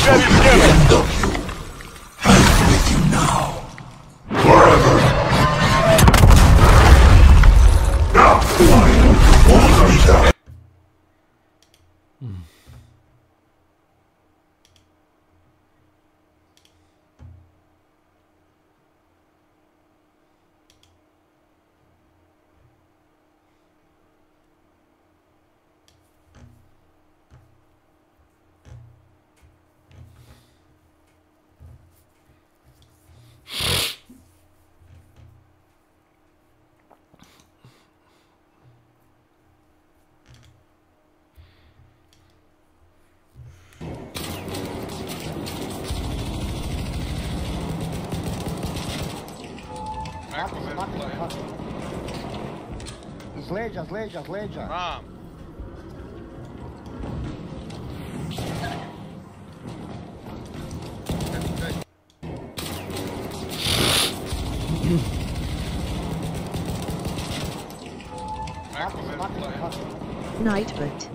Ready together. End of you. I'm with you now. Forever. Now, orders down. Z leđa. Ram. Nightbot.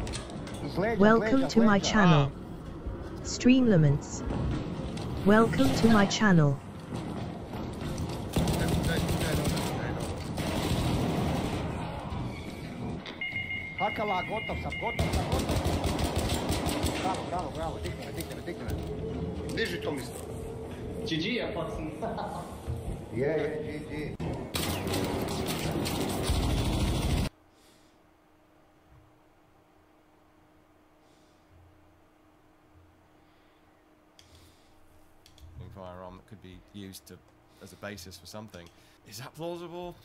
Welcome to my channel. Streamlaments. Welcome to my channel. Hakala, gotov sam. Bravo, digne me. Diži to mislim. GG, ja pa sam. Je, GG. Firearm that could be used as a basis for something. Is that plausible?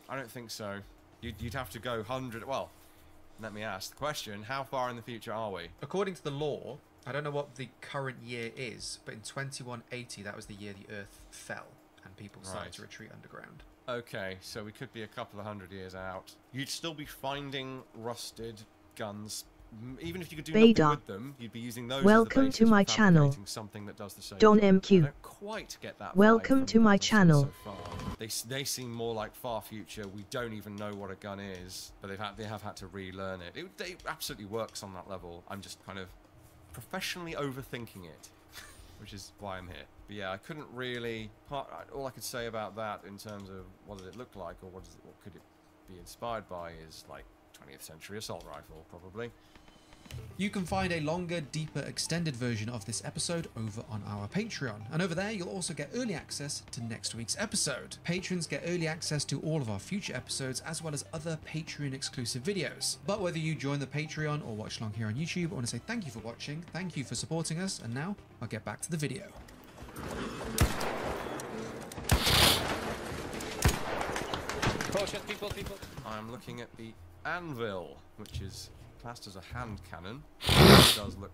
I don't think so. You'd have to go 100. Well, let me ask the question: how far in the future are we? According to the law, I don't know what the current year is, but in 2180, that was the year the Earth fell and people started to retreat underground. Okay, so we could be a couple of 100 years out. You'd still be finding rusted guns. Even if you could do nothing with them, you'd be using those. Welcome to my channel. Something that does the same. Don MQ. I don't quite get that. Welcome to my channel. So they seem more like far future. We don't even know what a gun is, but they have had to relearn it. It absolutely works on that level. I'm just kind of professionally overthinking it, which is why I'm here. But yeah, I couldn't really. All I could say about that in terms of what does it look like or what could it be inspired by is like 20th century assault rifle, probably. You can find a longer, deeper, extended version of this episode over on our Patreon. And over there, you'll also get early access to next week's episode. Patrons get early access to all of our future episodes, as well as other Patreon exclusive videos. But whether you join the Patreon or watch along here on YouTube, I want to say thank you for watching, thank you for supporting us, and now I'll get back to the video. Caution, people. I'm looking at the anvil, which is classed as a hand cannon. It does look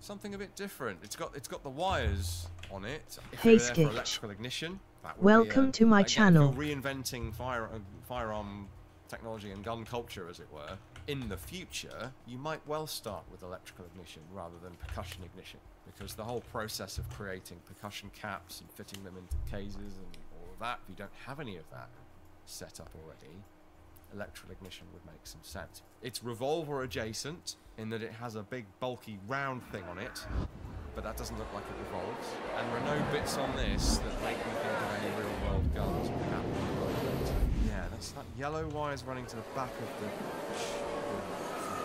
something a bit different. It's got the wires on it. If Hey, they're there for electrical ignition, that would welcome to my channel. If you're reinventing firearm technology and gun culture, as it were, in the future, you might well start with electrical ignition rather than percussion ignition, because the whole process of creating percussion caps and fitting them into cases and all of that, if you don't have any of that set up already, electrical ignition would make some sense. It's revolver adjacent in that it has a big bulky round thing on it, but that doesn't look like it revolves. And there are no bits on this that make me think of any real world guns. Yeah, that's that yellow wire's running to the back of the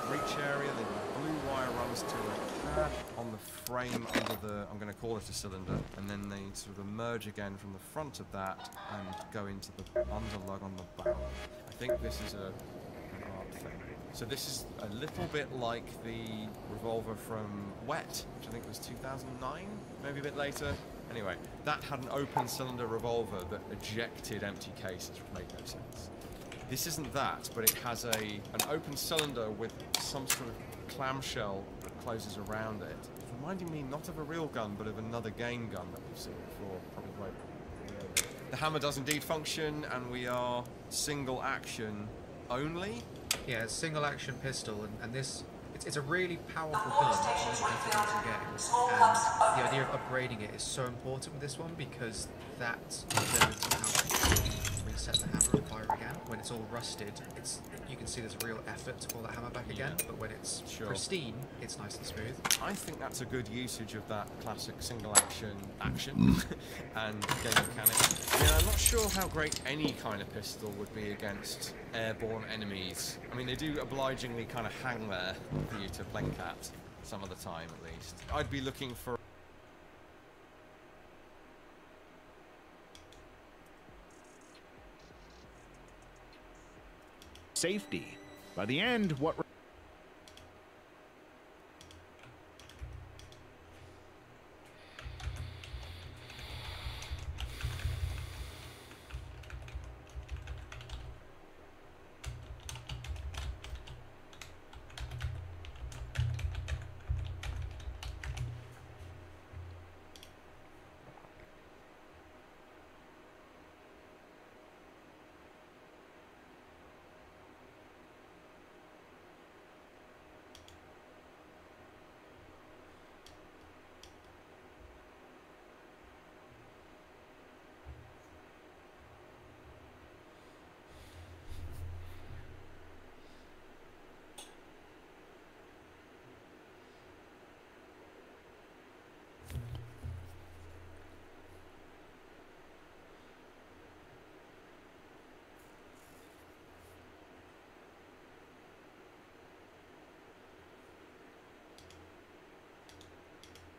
breech area. The blue wire runs to a cap on the frame under the, I'm going to call it a cylinder, and then they sort of emerge again from the front of that and go into the underlug on the barrel. I think this is an art thing. So this is a little bit like the revolver from Wet, which I think was 2009, maybe a bit later. Anyway, that had an open cylinder revolver that ejected empty cases, which made no sense. This isn't that, but it has an open cylinder with some sort of clamshell that closes around it. It's reminding me not of a real gun, but of another game gun that we've seen before, probably way. The hammer does indeed function, and we are single action only. Yeah, it's single action pistol, and this, it's a really powerful gun in the game, and the idea of upgrading it is so important with this one, because that ability to set the hammer on fire again. When it's all rusted, you can see there's real effort to pull that hammer back again, but when it's pristine, it's nice and smooth. I think that's a good usage of that classic single action and game mechanic. Yeah, I'm not sure how great any kind of pistol would be against airborne enemies. I mean, they do obligingly kind of hang there for you to blink at some of the time, at least. I'd be looking for safety. By the end, what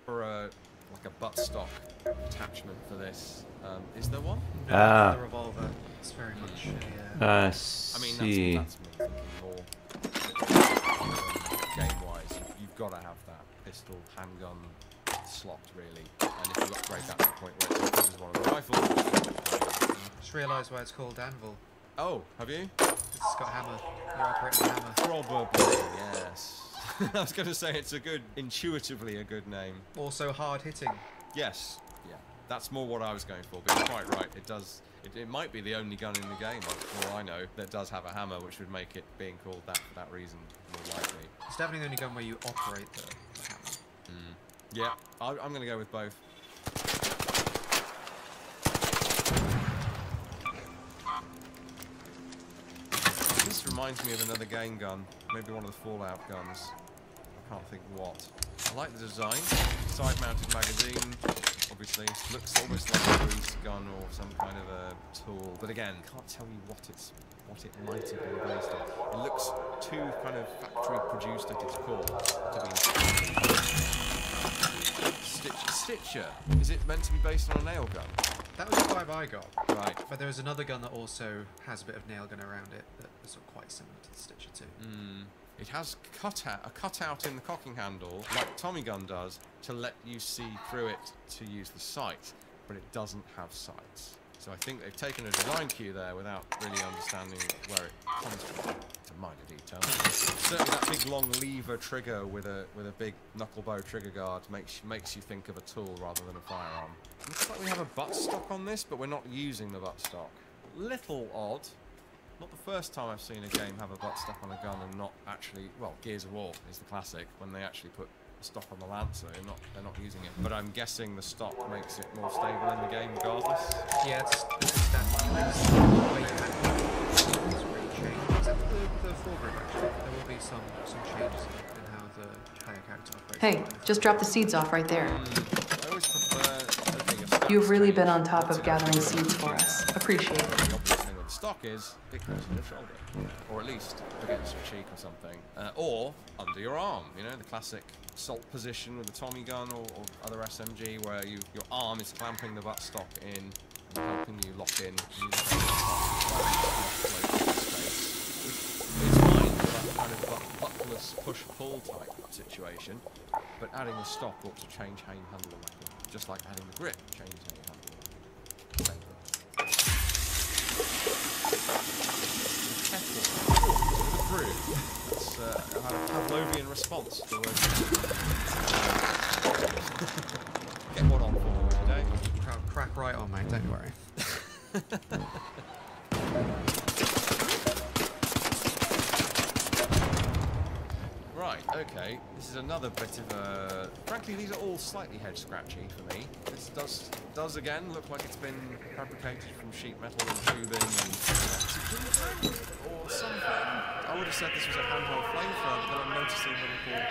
for like a buttstock attachment for this. Is there one? The revolver. It's very much a... I mean, see. That's me thinking more game-wise. You've got to have that pistol, handgun slot, really. And if you upgrade that to the point where it's as one of the rifles... Just realised why it's called Anvil. Oh, have you? It's got a hammer. You're operating a hammer. Probably, yes. I was going to say it's intuitively a good name. Also hard hitting. Yes, yeah, that's more what I was going for. But you're quite right. It does. It might be the only gun in the game, for all I know, that does have a hammer, which would make it being called that for that reason more likely. It's definitely the only gun where you operate the hammer. Yeah, I'm going to go with both. This reminds me of another game gun, maybe one of the Fallout guns. I can't think what. I like the design. Side-mounted magazine, obviously. Looks almost like a grease gun or some kind of a tool. But again, can't tell you what it might have been based on. It looks too kind of factory-produced at its core to be Stitcher. Is it meant to be based on a nail gun? That was the vibe I got. Right. But there is another gun that also has a bit of nail gun around it that is sort of quite similar to the Stitcher too. It has a cutout in the cocking handle, like Tommy gun does, to let you see through it to use the sight, but it doesn't have sights. So I think they've taken a design cue there without really understanding where it comes from. It's a minor detail. Certainly that big long lever trigger with a big knuckle bow trigger guard makes you think of a tool rather than a firearm. Looks like we have a buttstock on this, but we're not using the buttstock. Little odd. Not the first time I've seen a game have a buttstock on a gun and not actually... Well, Gears of War is the classic, when they actually put a stock on the Lancer, they're not using it. But I'm guessing the stock makes it more stable in the game regardless. Yeah, it's standard. The way you handle it is really changed. Except for the foregrip, actually. There will be some changes in how your character operates. Hey, just drop the seeds off right there. I always prefer opening a stack. You've really been on top of gathering seeds for us. Appreciate it. The obvious thing with the stock is it goes in your shoulder, or at least against your cheek or something, or under your arm. You know, the classic salt position with the Tommy gun or other SMG, where your arm is clamping the buttstock in and helping you lock in. It's fine for that kind of buttless push-pull type situation, but adding the stock ought to change how you handle the weapon, just like adding the grip changes how you handle the weapon. That's a Pavlovian response to the word. Get one on for me today. Crack right on, mate, don't you worry. Right. Right, okay. This is another bit of a... Frankly, these are all slightly head-scratchy for me. This does again look like it's been fabricated from sheet metal and tubing and or something. I would have said this was a handheld flamethrower, but then I'm noticing the little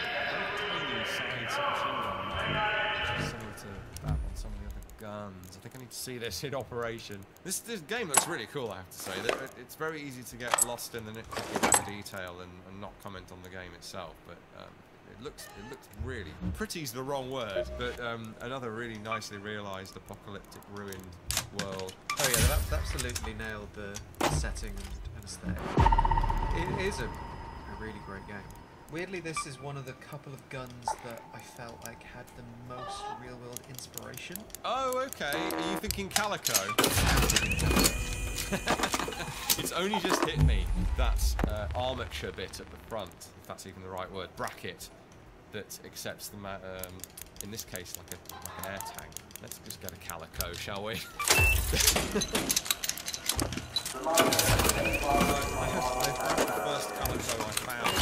tiny sides machine gun now, which is similar to that on some of the other guns. I think I need to see this in operation. This game looks really cool, I have to say. It's very easy to get lost in the nitpicky detail and not comment on the game itself, but it looks really... Pretty's the wrong word, but another really nicely realised apocalyptic ruined world. Oh yeah, that's absolutely nailed the setting and aesthetic. It is a really great game. Weirdly, this is one of the couple of guns that I felt like had the most real-world inspiration. Oh, okay. Are you thinking Calico? It's only just hit me. That armature bit at the front, if that's even the right word, bracket, that accepts the, in this case, like an air tank. Let's just get a Calico, shall we? I've grabbed the first Calico I found,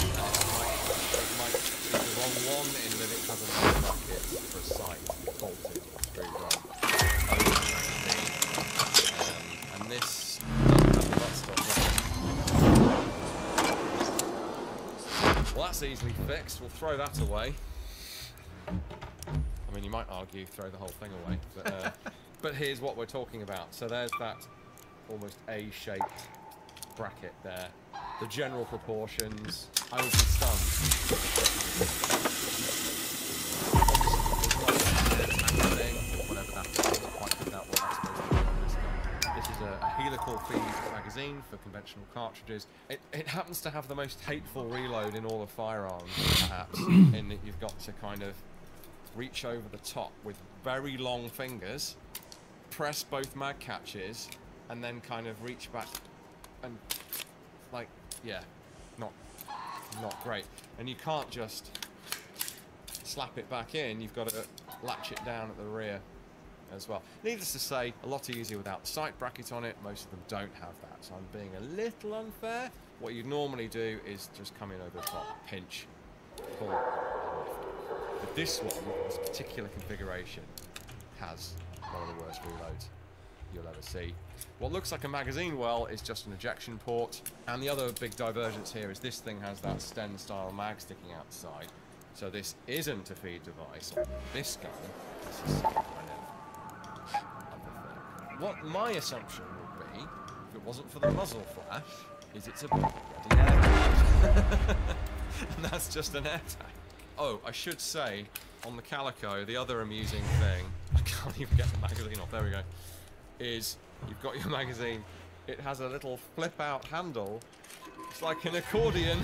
it might be the wrong one in that it has a bracket for a sight bolted through and this doesn't have the buttstock. Well, that's easily fixed. We'll throw that away. I mean, you might argue throw the whole thing away, but but here's what we're talking about. So there's that almost A-shaped bracket there. The general proportions, I would be stunned. Whatever that is, quite figured out what that's supposed to be on this gun. This is a helical feed magazine for conventional cartridges. It happens to have the most hateful reload in all of firearms, perhaps, in that you've got to kind of reach over the top with very long fingers, press both mag catches, and then kind of reach back and, like, yeah, not great. And you can't just slap it back in, you've got to latch it down at the rear as well. Needless to say, a lot easier without the sight bracket on it. Most of them don't have that, so I'm being a little unfair. What you'd normally do is just come in over the top, pinch, pull, and lift. But this one, this particular configuration, has one of the worst reloads you'll ever see. What looks like a magazine well is just an ejection port, and the other big divergence here is this thing has that Sten style mag sticking out the side, so this isn't a feed device. This gun, this is kind of other thing. What my assumption would be, if it wasn't for the muzzle flash, is it's a bloody air tank. And that's just an air tank. Oh, I should say, on the Calico, the other amusing thing, I can't even get the magazine off, there we go, is you've got your magazine, it has a little flip-out handle, it's like an accordion.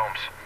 Holmes.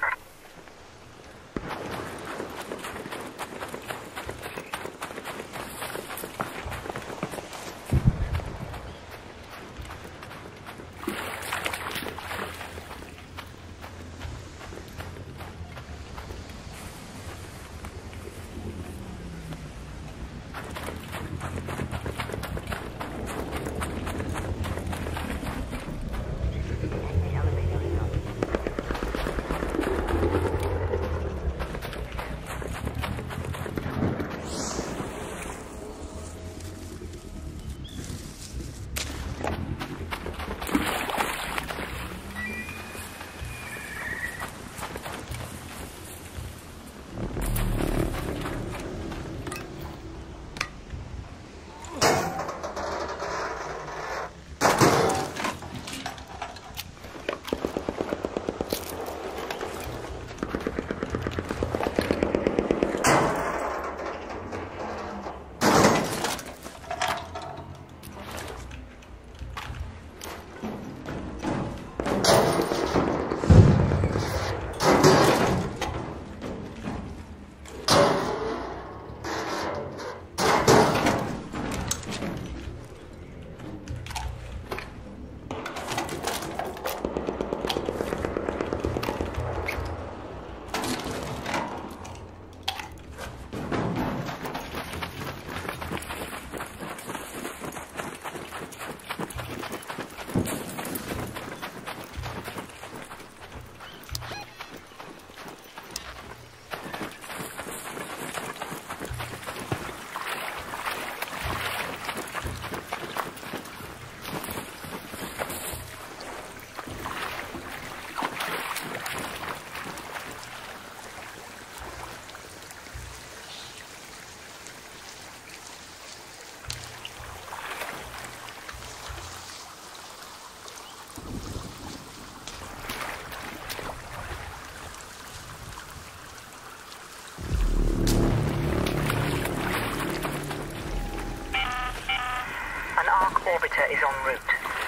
Orbiter is en route.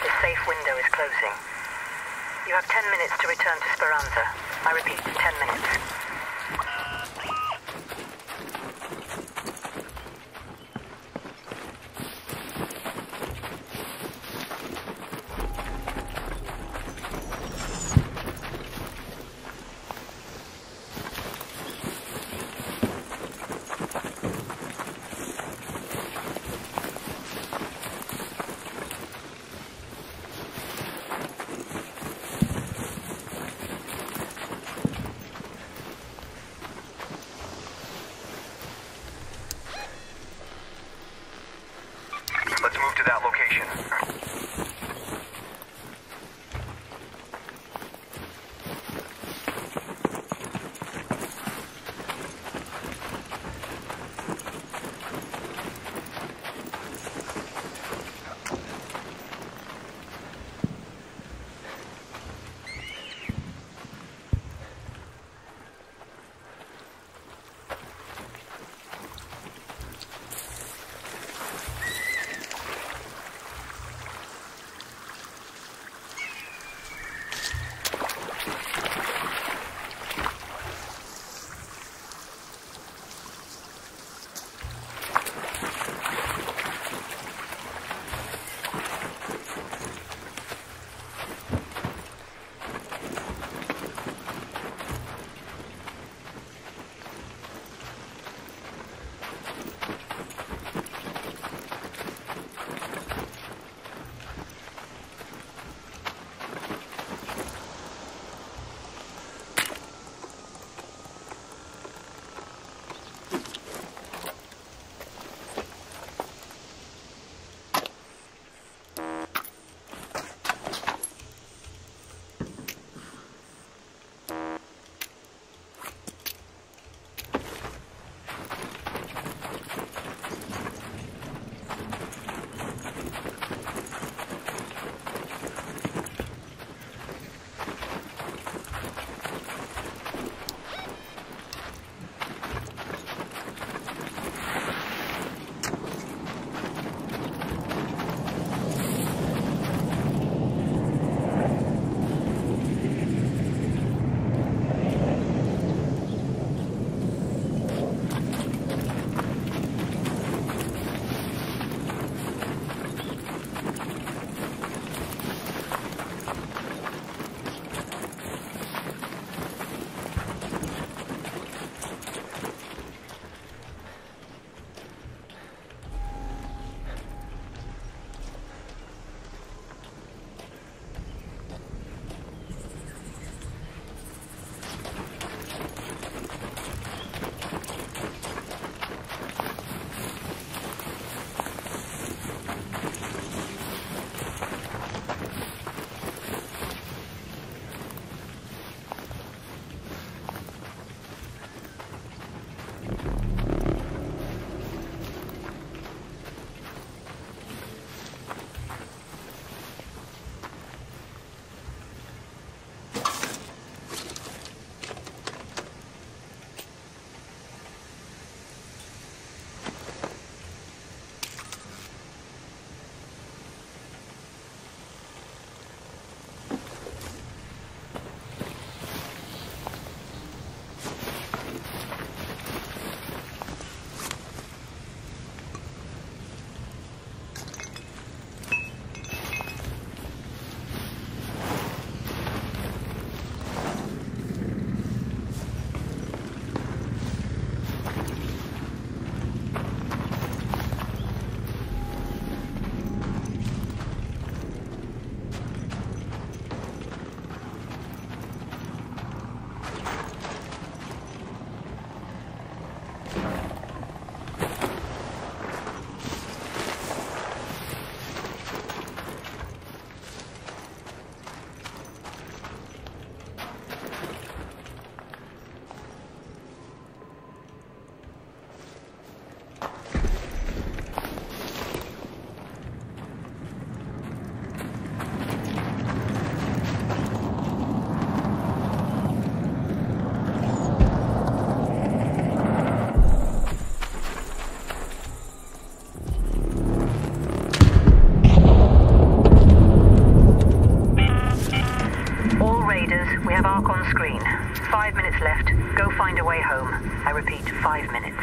The safe window is closing. You have 10 minutes to return to Speranza. I repeat, 10 minutes. All raiders, we have Ark on screen. 5 minutes left. Go find a way home. I repeat, 5 minutes.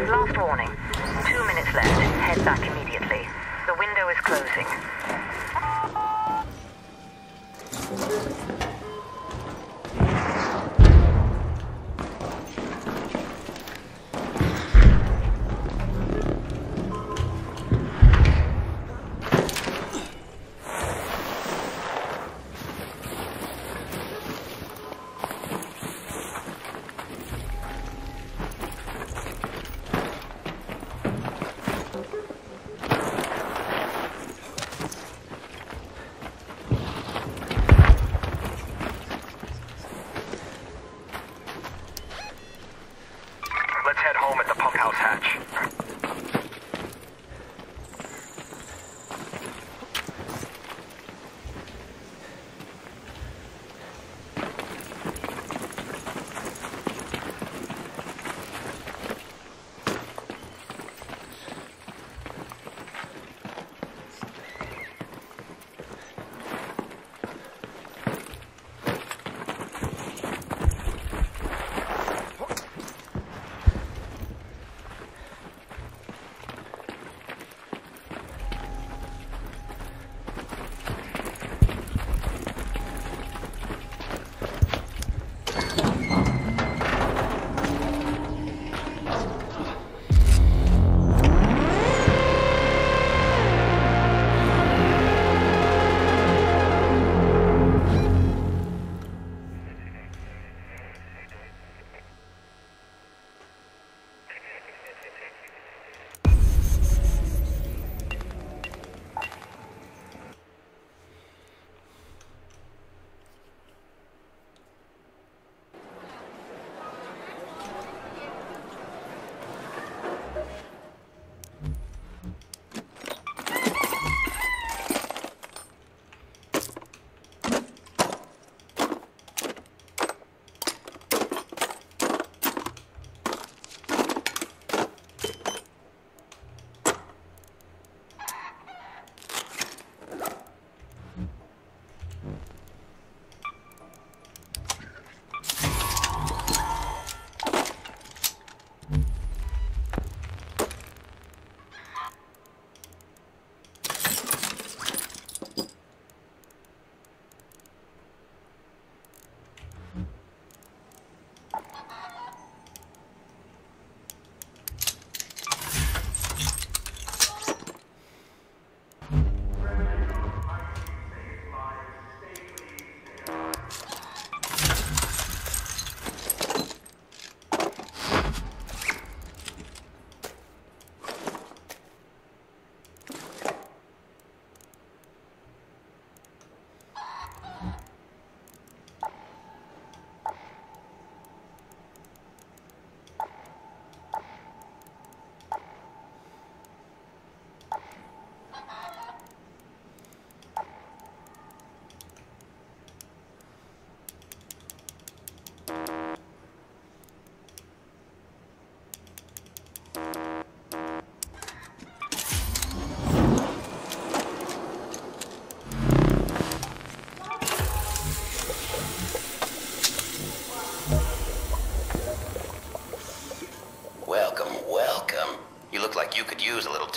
Last warning. 2 minutes left. Head back immediately. The window is closing.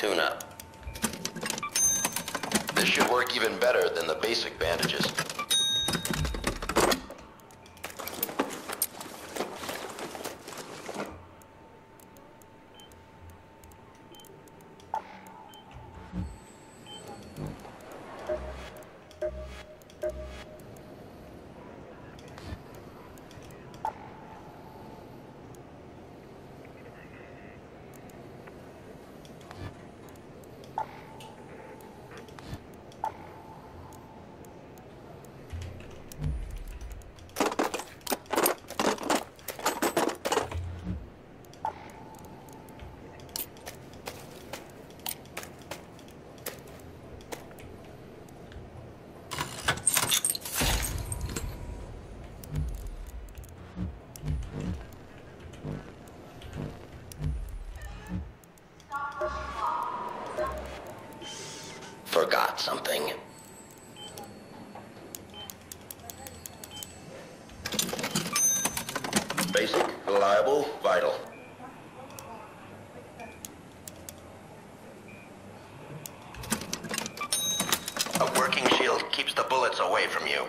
tune-up. This should work even better than the basic bandages. Forgot something. Basic, reliable, vital. A working shield keeps the bullets away from you.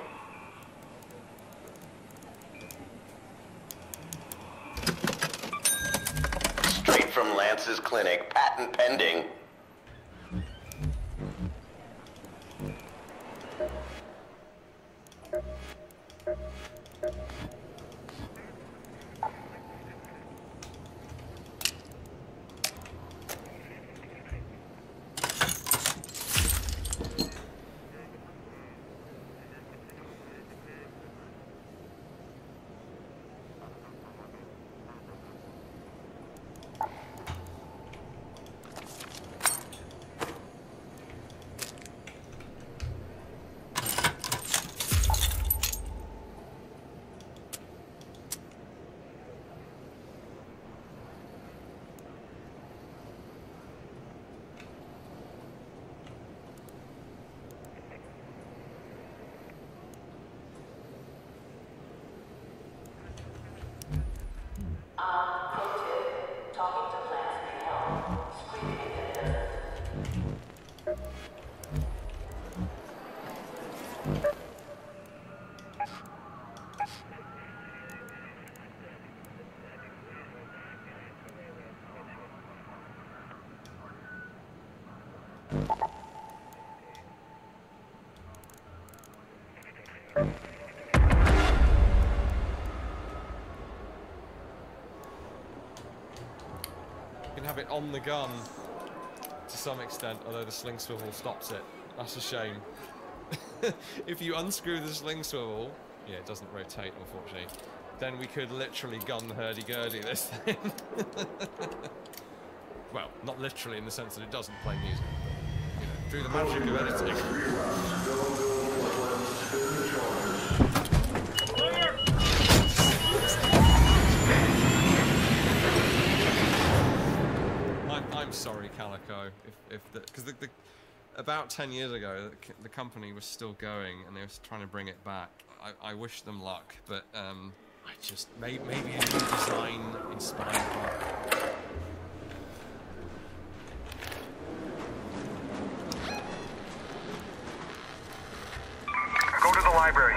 Straight from Lance's clinic, patent pending. You can have it on the gun to some extent, although the sling swivel stops it. That's a shame. If you unscrew the sling swivel, yeah, it doesn't rotate, unfortunately, then we could literally gun hurdy-gurdy this thing. Well, not literally in the sense that it doesn't play music, but, you know, through the magic of editing. I'm sorry, Calico, because about 10 years ago, the company was still going and they were trying to bring it back. I wish them luck, but I just maybe a new design inspired by. Go to the library.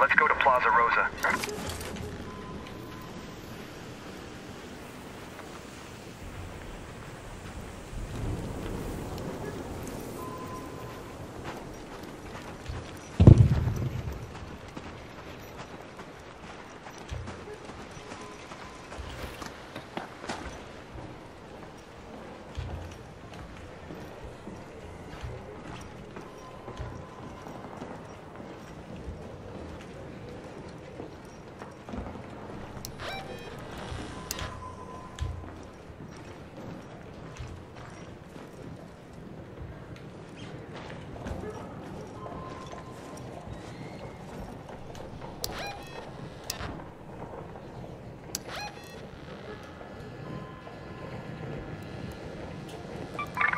Let's go to Plaza Rosa.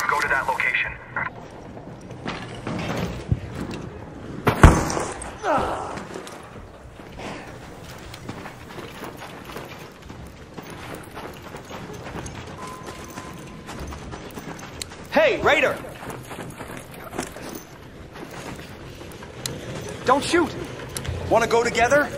Go to that location. Hey, Raider! Don't shoot! Want to go together?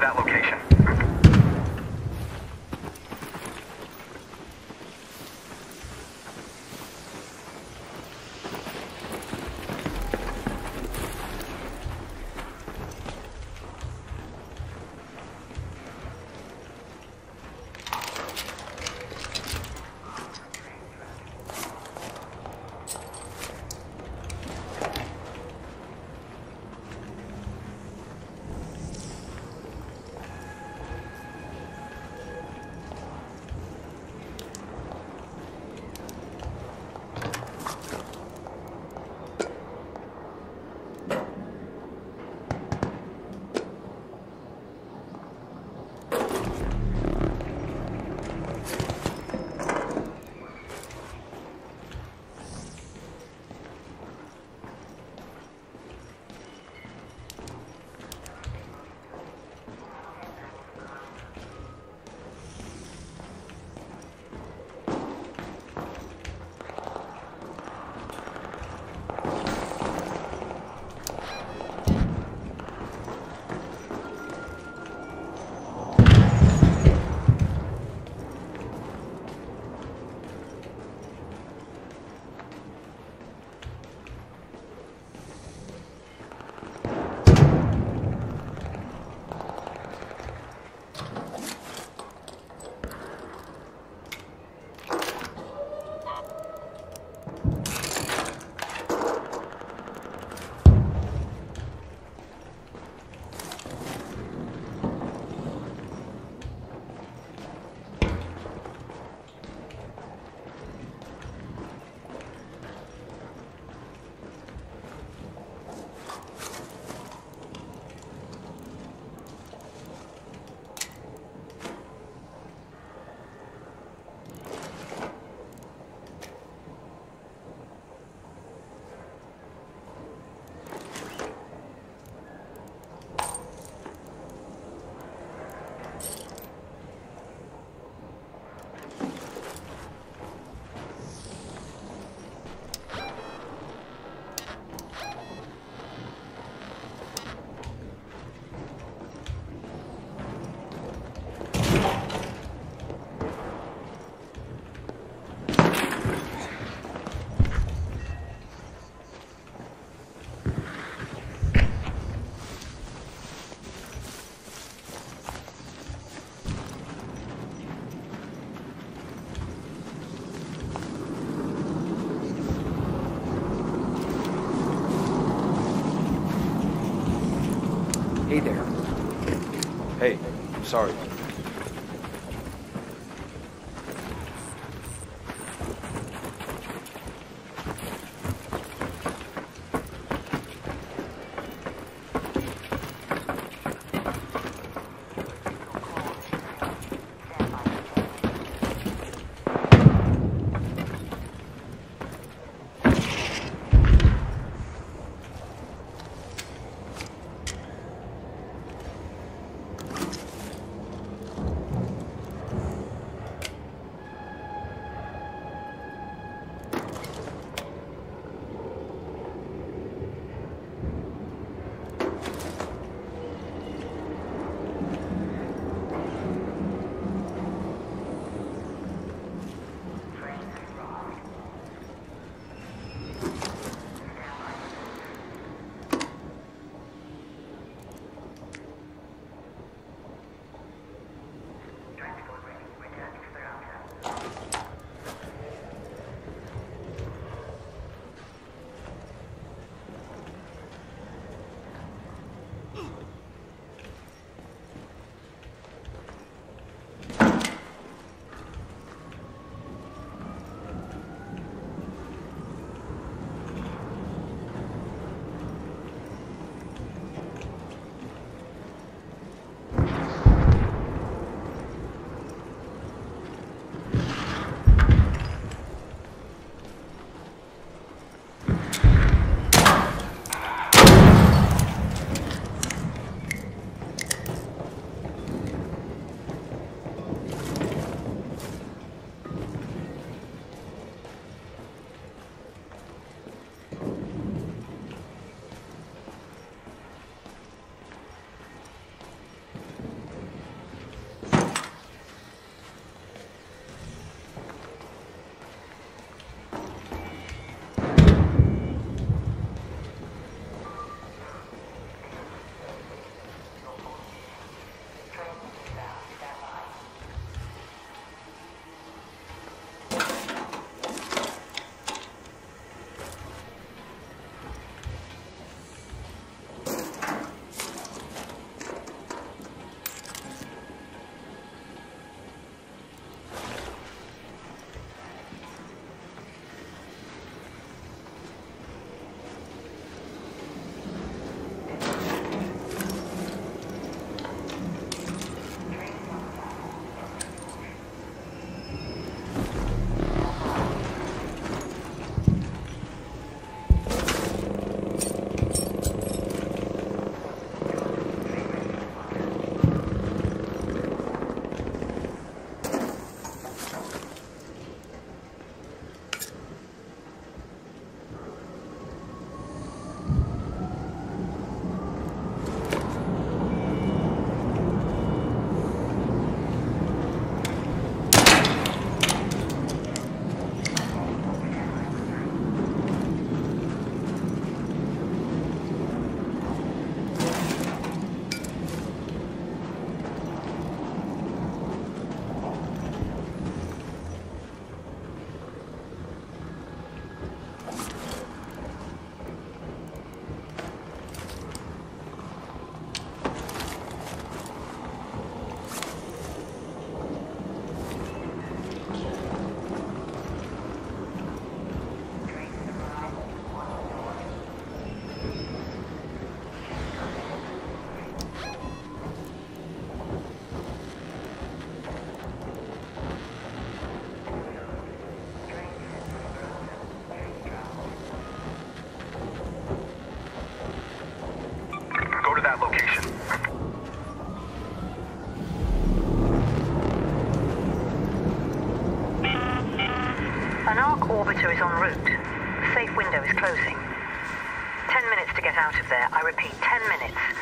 to that location. Hey there. Hey, I'm sorry. that location. An arc orbiter is en route. The safe window is closing. 10 minutes to get out of there. I repeat, 10 minutes.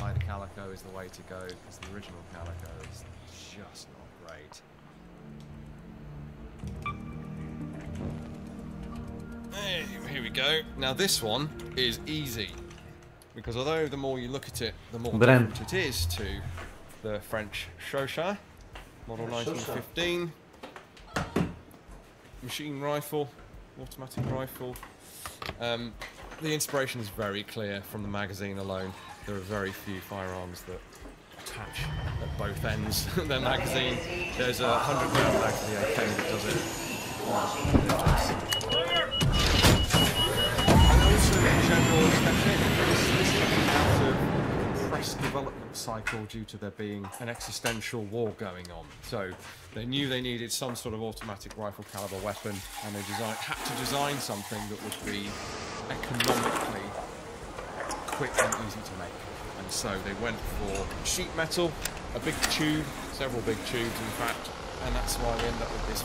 Hide Calico is the way to go, because the original Calico is just not great. Hey, here we go. Now this one is easy, because although the more you look at it, the more different it is to the French Chauchat, model 1915. Machine rifle, automatic rifle. The inspiration is very clear from the magazine alone. There are very few firearms that attach at both ends of their magazine. There's a 100-round mag for the AK that does it. And also in general aesthetic, this came out of a compressed development cycle due to there being an existential war going on. So they knew they needed some sort of automatic rifle caliber weapon, and they had to design something that would be economically quick and easy to make. And so they went for sheet metal, a big tube, several big tubes in fact, and that's why we end up with this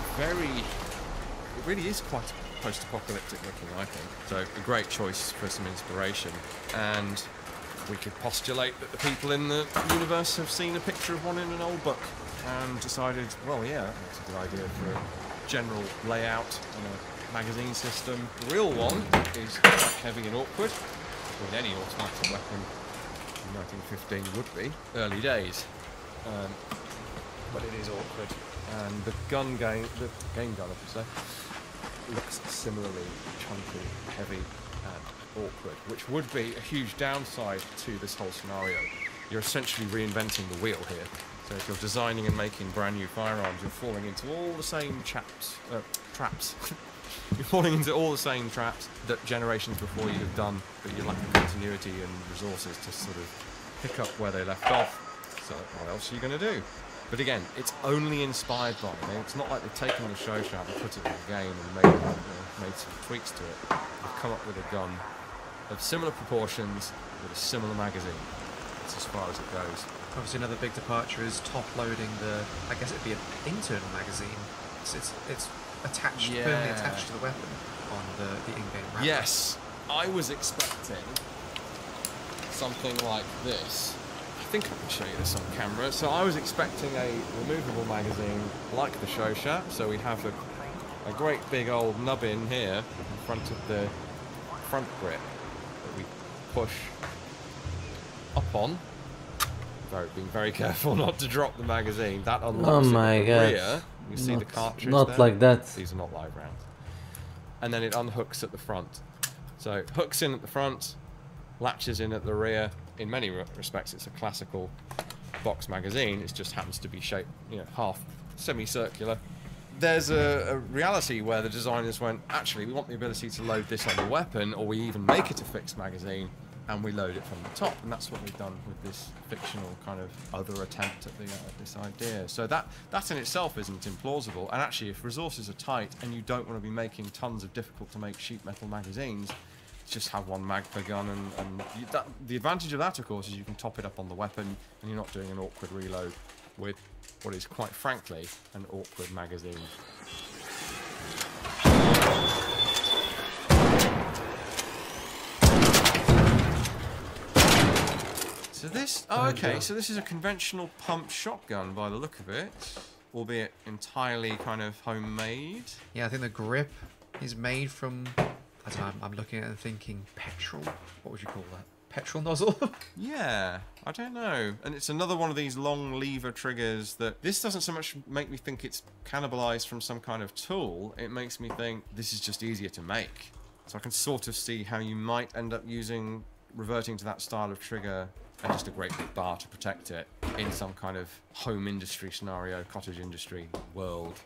it really is quite post-apocalyptic looking, I think. So a great choice for some inspiration. And we could postulate that the people in the universe have seen a picture of one in an old book and decided, well, yeah, that's a good idea for a general layout and a magazine system. The real one is quite heavy and awkward, with any automatic weapon in 1915 would be. Early days. But it is awkward. And the game gun, I should say, looks similarly chunky, heavy, and awkward, which would be a huge downside to this whole scenario. You're essentially reinventing the wheel here. So if you're designing and making brand new firearms, you're falling into all the same traps. You're falling into all the same traps that generations before you have done, but you lack the continuity and resources to sort of pick up where they left off. So what else are you going to do? But again, it's only inspired by it. It's not like they've taken the Chauchat and put it in the game and made some tweaks to it. They've come up with a gun of similar proportions with a similar magazine. That's as far as it goes. Obviously another big departure is top-loading the, I guess it'd be an internal magazine. It's attached, firmly attached to the weapon on the in-game wrapper. Yes, I was expecting something like this. I think I can show you this on camera. So I was expecting a removable magazine like the Chauchat. So we have a great big old nubbin here in front of the front grip that we push up on. Being very careful not to drop the magazine. That unlocks it at the rear. You see the cartridge not there? Like that. These are not live rounds. And then it unhooks at the front. So it hooks in at the front, latches in at the rear. In many respects, it's a classical box magazine. It just happens to be shaped, half semicircular. There's a reality where the designers went, actually, we want the ability to load this on the weapon, or we even make it a fixed magazine, and we load it from the top. And that's what we've done with this fictional kind of other attempt at this idea. So that in itself isn't implausible. And actually, if resources are tight and you don't want to be making tons of difficult to make sheet metal magazines, just have one mag per gun, and the advantage of that, of course, is you can top it up on the weapon, and you're not doing an awkward reload with what is, quite frankly, an awkward magazine. So this, so this is a conventional pump shotgun by the look of it, albeit entirely kind of homemade. Yeah, I think the grip is made from, I don't know, I'm looking at it and thinking petrol. What would you call that? Petrol nozzle? Yeah, I don't know. And it's another one of these long lever triggers that this doesn't so much make me think it's cannibalized from some kind of tool. It makes me think this is just easier to make. So I can sort of see how you might end up reverting to that style of trigger and just a great big bar to protect it in some kind of home industry scenario, cottage industry world.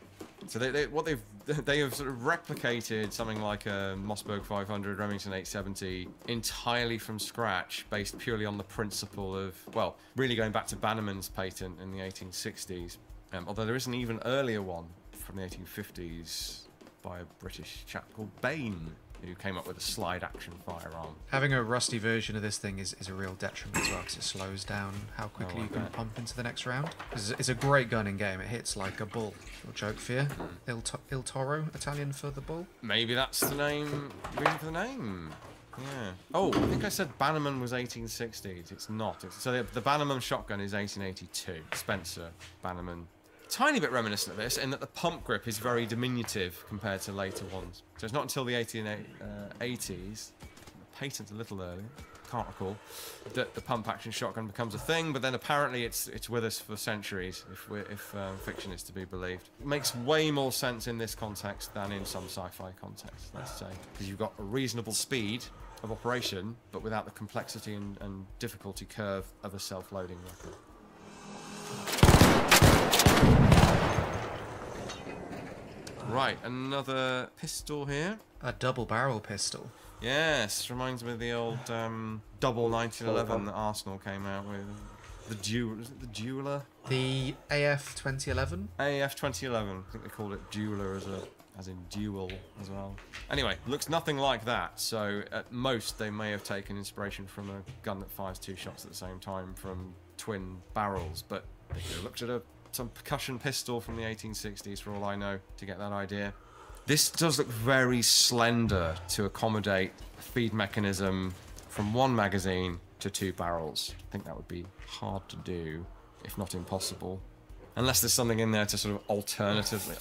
So they have sort of replicated something like a Mossberg 500, Remington 870 entirely from scratch, based purely on the principle of, well, really going back to Bannerman's patent in the 1860s. Although there is an even earlier one from the 1850s. by a British chap called Bain, who came up with a slide action firearm. Having a rusty version of this thing is a real detriment as well, because it slows down how quickly you can pump into the next round. It's a great gun in game. It hits like a bull. Little joke for you. Il Toro, Italian for the bull. Maybe that's the name. Reason for the name. Yeah. Oh, I think I said Bannerman was 1860s. It's not. So the Bannerman shotgun is 1882. Spencer Bannerman. Tiny bit reminiscent of this in that the pump grip is very diminutive compared to later ones. So it's not until the 1880s, the patent's a little early, can't recall, that the pump action shotgun becomes a thing, but then apparently it's with us for centuries, if fiction is to be believed. It makes way more sense in this context than in some sci-fi context, let's say, because you've got a reasonable speed of operation, but without the complexity and difficulty curve of a self-loading weapon. Right, another pistol here. A double barrel pistol. Yes, reminds me of the old double 1911 that Arsenal came out with. The Jeweler? The AF 2011? AF 2011. I think they called it Jeweler as in duel as well. Anyway, looks nothing like that, so at most they may have taken inspiration from a gun that fires 2 shots at the same time from twin barrels, but they could have looked at some percussion pistol from the 1860s for all I know to get that idea. This does look very slender to accommodate a feed mechanism from 1 magazine to 2 barrels. I think that would be hard to do, if not impossible. Unless there's something in there to sort of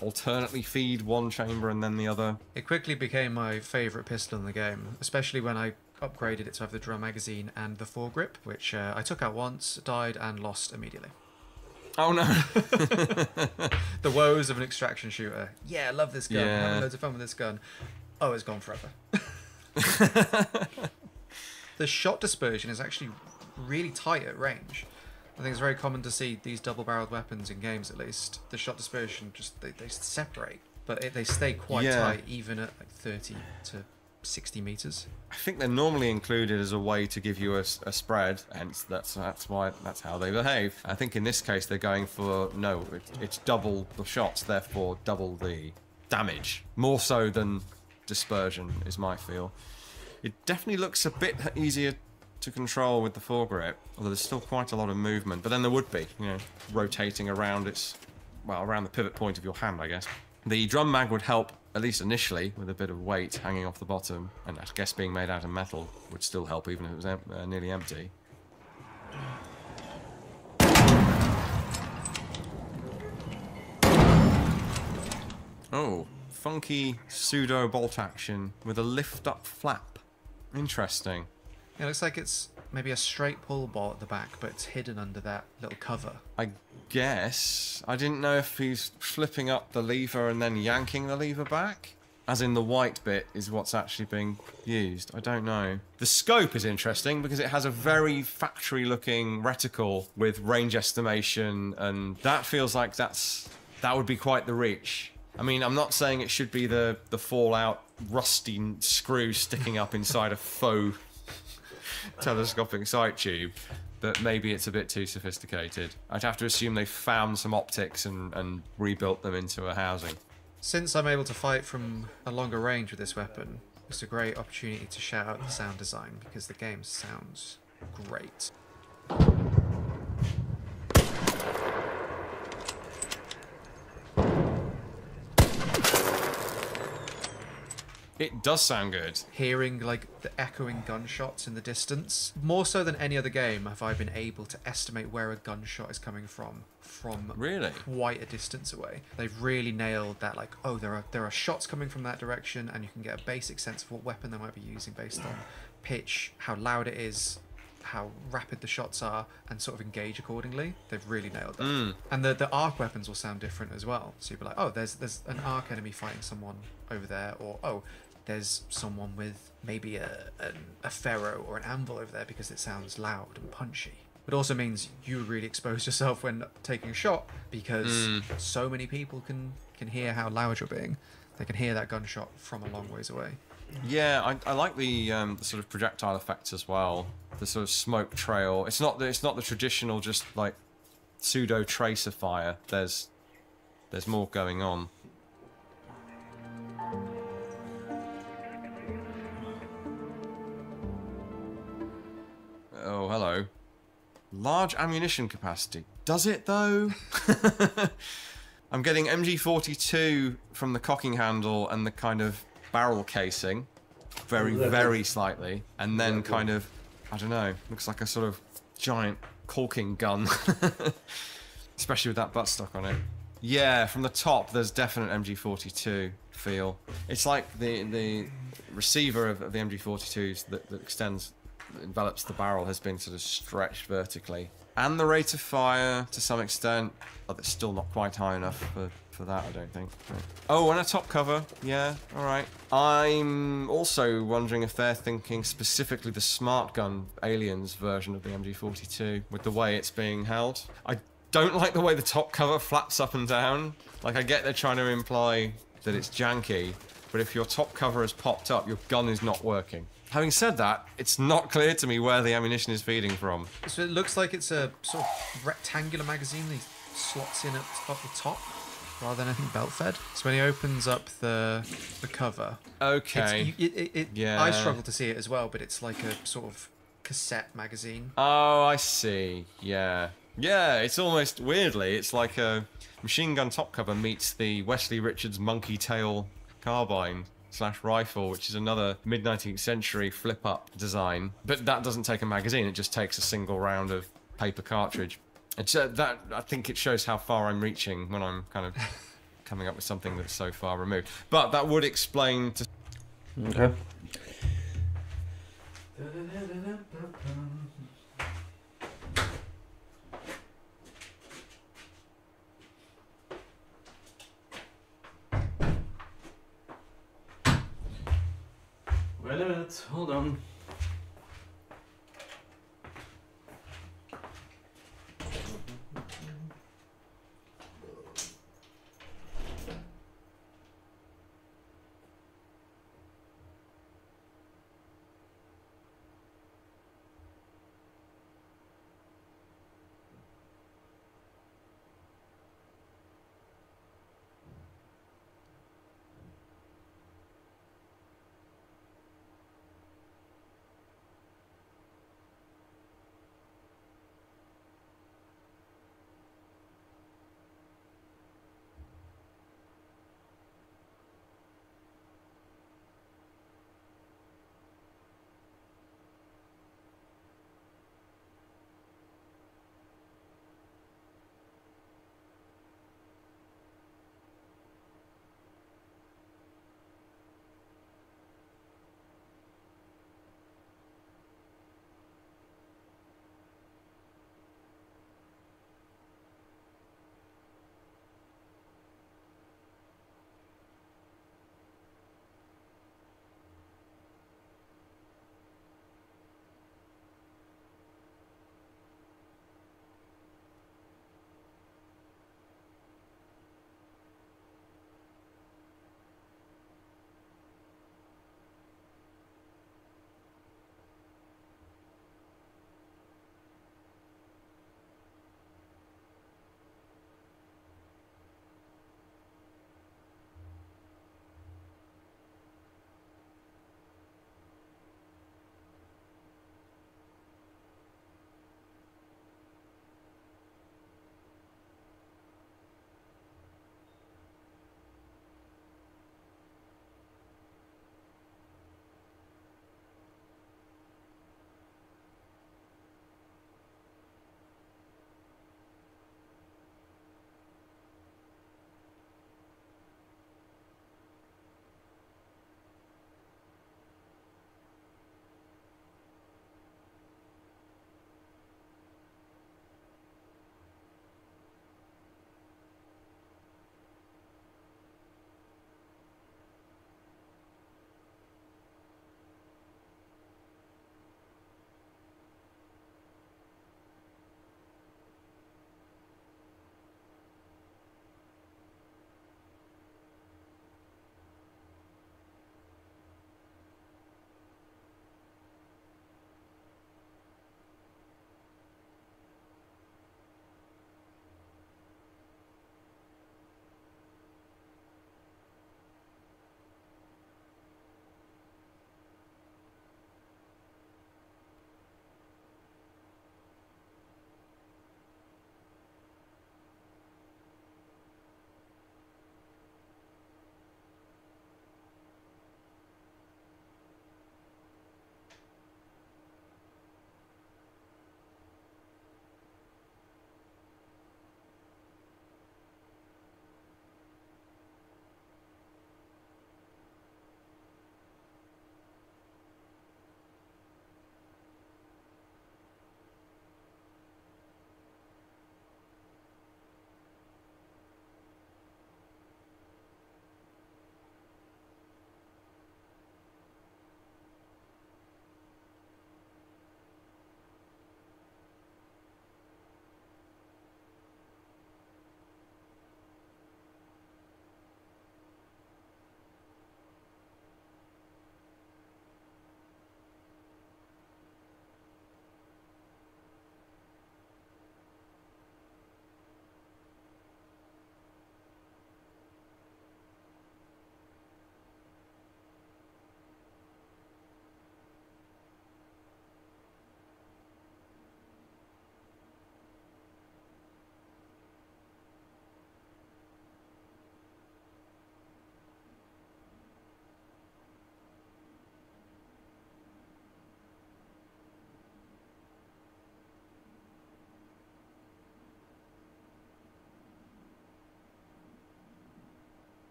alternately feed one chamber and then the other. It quickly became my favourite pistol in the game, especially when I upgraded it to have the drum magazine and the foregrip, which I took out once, died and lost immediately. Oh no. The woes of an extraction shooter. Yeah, I love this gun. Yeah. I'm having loads of fun with this gun. Oh, it's gone forever. The shot dispersion is actually really tight at range. I think it's very common to see these double-barreled weapons in games, at least. The shot dispersion, just they separate, but they stay quite tight, even at like 30 to 60 meters. I think they're normally included as a way to give you a spread, hence that's how they behave. I think in this case they're going for no, it's double the shots, therefore double the damage, more so than dispersion is my feel. It definitely looks a bit easier to control with the foregrip, although there's still quite a lot of movement. But then there would be, you know, rotating around around the pivot point of your hand, I guess. The drum mag would help, at least initially, with a bit of weight hanging off the bottom, and I guess being made out of metal would still help even if it was nearly empty. Oh, funky pseudo bolt action with a lift-up flap. Interesting. It looks like it's maybe a straight pull bolt at the back, but it's hidden under that little cover. I guess. I didn't know if he's flipping up the lever and then yanking the lever back. As in the white bit is what's actually being used. I don't know. The scope is interesting because it has a very factory-looking reticle with range estimation, and that feels like that would be quite the reach. I mean, I'm not saying it should be the Fallout rusty screw sticking up inside a faux telescopic sight tube, but maybe it's a bit too sophisticated. I'd have to assume they found some optics and rebuilt them into a housing. Since I'm able to fight from a longer range with this weapon, it's a great opportunity to shout out the sound design because the game sounds great. It does sound good. Hearing like the echoing gunshots in the distance, more so than any other game have I been able to estimate where a gunshot is coming from really quite a distance away. They've really nailed that, like, oh, there are shots coming from that direction, and you can get a basic sense of what weapon they might be using based on pitch, how loud it is, how rapid the shots are, and sort of engage accordingly. They've really nailed that. And the arc weapons will sound different as well. So you'll be like, oh, there's an arc enemy fighting someone over there, or oh, there's someone with maybe a ferro or an anvil over there because it sounds loud and punchy. It also means you really expose yourself when taking a shot because so many people can hear how loud you're being. They can hear that gunshot from a long ways away. Yeah, I like the sort of projectile effects as well. The sort of smoke trail. It's not the traditional just like pseudo tracer fire. There's more going on. Large ammunition capacity. Does it though? I'm getting MG42 from the cocking handle and the kind of barrel casing. Very slightly. And then kind of, I don't know, looks like a sort of giant caulking gun. Especially with that buttstock on it. Yeah, from the top there's definite MG42 feel. It's like the receiver of the MG42s that envelops the barrel has been sort of stretched vertically. And the rate of fire, to some extent, but it's still not quite high enough for that, I don't think. Oh, and a top cover. Yeah, alright. I'm also wondering if they're thinking specifically the Smart Gun Aliens version of the MG42, with the way it's being held. I don't like the way the top cover flaps up and down. Like, I get they're trying to imply that it's janky, but if your top cover has popped up, your gun is not working. Having said that, it's not clear to me where the ammunition is feeding from. So it looks like it's a sort of rectangular magazine that he slots in at the top, rather than anything belt fed. So when he opens up the cover, okay, yeah, I struggle to see it as well, but it's like a sort of cassette magazine. Oh, I see. Yeah, yeah. It's almost weirdly, it's like a machine gun top cover meets the Wesley Richards monkey tail carbine / rifle, which is another mid-19th century flip-up design. But that doesn't take a magazine, it just takes a single round of paper cartridge. It's, that, I think it shows how far I'm reaching when I'm kind of coming up with something that's so far removed. But that would explain to... Okay. Wait a minute, hold on.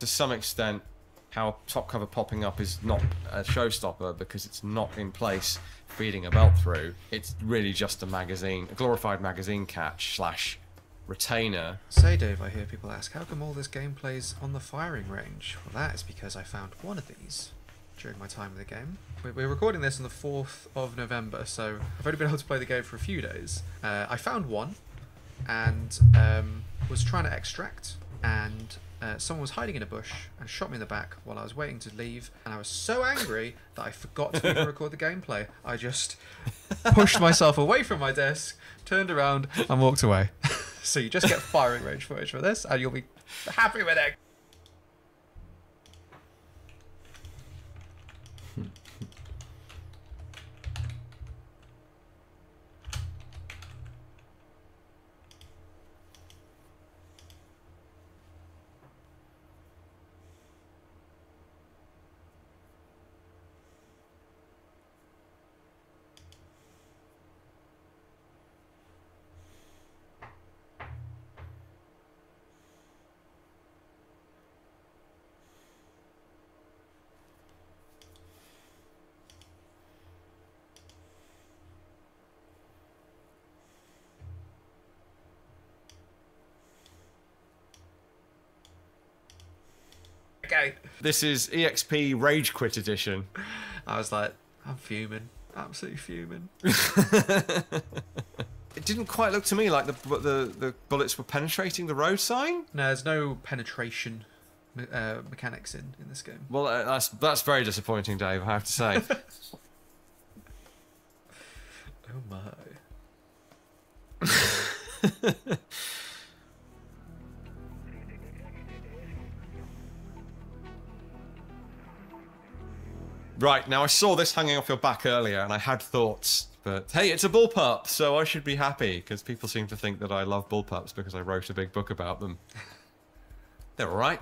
to some extent, how top cover popping up is not a showstopper because it's not in place feeding a belt through. It's really just a glorified magazine catch / retainer. Say, Dave, I hear people ask, how come all this gameplay's on the firing range? Well, that is because I found one of these during my time with the game. We're recording this on the 4th of November, so I've only been able to play the game for a few days. I found one and was trying to extract, and someone was hiding in a bush and shot me in the back while I was waiting to leave, and I was so angry that I forgot to even record the gameplay. I just pushed myself away from my desk, turned around and walked away. So you just get firing range footage for this and you'll be happy with it. Okay. This is EXP Rage Quit Edition. I was like, I'm fuming. Absolutely fuming. It didn't quite look to me like the bullets were penetrating the road sign. No, there's no penetration mechanics in this game. Well, that's very disappointing, Dave, I have to say. Oh my. Right, now I saw this hanging off your back earlier and I had thoughts, but hey, it's a bullpup, so I should be happy, because people seem to think that I love bullpups because I wrote a big book about them. They're alright.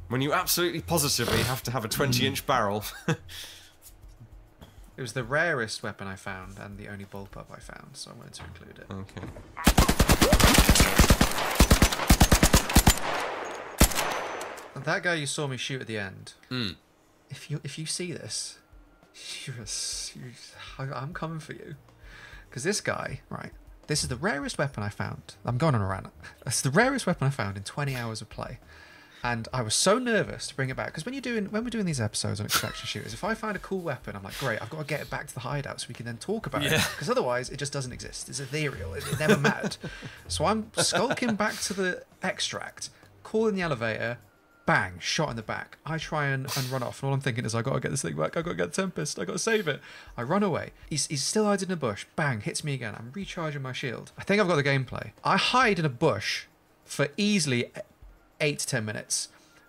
When you absolutely positively have to have a 20-inch barrel. It was the rarest weapon I found and the only bullpup I found, so I wanted to include it. Okay. And that guy you saw me shoot at the end. Mm. If you see this, I'm coming for you. Because this guy, right, this is the rarest weapon I found. I'm going on a rant. It's the rarest weapon I found in 20 hours of play. And I was so nervous to bring it back, because when we're doing these episodes on extraction shooters, if I find a cool weapon, I'm like, great, I've got to get it back to the hideout so we can then talk about it. Because otherwise, it just doesn't exist. It's ethereal. It never mattered. So I'm skulking back to the extract, calling the elevator, bang, shot in the back. I try and run off, and all I'm thinking is, I got to get this thing back. I got to get the Tempest. I got to save it. I run away. He's still hiding in a bush. Bang, hits me again. I'm recharging my shield. I think I've got the gameplay. I hide in a bush for easily 8 to 10 minutes.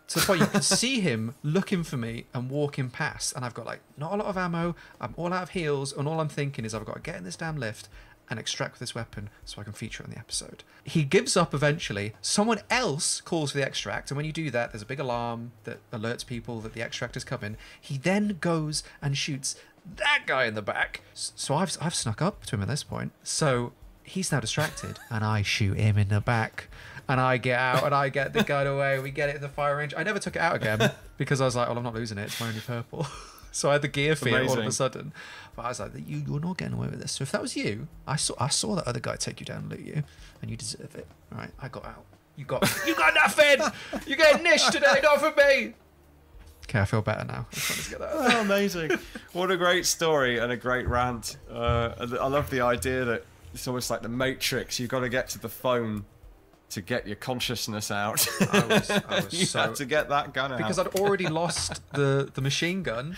To the point you can see him looking for me and walking past, and I've got like not a lot of ammo, I'm all out of heals, and all I'm thinking is I've got to get in this damn lift and extract this weapon so I can feature it on the episode. He gives up eventually. Someone else calls for the extract, and when you do that, there's a big alarm that alerts people that the extract is coming. He then goes and shoots that guy in the back. So I've snuck up to him at this point. So he's now distracted, and I shoot him in the back. And I get out and I get the gun away. We get it in the fire range. I never took it out again because I was like, well, I'm not losing it. It's my only purple. So I had the gear fear all of a sudden. But I was like, you're not getting away with this. So if that was you, I saw that other guy take you down and loot you, and you deserve it. All right, I got out. You got nothing. You get niche today, not for me. Okay, I feel better now. I just wanted to get that out. Oh, amazing. What a great story and a great rant. I love the idea that it's almost like the Matrix. You've got to get to the phone to get your consciousness out. I was you had to get that gun out. Because I'd already lost the machine gun.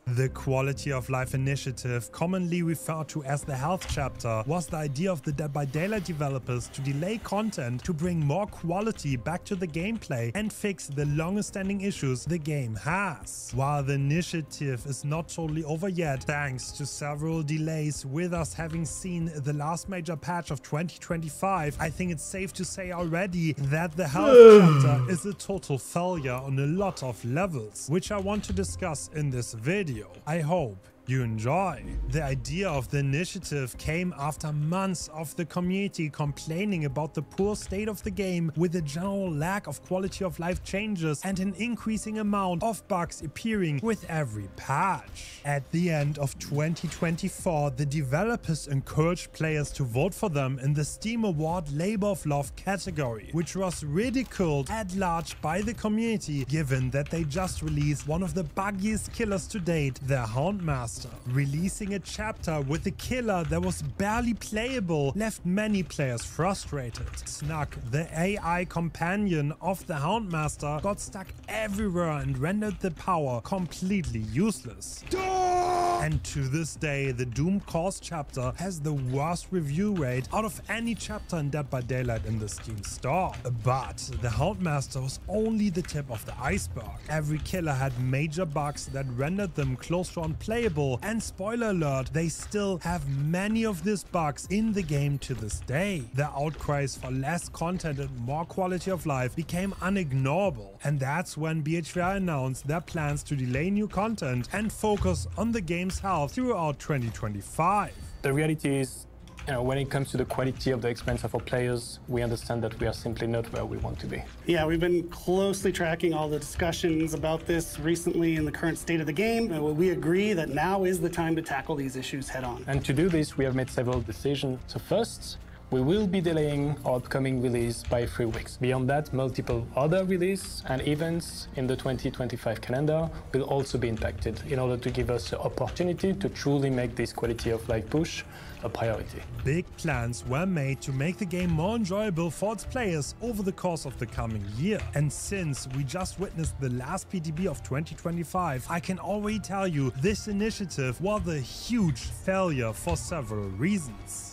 The Quality of Life Initiative, commonly referred to as the Health Chapter, was the idea of the Dead by Daylight developers to delay content to bring more quality back to the gameplay and fix the longest standing issues the game has. While the initiative is not totally over yet, thanks to several delays with us having seen the last major patch of 2025, I think it's safe to say already that the Health Chapter is a total failure on a lot of levels, which I want to discuss in this video. I hope you enjoy. The idea of the initiative came after months of the community complaining about the poor state of the game, with a general lack of quality of life changes and an increasing amount of bugs appearing with every patch. At the end of 2024, the developers encouraged players to vote for them in the Steam Award Labor of Love category, which was ridiculed at large by the community given that they just released one of the buggiest killers to date, the Houndmaster. Releasing a chapter with a killer that was barely playable left many players frustrated. Snug, the AI companion of the Houndmaster, got stuck everywhere and rendered the power completely useless. And to this day, the Doom Cause chapter has the worst review rate out of any chapter in Dead by Daylight in the Steam store. But the Houndmaster was only the tip of the iceberg. Every killer had major bugs that rendered them close to unplayable, and spoiler alert, they still have many of these bugs in the game to this day. The outcries for less content and more quality of life became unignorable, and that's when BHVI announced their plans to delay new content and focus on the game's health throughout 2025. The reality is, when it comes to the quality of the experience of our players, we understand that we are simply not where we want to be. Yeah, we've been closely tracking all the discussions about this recently in the current state of the game, and we agree that now is the time to tackle these issues head on. And to do this, we have made several decisions. So first, we will be delaying our upcoming release by 3 weeks. Beyond that, multiple other releases and events in the 2025 calendar will also be impacted in order to give us the opportunity to truly make this quality of life push a priority. Big plans were made to make the game more enjoyable for its players over the course of the coming year. And since we just witnessed the last PTB of 2025, I can already tell you this initiative was a huge failure for several reasons.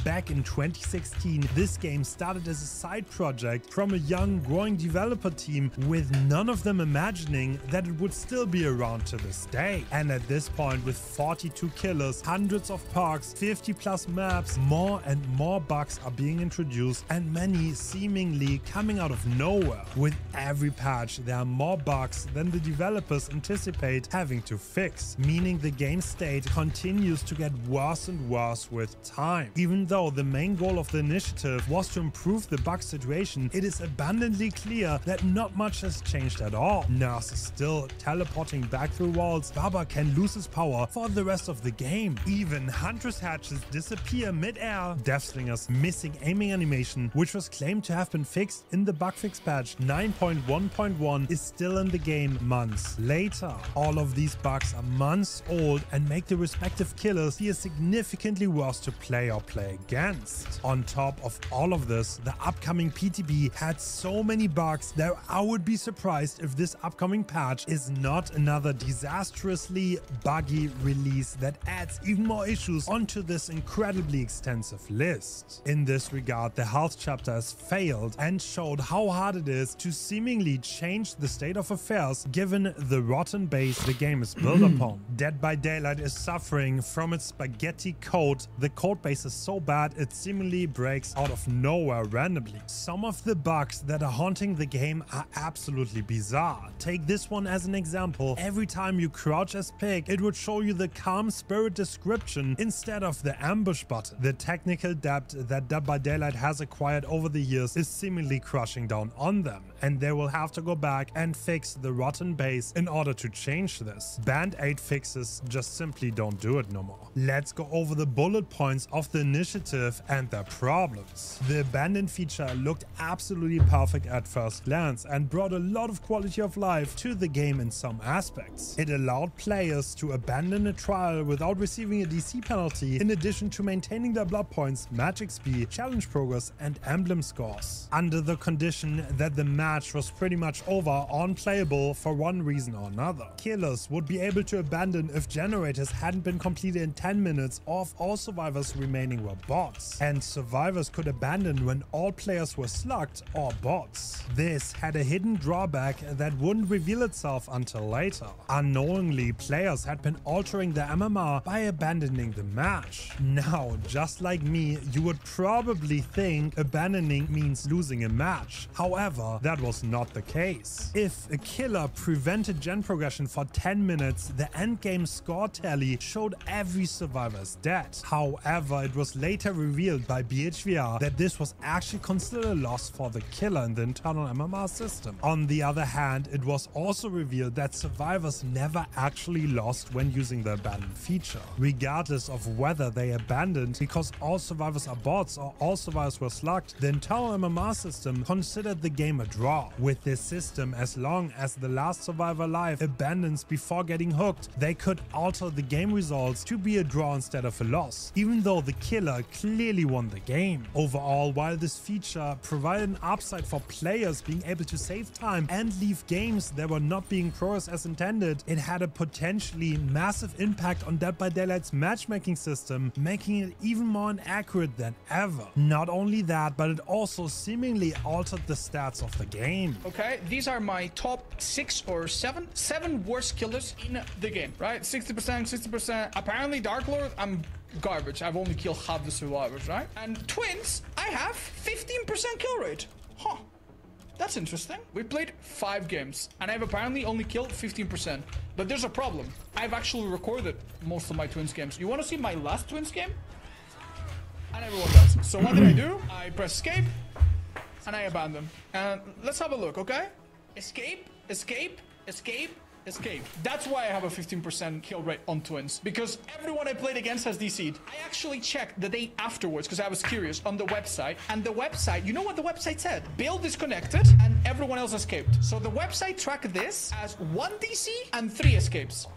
Back in 2016, this game started as a side project from a young, growing developer team, with none of them imagining that it would still be around to this day. And at this point, with 42 killers, hundreds of perks, 50 plus maps, more and more bugs are being introduced, and many seemingly coming out of nowhere. With every patch, there are more bugs than the developers anticipate having to fix, meaning the game state continues to get worse and worse with time. Even though the main goal of the initiative was to improve the bug situation, it is abundantly clear that not much has changed at all. Nurse is still teleporting back through walls, Baba can lose his power for the rest of the game. Even Huntress hatches disappear mid-air, Deathslinger's missing aiming animation, which was claimed to have been fixed in the bug fix patch 9.1.1, is still in the game months later. All of these bugs are months old and make the respective killers feel significantly worse to play or play against. On top of all of this, the upcoming PTB had so many bugs that I would be surprised if this upcoming patch is not another disastrously buggy release that adds even more issues onto this incredibly extensive list. In this regard, the health chapter has failed and showed how hard it is to seemingly change the state of affairs given the rotten base the game is built upon. Dead by Daylight is suffering from its spaghetti code. The code base is so bad it seemingly breaks out of nowhere randomly. Some of the bugs that are haunting the game are absolutely bizarre. Take this one as an example. Every time you crouch as Pig, it would show you the calm spirit description instead of the ambush button. The technical depth that Dead by Daylight has acquired over the years is seemingly crushing down on them, and they will have to go back and fix the rotten base in order to change this. Band-Aid fixes just simply don't do it no more. Let's go over the bullet points of the initiative and their problems. The abandoned feature looked absolutely perfect at first glance and brought a lot of quality of life to the game in some aspects. It allowed players to abandon a trial without receiving a DC penalty, in addition to maintaining their blood points, match XP, challenge progress, and emblem scores, under the condition that the match was pretty much over or unplayable for one reason or another. Killers would be able to abandon if generators hadn't been completed in 10 minutes or if all survivors remaining were bots, and survivors could abandon when all players were slugged or bots. This had a hidden drawback that wouldn't reveal itself until later. Unknowingly, players had been altering their MMR by abandoning the match. Now, just like me, you would probably think abandoning means losing a match. However, that was not the case. If a killer prevented gen progression for 10 minutes, the endgame score tally showed every survivor as dead. However, it was later revealed by BHVR that this was actually considered a loss for the killer in the internal MMR system. On the other hand, it was also revealed that survivors never actually lost when using the abandon feature, regardless of whether they abandoned because all survivors are bots or all survivors were slugged. The internal MMR system considered the game a draw. With this system, as long as the last survivor alive abandons before getting hooked, they could alter the game results to be a draw instead of a loss, even though the killer clearly won the game. Overall, while this feature provided an upside for players being able to save time and leave games that were not being progressed as intended, it had a potentially massive impact on Dead by Daylight's matchmaking system, making it even more inaccurate than ever. Not only that, but it also seemingly altered the stats of the game. Okay, these are my top 6 or 7 worst killers in the game, right? 60%, 60%. Apparently Dark Lord, I'm garbage. I've only killed half the survivors, right? And Twins, I have 15% kill rate. Huh. That's interesting. We played 5 games and I've apparently only killed 15%. But there's a problem. I've actually recorded most of my Twins games. You want to see my last Twins game? And everyone does. So what did I do? I press escape and I abandon. And let's have a look, okay? Escape, escape, escape, escape. That's why I have a 15% kill rate on Twins, because everyone I played against has DC'd. I actually checked the day afterwards because I was curious on the website, and the website, you know what the website said? Bill disconnected and everyone else escaped. So the website tracked this as 1 DC and 3 escapes.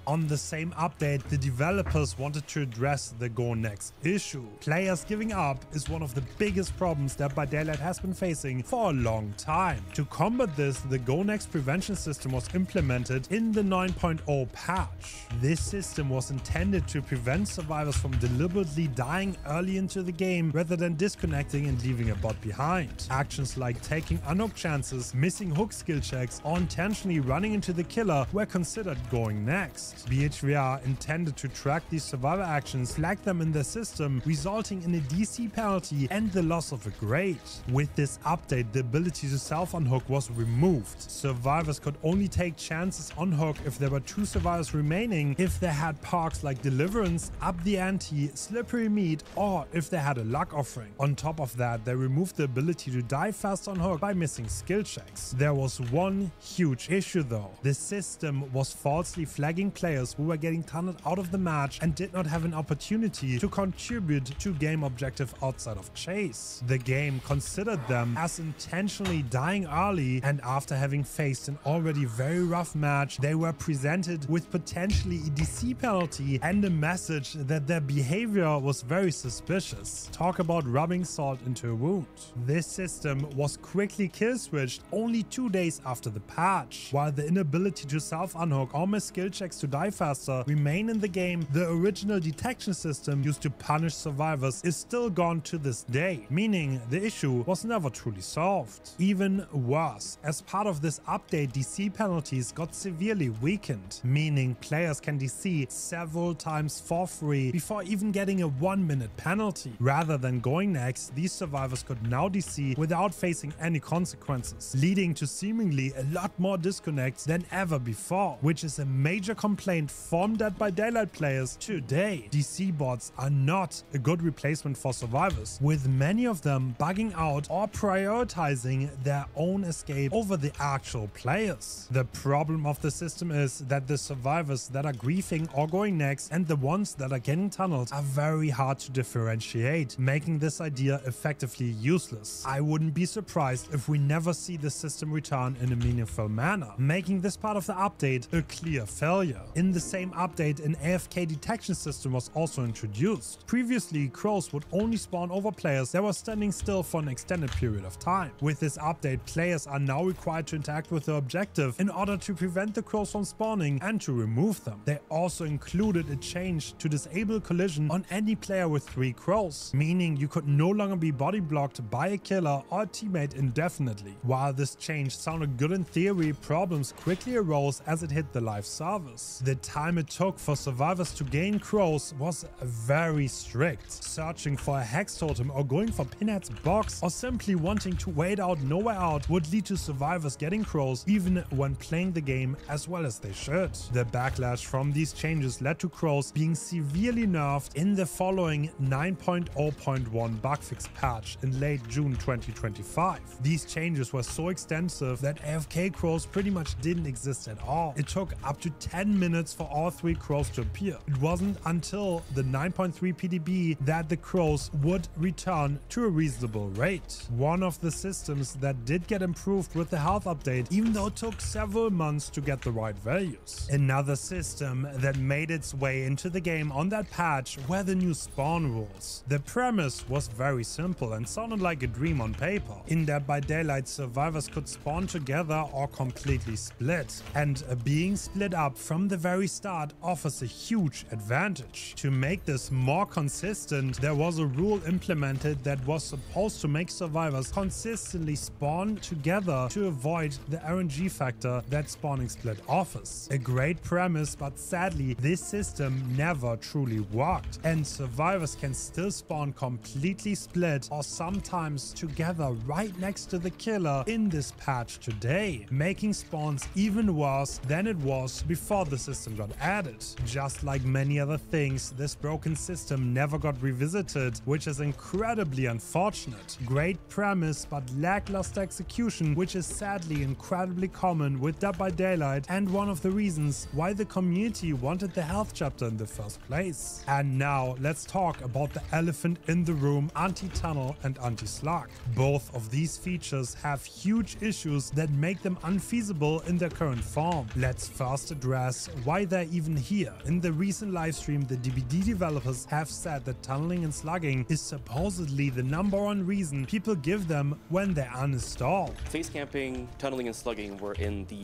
On the same update, the developers wanted to address the Go Next issue. Players giving up is one of the biggest problems Dead by Daylight has been facing for a long time. To combat this, the Go Next prevention system was implemented in the 9.0 patch. This system was intended to prevent survivors from deliberately dying early into the game rather than disconnecting and leaving a bot behind. Actions like taking unhooked chances, missing hook skill checks, or intentionally running into the killer were considered going next. BHVR intended to track these survivor actions, flag them in their system, resulting in a DC penalty and the loss of a grade. With this update, the ability to self-unhook was removed. Survivors could only take chances on hook if there were 2 survivors remaining, if they had perks like Deliverance, Up the Ante, Slippery Meat, or if they had a luck offering. On top of that, they removed the ability to die fast on hook by missing skill checks. There was one huge issue though. The system was falsely flagging players who were getting tunneled out of the match and did not have an opportunity to contribute to game objective outside of chase. The game considered them as intentionally dying early, and after having faced an already very rough match, they were presented with potentially a DC penalty and a message that their behavior was very suspicious. Talk about rubbing salt into a wound. This system was quickly kill switched only 2 days after the patch. While the inability to self-unhook or miss skill checks to die faster remain in the game, the original detection system used to punish survivors is still gone to this day, meaning the issue was never truly solved. Even worse, as part of this update, DC penalties got severely weakened, meaning players can DC several times for free before even getting a 1-minute penalty. Rather than going next, these survivors could now DC without facing any consequences, leading to seemingly a lot more disconnects than ever before, which is a major complaint from Dead by Daylight players today. DC bots are not a good replacement for survivors, with many of them bugging out or prioritizing their own escape over the actual players. The problem of the system is that the survivors that are griefing or going next and the ones that are getting tunneled are very hard to differentiate, making this idea effectively useless. I wouldn't be surprised if we never see the system return in a meaningful manner, making this part of the update a clear failure. In the same update, an AFK detection system was also introduced. Previously, crows would only spawn over players that were standing still for an extended period of time. With this update, players are now required to interact with the objective in order to prevent the crows from spawning and to remove them. They also included a change to disable collision on any player with 3 crows, meaning you could no longer be body blocked by a killer or a teammate indefinitely. While this change sounded good in theory, problems quickly arose as it hit the live servers. The time it took for survivors to gain crows was very strict. Searching for a hex totem or going for Pinhead's box or simply wanting to wait out nowhere out would lead to survivors getting crows even when playing the game as well as they should. The backlash from these changes led to crows being severely nerfed in the following 9.0.1 bugfix patch in late June 2025. These changes were so extensive that AFK crows pretty much didn't exist at all. It took up to 10 minutes for all 3 crows to appear. It wasn't until the 9.3 PDB that the crows would return to a reasonable rate. One of the systems that did get improved with the health update, even though it took several months to get the right values. Another system that made its way into the game on that patch were the new spawn rules. The premise was very simple and sounded like a dream on paper. In Dead by Daylight, survivors could spawn together or completely split, and being split up from the very start offers a huge advantage. To make this more consistent, there was a rule implemented that was supposed to make survivors consistently spawn together to avoid the RNG factor that spawning split offers. A great premise, but sadly this system never truly worked, and survivors can still spawn completely split or sometimes together right next to the killer in this patch today, making spawns even worse than it was before the system got added. Just like many other things, this broken system never got revisited, which is incredibly unfortunate. Great premise but lackluster execution, which is sadly incredibly common with Dead by Daylight and one of the reasons why the community wanted the health chapter in the first place. And now let's talk about the elephant in the room, anti-tunnel and anti-slug. Both of these features have huge issues that make them unfeasible in their current form. Let's first address why they're even here. In the recent livestream, the DBD developers have said that tunneling and slugging is supposedly the #1 reason people give them when they uninstall. Face camping, tunneling, and slugging were in the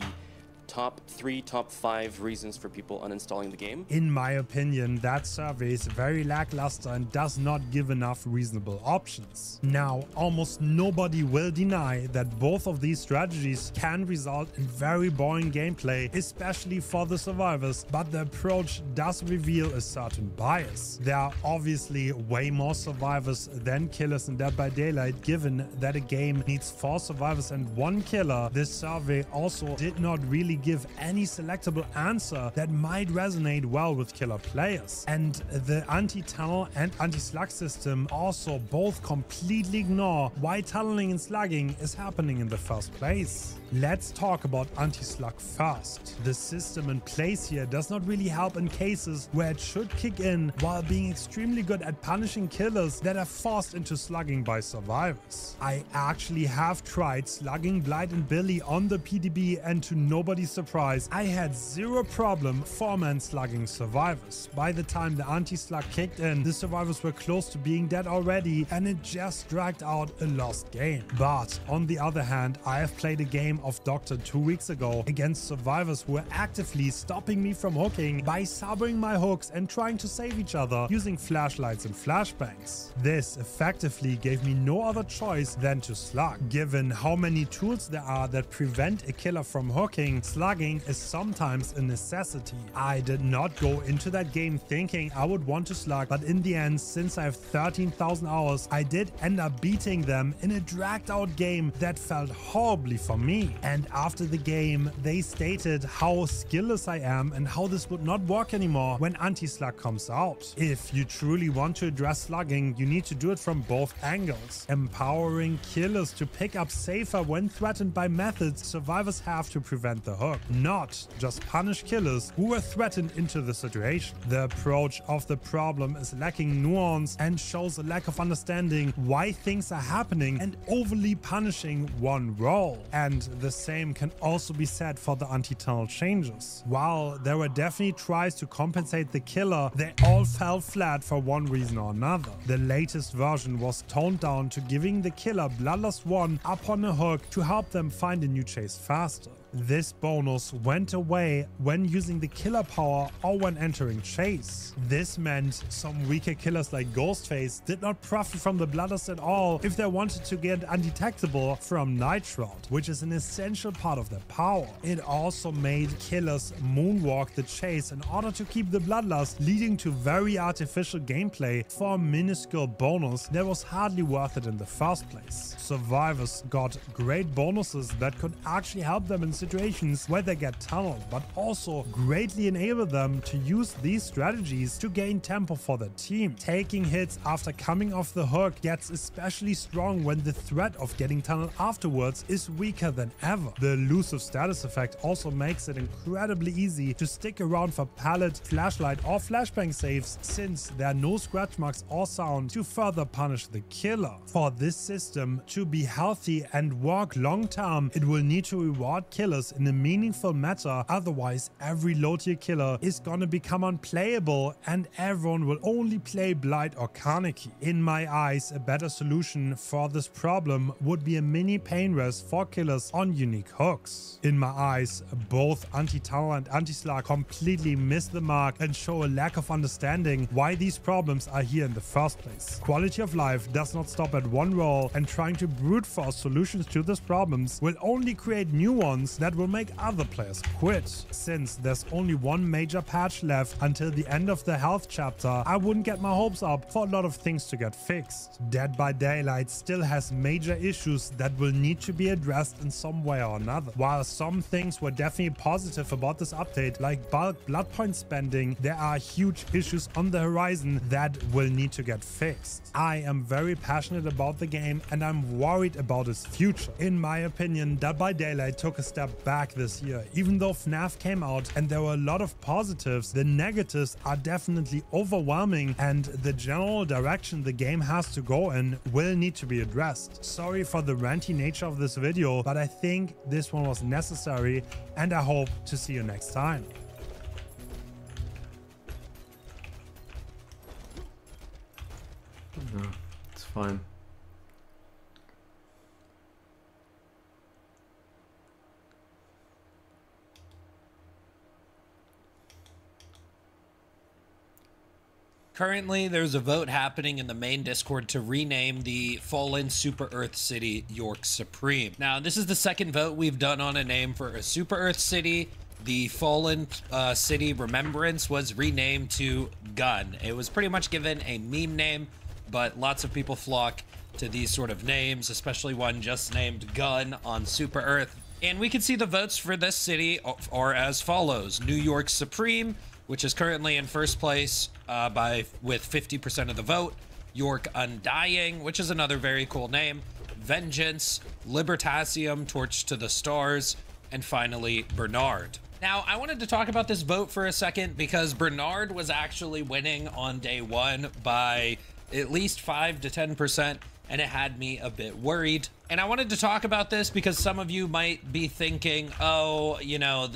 top 3, top 5 reasons for people uninstalling the game. In my opinion, that survey is very lackluster and does not give enough reasonable options. Now, almost nobody will deny that both of these strategies can result in very boring gameplay, especially for the survivors, but the approach does reveal a certain bias. There are obviously way more survivors than killers in Dead by Daylight, given that a game needs 4 survivors and 1 killer. This survey also did not really give any selectable answer that might resonate well with killer players. And the anti-tunnel and anti-slug system also both completely ignore why tunneling and slugging is happening in the first place. Let's talk about anti-slug first. The system in place here does not really help in cases where it should kick in, while being extremely good at punishing killers that are forced into slugging by survivors. I actually have tried slugging Blight and Billy on the PDB, and to nobody's surprise, I had zero problem 4-man slugging survivors. By the time the anti-slug kicked in, the survivors were close to being dead already, and it just dragged out a lost game. But on the other hand, I have played a game of Doctor 2 weeks ago against survivors who were actively stopping me from hooking by sabering my hooks and trying to save each other using flashlights and flashbangs. This effectively gave me no other choice than to slug. Given how many tools there are that prevent a killer from hooking, slugging is sometimes a necessity. I did not go into that game thinking I would want to slug, but in the end, since I have 13,000 hours, I did end up beating them in a dragged out game that felt horribly for me. And after the game, they stated how skillless I am and how this would not work anymore when anti-slug comes out. If you truly want to address slugging, you need to do it from both angles. Empowering killers to pick up safer when threatened by methods survivors have to prevent the hook, not just punish killers who were threatened into the situation. The approach of the problem is lacking nuance and shows a lack of understanding why things are happening and overly punishing one role. And the same can also be said for the anti-tunnel changes. While there were definitely tries to compensate the killer, they all fell flat for one reason or another. The latest version was toned down to giving the killer Bloodlust 1 up on a hook to help them find a new chase faster. This bonus went away when using the killer power or when entering chase. This meant some weaker killers like Ghostface did not profit from the Bloodlust at all if they wanted to get undetectable from Night Shroud, which is an essential part of their power. It also made killers moonwalk the chase in order to keep the Bloodlust, leading to very artificial gameplay for a minuscule bonus that was hardly worth it in the first place. Survivors got great bonuses that could actually help them in situations where they get tunneled, but also greatly enable them to use these strategies to gain tempo for their team. Taking hits after coming off the hook gets especially strong when the threat of getting tunneled afterwards is weaker than ever. The elusive status effect also makes it incredibly easy to stick around for pallet, flashlight or flashbang saves, since there are no scratch marks or sound to further punish the killer. For this system to be healthy and work long term, it will need to reward killers in a meaningful manner, otherwise every low tier killer is gonna become unplayable and everyone will only play Blight or Kaneki. In my eyes, a better solution for this problem would be a mini pain rest for killers on unique hooks. In my eyes, both Anti-Tower and Anti-Slug completely miss the mark and show a lack of understanding why these problems are here in the first place. Quality of life does not stop at one role, and trying to brute force solutions to these problems will only create new ones that will make other players quit. Since there's only one major patch left until the end of the health chapter, I wouldn't get my hopes up for a lot of things to get fixed. Dead by Daylight still has major issues that will need to be addressed in some way or another. While some things were definitely positive about this update, like bulk blood point spending, there are huge issues on the horizon that will need to get fixed. I am very passionate about the game and I'm worried about its future. In my opinion, Dead by Daylight took a step back this year. Even though FNAF came out and there were a lot of positives, the negatives are definitely overwhelming and the general direction the game has to go in will need to be addressed. Sorry for the ranty nature of this video, but I think this one was necessary and I hope to see you next time. No, it's fine. Currently, there's a vote happening in the main Discord to rename the fallen Super Earth city York Supreme. Now, this is the second vote we've done on a name for a Super Earth city. The fallen city Remembrance was renamed to Gun. It was pretty much given a meme name, but lots of people flock to these sort of names, especially one just named Gun on Super Earth. And we can see the votes for this city are as follows. New York Supreme, which is currently in first place with 50% of the vote. York Undying, which is another very cool name. Vengeance, Libertasium, Torch to the Stars, and finally Bernard. Now, I wanted to talk about this vote for a second because Bernard was actually winning on day one by at least 5 to 10%, and it had me a bit worried. And I wanted to talk about this because some of you might be thinking, oh, you know,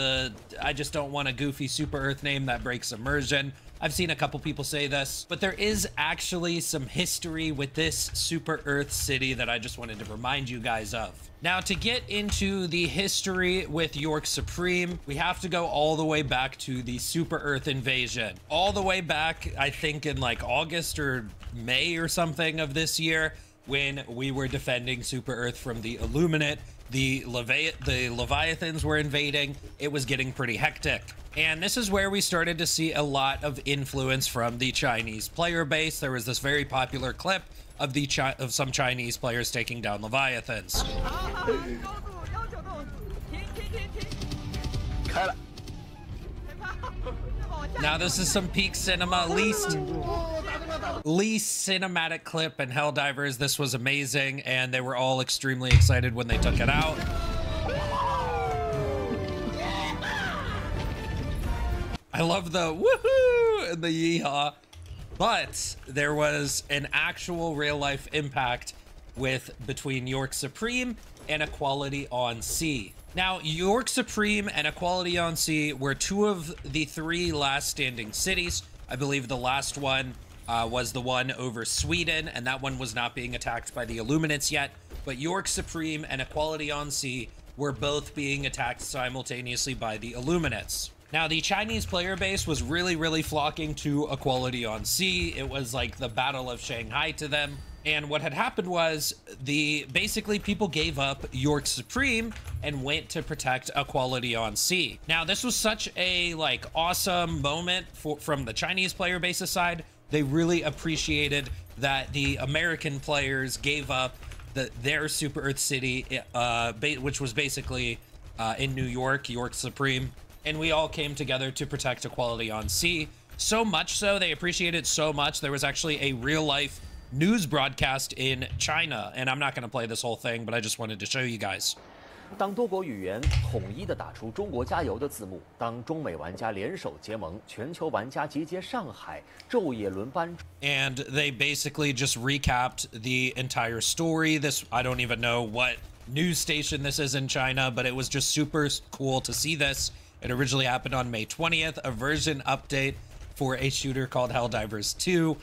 I just don't want a goofy Super Earth name that breaks immersion. I've seen a couple people say this, but there is actually some history with this Super Earth city that I just wanted to remind you guys of. Now, to get into the history with York Supreme, we have to go all the way back to the Super Earth invasion. All the way back, I think in like August or May or something of this year, when we were defending Super Earth from the Illuminate. The Leviathans were invading. It was getting pretty hectic. And this is where we started to see a lot of influence from the Chinese player base. There was this very popular clip of some Chinese players taking down Leviathans. Now this is some peak cinema, least cinematic clip in Helldivers. This was amazing, and they were all extremely excited when they took it out. I love the woohoo and the yeehaw, but there was an actual real life impact between York Supreme and Equality on Sea. Now, York Supreme and Equality on Sea were two of the three last standing cities. I believe the last one was the one over Sweden, and that one was not being attacked by the Illuminates yet. But York Supreme and Equality on Sea were both being attacked simultaneously by the Illuminates. Now, the Chinese player base was really flocking to Equality on Sea. It was like the Battle of Shanghai to them. And what had happened was basically people gave up York Supreme and went to protect Equality on Sea. Now, this was such a awesome moment from the Chinese player base's side. They really appreciated that the American players gave up their Super Earth City, which was basically in New York, York Supreme. And we all came together to protect Equality on Sea. So much so, they appreciated it so much, there was actually a real-life news broadcast in China. And I'm not going to play this whole thing, but I just wanted to show you guys. 当多国语言统一地打出中国加油的字幕，当中美玩家联手结盟，全球玩家集结上海，昼夜轮班。 And they basically just recapped the entire story. I don't even know what news station this is in China, but it was just super cool to see this. It originally happened on May 20th, a version update for a shooter called Helldivers 2.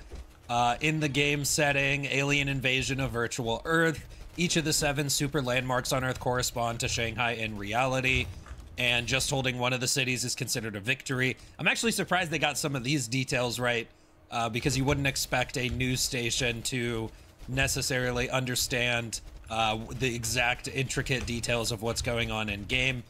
In the game setting, alien invasion of virtual Earth. Each of the 7 super landmarks on Earth correspond to Shanghai in reality, and just holding one of the cities is considered a victory. I'm actually surprised they got some of these details right, because you wouldn't expect a news station to necessarily understand the exact intricate details of what's going on in game.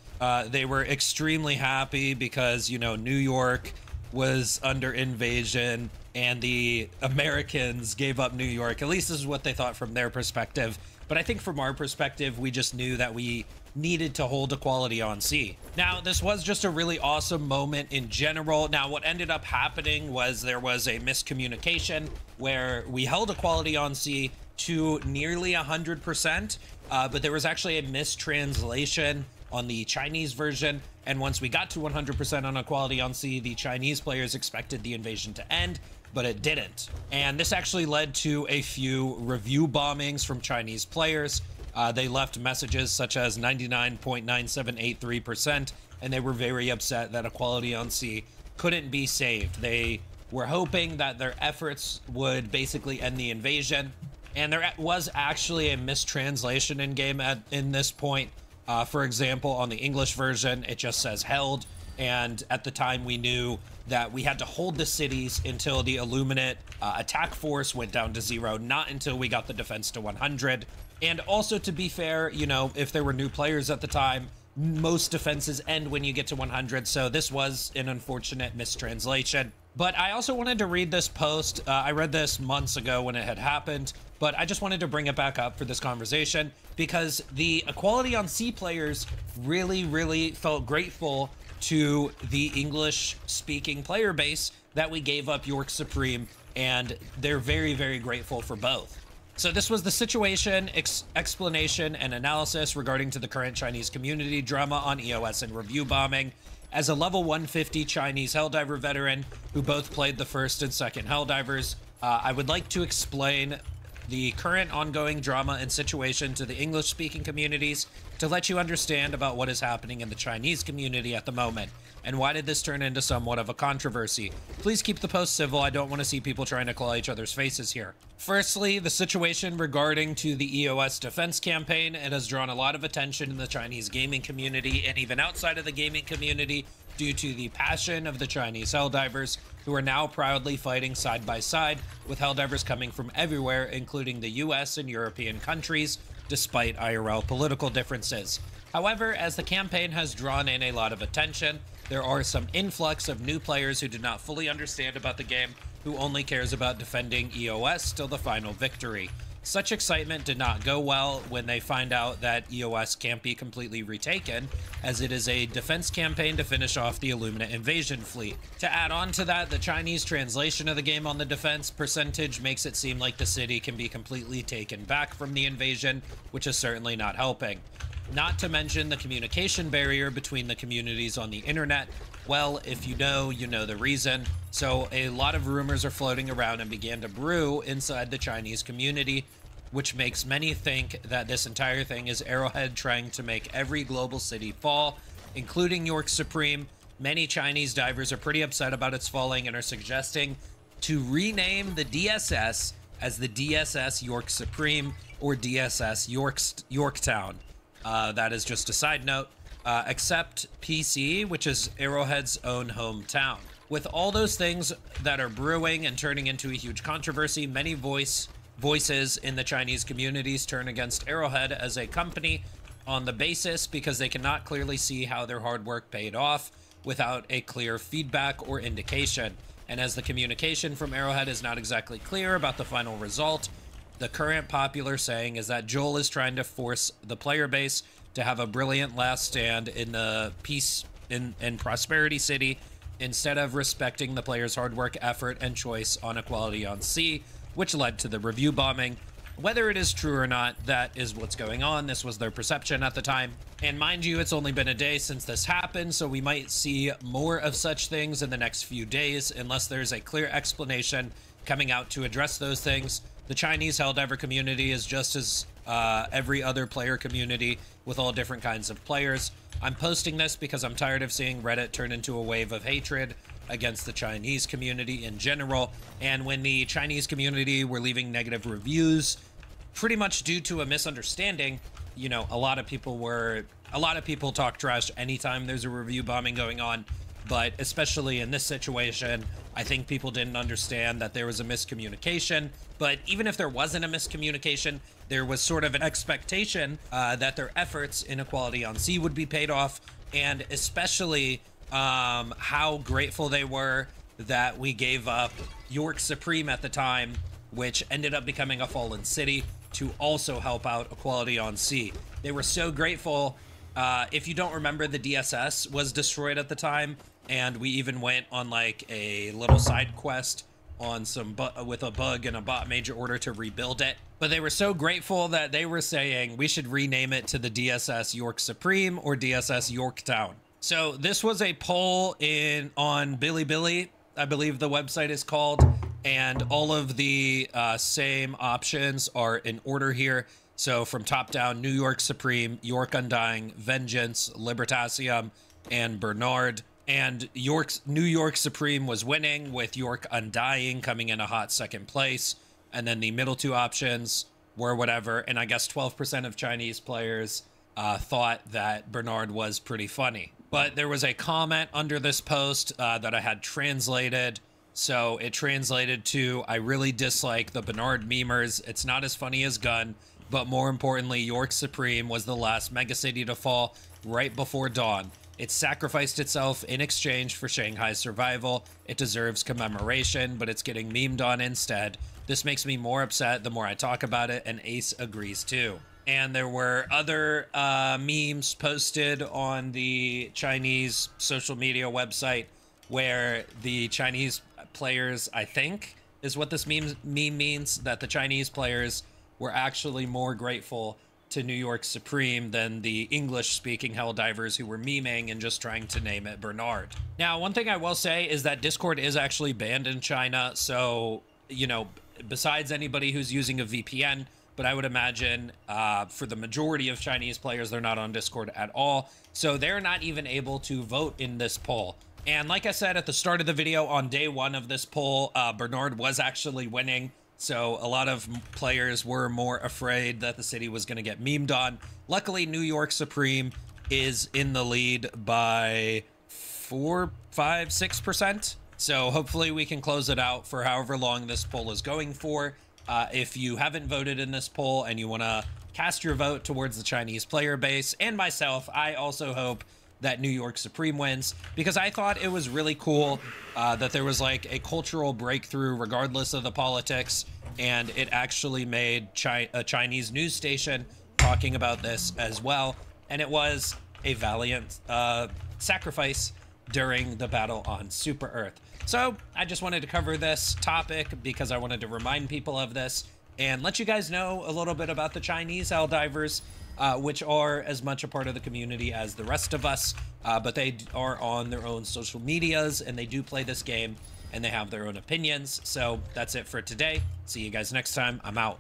They were extremely happy because, you know, New York was under invasion and the Americans gave up New York. At least this is what they thought from their perspective. But I think from our perspective, we just knew that we needed to hold Equality on Sea. Now, this was just a really awesome moment in general. Now, what ended up happening was there was a miscommunication where we held Equality on Sea to nearly 100%, but there was actually a mistranslation on the Chinese version. And once we got to 100% on Equality on Sea, the Chinese players expected the invasion to end, but it didn't. And this actually led to a few review bombings from Chinese players. They left messages such as 99.9783%, and they were very upset that Equality on Sea couldn't be saved. They were hoping that their efforts would basically end the invasion. And there was actually a mistranslation in game in this point. For example, on the English version, it just says held. And at the time, we knew that we had to hold the cities until the Illuminate attack force went down to 0, not until we got the defense to 100. And also, to be fair, you know, if there were new players at the time, most defenses end when you get to 100. So this was an unfortunate mistranslation. But I also wanted to read this post. I read this months ago when it had happened, but I just wanted to bring it back up for this conversation because the Equality on Sea players really felt grateful to the English-speaking player base that we gave up York Supreme, and they're very grateful for both. So this was the situation, explanation, and analysis regarding to the current Chinese community drama on EOS and review bombing. As a level 150 Chinese Helldiver veteran who both played the first and second Helldivers, I would like to explain the current ongoing drama and situation to the English-speaking communities to let you understand about what is happening in the Chinese community at the moment, and why did this turn into somewhat of a controversy. Please keep the post civil. I don't want to see people trying to claw each other's faces here. Firstly, the situation regarding to the EOS defense campaign. It has drawn a lot of attention in the Chinese gaming community and even outside of the gaming community due to the passion of the Chinese Helldivers, who are now proudly fighting side by side with Helldivers coming from everywhere, including the US and European countries, despite IRL political differences. However, as the campaign has drawn in a lot of attention, there are some influx of new players who do not fully understand about the game, who only cares about defending EOS till the final victory. Such excitement did not go well when they find out that EOS can't be completely retaken, as it is a defense campaign to finish off the Illuminate invasion fleet. To add on to that, the Chinese translation of the game on the defense percentage makes it seem like the city can be completely taken back from the invasion, which is certainly not helping. Not to mention the communication barrier between the communities on the internet. Well, if you know the reason. So a lot of rumors are floating around and began to brew inside the Chinese community which makes many think that this entire thing is Arrowhead trying to make every global city fall, including York Supreme. Many Chinese divers are pretty upset about its falling and are suggesting to rename the DSS as the DSS York Supreme or DSS Yorktown. That is just a side note, except PC, which is Arrowhead's own hometown. With all those things that are brewing and turning into a huge controversy, many voices in the Chinese communities turn against Arrowhead as a company on the basis because they cannot clearly see how their hard work paid off without a clear feedback or indication. And as the communication from Arrowhead is not exactly clear about the final result, the current popular saying is that Joel is trying to force the player base to have a brilliant last stand in the peace and prosperity city instead of respecting the player's hard work, effort, and choice on Equality on Sea, which led to the review bombing. Whether it is true or not, that is what's going on. This was their perception at the time. And mind you, it's only been a day since this happened, so we might see more of such things in the next few days, unless there's a clear explanation coming out to address those things. The Chinese Helldiver community is just as every other player community with all different kinds of players. I'm posting this because I'm tired of seeing Reddit turn into a wave of hatred against the Chinese community in general. And when the Chinese community were leaving negative reviews, pretty much due to a misunderstanding, you know, a lot of people talk trash anytime there's a review bombing going on, but especially in this situation, I think people didn't understand that there was a miscommunication. But even if there wasn't a miscommunication, there was sort of an expectation that their efforts in Equality on Sea would be paid off, and especially how grateful they were that we gave up York Supreme at the time, which ended up becoming a fallen city, to also help out Equality on Sea. They were so grateful. If you don't remember, the DSS was destroyed at the time, and we even went on like a little side quest on with a bug and a bot major order to rebuild it. But they were so grateful that they were saying we should rename it to the DSS York Supreme or DSS Yorktown. So this was a poll on Bilibili, I believe the website is called, and all of the same options are in order here. So from top down, New York Supreme, York Undying, Vengeance, Libertasium, and Bernard. And New York Supreme was winning, with York Undying coming in a hot second place. And then the middle two options were whatever. And I guess 12% of Chinese players thought that Bernard was pretty funny. But there was a comment under this post that I had translated. So it translated to, I really dislike the Bernard memers. It's not as funny as Gun, but more importantly, York Supreme was the last megacity to fall right before dawn. It sacrificed itself in exchange for Shanghai's survival. It deserves commemoration, but it's getting memed on instead. This makes me more upset the more I talk about it, and Ace agrees too. And there were other memes posted on the Chinese social media website where the Chinese players, I think, is what this meme means, that the Chinese players were actually more grateful to New York Supreme than the English-speaking Helldivers who were memeing and just trying to name it Bernard. Now, one thing I will say is that Discord is actually banned in China, so, you know, besides anybody who's using a VPN, but I would imagine for the majority of Chinese players, they're not on Discord at all, so they're not even able to vote in this poll. And like I said at the start of the video, on day one of this poll, Bernard was actually winning. So a lot of players were more afraid that the city was going to get memed on. Luckily, New York Supreme is in the lead by 4, 5, 6%. So hopefully we can close it out for however long this poll is going for. If you haven't voted in this poll and you want to cast your vote towards the Chinese player base and myself, I also hope that New York Supreme wins, because I thought it was really cool that there was like a cultural breakthrough regardless of the politics, and it actually made a Chinese news station talking about this as well, and it was a valiant sacrifice during the battle on Super Earth. So I just wanted to cover this topic because I wanted to remind people of this and let you guys know a little bit about the Chinese Helldivers, which are as much a part of the community as the rest of us, but they are on their own social medias and they do play this game and they have their own opinions. So that's it for today. See you guys next time. I'm out.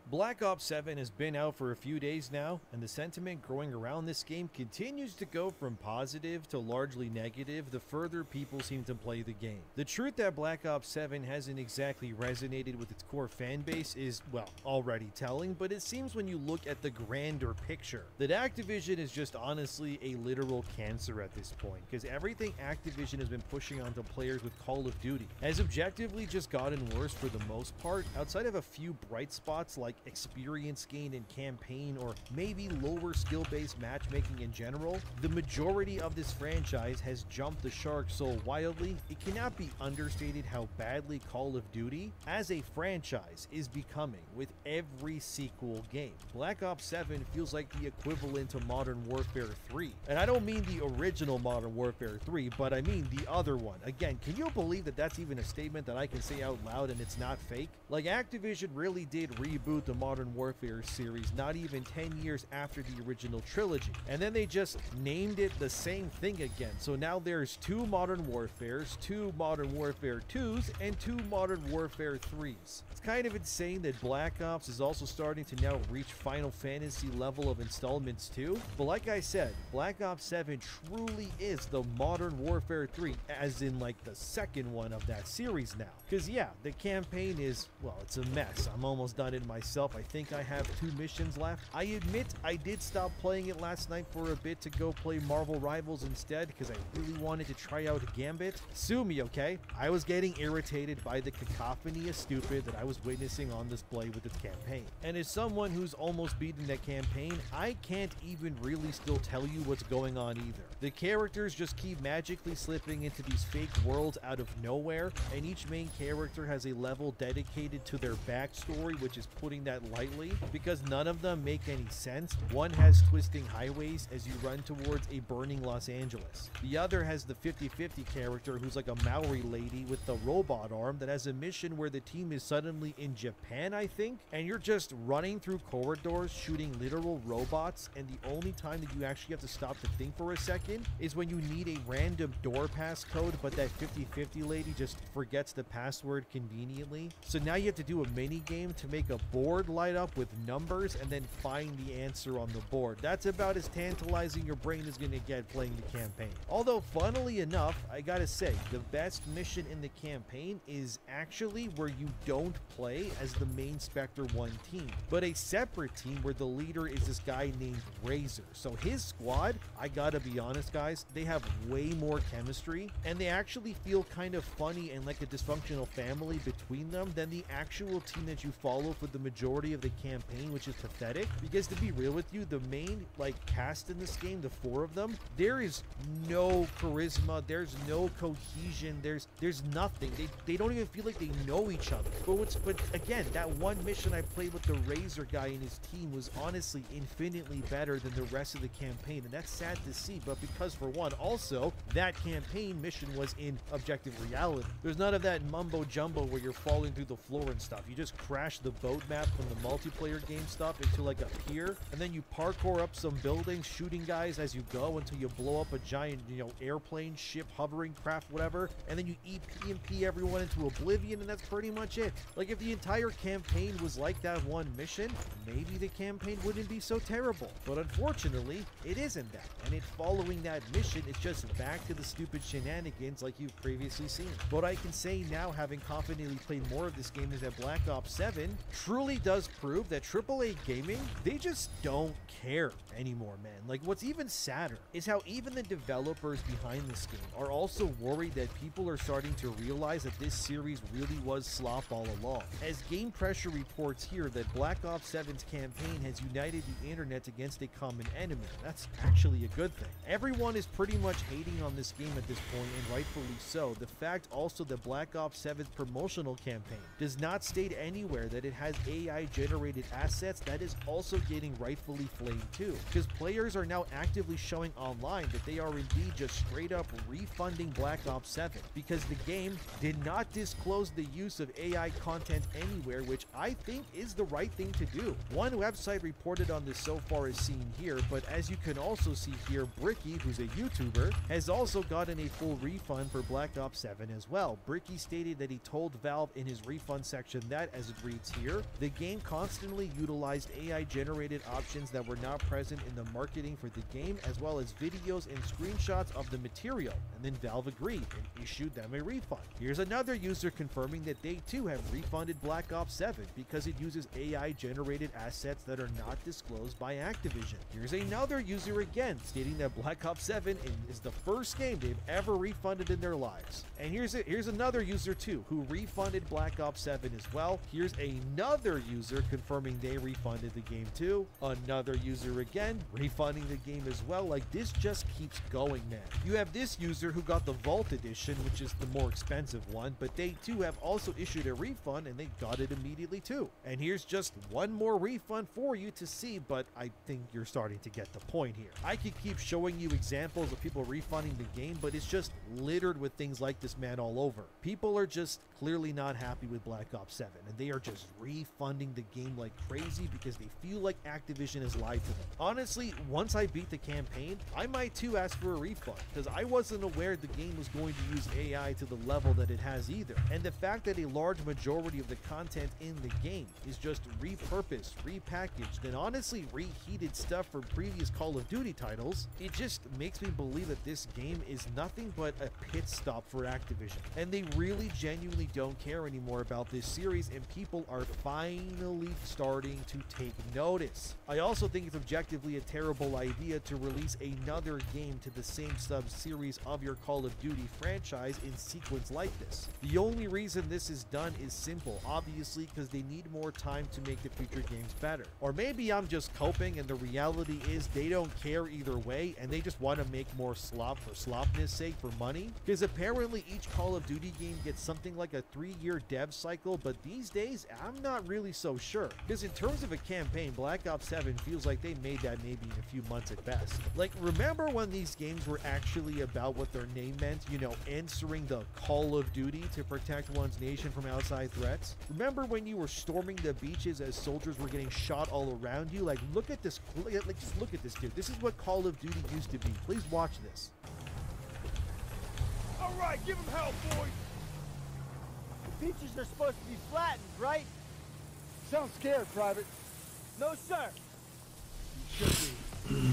Black Ops 7 has been out for a few days now, and the sentiment growing around this game continues to go from positive to largely negative the further people seem to play the game. The truth that Black Ops 7 hasn't exactly resonated with its core fan base is, well, already telling, but it seems when you look at the grander picture that Activision is just honestly a literal cancer at this point, because everything Activision has been pushing onto players with Call of Duty has objectively just gotten worse for the most part, outside of a few bright spots like experience gain in campaign or maybe lower skill-based matchmaking in general. The majority of this franchise has jumped the shark so wildly, it cannot be understated how badly Call of Duty as a franchise is becoming with every sequel game. Black Ops 7 feels like the equivalent to Modern Warfare 3. And I don't mean the original Modern Warfare 3, but I mean the other one. Again, can you believe that that's even a statement that I can say out loud and it's not fake? Like, Activision really did reboot the Modern Warfare series not even 10 years after the original trilogy, and then they just named it the same thing again. So now there's 2 Modern Warfares, 2 Modern Warfare 2s, and 2 Modern Warfare 3s. It's kind of insane that Black Ops is also starting to now reach Final Fantasy level of installments too, but like I said, Black Ops 7 truly is the Modern Warfare 3, as in like the second one of that series now. Because yeah, the campaign is, well, it's a mess. I'm almost done it myself. I think I have 2 missions left. I admit I did stop playing it last night for a bit to go play Marvel Rivals instead because I really wanted to try out Gambit. Sue me, okay? I was getting irritated by the cacophony of stupid that I was witnessing on display with its campaign. And as someone who's almost beaten that campaign, I can't even really still tell you what's going on either. The characters just keep magically slipping into these fake worlds out of nowhere, and each main character has a level dedicated to their backstory, which is putting that lightly, because none of them make any sense. One has twisting highways as you run towards a burning Los Angeles. The other has the 50-50 character who's like a Maori lady with the robot arm that has a mission where the team is suddenly in Japan, I think, and you're just running through corridors shooting literal robots, and the only time that you actually have to stop to think for a second is when you need a random door pass code, but that 50-50 lady just forgets the password conveniently. So now you have to do a mini game to make a board light up with numbers and then find the answer on the board. That's about as tantalizing your brain is going to get playing the campaign. Although, funnily enough, I gotta say, the best mission in the campaign is actually where you don't play as the main Spectre 1 team, but a separate team where the leader is this guy named Razor. So his squad, I gotta be honest guys, they have way more chemistry, and they actually feel kind of funny and like a dysfunctional family between them than the actual team that you follow for the majority of the campaign, which is pathetic. Because to be real with you, the main like cast in this game, the 4 of them, there is no charisma, there's no cohesion, there's nothing. They don't even feel like they know each other. But again, that one mission I played with the Razor guy and his team was honestly infinitely better than the rest of the campaign, and that's sad to see. But because for one, also that campaign mission was in objective reality. There's none of that mumbo jumbo where you're falling through the floor and stuff. You just crash the boat map from the multiplayer game stuff into like a pier, and then you parkour up some buildings shooting guys as you go until you blow up a giant, airplane, ship, hovering craft, whatever, and then you EMP everyone into oblivion, and that's pretty much it. Like, if the entire campaign was like that one mission, maybe the campaign wouldn't be so terrible. But unfortunately, it isn't that, and it following that mission, it's just back to the stupid shenanigans like you've previously seen. What I can say now, having confidently played more of this game, is that Black Ops 7 truly does prove that AAA gaming, they just don't care anymore, man. Like, what's even sadder is how even the developers behind this game are also worried that people are starting to realize that this series really was slop all along. As Game Pressure reports here that Black Ops 7's campaign has united the internet against a common enemy. That's actually a good thing. Everyone is pretty much hating on this game at this point, and rightfully so. The fact also that Black Ops 7's promotional campaign does not state anywhere that it has AI generated assets, that is also getting rightfully flamed too, because players are now actively showing online that they are indeed just straight up refunding Black Ops 7 because the game did not disclose the use of AI content anywhere, which I think is the right thing to do. One website reported on this so far is seen here, but as you can also see here, Bricky, who's a YouTuber, has also gotten a full refund for Black Ops 7 as well. Bricky stated that he told Valve in his refund section that, as it reads here, the game constantly utilized AI-generated options that were not present in the marketing for the game, as well as videos and screenshots of the material, and then Valve agreed and issued them a refund. Here's another user confirming that they too have refunded Black Ops 7 because it uses AI-generated assets that are not disclosed by Activision. Here's another user again stating that Black Ops 7 is the first game they've ever refunded in their lives. And here's another user too who refunded Black Ops 7 as well. Here's another user confirming they refunded the game too. Another user again refunding the game as well. Like, this just keeps going, man. You have this user who got the Vault Edition, which is the more expensive one, but they too have also issued a refund and they got it immediately too. And here's just one more refund for you to see, but I think you're starting to get the point here. I could keep showing you examples of people refunding the game, but it's just littered with things like this, man, all over. People are just clearly not happy with Black Ops 7, and they are just refunding the game like crazy because they feel like Activision has lied to them. Honestly, once I beat the campaign, I might too ask for a refund, because I wasn't aware the game was going to use AI to the level that it has either. And the fact that a large majority of the content in the game is just repurposed, repackaged, and honestly reheated stuff from previous Call of Duty titles, it just makes me believe that this game is nothing but a pit stop for Activision. And they really genuinely don't care anymore about this series, and people are finally starting to take notice. I also think it's objectively a terrible idea to release another game to the same sub-series of your Call of Duty franchise in sequence like this. The only reason this is done is simple, obviously because they need more time to make the future games better. Or maybe I'm just coping and the reality is they don't care either way and they just want to make more slop for slopness sake for money, because apparently each Call of Duty game gets something like a 3-year dev cycle, but these days I'm not really so sure, because in terms of a campaign, Black Ops 7 feels like they made that maybe in a few months at best. Like, remember when these games were actually about what their name meant, you know, answering the call of duty to protect one's nation from outside threats? Remember when you were storming the beaches as soldiers were getting shot all around you? Like, look at this, like, just look at this, dude. This is what Call of Duty used to be. Please watch this. All right, give him hell, boys. The beaches are supposed to be flattened, right? Sounds scared, Private. No, sir. You should be.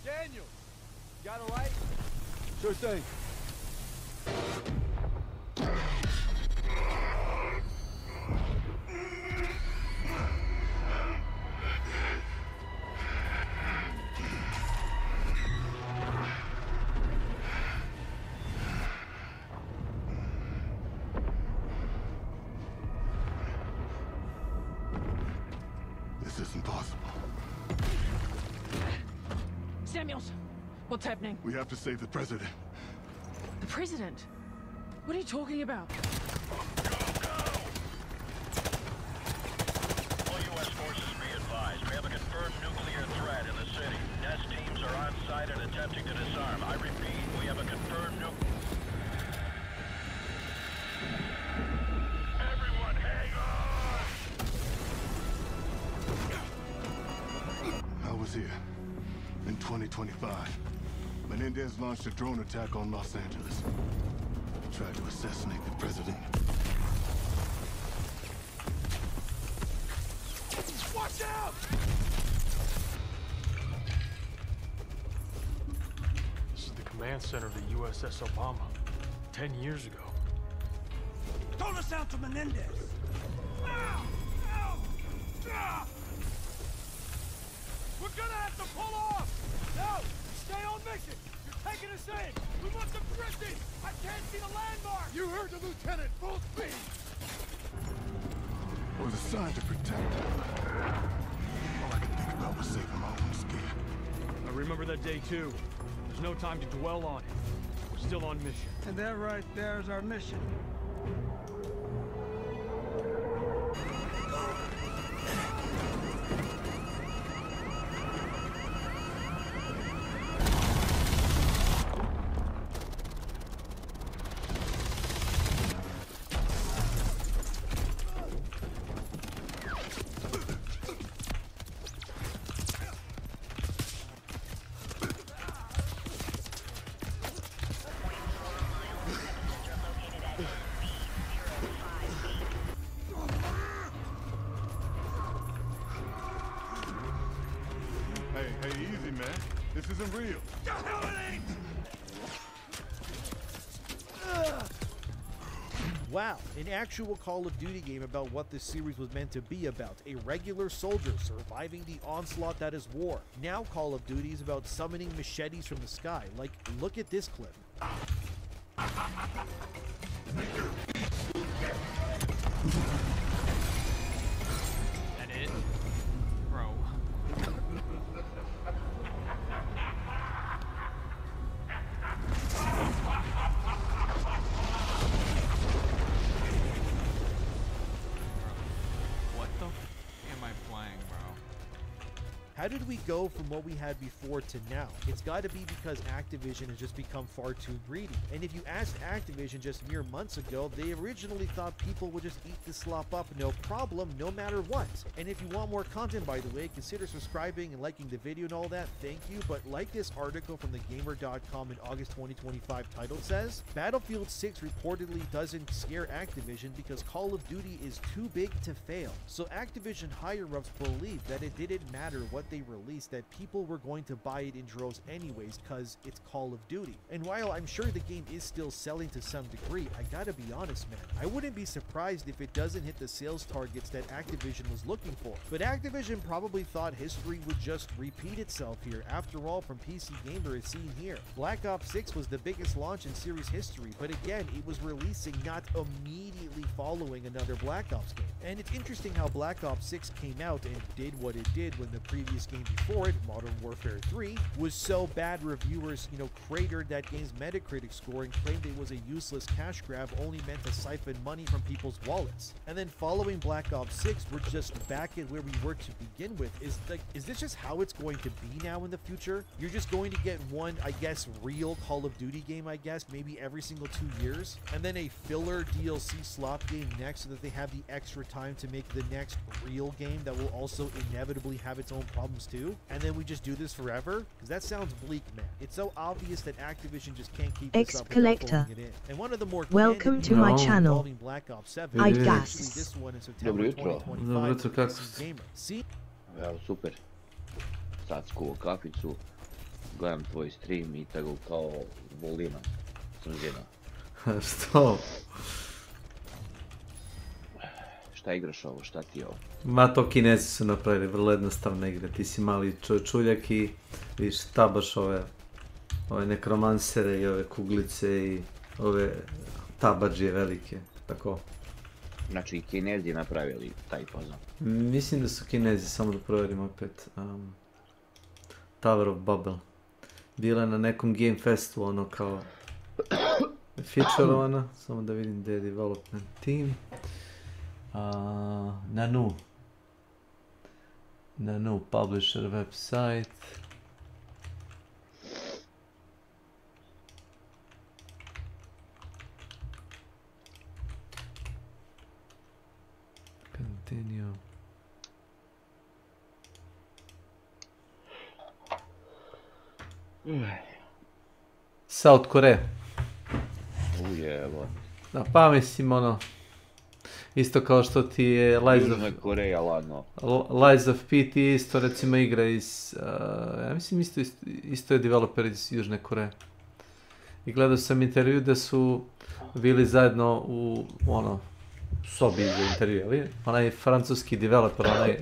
Daniel, got a light? Sure thing. This isn't possible. Samuels, what's happening? We have to save the president. The president? What are you talking about? All U.S. forces be advised. We have a confirmed nuclear threat in the city. NEST teams are on site and attempting to disarm. I repeat, we have a confirmed nuclear... Everyone, hang on! I was here in 2025 when Indians launched a drone attack on Los Angeles. Tried to assassinate the president. Watch out! This is the command center of the USS Obama. 10 years ago. Told us out to Menendez! Ow! Ow! Ah! We're gonna have to pull off! No! Stay on mission! You're taking us in! We want some drifting! I can't see the landmark! You heard the lieutenant! Full speed! It was assigned to protect him. All I could think about was saving my own skin. I remember that day too. There's no time to dwell on it. We're still on mission. And that right there is our mission. isn't real. The hell it ain't! Wow, an actual Call of Duty game about what this series was meant to be about. A regular soldier surviving the onslaught that is war. Now Call of Duty is about summoning machetes from the sky. Like, look at this clip. That it? Bro. What the f am I playing, bro? How did we go from what we had before to now? It's got to be because Activision has just become far too greedy. And if you asked Activision just mere months ago, they originally thought people would just eat the slop up no problem, no matter what. And if you want more content, by the way, consider subscribing and liking the video and all that, thank you. But like this article from thegamer.com in August 2025 titled says, Battlefield 6 reportedly doesn't scare Activision because Call of Duty is too big to fail. So Activision higher-ups believe that it didn't matter what they released, that people were going to buy it in droves anyways because it's Call of Duty. And while I'm sure the game is still selling to some degree, I gotta be honest, man, I wouldn't be surprised if it doesn't hit the sales targets that Activision was looking for. But Activision probably thought history would just repeat itself here. After all, from PC Gamer is seen here. Black Ops 6 was the biggest launch in series history, but again, it was releasing not immediately following another Black Ops game. And it's interesting how Black Ops 6 came out and did what it did when the previous game before it, Modern Warfare 3, was so bad reviewers, cratered that game's Metacritic score and claimed it was a useless cash grab only meant to siphon money from people's wallets. And then following Black Ops 6, we're just back at where we were to begin with. Is this just how it's going to be now in the future? You're just going to get one, I guess, real Call of Duty game, I guess, maybe every single 2 years, and then a filler DLC slop game next so that they have the extra time to make the next real game that will also inevitably have its own problems too, and then we just do this forever? Because that sounds bleak, man. It's so obvious that Activision just can't keep this up without pulling it in. And one of the more welcome to my channel. Black Ops 7, I actually guess. this one in September Dobro jutro. 2025. Dobro jutro, kako si? Gamer. See? Evo, super. Sad skuo kaficu, gledam tvoj stream i tako kao volina sam žena. Što? Šta igraš ovo, šta ti je ovo? Ma to Kinezi su napravili, vrlo jednostavne igre. Ti si mali čuljak i vidiš tabaš ove nekromansere i ove kuglice i ove tabadžije velike, tako. Znači i Kinezi napravili taj fazon. Mislim da su Kinezi, samo da provjerim opet. Tower of Babel. Bila je na nekom Game Festu, ono kao featureovana, samo da vidim gdje je development team. Nanu publisher website. Continue. South Korea. Ujebo. Da, pa mislim ono, isto kao što ti je Južna Koreja, ladno. Lies of P ti je isto recimo igra iz, ja mislim isto je developer iz Južne Koreje. I gledao sam intervju da su bili zajedno u sobi za intervju, ali onaj francuski developer, onaj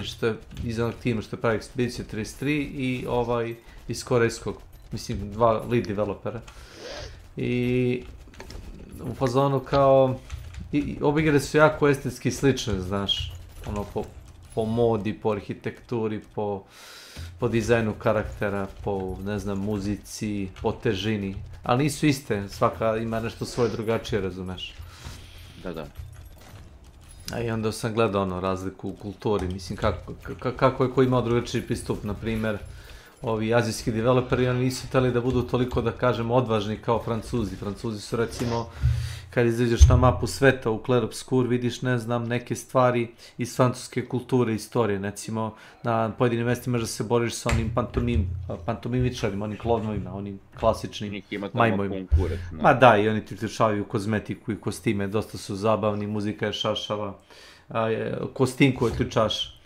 što je iz onog tima što je pravi Expedition 33 i ovaj iz korejskog, mislim dva lead developera. I u fazonu kao, obje igre su jako estetski slične, znaš, ono po modi, po arhitekturi, po dizajnu karaktera, po, ne znam, muzici, po težini, ali nisu iste, svaka ima nešto svoje drugačije, razumeš? Da. A i onda sam gledao razliku u kulturi, mislim kako je ko imao drugačiji pristup, na primjer, ovi azijski developeri, oni nisu htjeli da budu toliko, da kažem, odvažni kao Francuzi. Francuzi su recimo, kad izađeš na mapu sveta u Clair Obscur, vidiš, ne znam, neke stvari iz francuske kulture, istorije. Recimo, na pojedinim mjestima da se boriš sa onim pantomimičarima, onim klovnovima, onim klasičnim majmovima. Ma da, i oni ti uključavaju kozmetiku i kostime, dosta su zabavni, muzika je šašava. kostim koji ključaš.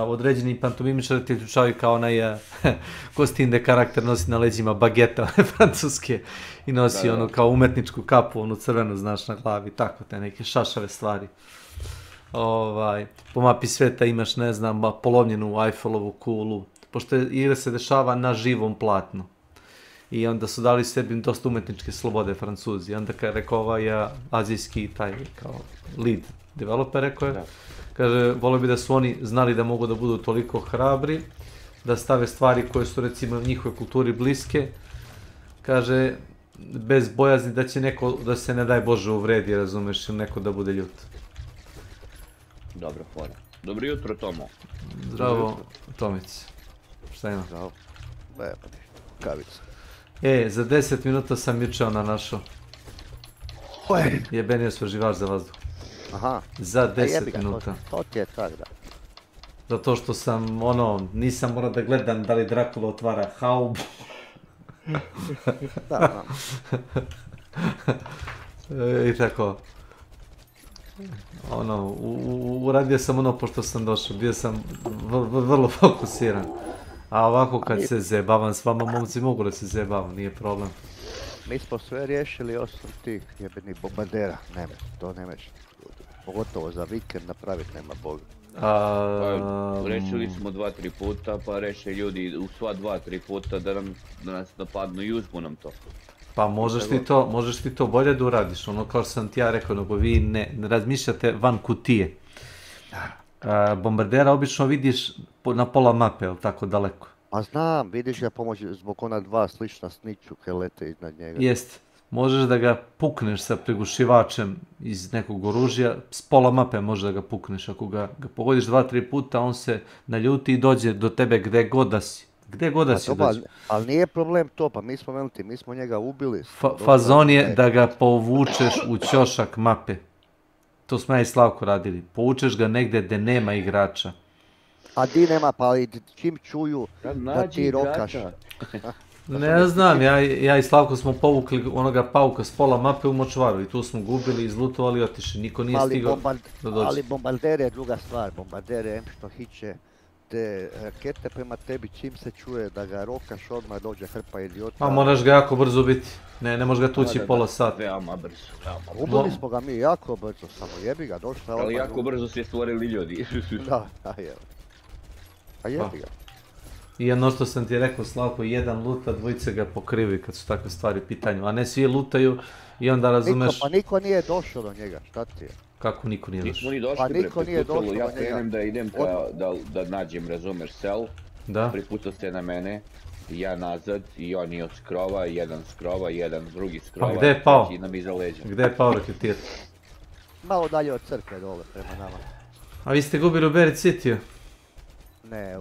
Određeni pantomimičari ti ključavaju kao onaj kostim gdje karakter nosi na leđima bageta francuske i nosi ono kao umetničku kapu, onu crvenu, znaš, na glavi, tako te neke šašave stvari. Po mapi sveta imaš, ne znam, polovljenu Eiffelovu kulu, pošto igra se dešava na živom platnu. I onda su dali sebi dosta umetničke slobode Francuzi. Onda kad je rekao azijski taj kao lead developer, rekao je, kaže, volio bi da su oni znali da mogu da budu toliko hrabri, da stave stvari koje su recimo njihove kulturi bliske, kaže, bez bojazni da će neko, da se ne daj Bože uvredi, razumeš, ili neko da bude ljut. Dobro, fora. Dobro jutro, Tomo. Zdravo, Tomić. Šta ima? Zdravo. Kavica. Za 10 minuta sam juče ona našao. Jebenio osveživač za vazduh. Aha. Za 10 minuta. To ti je tak, da. Zato što sam, nisam morao da gledam da li Drakula otvara haubu. Da. I tako. Uradio sam pošto sam došao, bio sam vrlo fokusiran. A ovako kad se zebavam s vama, momci mogu da se zebavam, nije problem. Mi smo sve riješili osim tih jebenih bombardera, to nemaš. Pogotovo za vikend napraviti nema Boga. Rešili smo 2-3 puta, pa reše ljudi u sva 2-3 puta da nas napadnu i uzmu nam to. Pa možeš ti to bolje da uradiš, kao što sam ti ja rekao, nego vi ne razmišljate van kutije. Bombardera obično vidiš na pola mape, ili tako daleko? A znam, vidiš ga pomoći zbog ona dva slična sniču koje lete iznad njega. Jest, možeš da ga pukneš sa prigušivačem iz nekog oružja, s pola mape možeš da ga pukneš, ako ga pogodiš 2-3 puta, on se naljuti i dođe do tebe gde god da si. Gde god da si dođe. Ali nije problem to, pa mi smo njega ubili. Fazon je da ga povučeš u ćošak mape. To smo ja i Slavko radili. Povučeš ga negdje gdje nema igrača. A di nema, pa čim čuju da ti rokaš. Ne znam, ja i Slavko smo povukli onoga pauka s pola mape u močvaru i tu smo gubili, izlutovali i otišli. Niko nije stigao da dođe. Ali bombarder je druga stvar. Bombarder je što hiće te rakete prema tebi, čim se čuje da ga rokaš, odmah dođe hrpa idiota. A moraš ga jako brzo biti, ne možeš ga tući pola sata. Veoma brzo. Ubili smo ga mi jako brzo, samo jebi ga, došla ali jako brzo su je stvorili ljudi. Da, a jebi ga. I jedno što sam ti rekao, Slavko, jedan luta, dvojice ga pokrivi kad su takve stvari pitanju, a ne svi lutaju i onda razumeš... Pa niko nije došao do njega, šta ti je? Kako niko nije došao? Nismo ni došli, pa niko nije došao do njega. Ja krenem da idem da nađem, razumeš, sel, pripucao se na mene, ja nazad i oni od skrova, jedan skrova, jedan drugi skrova. A gde je pao? Nam iza leđa. Gde je pao raketir? Malo dalje od crkve dole, prema nama. A vi ste gubili u Berit City-u? Ne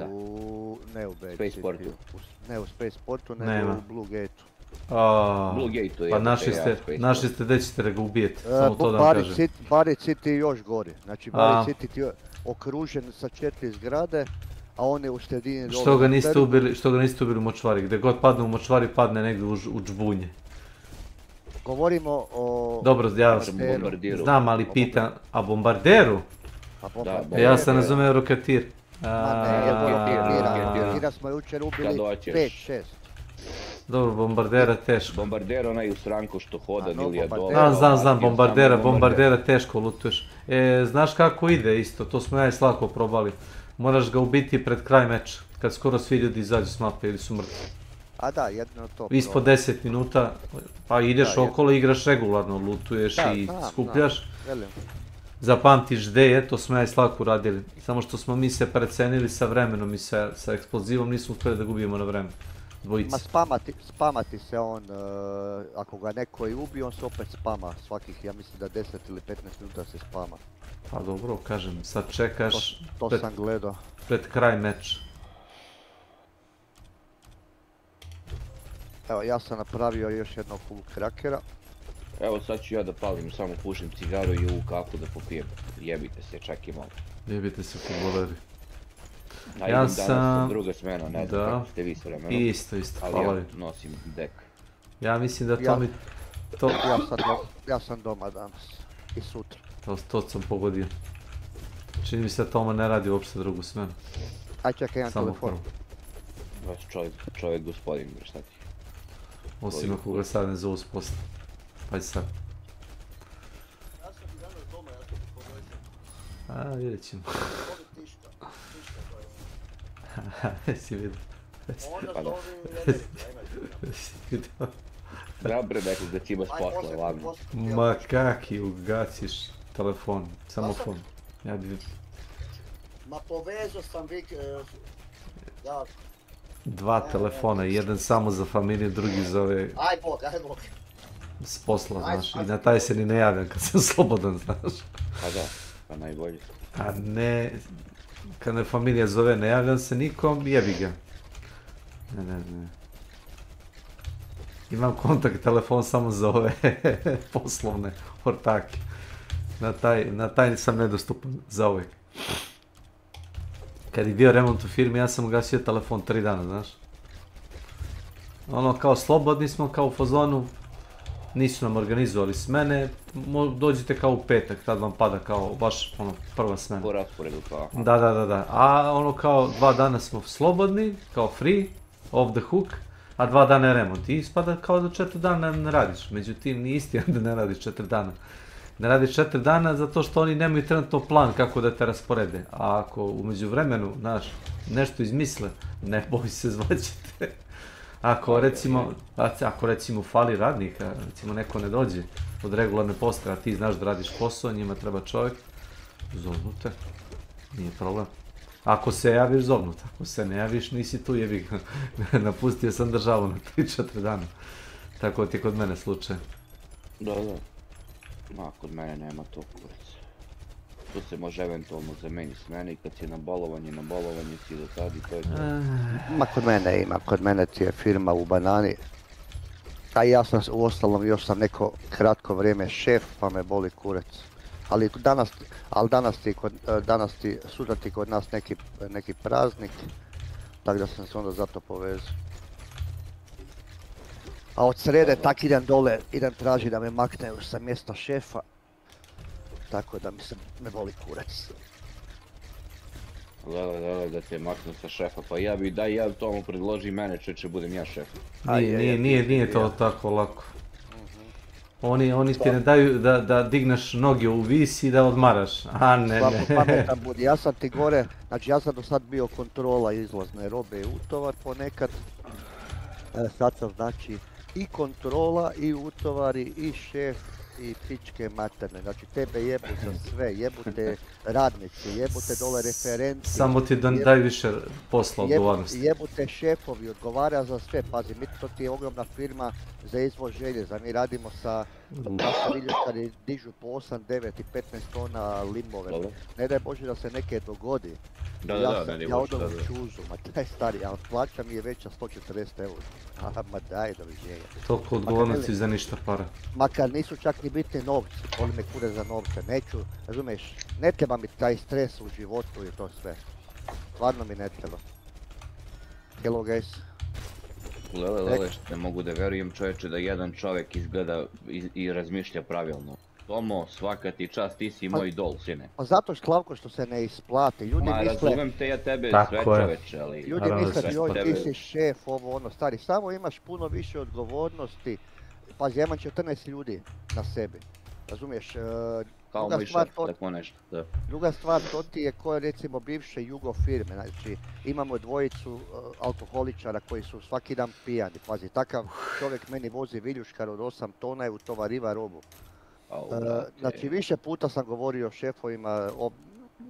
u Berit Spaceportu. Ne u Spaceportu, nego u Blue Gate-u. Blue Gate-u je. Pa našli ste gdje ćete da ga ubijete, samo to da vam kažem. Berit City još gori, znači Berit City ti je okružen sa 4 zgrade, a on je u sredini dole. Što ga niste ubili u močvari? Gdje god padne u močvari, padne negdje u džbunje. Govorimo o... Dobro, ja znam, ali pitam, a bombarderu? Ja sam razumio roketir. Raketira smo jučer ubili 5-6. Dobro, bombardera teško. Bombarder onaj u stranku što hoda Nilija dole. Znam, bombardera teško lutuješ. Znaš kako ide isto, to smo ja i Slavko probali. Moraš ga ubiti pred kraj meča, kad skoro svi ljudi izađu s mape ili su mrtvi. A da, jedno to. Ispod 10 minuta, pa ideš okolo, igraš regularno, lutuješ i skupljaš. Zapamtiš gde je, to smo ja i Slavko radili. Samo što smo mi se precenili sa vremenom i sa eksplozivom, nismo uspjeli da gubimo na vreme. Dvojice. Spamati se on, ako ga neko i ubije, on se opet spama. Svakih, ja mislim da 10 ili 15 minuta se spama. Pa dobro, kažem, sad čekaš to sam gledao. Pred kraj meča. Evo, ja sam napravio još jednog full krakera. Evo sad ću ja da palim, samo pušim cigaru i ovu kapu da popijem. Jebite se, čak i malo. Jebite se futboleri. Ja sam... druga smena, ne znam kako ste vi s vremenom. Isto, hvala. Ali ja nosim dek. Ja mislim da to mi... Ja sam doma danas. I sutra. To sam pogodio. Čini mi se da Toma ne radi uopšte drugu smenu. Aj čekaj, jedan telefon. Baš čovjek gospodin, šta ti? Osim ako ga sad ne zovu s posla. Pazi sad. Ja sam i danas doma, ja sam ti povezan. A, vidjet ćemo. Ovi tiška to je. Jesi vidio? Onda to ovi jederi, Jesi vidio? Dobre nekog da ci ima s posla, ladno. Ma kaki ugaciš telefon, samofon. Ja bi... Ma povezao sam ja... 2 telefona, jedan samo za familiju, drugi za ove... Aj bog. S posla, znaš, i na taj se ni ne javljam kad sam slobodan, znaš. Pa da, pa najbolje. A ne, kad me familija zove, ne javljam se nikom, jebi ga. Ne. Imam kontakt telefon samo za ove poslovne ortake. Na taj sam nedostupan za uvijek. Kad je bio remont u firmi, ja sam ugasio telefon 3 dana, znaš. Ono, kao slobodni smo, kao u fazonu. Nisu nam organizovali smene, dođite kao u petak, tad vam pada kao baš ono prva smena. Po rasporedu kao. Da. A ono kao 2 dana smo slobodni, kao free, off the hook, a 2 dana je remont. I ispada kao da 4 dana ne radiš, međutim nije istina da ne radiš 4 dana. Ne radiš 4 dana zato što oni nemaju trenutno plan kako da te rasporede. A ako umeđu vremenu, znaš, nešto izmisle, ne boj se zvaćete. Ako recimo fali radnika, recimo neko ne dođe od regularne postave, a ti znaš da radiš posao, njima treba čovjek, zovnu te, nije problem. Ako se javiš, zovnu te, ako se ne javiš, nisi tu, jebi ga, napustio sam državu na 3-4 dana. Tako ti je kod mene slučaj. Da. Ma, kod mene nema to kurac. Tu se može eventualno zameniti smene i kad si na bolovanju si do tad i to je to. Ma kod mene ti je firma u banani. A ja sam uostalom još sam neko kratko vrijeme šef pa me boli kurac. Ali sutra ti kod nas neki praznik, tako da sam se onda zato povezao. A od srede tak idem dole, idem traži da me makne sa mjesta šefa. Tako da me boli kurac. Da te maknu sa šefa, pa ja tomu predloži mene čeće budem ja šef. Nije to tako lako. Oni ti ne daju da digneš noge u vis i da odmaraš, a ne. Pametan budi, ja sam ti gore, znači ja sam do sad bio kontrola izlazne robe i utovar ponekad. Sad sam znači i kontrola i utovari i šef i pičke materne, znači tebe jebu za sve, jebu te radnici, jebu te dole referenci. Samo ti daj više posla odgovornosti. Jebu te šefovi, odgovara za sve, pazi, to ti je ogromna firma za izvoz željeza, mi radimo sa viljuškari dižu po 8, 9 i 15 tona limove, ne daj Bože da se neke dogodi. Ja odem u čuzu, ma taj stari, a plaća mi je veća 140 eura. Ma daj, doviđenja. Toliko odgovornosti za ništa para. Makar nisu čak ni bitni novci, boli me kure za novce, neću, razumiješ, ne treba mi taj stres u životu i to sve. Stvarno mi ne treba. Hello guys. Ne mogu da verujem čovječe da jedan čovjek izgleda i razmišlja pravilno. Tomo, svaka ti čast, ti si moj idol, sine. Pa zato Slavko što se ne isplati, ljudi misle... Ma razumem te ja tebe sve čoveče, ali... Ljudi misle joj ti si šef, ovo ono, stari, samo imaš puno više odgovornosti. Pazi, ja imam 14 ljudi na sebi, razumiješ? Kao moj šef, tako nešto, da. Druga stvar, to ti je koje recimo bivše jugo firme, znači imamo dvojicu alkoholičara koji su svaki dan pijani, pazi, takav čovjek meni vozi viljuškar od 8 tona i utovariva robu. Znači više puta sam govorio šefovima,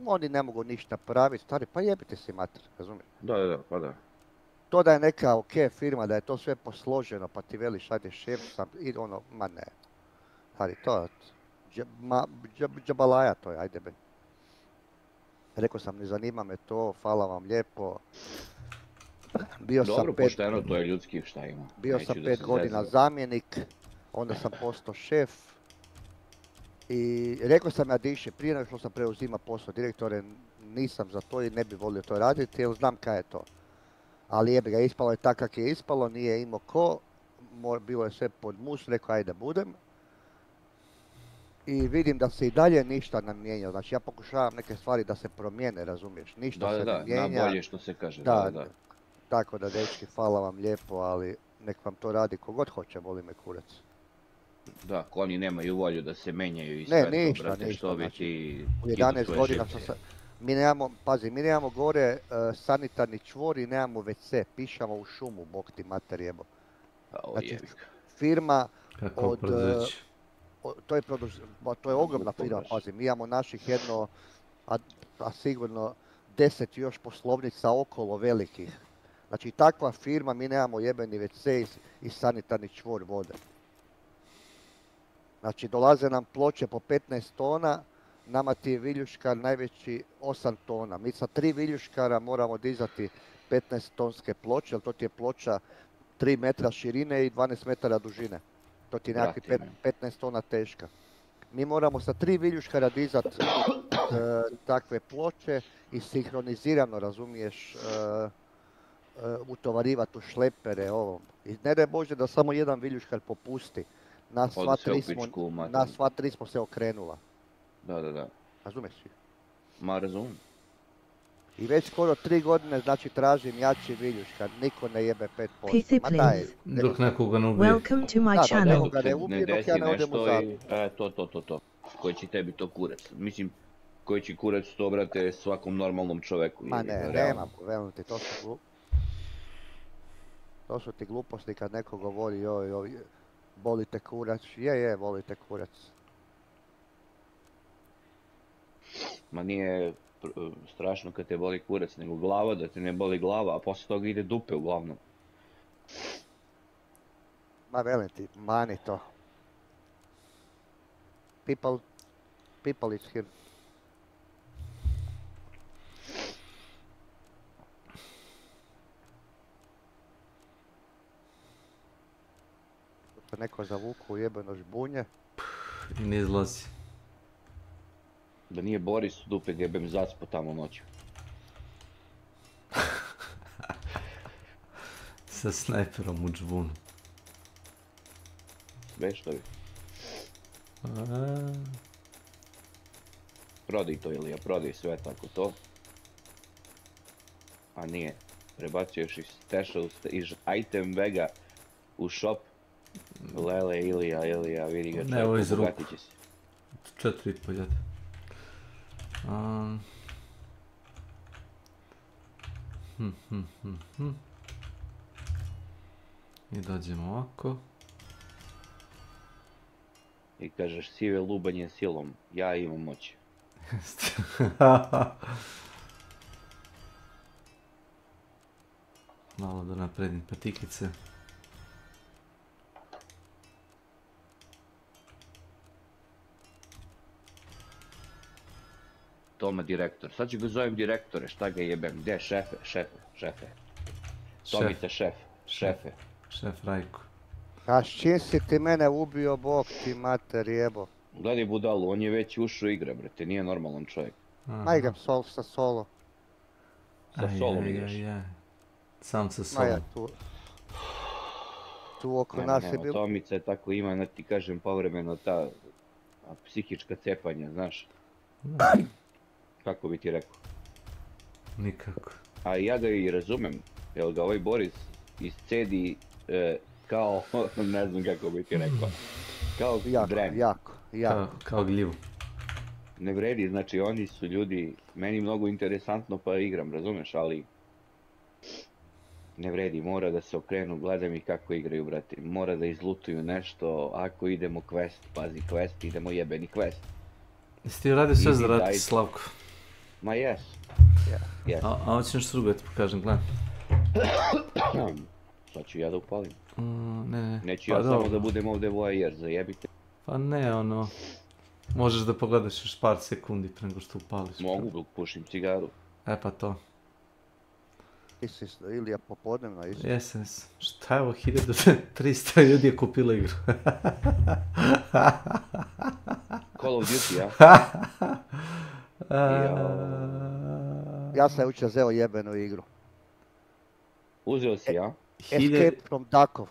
oni ne mogu ništa napraviti, stari, pa jebite si mater, razumiješ? Da. To da je neka ok firma, da je to sve posloženo, pa ti veliš, ajde šef sam, i ono, ma ne. Stari, to, džabalaja to je, ajde be. Rekao sam, ne zanima me to, hvala vam lijepo. Dobro, pošteno, to je ljudski, šta ima. Bio sam 5 godina zamjenik, onda sam postao šef. I rekao sam ja diše, prije nego što sam preuzima posao direktore, nisam za to i ne bi volio to raditi, jer znam kaj je to. Ali jebi ga, ispalo je tako kak je ispalo, nije imao ko, bilo je sve pod mus, rekao ajde budem. i vidim da se i dalje ništa ne mijenja. Znači ja pokušavam neke stvari da se promijene, razumiješ? Ništa se ne mijenja. Na bolje što se kaže, da. Tako da, dečki, hvala vam lijepo, ali nek vam to radi kogod hoće, boli me kurac. Da, ako oni nemaju volju da se menjaju i sve to, brate, što bi ti... U 11 godina mi nemamo gore sanitarni čvor i nemamo WC, pišamo u šumu, bog ti mater jebo. Znači, firma to je ogromna firma, pazi, mi imamo naših jedno, a sigurno 10 još poslovnica okolo velikih. Znači takva firma, mi nemamo jebeni WC i sanitarni čvor vode. Znači dolaze nam ploče po 15 tona, nama ti je viljuškar najveći 8 tona. Mi sa 3 viljuškara moramo dizati 15 tonske ploče, jer to ti je ploča 3 metra širine i 12 metara dužine. To ti je nekakvi 15 tona teška. Mi moramo sa 3 viljuškara dizati takve ploče i sinhronizirano, razumiješ, utovarivati u šlepere ovo. I ne daj Bože da samo jedan viljuškar popusti. Nas sva tri smo se okrenula. Da. Razumiješ? Ma razumim. I već skoro 3 godine, znači tražim jači viljuškar, niko ne jebe 5%. Ma daj. Dok nekoga ne ubije. Welcome to my channel. Dok ne ubije, dok ja ne odem u zatvor. To. Koji će tebi to kurac? Mislim, koji će kurac to, brate, svakom normalnom čoveku. Ma ne, nema, velim ti, to su ti gluposti kad neko govori, joj, bolite kurac. Je, volite kurac. Ma nije strašno kad te boli kurac, nego glava, da te ne boli glava, a posle toga ide dupe uglavnom. Ma velim ti, mani to. People is here. Neko zavuku u jebeno žbunje. I ne izlazi. Da nije Boris, dupe jebem zaspo tamo noću. Sa snajperom u žbunu. Veš što bi? Prodaj to, Ilija, prodaj sve tako to. A nije, prebacio još iz stasha, iz item baga u shop. Lele, Ilija, vidi ga čovjek, bogatit će se. Ne, ovo iz ruku. 4,5 ljeta. I dođemo ovako. I kažeš sive lubanje silom, ja imam moć. Malo da napredim patikice. Toma direktor, sad ću ga zovem direktore, šta ga jebem, gdje šefe. Tomica šefe. Šef Rajko. A s čim si ti mene ubio, bog ti mater jebo? Gledaj budalu, on je već ušao igra, brate, nije normalan čovjek. Ma igram sa solo. Sa solom igraš? Sam sa solom. Tu oko nas je bilo... Tomica je tako ima, ti kažem, povremeno ta psihička cepanja, znaš. Kako bi ti rekao? Nikako. A ja ga i razumem, jer ga ovaj Boris iscedi kao, ne znam kako bi ti rekao, kao dren. Jako. Kao gljivu. Ne vredi, znači oni su ljudi, meni mnogo interesantno pa igram, razumeš, ali ne vredi, mora da se okrenu, gledam ih kako igraju, brate, mora da izlutuju nešto, ako idemo quest, pazi quest, idemo jebeni quest. Jesi ti uradio sve za rati, Slavko? Ma jes. A hoće nešto drugo, ti pokažem, gledam. Sad ću ja da upalim. Ne. Neću ja samo da budem ovdje voajer, zajebite. Pa ne, možeš da pogledaš još par sekundi pre nego što upališ. Mogu da pušim cigaru. Pa to. Ti si Ilija popodnevna isto. Jes. Šta je ovo, 1300 ljudi je kupilo igru. Call of Duty, ja? Ja sam jučer zeo jebenu igru. Uzeo si, ja? Escape from Duckov.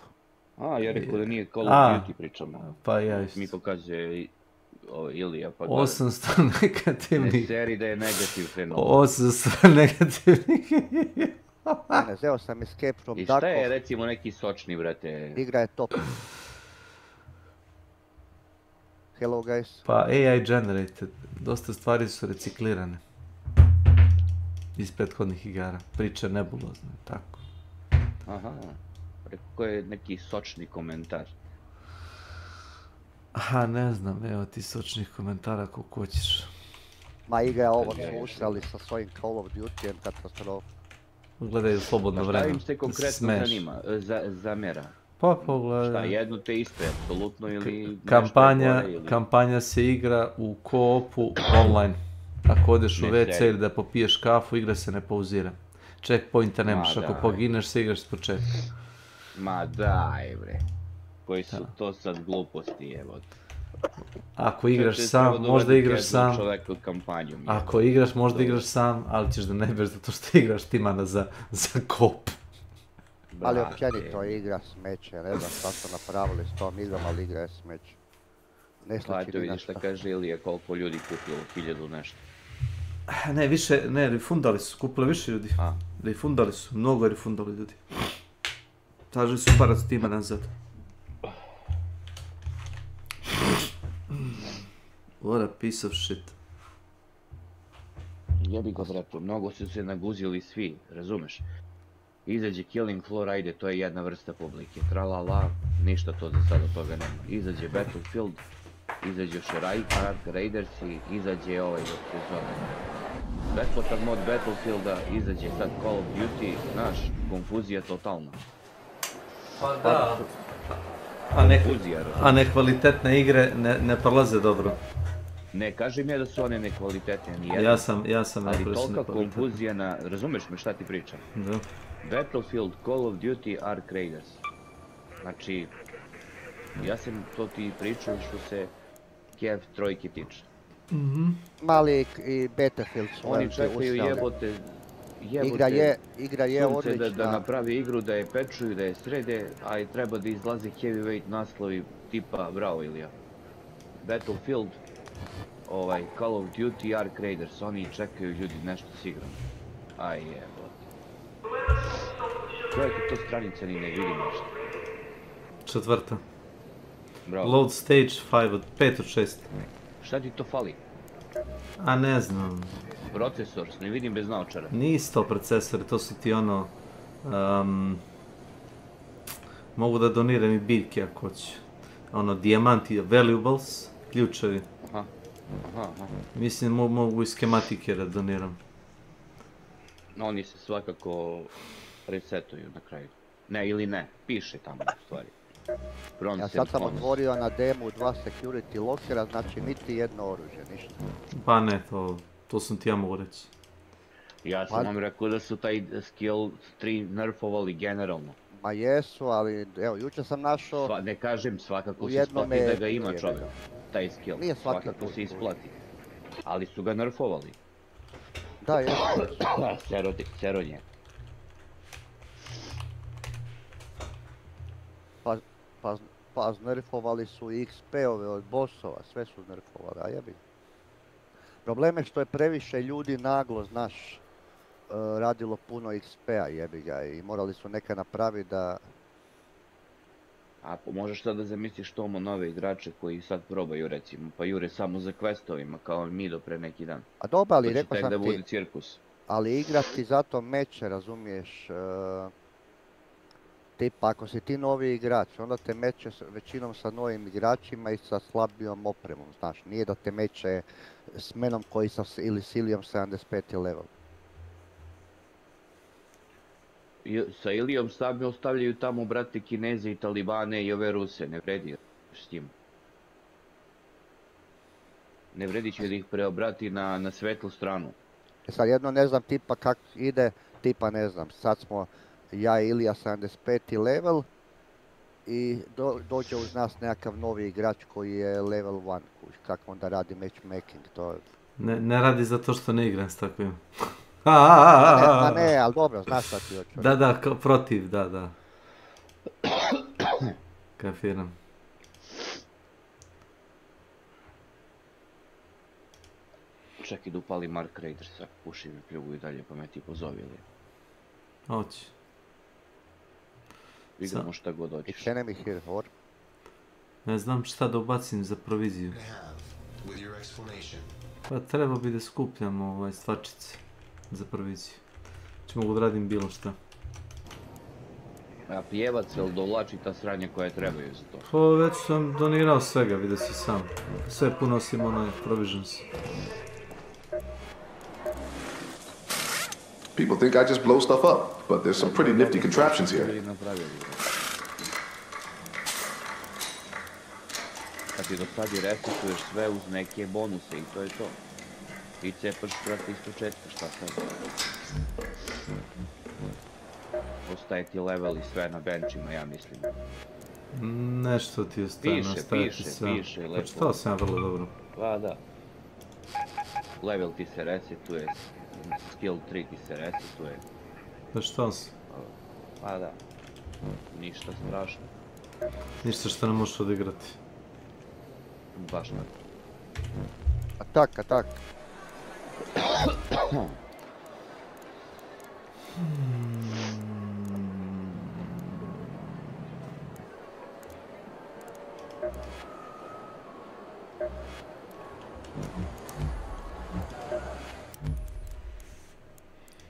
Ja rekao da nije Call of Duty pričamo. Pa ja isto. Mi pokazuje Ilija, pa gledaj. 800 negativnih. Ne seri da je negativ krenuo. 800 negativnih. Ne, zeo sam Escape from I šta je Darkov. recimo neki sočni, brate? Igra je top. Hello guys. Pa AI generated. Dosta stvari su reciklirane. Iz prethodnih igara. Priče nebulozne, tako. Aha, rekao je neki sočni komentar. Aha, ne znam, evo ti sočnih komentara koliko hoćeš. Ma igra ovo su usrali sa svojim Call of Duty-em, katastrofa. Gledaju slobodno vreme. Šta im se konkretno zanima, zamera? Pa pogledaj. Šta, jedno te isto, apsolutno ili... Kampanja se igra u ko-opu online. Ako odeš u WC ili da popiješ kafu, igra se ne pauzira. Checkpointa nemaš, ako pogineš se igraš s početka. Ma daj bre. Koji su to sad gluposti, evo. Ako igraš sam, možda igraš sam. Ako igraš, možda igraš sam, ali ćeš da ne beš zato što igraš timana za kop. Ali općenito igra smeće, ne znam šta su napravili s tom igrom, ali igra je smeće. Ne sliči ni na šta. Šta kaže Ilija, koliko ljudi kupilo, 1000 nešto. Ne, više, ne, refundali su, kupili više ljudi. Refundali su, mnogo refundali ljudi. Tražili su par od tima nazad. What a piece of shit. Jebi ga bratu, mnogo su se naguzili svi, razumeš? Izađe Killing Floor, ajde, to je jedna vrsta publike. Tralala, ništa to za sada toga nema. Izađe Battlefield, izađe još Ark Raiders i izađe ovaj dok se zove. Besplatan mod Battlefielda, izađe sad Call of Duty, znaš, konfuzija totalna. Pa da. A nekvalitetne igre ne prolaze dobro. Ne, kažem ja da su one nekvalitetne, nijedno. Ja sam ali tolika konfuzija na... Razumeš me šta ti pričam? Da. Battlefield, Call of Duty, Ark Raiders. Znači, ja sam to ti pričao što se Kev trojke tiče. Mali i Battlefield su oni čekaju jebote... Igra je odlična. Da napravi igru, da je pečuju, da je srede, a i treba da izlaze heavyweight naslovi tipa bravo Ilija. Battlefield, Call of Duty, Ark Raiders, oni čekaju ljudi nešto s igrom. Aj jebote. Koja ti to stranica ni ne vidim nešto? 4. Load stage 5 od 6. Šta ti to fali? A ne znam. Procesor, ne vidim bez naočara. Nisu to procesori, to su ti ono... mogu da doniram i biljke ako hoću. Ono, diamanti, valuables, ključevi. Aha. Mislim, mogu i schematike da doniram. Oni se svakako resetuju na kraju. Ne ili ne, piše tamo u stvari. Ja sad sam otvorio na demo 2 security lockera, znači niti jedno oružje, ništa. Pa ne, to sam ti ja mogu reći. Ja sam vam rekao da su taj skill 3 nerfovali generalno. Ma jesu, ali evo, jučer sam našao... Ne kažem, svakako se isplati da ga ima čovjek, taj skill. Nije svakako se isplati. Ali su ga nerfovali. Da, jesu. Seronje. Pa nerfovali su i XP-ove od bossova, sve su nerfovali, a jebi. Problem je što je previše ljudi naglo, znaš, radilo puno XP-a, jebi ga, i morali su neka napraviti da... A možeš sad da zamisliš tomu nove igrače koji sad probaju recimo, pa jure samo za questovima, kao mi do pre neki dan. A dobro, ali rekao sam ti... da bude cirkus. Ali igrati zato meče, razumiješ, tipa ako si ti novi igrač, onda te meče većinom sa novim igračima i sa slabijom opremom, znaš, nije da te meče s menom koji ili s Ilijom 75. level. Sa Ilijom ostavljaju tamo, brate, Kineze i Talibane i ove Ruse, ne vredi s njim. Ne vredi će da ih preobrati na svetlu stranu. Sad jedno ne znam tipa kako ide, tipa ne znam, sad smo ja i Ilija 75. level i dođe uz nas nekakav novi igrač koji je level 1, kako onda radi matchmaking, to... Ne radi zato što ne igram s takvim. Ma ne, ali dobro, znaš šta ti hoću. Da, protiv, da. Kafiram. čekaj da upali Mark Raiders, ako pušim i pljugu i dalje, pa me ti pozovili. Oći. Igramo šta god hoćeš. It's enemy here, or? Ne znam šta da ubacim za proviziju. Pa treba bi da skupljam stvačice za proviziju. Če mogu da radim bilo šta. A pjevac ili dovlači ta sranja koja trebaju za to? Pa već sam donirao svega, vidio si sam. Sve punosim onaj provisions. People think I just blow stuff up, but there's some pretty nifty contraptions here. Kad ti do sad i resetuješ sve uz neke bonuse i to je to. I cepaš brate iz početka, šta sad? Ostaje ti level i sve na benchima, ja mislim. Nešto ti ostaje, nastaje ti sve. Piše, lepo. Počitao sam ja vrlo dobro. Pa da. Level ti se resetuje, skill 3 ti se resetuje. Da što si? Pa da. Ništa strašno. Ništa što ne možeš odigrati. Baš ne. Atak, atak.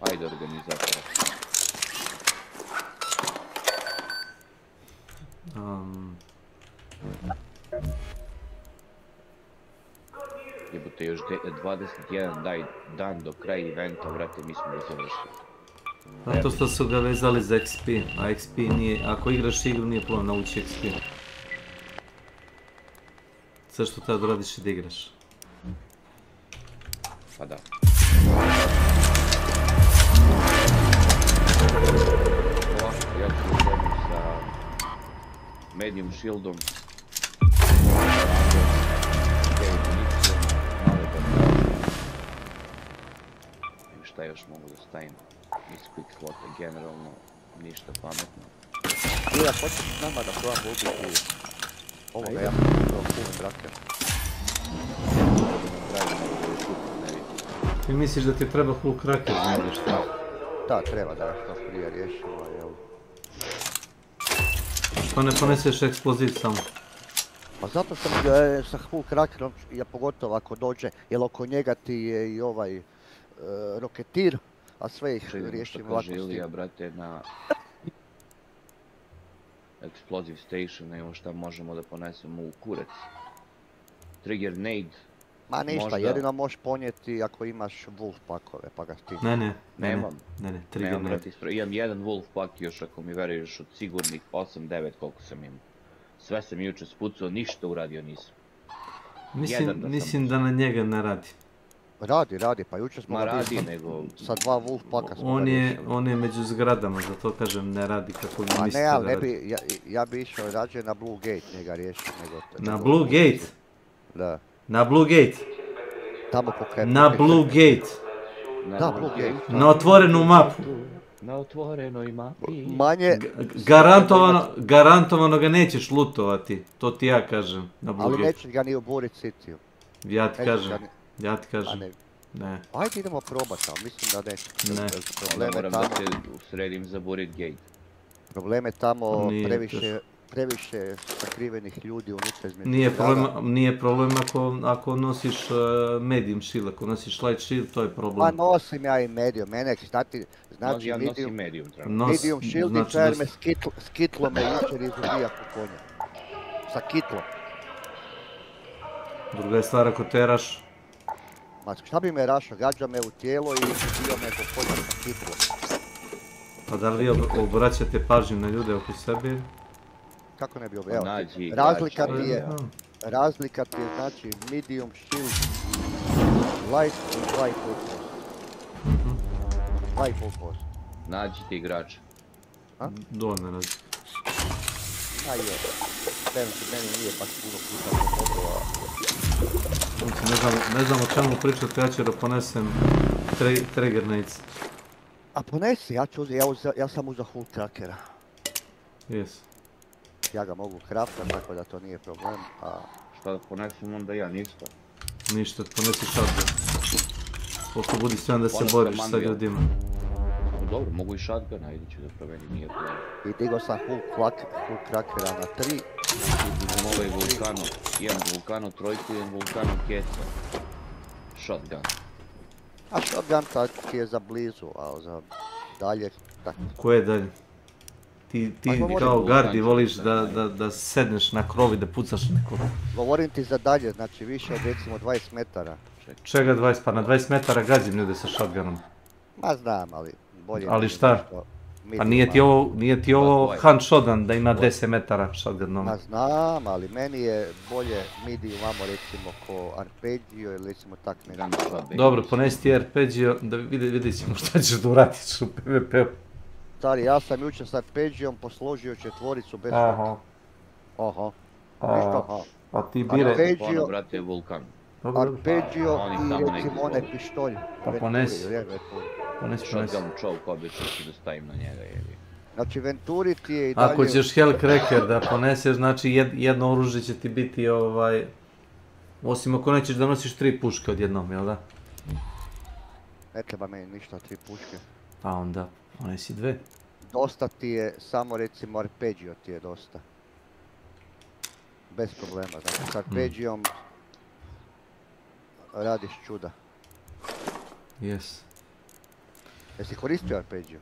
Ajde, organizatora. Jebote, još 21 dan do kraja eventa, vrate, mi smo ga završili. Zato što su ga vezali za XP, a XP nije, ako igraš igru nije problem nauči XP. Sve što tada radiš i da igraš. Pa da. Ovako, ja ću uzeti sa medium shieldom. Šta još mogu da stavim iz quick slota, generalno ništa pametno. Ja hoćeš s nama da probam ubiti ovoga, ja sam probao full tracker. Ti misliš da ti treba full cracker ili šta? Da, treba da što prije riješimo, jel? Što ne poneseš eksploziv samo? Pa zato što sa full crackerom, ja pogotovo ako dođe, jer oko njega ti je i ovaj roketir, a sve ih riješim lako s tim. Ilija, brate, na explosive station, evo šta možemo da ponesemo u kurac. Trigger nade. Ma ništa, jedino možeš ponijeti ako imaš wolf pakove, pa ga stići. Nemam, trigger nade. Imam jedan wolf pak još, ako mi veruješ, od sigurnih 8-9 koliko sam imao. Sve sam juče spucao, ništa uradio nisam. Mislim da na njega ne radi. Radi, pa jučer smo ga sa 2 wolf paka smo ga riješili. On je među zgradama, zato kažem ne radi kako bi mislite da radi. Ja bi išao rađe na Blue Gate njega riješiti. Na Blue Gate? Da. Na Blue Gate? Tamo na Blue Gate? Da, Blue Gate. Na otvorenu mapu? Na otvorenoj mapi. Manje... Garantovano ga nećeš lutovati, to ti ja kažem. Ali nećeš ga ni u Burit City-u. Ja ti kažem. Ne. Ajde idemo probati, ali mislim da neće. Ne. Moram da se sredim za Burit Gate. Probleme tamo previše sakrivenih ljudi unutra između. Nije problem ako nosiš medium shield, ako nosiš light shield, to je problem. Pa nosim ja i medium, mene znači ja nosim medium. Medium shield i čajer me s kitlom me jučer izubija po konja. Sa kitlom. Druga je stvar ako te raš. Ma šta bi me rašao, gađa me u tijelo i izubio me po konja sa kitlom. Pa da li vi obraćate pažnju na ljude oko sebe? Kako ne bi objavio? Razlika ti je znači medium shield, light i 2,5%. Nađi ti igrača. Dovoljno nađi. Meni nije baš puno puta pomoglo. Ne znam o čemu pričati, ja ću da ponesem trigger nades. A ponesi, ja sam uzao full trackera. Jes. Ja ga mogu craftat, tako da to nije problem, a... Šta da ponesem onda ja, ništa. Ništa, ponesi shotgun. Koliko budi sve da se boriš sa ljudima. Dobro, mogu i shotgun, ajde ću da promenim, nije problem. I digao sam full krakera na 3. Idem ovaj vulkanu, imam vulkanu trojku, imam vulkanu keca. Shotgun. A shotgun tad ti je za blizu, a za dalje tako. Ko je dalje? Ti kao gardi voliš da sedneš na krov i da pucaš nekog. Govorim ti za dalje, znači više od recimo 20 metara. Čega 20? Pa na 20 metara gađim ljude sa shotgunom. Ma znam, ali bolje... Ali šta? Pa nije ti ovo hand shotgun da ima 10 metara shotgunom. Ma znam, ali meni je bolje midi vamo recimo ko arpeggio ili recimo tak nešto. Dobro, ponesi ti arpeggio da vidjet ćemo šta ćeš da uratiš u PvP-u. Stari, ja sam jučer s arpeggiom posložio četvoricu bez shotgun. Oho. A ti bire... Ono, brate, vulkan. Arpeggio i recimo onaj pištolj. Pa ponesi. Shotgun čovk obično ću da stavim na njega, jebi. Znači Venturi ti je i dalje... Ako ćeš Hellcracker da poneseš, znači jedno oružje će ti biti osim ako nećeš da nosiš 3 puške odjednom, jel da? Ne treba meni ništa 3 puške. Pa onda, ponesi 2. Dosta ti je, samo recimo arpeggio ti je dosta. Bez problema, znači s arpeggiom radiš čuda. Jes. Jesi koristio arpeggio?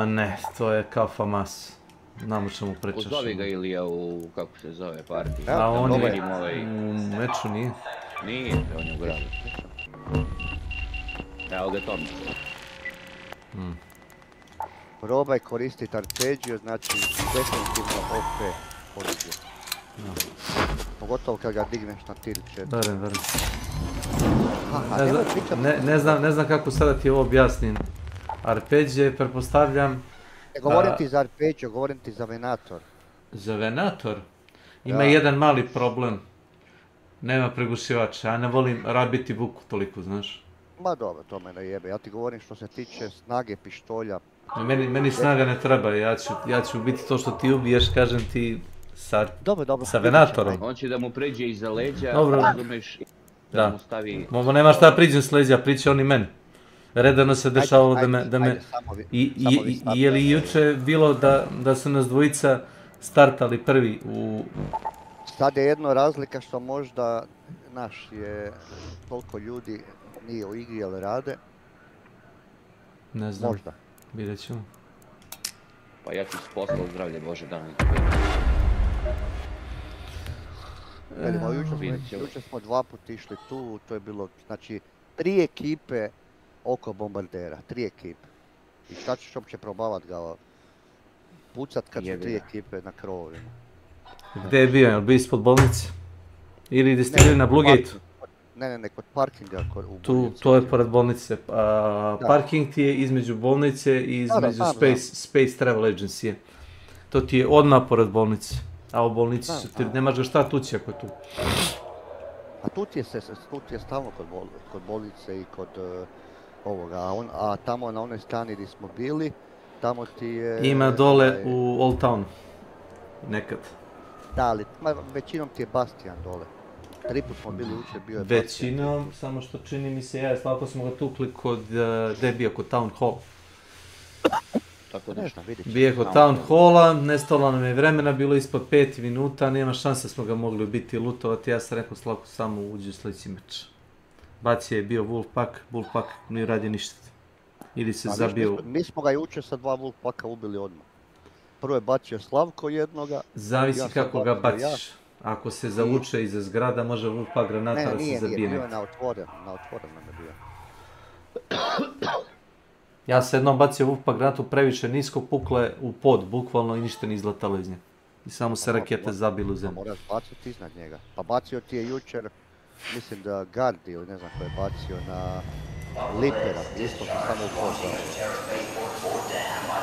Ne, to je kao famas. Znamo čemu pričaš. Uzovi ga Ilija u, kako se zove, partiji. A on je u meču nije. Nije, on je u gradu. Evo ga Tom. Probaj koristiti arpeggio, znači definitivno OP oružje. Pogotovo kad ga digneš na tilt 4. Verujem. Ne znam kako sada ti ovo objasnim. Arpeggio, pretpostavljam... Ne govorim ti za arpeggio, govorim ti za venator. Za venator? Ima jedan mali problem. Nema pregušivača, ja ne volim rabiti buku toliko, znaš. Ma dobro, to me ne jebe. Ja ti govorim što se tiče snage pištolja. Meni snaga ne treba, ja ću biti to što ti ubiješ, kažem ti, sa venatorom. On će da mu pređe iza leđa, razumeš, da mu stavi... Mogu nema šta priđem s leđa, priće on i meni. Redano se dešavalo da me... Je li juče bilo da su nas dvojica startali prvi u... Sad je jedno razlika što možda, naš je, toliko ljudi nije u igri, ali rade. Ne znam. Možda. Vidjet ćemo. Pa ja ću s posla zdravlje, Bože, dan. Jučer smo 2 puta išli tu, to je bilo, znači, 3 ekipe oko bombardera, 3 ekipe. I šta ćeš uopće probavat ga pucat kad su 3 ekipe na krovovima? Gdje je bio? Je li bio ispod bolnice? Ili destinirali na Blue Gate? Ne, kod parkinga u bolnici. To je pored bolnice. Parking ti je između bolnice i između Space Travel Agency. To ti je odmah pored bolnice. A u bolnici nemaš ga šta tući ako je tu. A tu ti je stalno kod bolnice i kod ovoga. A tamo na onoj strani gdje smo bili, tamo ti je... Ima dole u Old Town. Nekad. Da, ali većinom ti je Bastian dole. 3 put smo bili učer, bio je Većinom, samo što čini mi se Slavko smo ga tukli kod, gdje je bio, kod Town Hall. Tako nešto. Bio je kod Town Halla, nestalo nam je vremena, bilo ispod 5 minuta, nema šanse smo ga mogli biti lutovati, ja sam rekao Slavko samo uđi u sljedeći meč. Baci je bio Wolfpack nije radio ništa. Ili se zabio... Mi smo ga jučer sa 2 Wolfpacka ubili odmah. Prvo je bacio Slavko jednoga. Zavisi kako ga baciš. Ako se zavuče iza zgrada, može Wolfpack granata da se zabije. Ne, bio je na otvoren nam je bio. Ja sam jednom bacio Wolfpack granatu previše nisko, pukle u pod, bukvalno i ništa ne izletalo iz nje. I samo se rakete zabili u zemlju. Moraš baciti iznad njega. Pa bacio ti je jučer, mislim da Gardi ili ne znam ko je bacio na Lipera, isto se samo u pod.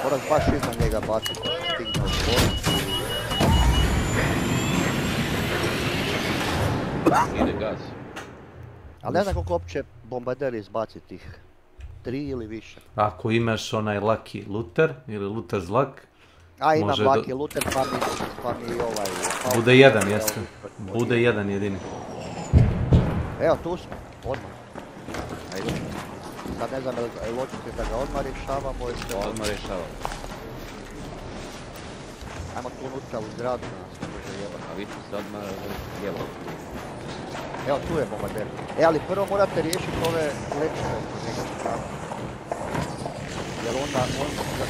Moraš baš iznad njega baciti, da stigne od pod. Ide gaz. Ali ne znam koliko uopće bombarder izbaci tih 3 ili više. Ako imaš onaj Lucky Looter ili Looter Zlak, a imam Lucky Looter pa mi ovaj... Bude jedan, jeste. Bude jedan jedini. Evo, tu smo, odmah. Ajde. Sad ne znam, je li hoćete da ga odmah rješavamo ili... Odmah rješavamo. Ajmo tu unutra u zgradu da nas ne može jebati. A vi ćete se odmah jebati. Evo, tu je bombarder. Ali prvo morate riješiti ove lečeve kod njega. Jer onda on može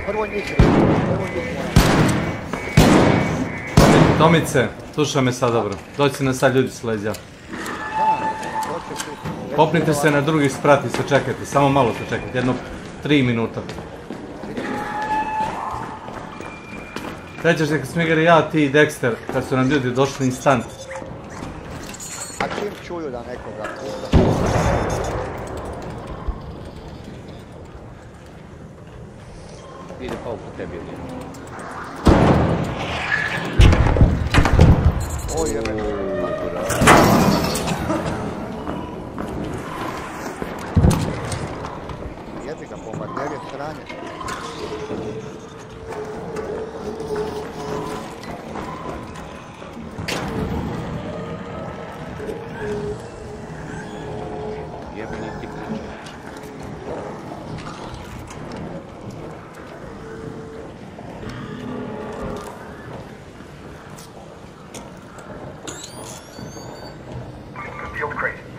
prvo njih Tomice, slušaj me sad dobro. Doći na sad ljudi s leđa. Popnite se na drugi sprat i se čekajte, samo malo se čekajte, jedno 3 minuta. Sjećaš se kad smo igrali ja, ti i Dexter, kad su nam ljudi došli instant. A čim čuju da nekoga Ide pa oko tebi ili. O jebe. Jebi ga, bombarder je sranje. Jebeni ti ključ.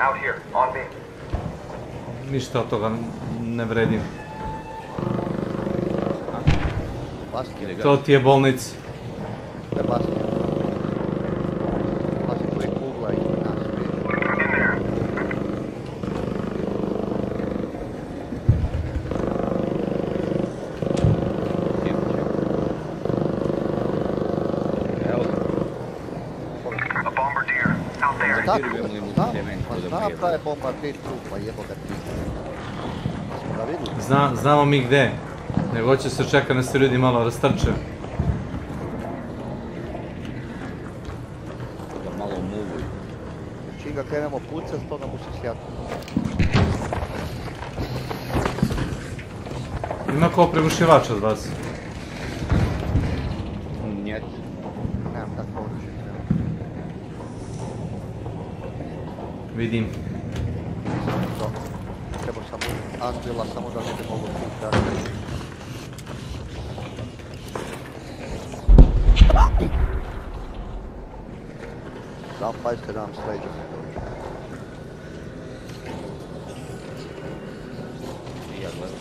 Out here, on me. Ništa od toga ne vredim. To ti je bolnica. Znam je bombardir trupa, jebo ga ti. Znamo mi gde. Nego hoće se čeka da se ljudi malo rastrče. Da malo muvuju. Čim ga krenemo pucat, to nam se sjati. Ima ko primušivač od vas? Njet. Nemam tako oružje. Vidim. Treba sam Angela, samo da ne bi mogo puta. Samo pazite da vam sleđa ne dođe. I ja gledam.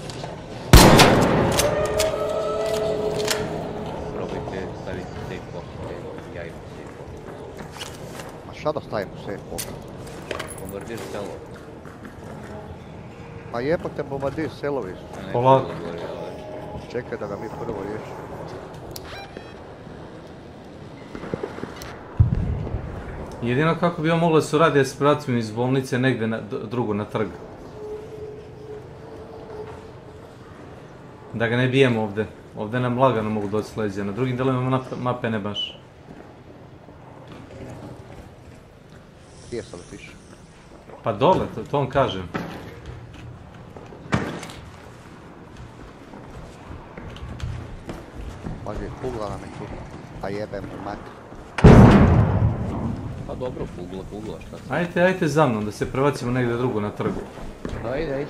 Probajte staviti safe box, ja imam safe box. A šta da stavimo safe box? Bombardir selo. Ma jebote bombardir selovi su. Polako. Čekaj da ga mi prvo riješimo. Jedino kako bi on moglo da se uradi da se prebacimo iz bolnice negdje drugo na trg. Da ga ne bijemo ovdje. Ovdje nam lagano mogu doći s leđa, na drugim delovima mape ne baš. Gdje se letiš? Pa dole, to on kažem. Pazi, pugla nam je tu. Pa jebem u mat. Pa dobro, pugla, šta se... Ajde za mnom, da se prebacimo negdje drugo na trgu. Ajde.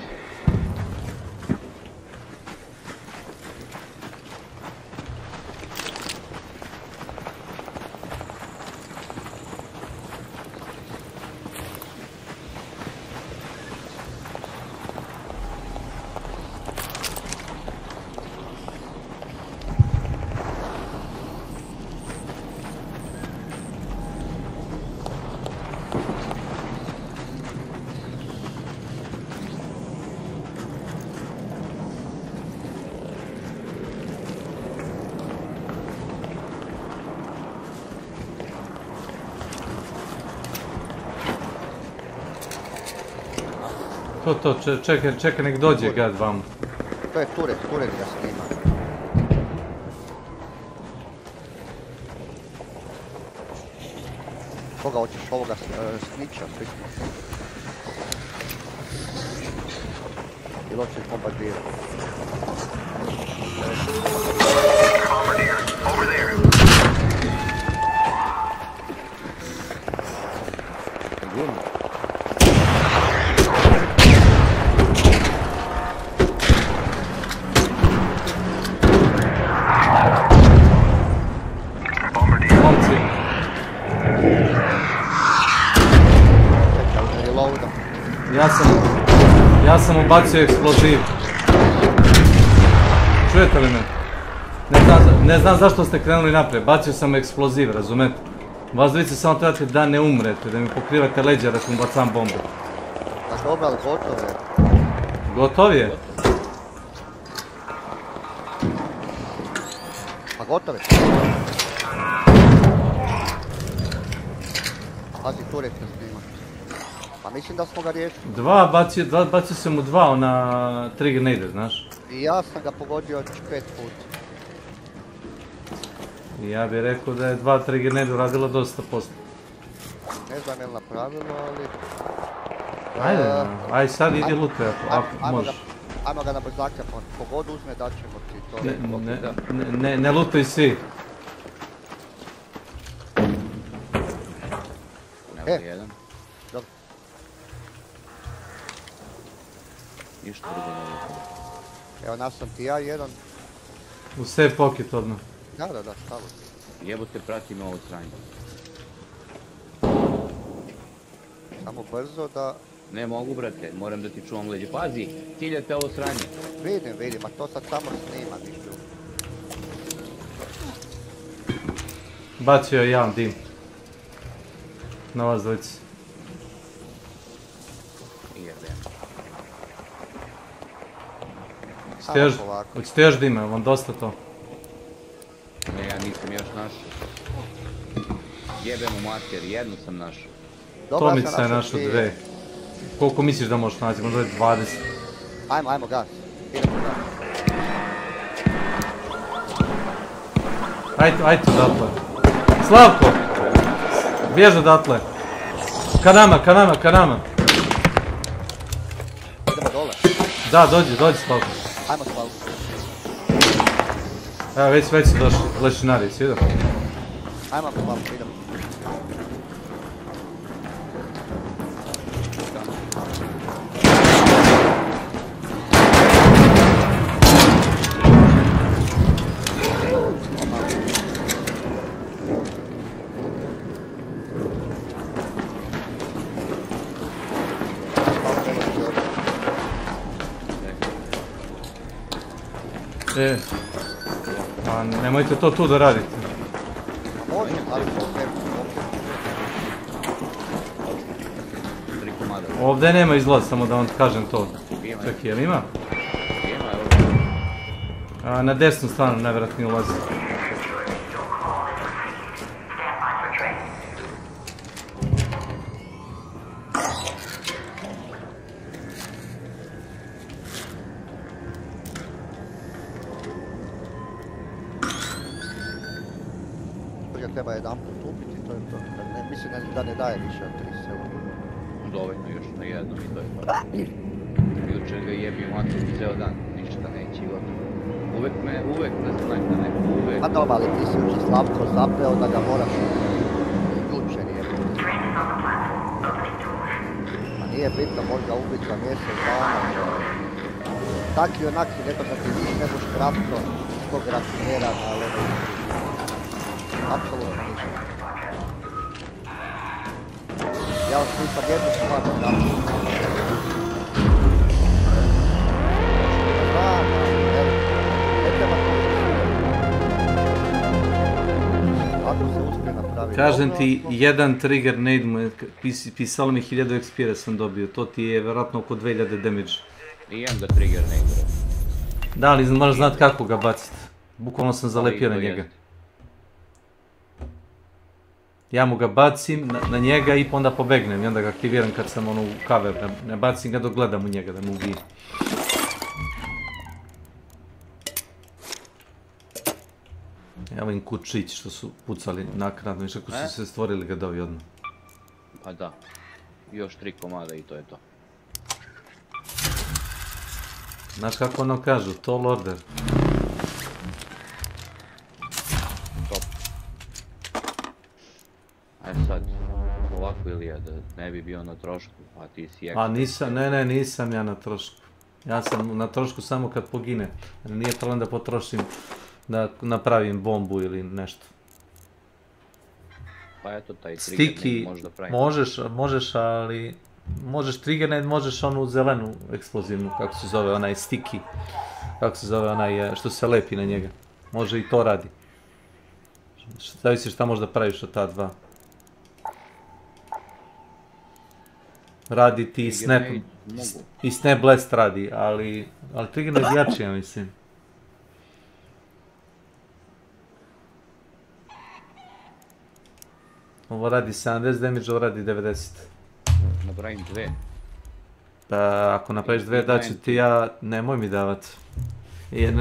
To, čekaj nek dođe gad vam. To je Turet ga snima. Koga hoćeš, ovoga snića, slično. Ili hoćeš bombardirati? Bombardier, over there. Ja sam ubacio eksploziv. Čujete li me? Ne znam zašto ste krenuli naprijed. Bacio sam eksploziv, razumete? Vas dvojice samo trebate da ne umrete, da mi pokrivate leđa da sam bacam bombu. Pa dobro, ali gotov je. Gotov je? Pa gotov je. Pazi, turret se snima. Pa mislim da smo ga riješili. Bacio sam mu dva, ona trigger ne ide, znaš? I ja sam ga pogodio 5 puta. Ja bih rekao da je 2 trigger ne ide uradilo dosta posla. Ne znam je li napravilo, ali... Ajde sad idi lutaj ako možeš. Ajmo ga na brzaka, pogod uzme dat ćemo ti to. Ne lutaj svi. Jedan. Dobro. Ništa drugo ne lutaj. Evo nas sam ti ja jedan. U save pocket odmah. Da, stavu. Jebote, pratim ovo sranje. Samo brzo da... Ne mogu, brate, moram da ti čuvam leđe. Pazi, ciljate ovo sranje. Vidim, a to sad samo snima ništa. Bacio je jedan dim. Na vas dvojici. Hoćete još dima, vam dosta to? Ne, ja nisam još našao. Jebem u mater, jednu sam našao. Tomica je našao 2. Koliko misliš da možeš naći? Možda je 20. Ajmo, gas. Idemo gas. Ajde tu odatle. Slavko! Bjež odatle. Ka nama. Idemo dole. Da, dođi Slavko. Ajmo Slavko. Evo, već su došli. Lešinari, svi idemo. Ajmo Slavko, idemo. Pa nemojte to tu da radite. Može, ali ovdje nema izlaz, samo da vam kažem to. Čekaj, jel ima? Na desnu stranu nevjerojatni ulazi. Treba jedan put upiti, to je to. Mislim da ne daje više od 3 sekundi. Dovoljno još na jednom i to je to. Jučer ga jebim mater ceo dan, ništa neće i gotovo. Uvek nas znajte neko, uvek. Pa dobro, ali ti si uči Slavko zapeo da ga moraš jučer jebiti. Pa nije bitno, može ga ubiti za mjesec dana. Tak i onak si rekao da ti ne boš kratko tog rafinera na level. Apsolutno ništa. Ja vam slišam jednu stvar da dam. Ne treba to. Ako se uspije napraviti... Kažem ti, jedan trigger nade mu je, pisalo mi 1000 expira sam dobio, to ti je vjerojatno oko 2000 damage. I imam ga trigger nade. Da, ali moraš znati kako ga baciti. Bukvalno sam zalepio na njega. Ja mu ga bacim na njega i onda pobegnem i onda ga aktiviram kad sam u cover. Ne bacim ga dok gledam u njega da mu ubijem. Evo im kučić što su pucali naknadno, viš ako su se stvorili gadovi odmah. Pa da. Još 3 komada i to je to. Znaš kako ono kažu, tall order. Top. Aj sad, ovako Ilija, da ne bi bio na trošku, a ti si ekspert. A nisam, ne, nisam ja na trošku. Ja sam na trošku samo kad pogine. Nije problem da potrošim, da napravim bombu ili nešto. Pa eto, taj trigger Stiki, možda pravi. možeš, ali... Možeš triggernet, možeš onu zelenu eksplozivnu, kako se zove, onaj stiki. Kako se zove onaj, što se lepi na njega. Može i to radi. Zavisi šta možda praviš od ta dva. Radi ti snap, i snap blast radi, ali triggernet je jači, ja mislim. Ovo radi 70 damage, ovo radi 90. Napravim dve. Pa ako napraviš dve, daću ti ja, nemoj mi davat.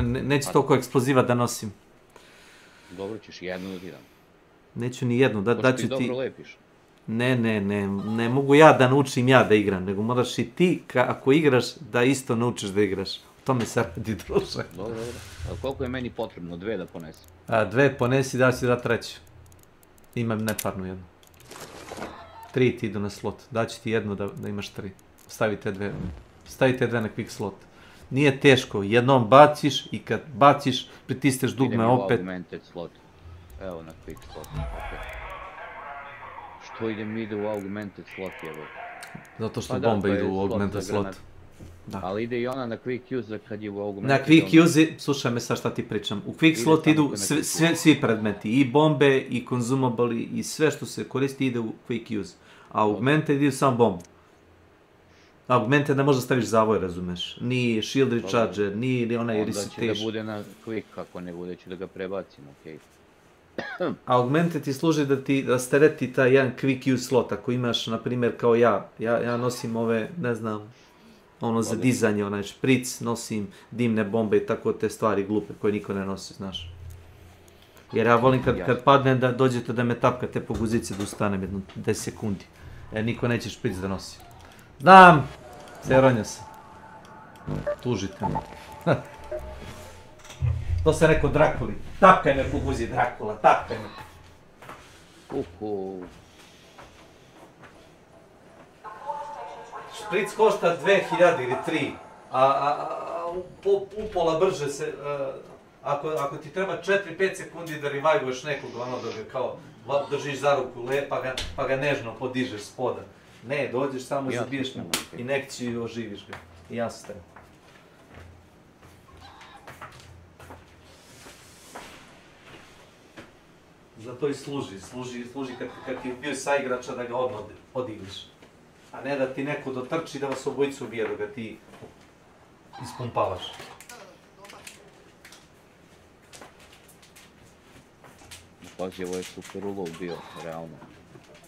Neću toliko eksploziva da nosim. Dobro, ćeš jednu da ti dam. Neću ni jednu, daću ti... dobro lepiš. Ne mogu ja da naučim ja da igram, nego moraš i ti, ako igraš, da isto naučiš da igraš. O tome se radi, druže. Dobro. A koliko je meni potrebno? Dve da ponesem? Dve ponesi, da ću da treću. Imam neparnu jednu. 3 ti idu na slot, daću ti jednu da imaš 3. Stavite dve na quick slot. Nije teško, jednom baciš i kad baciš, pritisneš dugme opet. Idem u augmented slot. Evo na quick slot. Što ide u augmented slot, jebo? Zato što bombe idu u augmented slot. Ali ide i ona na quick use kad je u augmented. Na quick use, slušaj me sad šta ti pričam. U quick slot idu svi predmeti, i bombe, i consumable, i sve što se koristi ide u quick use. A augmented ide samo bombu. Augmented ne može staviš zavoj, razumeš. Ni shield recharger, ni onaj recitation. Onda će da bude na quick, ako ne bude ću da ga prebacim, okej. Augmented ti služi da stereti taj jedan quick use slot, ako imaš, na primjer, kao ja nosim ove, ne znam, ono za dizanje, onaj špric, nosim dimne bombe i tako te stvari glupe koje niko ne nosi, znaš. Jer ja volim kad padnem da dođete da me tapkate po guzici da ustanem jedno 10 sekundi. Jer niko neće špric da nosi. Znam! Ceronja se. Tužite me. To se rekao Drakuli. Tapkaj me po guzi, Drakula, tapkaj me. Špric košta 2000 ili 3, a upola brže se, ako ti treba 4-5 sekundi da revivuješ nekog, ono da ga kao držiš za ruku, pa ga nežno podižeš spoda. Ne, dođeš samo, zabiješ mu injekciju i oživiš ga. I ja se stavim. Zato i služi kad ti bio saigrača da ga odmah odigliš. A ne da ti neko dotrči da vas obojicu ubije dok ga ti ispumpavaš. Pazi, ovo je super ulov bio, realno.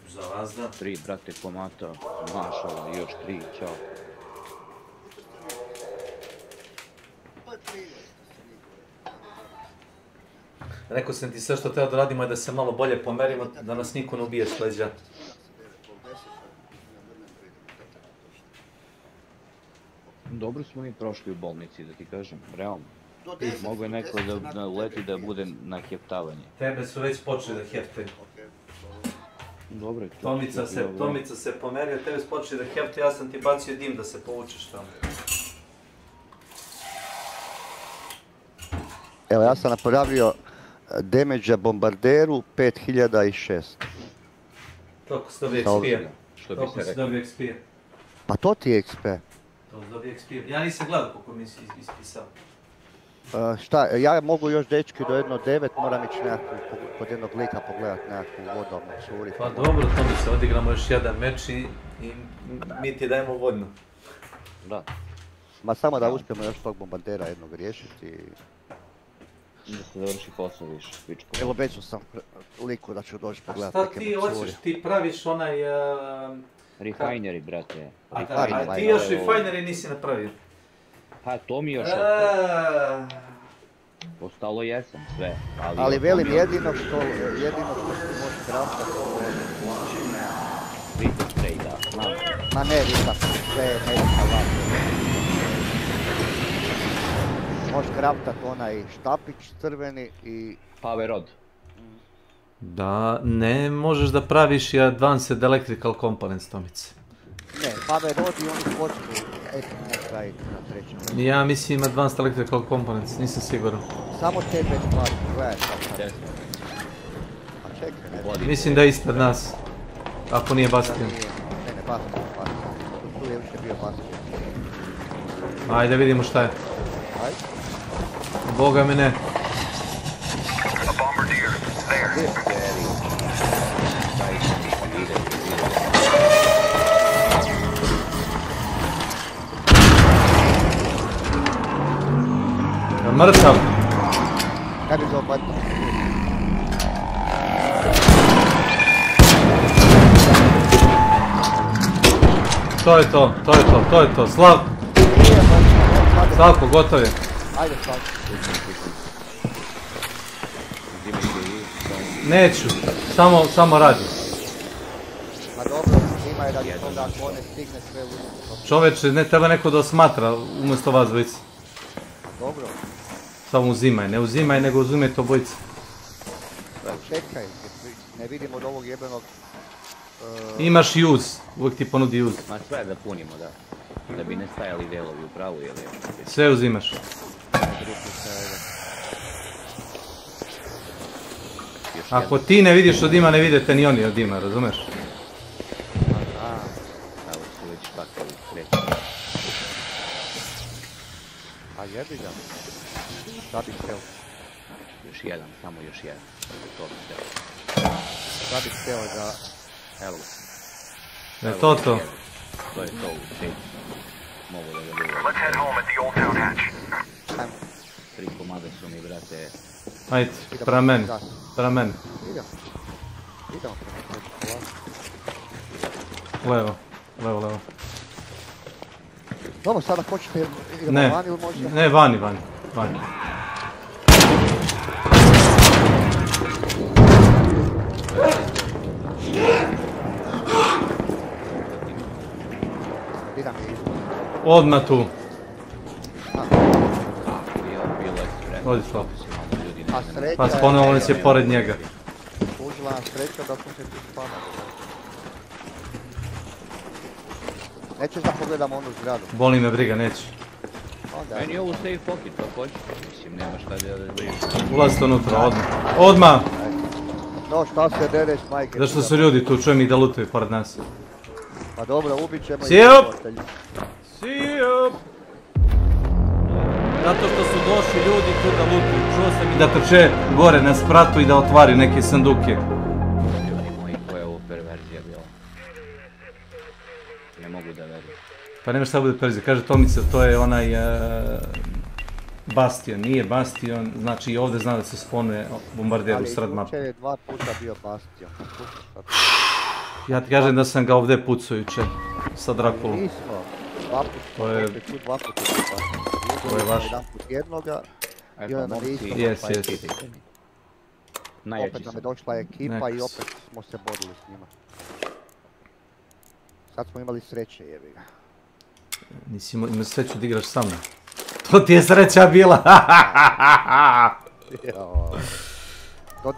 Za vas da. 3, brate, komata, mašala, još 3, čao. Rekao sam ti sve što treba da radimo je da se malo bolje pomerimo, da nas niko ne ubije s leđa. Dobro smo mi prošli u bolnici, da ti kažem, realno. Mogu je neko da leti da bude na heftavanje. Tebe su već počeli da heftaju. Dobro, Tomica se pomerio, tebe su počeli da heftaju, ja sam ti bacio dim da se povučeš tamo. Evo, ja sam napravio damage-a bombarderu 5006. Toliko si dobio XP-a. Toliko si dobio XP-a. Pa to ti je XP. To si dobio XP-a. Ja nisam gledao koliko mi si ispisao. Šta, ja mogu još dečki do 1.9, moram ići kod jednog lika pogledat nekakvu vodovnu curi. Pa dobro, to mi se odigramo još jedan meč i mi ti dajemo vodnu. Da. Ma samo da uspijemo još tog bombardera jednog riješiti i... Da se završi posao više, pičko. Evo obećao sam liku da ću doći pogledat neke curi. Šta ti hoćeš, ti praviš onaj... Refinery, brate. A ti još refinery nisi napravio? Pa to mi još ostalo jesam sve. Ali velim jedino što ti može kraftati to je... Vita spray, da, znam. Ma ne Vita spray, ne Vita lako. Možeš kraftat onaj štapić crveni i... Power rod. Da, ne možeš da praviš i Advanced Electrical Components, Tomice. Ne, Power rod i oni počnu extract na trećem. Ja mislim Advanced Electrical Components, nisam siguran. Samo tebe stvari, gledaj sad. A čekaj, ne. Mislim da je ispred nas. Ako nije Bastion. Ne, Bastion. Tu je više bio Bastion. Ajde vidimo šta je. Ajde. Boga mi ne. A bombardier. There. Mrtav. Kaj bi zaopatio? To je to. Slavko, gotov je. Ajde, Slavko. Neću, samo radi. Ma dobro, ima je radi toga ako one stigne sve u... Čoveče, ne treba neko da osmatra umjesto vas dvojice. Dobro. Samo uzimaj, ne uzimaj, nego uzimaj to bojice. Čekaj, ne vidimo od ovog jebenog... Imaš use, uvijek ti ponudi use. Ma sve da punimo, da. Da bi ne stajali delovi u pravu ili... Sve uzimaš. Ako ti ne vidiš od dima, ne vidite ni oni od dima, razumeš? Evo su već pakali kreći. A jebi ga. Šta bih htio? Još jedan, samo još jedan. To bih htio. Šta bih htio da... Evo ga. Je to? To je to u sjeći. Mogu da ga dovoljim. Let's head home at the old town hatch. 3 komada su mi, brate. Ajde, prema meni. Idemo. Levo. Dobro, sada hoćete idemo vani ili možda? Ne, vani. Odmah tu. Odi Slavko. Pa sponovali se pored njega. Užila sreća da smo se tu spanali. Nećeš da pogledamo onu zgradu. Boli me briga, neću. Meni je ovo safe pocket, pa hoću. Mislim, nema šta da briš. Ulazite unutra, odmah. No, šta se dereš, majke? Zašto su ljudi tu, čujem ih da lutaju pored nas. Pa dobro, ubit ćemo ih. Sijup! Zato što su došli ljudi tu da lutuju. Čuo sam i da trče gore na spratu i da otvaraju neke sanduke. Ljudi moji, koja je ovo perverzija bila? Ne mogu da verujem. Pa nema šta bude perverzija. Kaže Tomica, to je onaj... Bastion, nije Bastion, znači i ovdje zna da se spawnuje bombardijer u sred mape. Ali jučer je 2 puta bio Bastion. Ja ti kažem da sam ga ovdje pucao jučer, sa Drakulom. Nismo, 2 puta, tu 2 puta bio Bastion. To je vaš. Jedan put jednoga, i onda nam je isto. Jes. Opet nam je došla ekipa i opet smo se borili s njima. Sad smo imali sreće, jebi ga. Nisi imao sreću da igraš sa mnom. To ti je sreća bila! To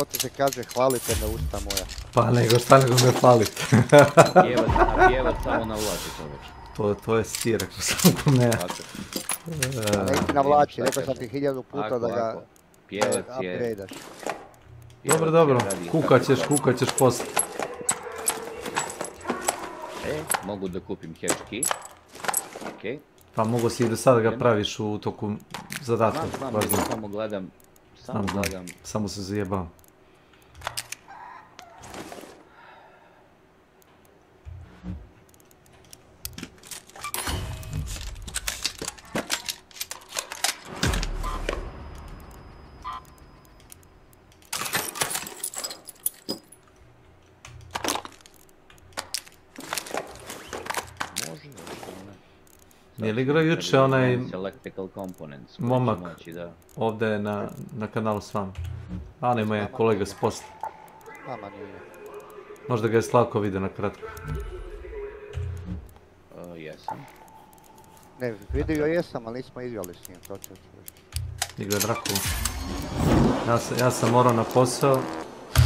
ti se kaže, hvalite me usta moja. Pa nego me hvalite. Pjevat samo navlači to već. To je sti, rekao sam ko ne. Neki navlači, rekao sam ti 1000 puta da ga upgradeaš. Dobro, kukat ćeš poslije. Mogu da kupim hatch key. Okej. Pa mogu si i do sada ga praviš u toku zadatka. Znam, samo gledam. Samo se zajebam. Nije li igrao juče onaj momak ovdje na kanalu s vama? A nema je kolega s posla. Možda ga je Slavko vidio na kratko. Jesam. Ne, vidio jesam, ali nismo igrali s njim, to će reći. Igra Drakulu. Ja sam morao na posao,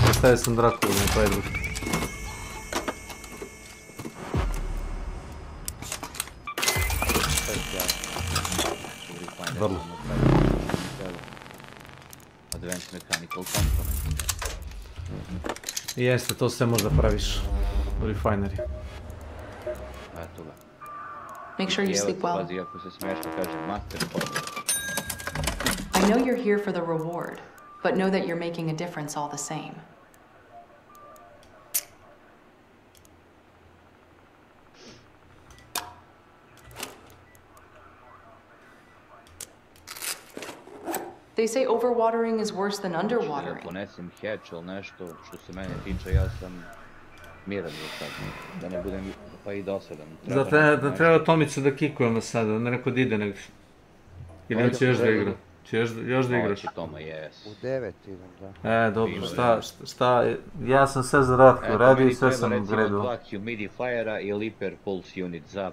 ostavio sam Drakulu na taj drug. Vrlo. Advanced Mechanical Component. Jeste, to sve možda praviš u refinery. Eto ga. Make sure you sleep well. Pazi, ako se smiješ da kažem master component. I know you're here for the reward, but know that you're making a difference all the same. They say overwatering is worse than Da underwatering. ponesem hatch ili nešto što se mene tiče, ja sam miran do sad. Da ne budem pa i dosadan. Da treba Tomicu da kikujemo sada, ne rekao da ide nego... Ili će još da igra? Će još da igraš? Toma, jes. U 9 idem, da. Dobro, šta, ja sam sve za Ratko radio i sve sam gledao. gledao. Dva humidifiera i Liper Pulse Unit za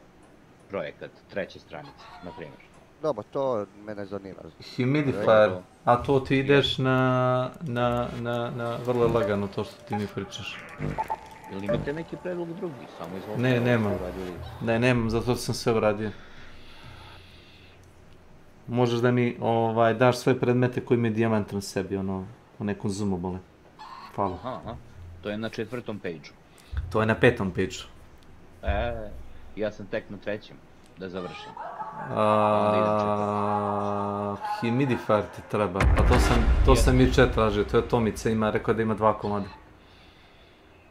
projekat, treće stranice, na primjer. Dobro, to mene zanima. Humidifier, a to ti ideš na vrlo lagano to što ti mi pričaš. Ili imate neki predlog drugi, samo izvolite. Ne, nemam. Ne, nemam, zato sam sve uradio. Možeš da mi daš sve predmete koji mi je dijamant na sebi, u nekom zoomobole. Hvala. Aha, to je na 4. page-u. To je na 5. page-u. Ja sam tek na 3. da završim. Humidifier ti treba, pa to sam jučer tražio, to je Tomica ima, rekao da ima 2 komada.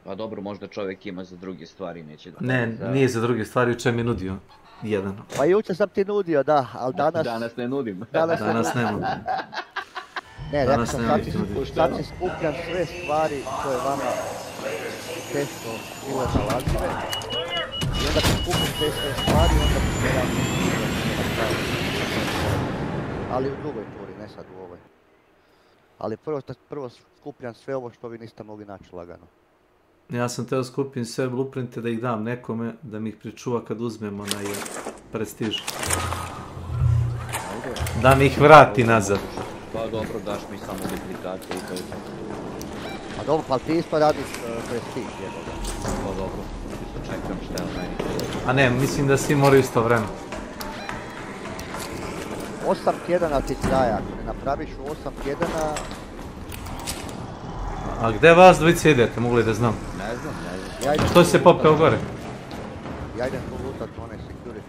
Pa dobro, možda čovjek ima za druge stvari, neće da... Ne, nije za druge stvari, jučer mi je nudio jedan. Pa jučer sam ti nudio, da, ali danas... Danas ne nudim. Danas ne nudim. Ne, rekao sam sad si skupljam sve stvari koje vama teško bile nalazive. I onda kad skupim te sve stvari, onda bi se ja ali u drugoj turi, ne sad u ovoj. Ali prvo skupljam sve ovo što vi niste mogli naći lagano. Ja sam teo skupim sve blueprinte da ih dam nekome, da mi ih pričuva kad uzmemo na prestiž. Da mi ih vrati nazad. Pa dobro, daš mi samo duplikate i to je tako. A dobro, pa ti isto radiš prestiž, jednoga. Pa dobro, isto čekam šta je meni. A ne, mislim da svi moraju isto vreme. 8 tjedana ti traje, ako ne napraviš u 8 tjedana... A gdje vas dvojice idete, mogu li da znam? Ne znam. Što si se popeo gore? Ja idem polutat one security.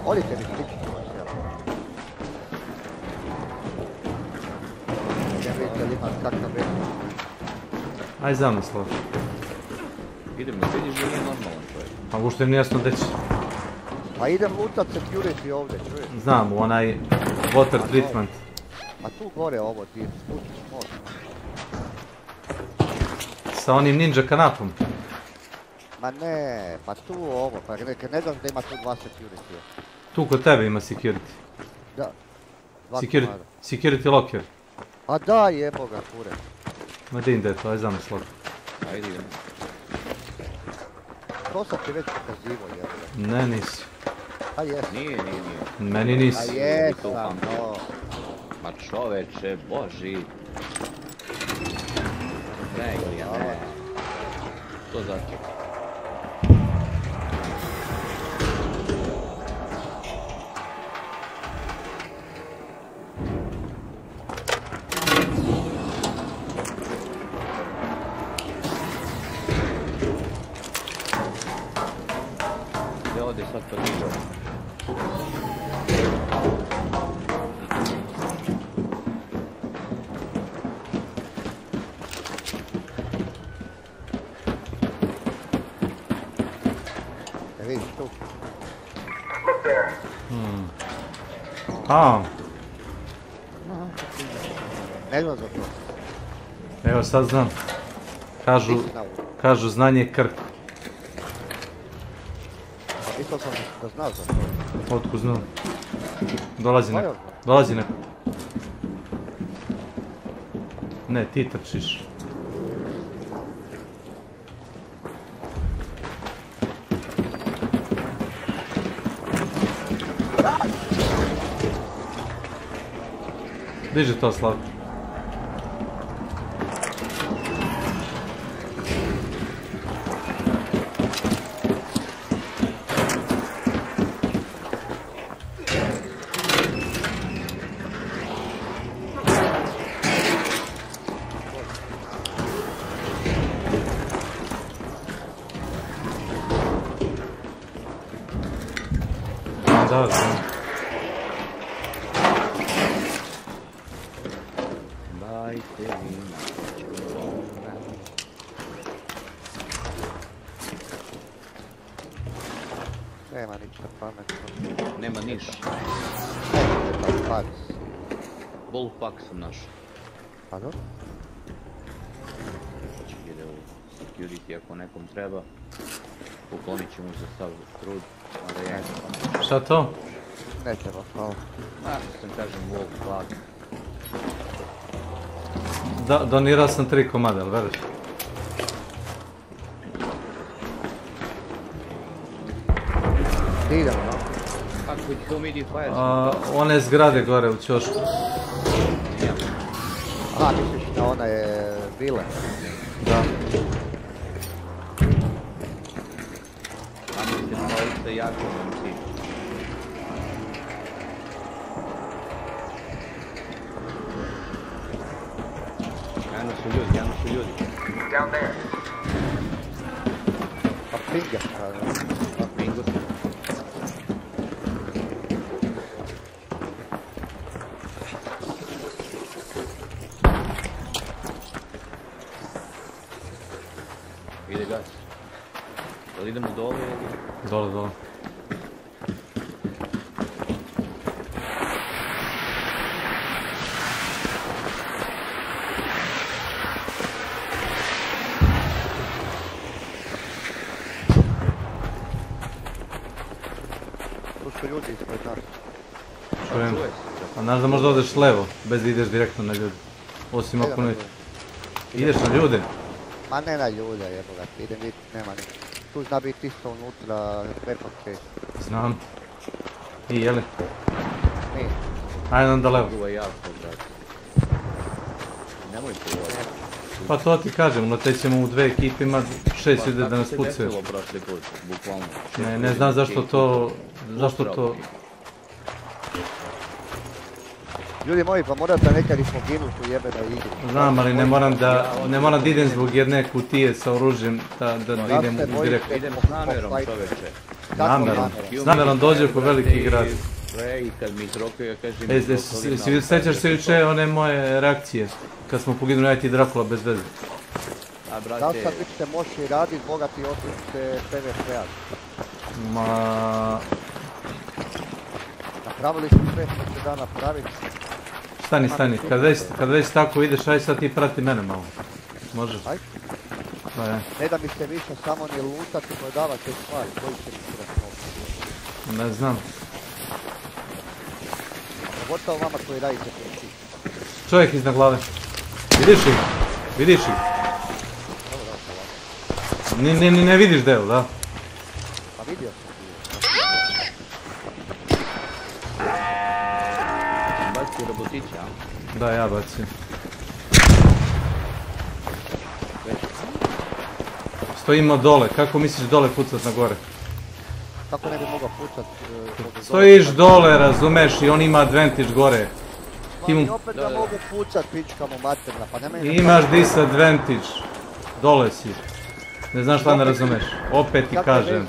Odite mi stići to sjelo. Ja vidite li imam kakav već. Aj za mnom, Slav. Idem, ne vidiš da nije normalan čovjek. Pa ušte mi jasno gdje će. Pa idem lutat security ovdje, čuješ? Znam, onaj water treatment. A tu gore ovo, ti spustiš most. Sa onim ninja kanapom. Ma ne, pa tu ovo, pa ne znam da ima tu 2 security. Tu kod tebe ima security. Da. Security locker. A da, jebo ga, kure. Ma din da je to, aj za mnom, Slav. Ajde idemo. To sam ti već pokazivo, jebo ga. Ne, nisi. A jes. Nije. Meni nisi. A jesam, no. Ma čoveče, boži. Ne, ne. To zato. Gdje ovdje sad to nije? Ne znam za to. Evo sad znam. Kažu znanje je krk. Mislio sam da znao za to. Otkud znam. Dolazi neko. Ne, ti trčiš. Diži to, Slav. Da. Nema ništa pametno. Nema niš. Pac. Bullpuck sam našao. Pa dobro. Ide u security ako nekom treba. Uklonit ćemo za sav trud. Šta to? Ne treba, hvala. Sam kažem Bullpuck. Donirao sam 3 komada, ali veriš? Gdje idemo, no? Kako with humidifier? One zgrade gore u ćošku. Aha, misliš na one vile? Da. A mislim da se jako ti. Jedno su ljudi. Down there. Pa pinga. Pa pingu sam. Ide gas. Da li idemo dole ili? Dole. Ljudi ispred nas. Čujem. A znaš da možda odeš levo, bez da ideš direktno na ljude. Osim ako ne... Ideš na ljude? Ma ne na ljude, jeboga, idem vidjeti, nema ništa. Tu zna biti isto unutra, repake. Znam. I jeli? Nije. Ajde onda levo. Ovo je jako, brate. Nemoj povoditi. Pa to ti kažem, uletećemo u 2 ekipe, ima 6 ljudi da nas pucaju. Pa tako se desilo prošli put, bukvalno. Ne znam zašto to... Ljudi moji, pa morate nekad i poginuti u jebena igri. Znam, ali ne moram da idem zbog jedne kutije sa oružjem, da idem direktno. Idem s namjerom, čoveče. S namjerom dođe po veliki grad. I kad mi izrokaju, ja kažem... Sjećaš se juče one moje reakcije, kad smo poginuli ja i ti Drakula bez veze. Da li sad ćete moći raditi bogati otrute PvP-a? Ma... Napravili smo sve što se da napraviti. Stani, kad već tako ideš, aj sad ti prati mene malo. Možeš? Ajde. Ne da mi se više samo ni lutati, prodavati te stvari, koji će mi se Ne znam. Pogotovo vama koji radite pomoći. Čovjek iznad glave. Vidiš ih? Ne vidiš deo, da? Pa vidio sam. Baci robotića, a? Da, ja bacim. Stojimo dole, kako misliš dole pucat na gore? Kako ne bi mogao pucat? Stojiš dole, razumeš, i on ima advantage gore. Pa mi opet da mogu pucat, pička mu materna, pa nemoj... Imaš disadvantage. Dole si. Ne znaš šta ne razumeš. Opet ti kažem.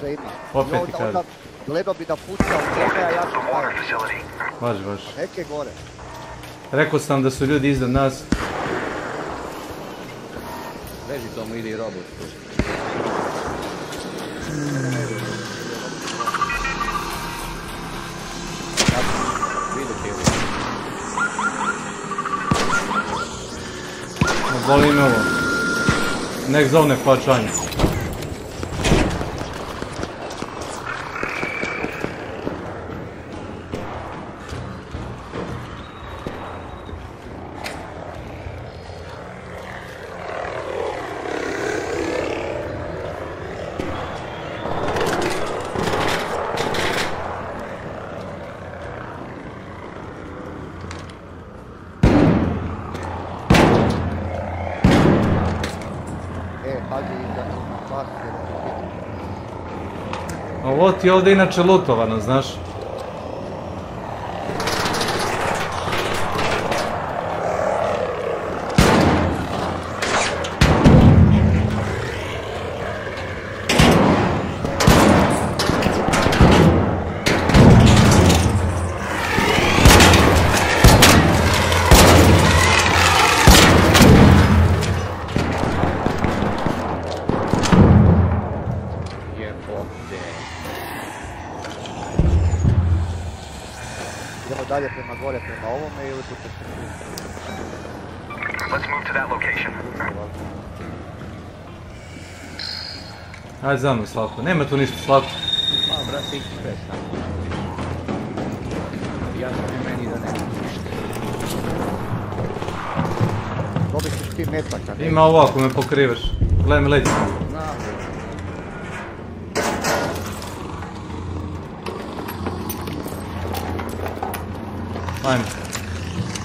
Gledao bi da puca u tebe, a ja ću staviti. Važi. Neke gore. Rekao sam da su ljudi iznad nas. Leži tomu, ide i robot. Boli me ovo. Nek zovne plaćanje. Ovo ti je ovdje inače lutovano, znaš. Dalje prema gore, prema ovome ili putem se tu? Let's move to that location. Ajde za mnom, Slavko. Nema tu ništa, Slavko. Ma, brate, ići sve sam. Jasno je meni da nema ništa. Dobit ćeš ti metaka, ne? Ima ovo ako me pokrivaš. Gledaj mi leđa. Znam. Ajme.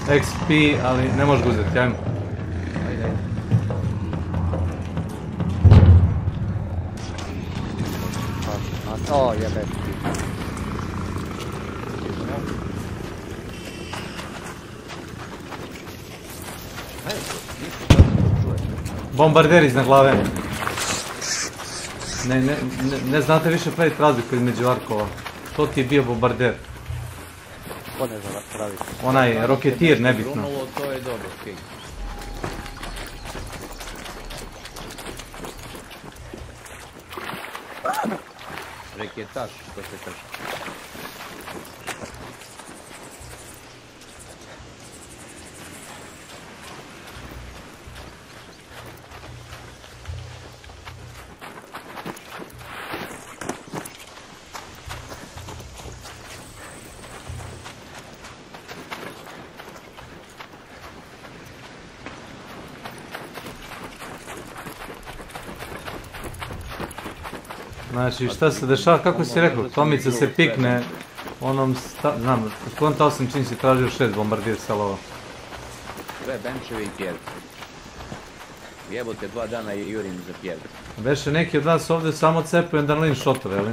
XP, ali ne možeš ga uzeti, ajmo. Ajde, ajde. O, jebe. Bombarder iznad glave. Ne znate više praviti razliku između arkova. To ti je bio bombarder. Ko ne zna praviti? Onaj roketir, nebitno. To je dobro, okej. Reketaš, što se kaže. Znači, šta se dešava, kako si rekao, Tomica se pikne onom, znam, kontao sam čim si tražio 6 bombardir salova. Sve benčevi i pjerci. Jebote, 2 dana i jurim za pjerci. Beše neki od nas ovdje samo cepaju adrenalin šotove, jel?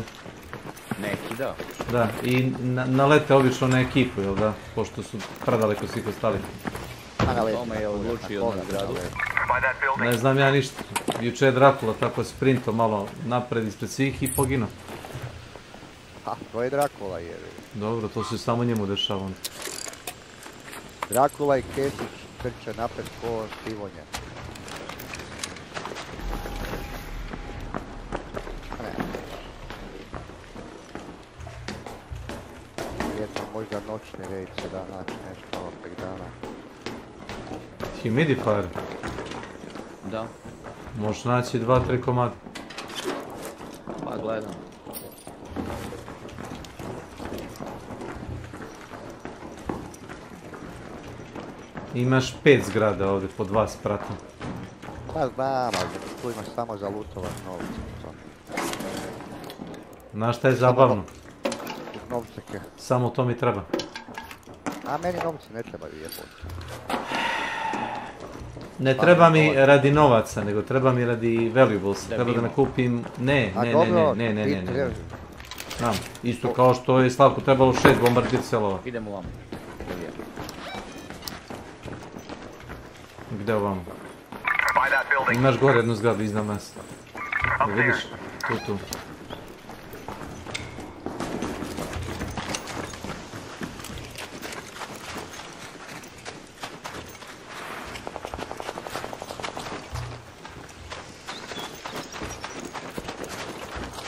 Neki, da. Da, i nalete obično na ekipu, jel da? Pošto su predaleko svih ostali. Tome je odlučio na zgradu. Ne znam ja ništa. Juče je Drakula tako sprinto malo napred ispred svih i poginuo. Ha, to je Drakula je. Dobro, to se samo njemu dešava. Drakula i Kesić trče napred ko stivonje. Jedno možda noćni rejd se da naći nešto ovog dana. Humidifier? Da. Možeš naći 2-3 komada. Pa gledam. Imaš 5 zgrada ovdje po 2 sprata. Pa znam, ali tu imaš samo za lutovat novce. Znaš šta je zabavno? Novceke. Samo to mi treba. A meni novci ne trebaju jeboti. Ne treba mi radi novaca, nego treba mi radi valuables. Treba da ne kupim... Ne. Znam, isto kao što je Slavku trebalo 6 bombardir selova. Idemo vamo. Gde ovamo? Imaš gore jednu zgradu iznad nas. Vidiš? Tu.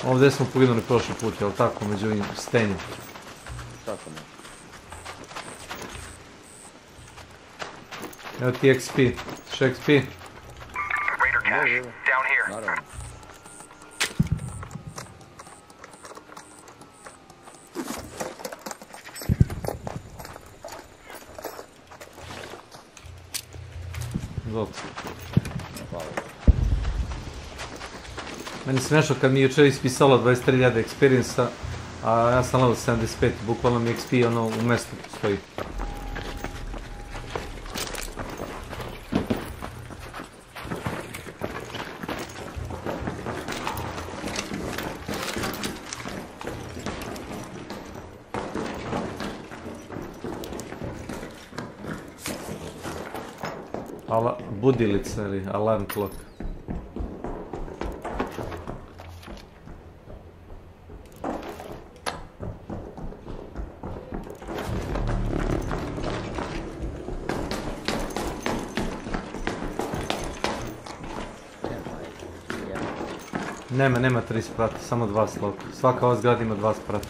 Ovdje smo poginuli prošli put, jel tako, među ovim stenjem? Tako mi. Evo ti XP, še XP. Raider cache, down here. Naravno. Dobro. Hvala. Meni smiješno kad mi jučer ispisalo 23.000 experience-a, a ja sam level 75, bukvalno mi XP ono u mjestu stoji. Budilica ili alarm clock. Nema 3 sprata, samo 2 slota. Svaka ova zgrada ima 2 sprata.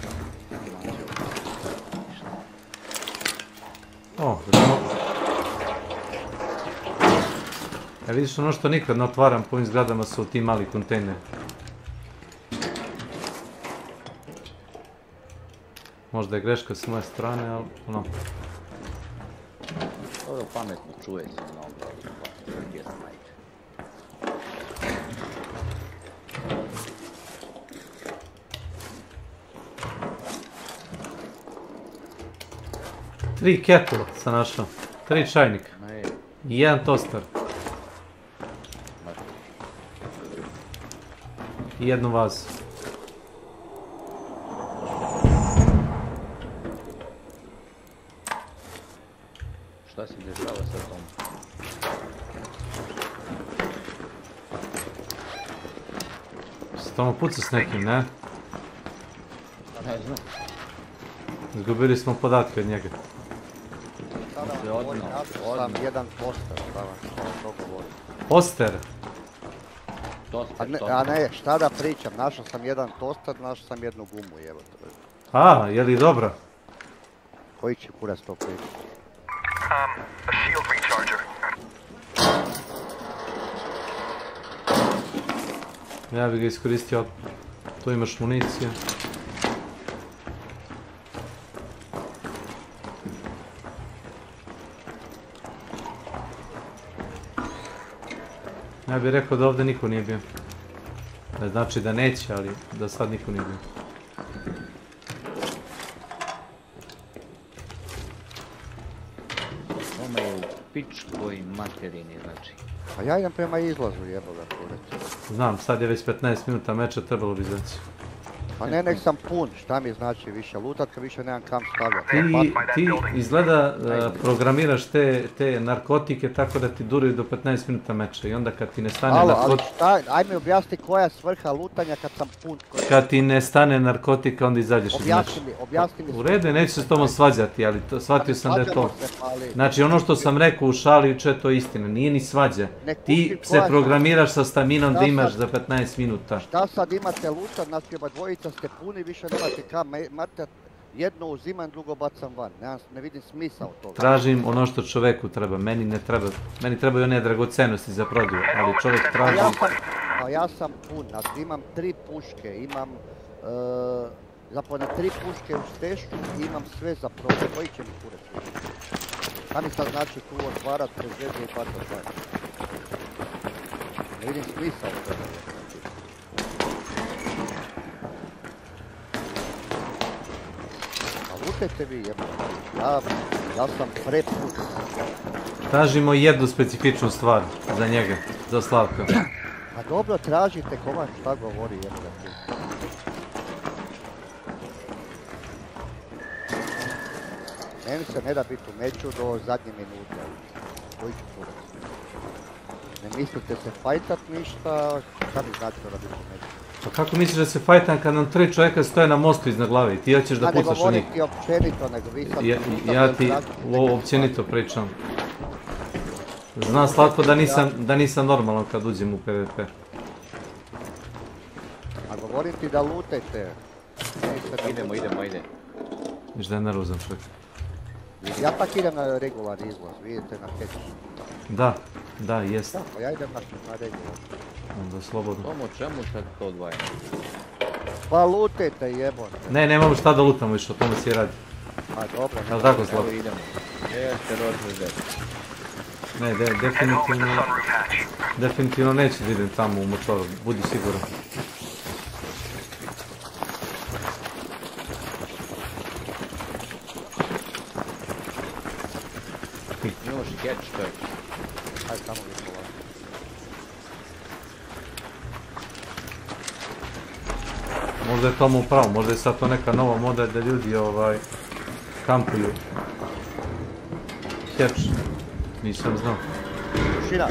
Ja vidiš ono što nikad ne otvaram po ovim zgradama su ti mali kontejneri. Možda je greška s moje strane, ali ono. Dobro pametno čuje se na obradu. Gdje sam majče. Tri kettle sam našao. 3 čajnika. I 1 toster. I 1 vazu. Šta se dešava sa tom? Se tamo puca s nekim, ne? Ne znam. Izgubili smo podatke od njega. Našao sam 1 toster, što govorim. Poster? A ne, šta da pričam, našao sam 1 toster, našao sam 1 gumu, evo to. A, je li dobro? Koji će kurac to pričati? A shield recharger. Ja bih ga iskoristio, tu imaš municije. Ja bih rekao da ovdje niko nije bio. Ne znači da neće, ali da sad niko nije bio. Oma je u pičkoj materini, znači. Pa ja idem prema izlazu, jeboga kurac. Znam, sad je već 15 minuta meča, trebalo bi izaći. Pa ne, nek sam pun, šta mi znači više lutat kad više nemam kam stavljati. Ti izgleda programiraš te narkotike tako da ti duraju do 15 minuta meča i onda kad ti ne stane narkotika... Ali šta, aj mi objasni koja je svrha lutanja kad sam pun. Kad ti ne stane narkotika onda izađeš iz meča. Objasni mi. U redu, neću se s tobom svađati, ali shvatio sam da je to... Znači ono što sam rekao u šali juče to je istina, nije ni svađa. Ti se programiraš sa staminom da imaš za 15 minuta. Šta sad imate lutat, znači oba dvojica ste puni, više nemate kam matat, jedno uzimam, drugo bacam van, ne vidim smisao toga. Tražim ono što čoveku treba, meni ne treba, meni trebaju one dragocenosti za prodaju, ali čovjek traži... Pa ja sam pun, znači imam 3 puške, imam zapravo 3 puške u stešu i imam sve za prodaju, koji će mi kurac? Šta mi sad znači tu otvarat, prezveze i bacat van? Ne vidim smisao toga. Lutajte vi jebate, ja sam preput. Tražimo jednu specifičnu stvar za njega, za Slavka. Pa dobro, tražite koma šta govori jebate. Meni se ne da biti u meču do zadnje minute. Koji ću kurac? Ne mislite se fajtat ništa, šta mi znači da biti u meču? Pa kako misliš da se fajtam kad nam 3 čovjeka stoje na mostu iznad glave i ti hoćeš da pucaš u njih? Ne govorim ti općenito, nego vi sad... Ja ti općenito pričam. Znam Slatko da nisam normalan kad uđem u PvP. A govorim ti da lutajte. Idemo. Viš da je nervozan čovjek. Ja pak idem na regularni izlaz, vidite na hatch. Da, jest. Da, pa ja idem na regularni. Onda slobodno. Tomo, čemu sad to odvajamo? Pa lutajte jebon. Ne, nemamo šta da lutamo više, o tome si radi. A dobro. Jel' tako Slavko? Evo idemo. Ne, definitivno neću da idem tamo u motoru, budi siguran. Imaš catch, to je. Ajde, tamo mi polako. Možda je Tomo upravo, možda je sad to neka nova moda da ljudi kampuju. Catch, nisam znao. Šira.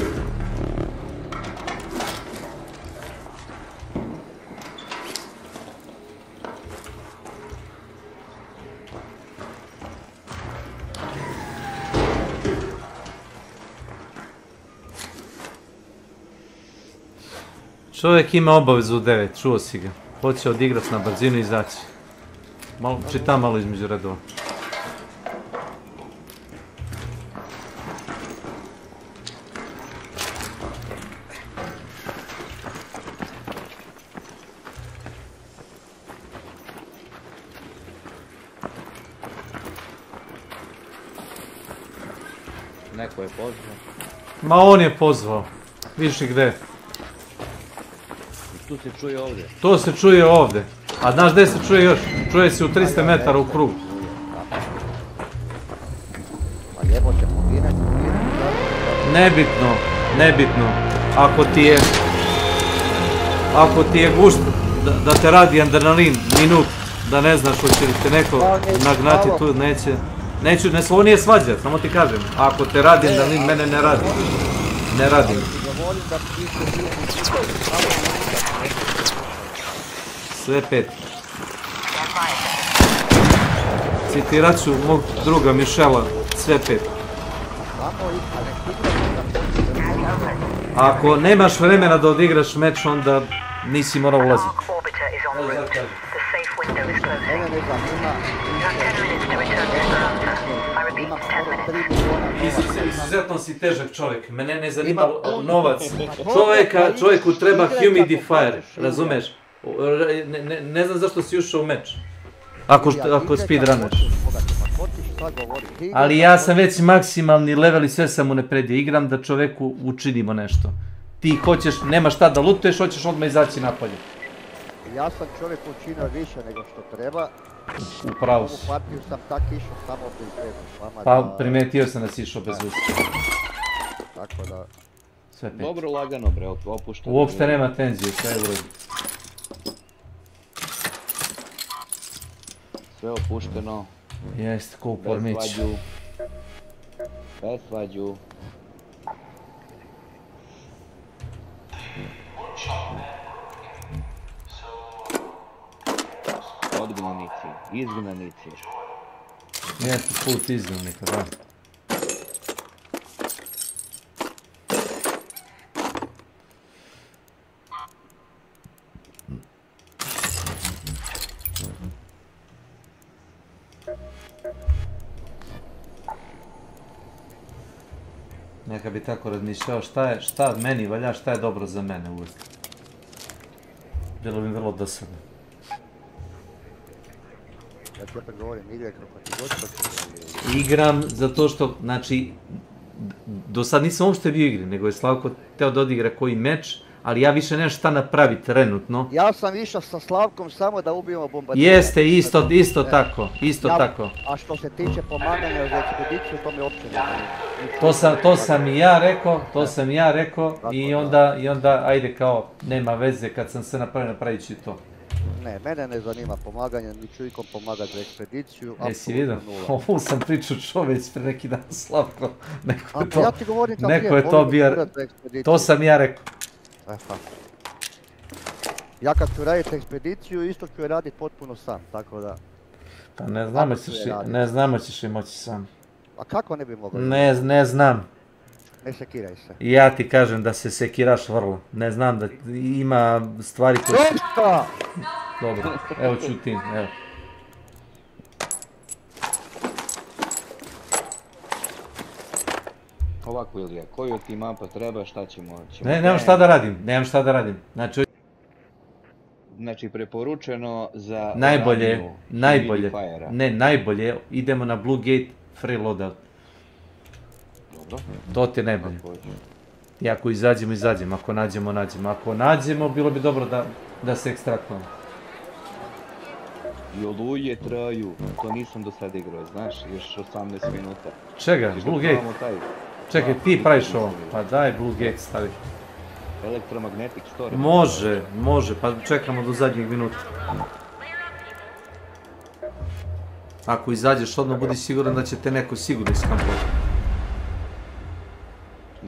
Čovjek ima obavezu u 9, čuo si ga. Hoće odigrat na brzinu i izaći. Čita malo između redova. Neko je pozvao. Ma on je pozvao. Viš gde? Tu se čuje ovdje. To se čuje ovdje. A znaš gdje se čuje još? Čuje se u 300 metara u krug. Pa jebote, pogineš. Nebitno, nebitno. Ako ti je gušt da te radi adrenalin minut, da ne znaš hoće li te neko nagnati tu, neću, ovo nije svađa, samo ti kažem. Ako te radi adrenalin, mene ne radi. Ne radi. Sve 5. Citirat ću mog druga Mišela, sve 5. Ako nemaš vremena da odigraš meč, onda nisi morao ulaziti. Izuzetno si težak čovjek, mene ne zanima novac. Čovjeku treba humidifier, razumeš? Ne znam zašto si ušao u meč. Ako speedrunneš. Ali ja sam već maksimalni level i sve sam unapredio. Igram da čovjeku učinimo nešto. Ti hoćeš, nemaš šta da lutuješ, hoćeš odmah izaći napolje. Ja sam čovjek učinio više nego što treba. Upravo si. Ovu partiju sam tak išao samo bez veze. Pa primetio sam da si išao bez usta. Tako da... Sve 5. Dobro lagano bre, opušteno. Uopšte nema tenzije, sve je u redu. Sve opušteno. Jeste, ko u pormić. Bez svađu. Odgnanici, izgnanici. Jeste, put izgnanika, da. Neka bi tako razmišljao šta meni valja, šta je dobro za mene uvijek. Bilo bi vrlo dosadno. Ja ti opet govorim, igraj kako ti god što Igram zato što, znači, do sad nisam uopšte bio igri, nego je Slavko teo da odigra koji meč, ali ja više nemam šta napraviti trenutno. Ja sam išao sa Slavkom samo da ubijemo bombardira. Jeste, isto tako. A što se tiče pomaganja za ekspediciju, to mi uopće ne. To sam i ja rekao i onda ajde kao nema veze kad sam se napravit ću to. Ne, mene ne zanima pomaganje, ni ću ikom pomagati za ekspediciju. Jesi vidio? Ovo sam pričao čovjek pre neki dan Slavko. Ja ti govorim kako neko je to bio, to sam ja rekao. Ja kad ću raditi ekspediciju, isto ću je raditi potpuno sam, tako da... Pa ne znamo ćeš li moći sam. A kako ne bi mogao? Ne znam. Ne sekiraj se. Ja ti kažem da se sekiraš vrlo. Ne znam da ima stvari koje... Dosta! Dobro, evo čutim, evo. Ovako Ilija, koju ti mapa treba, šta ćemo... Nemam šta da radim. Znači preporučeno za... Najbolje, idemo na Blue Gate free loadout. Dobro. To ti je najbolje. I ako izađemo, ako nađemo. Ako nađemo, bilo bi dobro da se ekstraktujemo. I oluje traju, to nisam do sada igrao, znaš, još 18 minuta. Čega? Blue Gate? Čekaj, ti praviš ovo, pa daj Blue Gate stavi. Electromagnetic storage. Može, pa čekamo do zadnjeg minuta. Ako izađeš odmah budi siguran da će te neko sigurno iskampovati.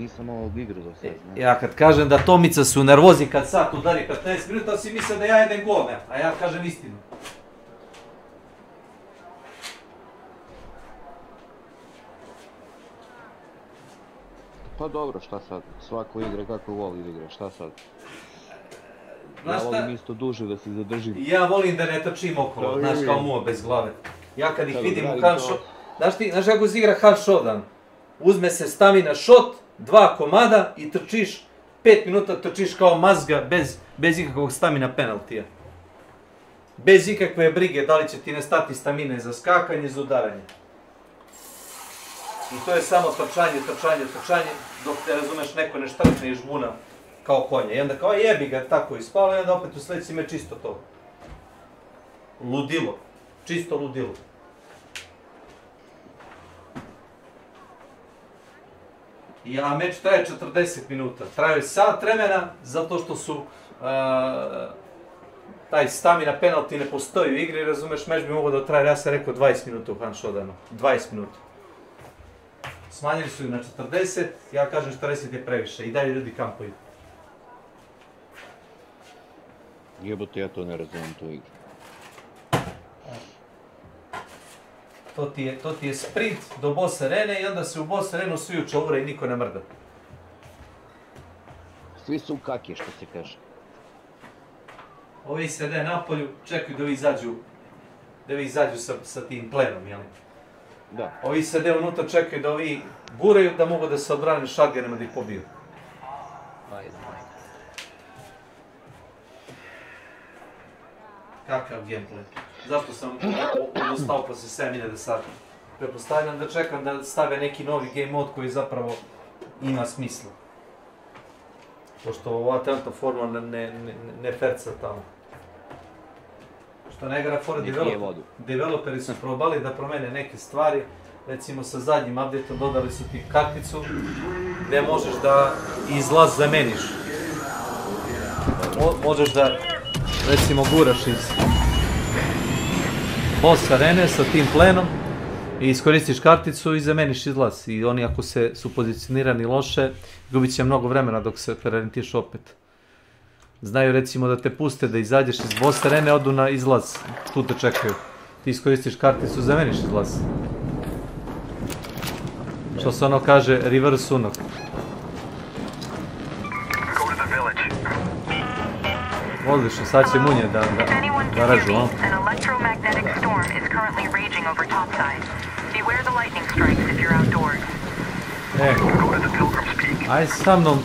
Nisam ovog igru do sad, znaš. Ja kad kažem da Tomica su nervozi kad sat udari 15 minuta, si misle da ja jedem govne, a ja kažem istinu. Pa dobro, šta sad? Svako igra kako voli da igra, šta sad? Ja volim isto duže da se zadržim. Ja volim da ne trčim okolo, znaš, kao muva bez glave. Ja kad ih vidim u hand shot... Znaš kako se igra hand shot? Uzme se stamina shot, 2 komada i trčiš, 5 minuta trčiš kao mazga bez ikakvog stamina penaltija. Bez ikakve brige da li će ti nestati stamine za skakanje, za udaranje. I to je samo trčanje, dok te, razumeš, neko ne štrkne i žmuna kao konja. I onda kao jebi ga tako ispalo i onda opet u sljedeći meč čisto to. Ludilo. Čisto ludilo. A meč traje 40 minuta. Traje sat vremena zato što su taj stamina penalti ne postoji u igri, razumeš, meč bi mogao da traje, ja sam rekao 20 minuta u handshotanu. 20 minuta. Smanjili su ih na 40, ja kažem 40 je previše i dalje ljudi kampuju. Jebote, ja to ne razumijem tu igru. To ti je sprint do boss arene i onda se u boss arenu svi učovure i niko ne mrda. Svi su u kakije, što se kaže. Ovi sede napolju, čekaju da vi izađu sa tim plenom, jel? Da. Ovi sede unutra, čekaju da ovi guraju da mogu da se odbrane shotgunima da ih pobiju. Kakav gameplay? Zašto sam odostao posle 7000 sati? Pretpostavljam da čekam da stave neki novi game mode koji zapravo ima smisla. Pošto ova trenutna forma ne ferca tamo. Što ne igra for developeri su probali da promene neke stvari. Recimo sa zadnjim updateom dodali su ti karticu gdje možeš da izlaz zameniš. Možeš da, recimo, guraš iz boss arene sa tim plenom i iskoristiš karticu i zameniš izlaz. I oni ako su pozicionirani loše, gubit će mnogo vremena dok se preorientiš opet. Znaju recimo da te puste da izađeš iz boss arene, odu na izlaz, tu te čekaju. Ti iskoristiš karticu, zameniš izlaz. Što se ono kaže, reverse unok. Odlično, sad će munje da režu, a? Aj sa mnom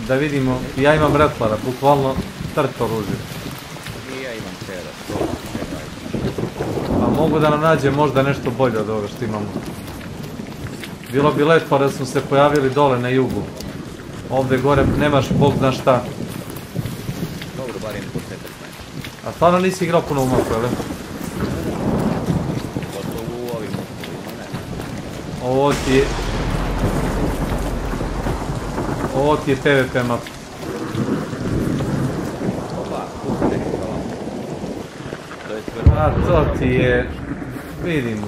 da vidimo, ja imam retlara, bukvalno trto oružje. I ja imam tera, Pa mogu da nam nađe možda nešto bolje od ovoga što imamo. Bilo bi lepo da smo se pojavili dole na jugu. Ovdje gore nemaš bog zna šta. Dobro, barem po 4 metra. A stvarno nisi igrao puno u mapu, jel? Gotovo u ovim mapovima, ne. Ovo ti je PvP map. Opa, kuka neki hvala. To je sve... A to ti je... Vidimo.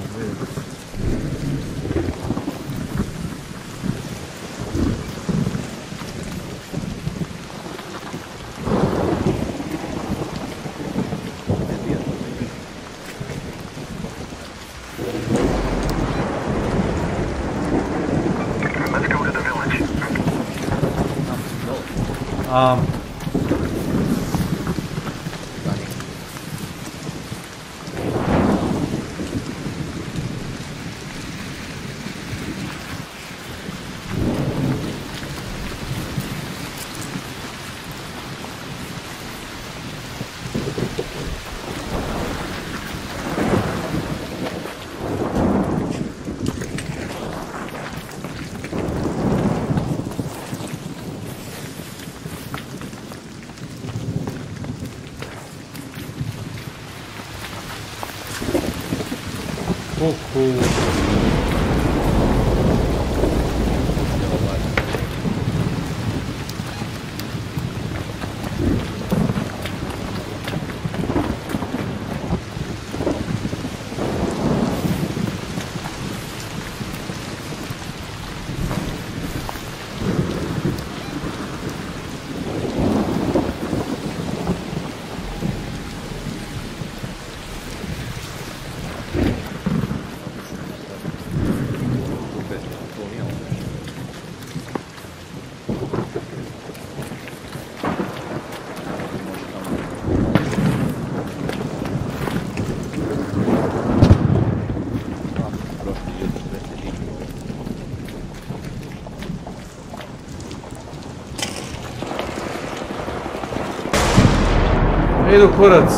Idu kurac.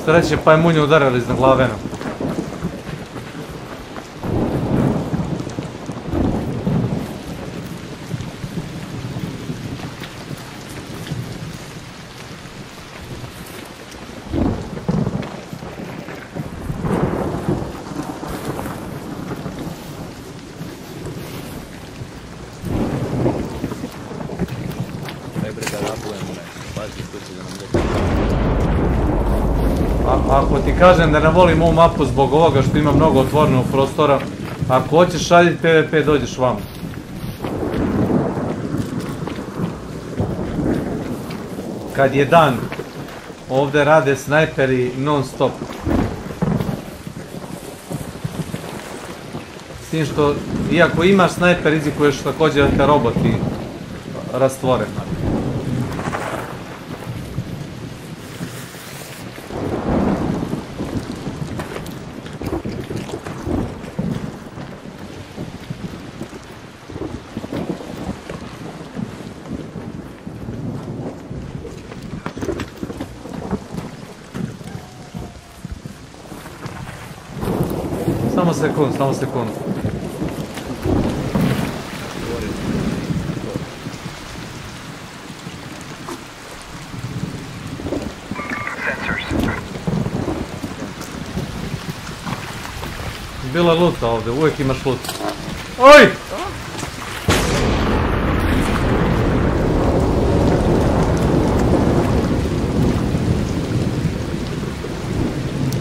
Što reći, pa je munje udarili iznad glave. Ako ti kažem da ne volim ovu mapu zbog ovoga što ima mnogo otvorenog prostora, ako hoćeš šaljiti PvP dođeš vamo. Kad je dan, ovdje rade snajperi non stop. S tim što, iako imaš snajper, rizikuješ također da te roboti rastvore. Samo sekund. Bilo je luta ovdje, uvijek imaš lut. Oj!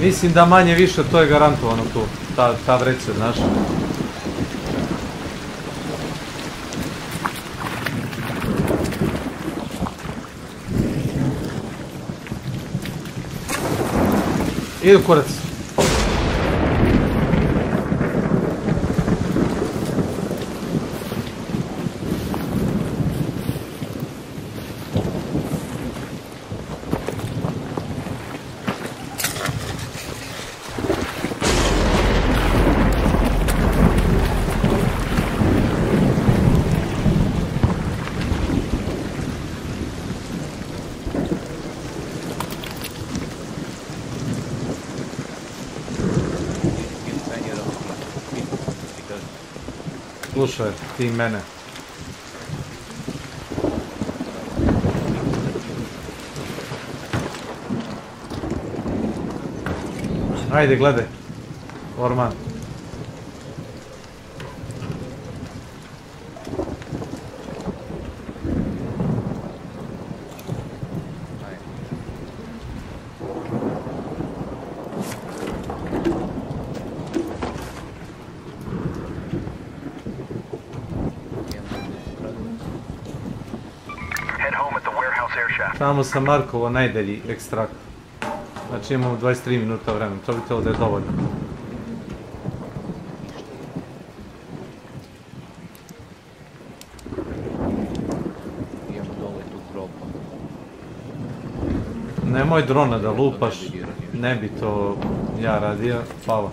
Mislim da manje više to je garantovano tu, ta vreća, znaš. Idu kurac. Slušaj, ti mene. Ajde, gledaj. Orman. Tamo sam markovo najdelji ekstrakt. Znači imamo 23 minuta vremena, to bi telo da je dovoljno. Nemoj drona da lupaš, ne bi to ja radio, hvala.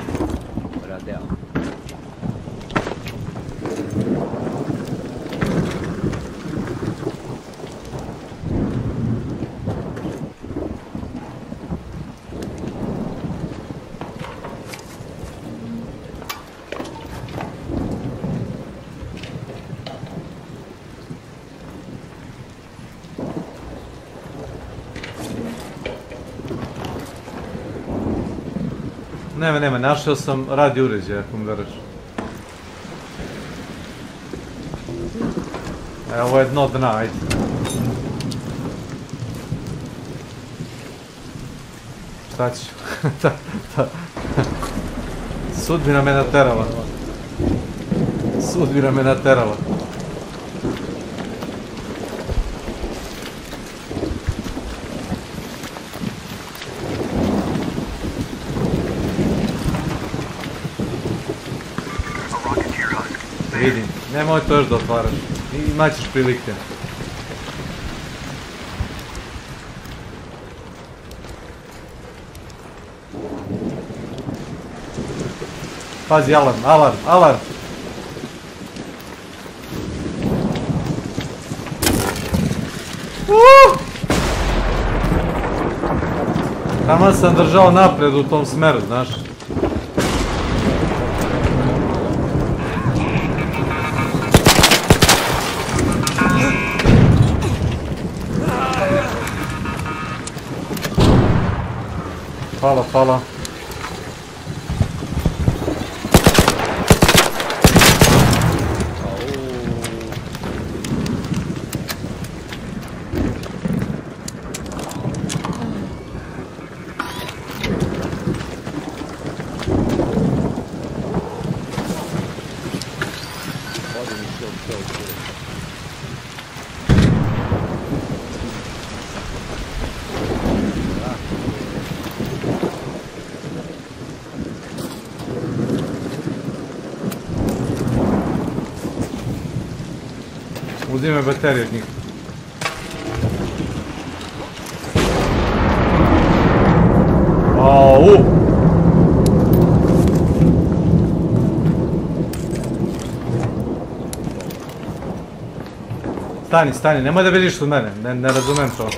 Nema, našao sam radio uređaj, ako mi veraš. Ovo je dno dna, ajde. Šta ću? Sudbina me naterala. Sudbina me naterala. Vidim, nemoj to još da otvaraš. Imat ćeš prilike. Pazi, alarm! Tamo sam držao naprijed u tom smeru, znaš. Hvala, hvala. Uzimaj baterije od njih. Au! Stani, stani, nemoj da bježiš od mene, ne razumem to.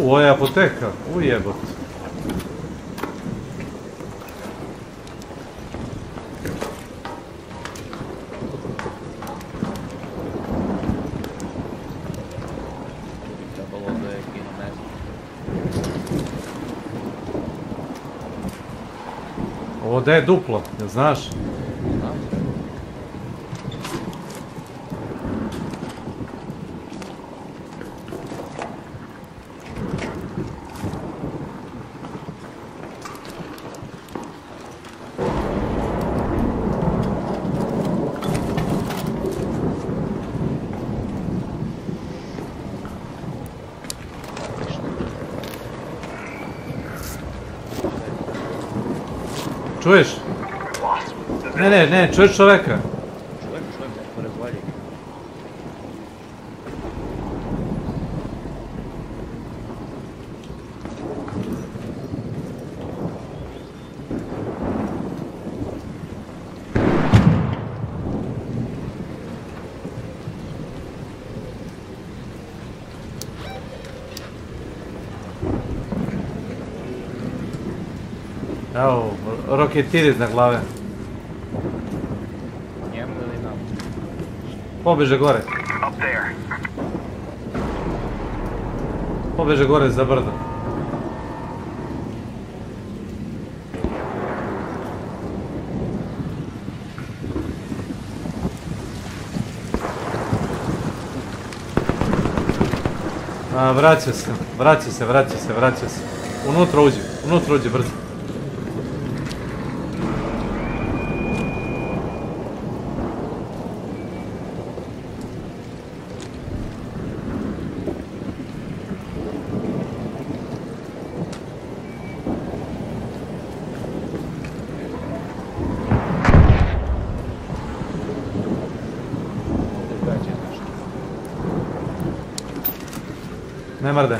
Ovo je apoteka, ujebot. Ovo da je duplo, jel znaš? Čuješ? Ne, čuješ čoveka? Čujem, pored valje. Evo, roketiri na glave. Njemu ili nam? Pobeže gore. Pobeže gore za brdo. Vraća se. Unutra uđi brzo. Ne mrde.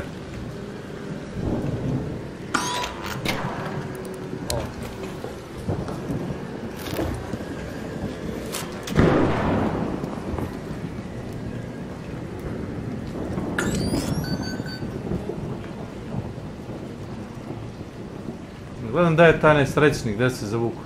Gledam da je taj nesrećnik, gdje se zavuku.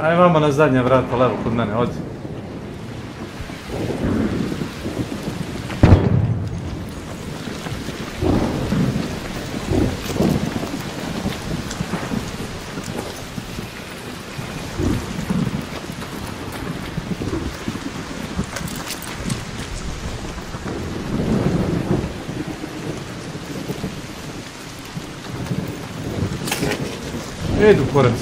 Aj vama na zadnja vrata, levo kod mene, odi. Edu kurac.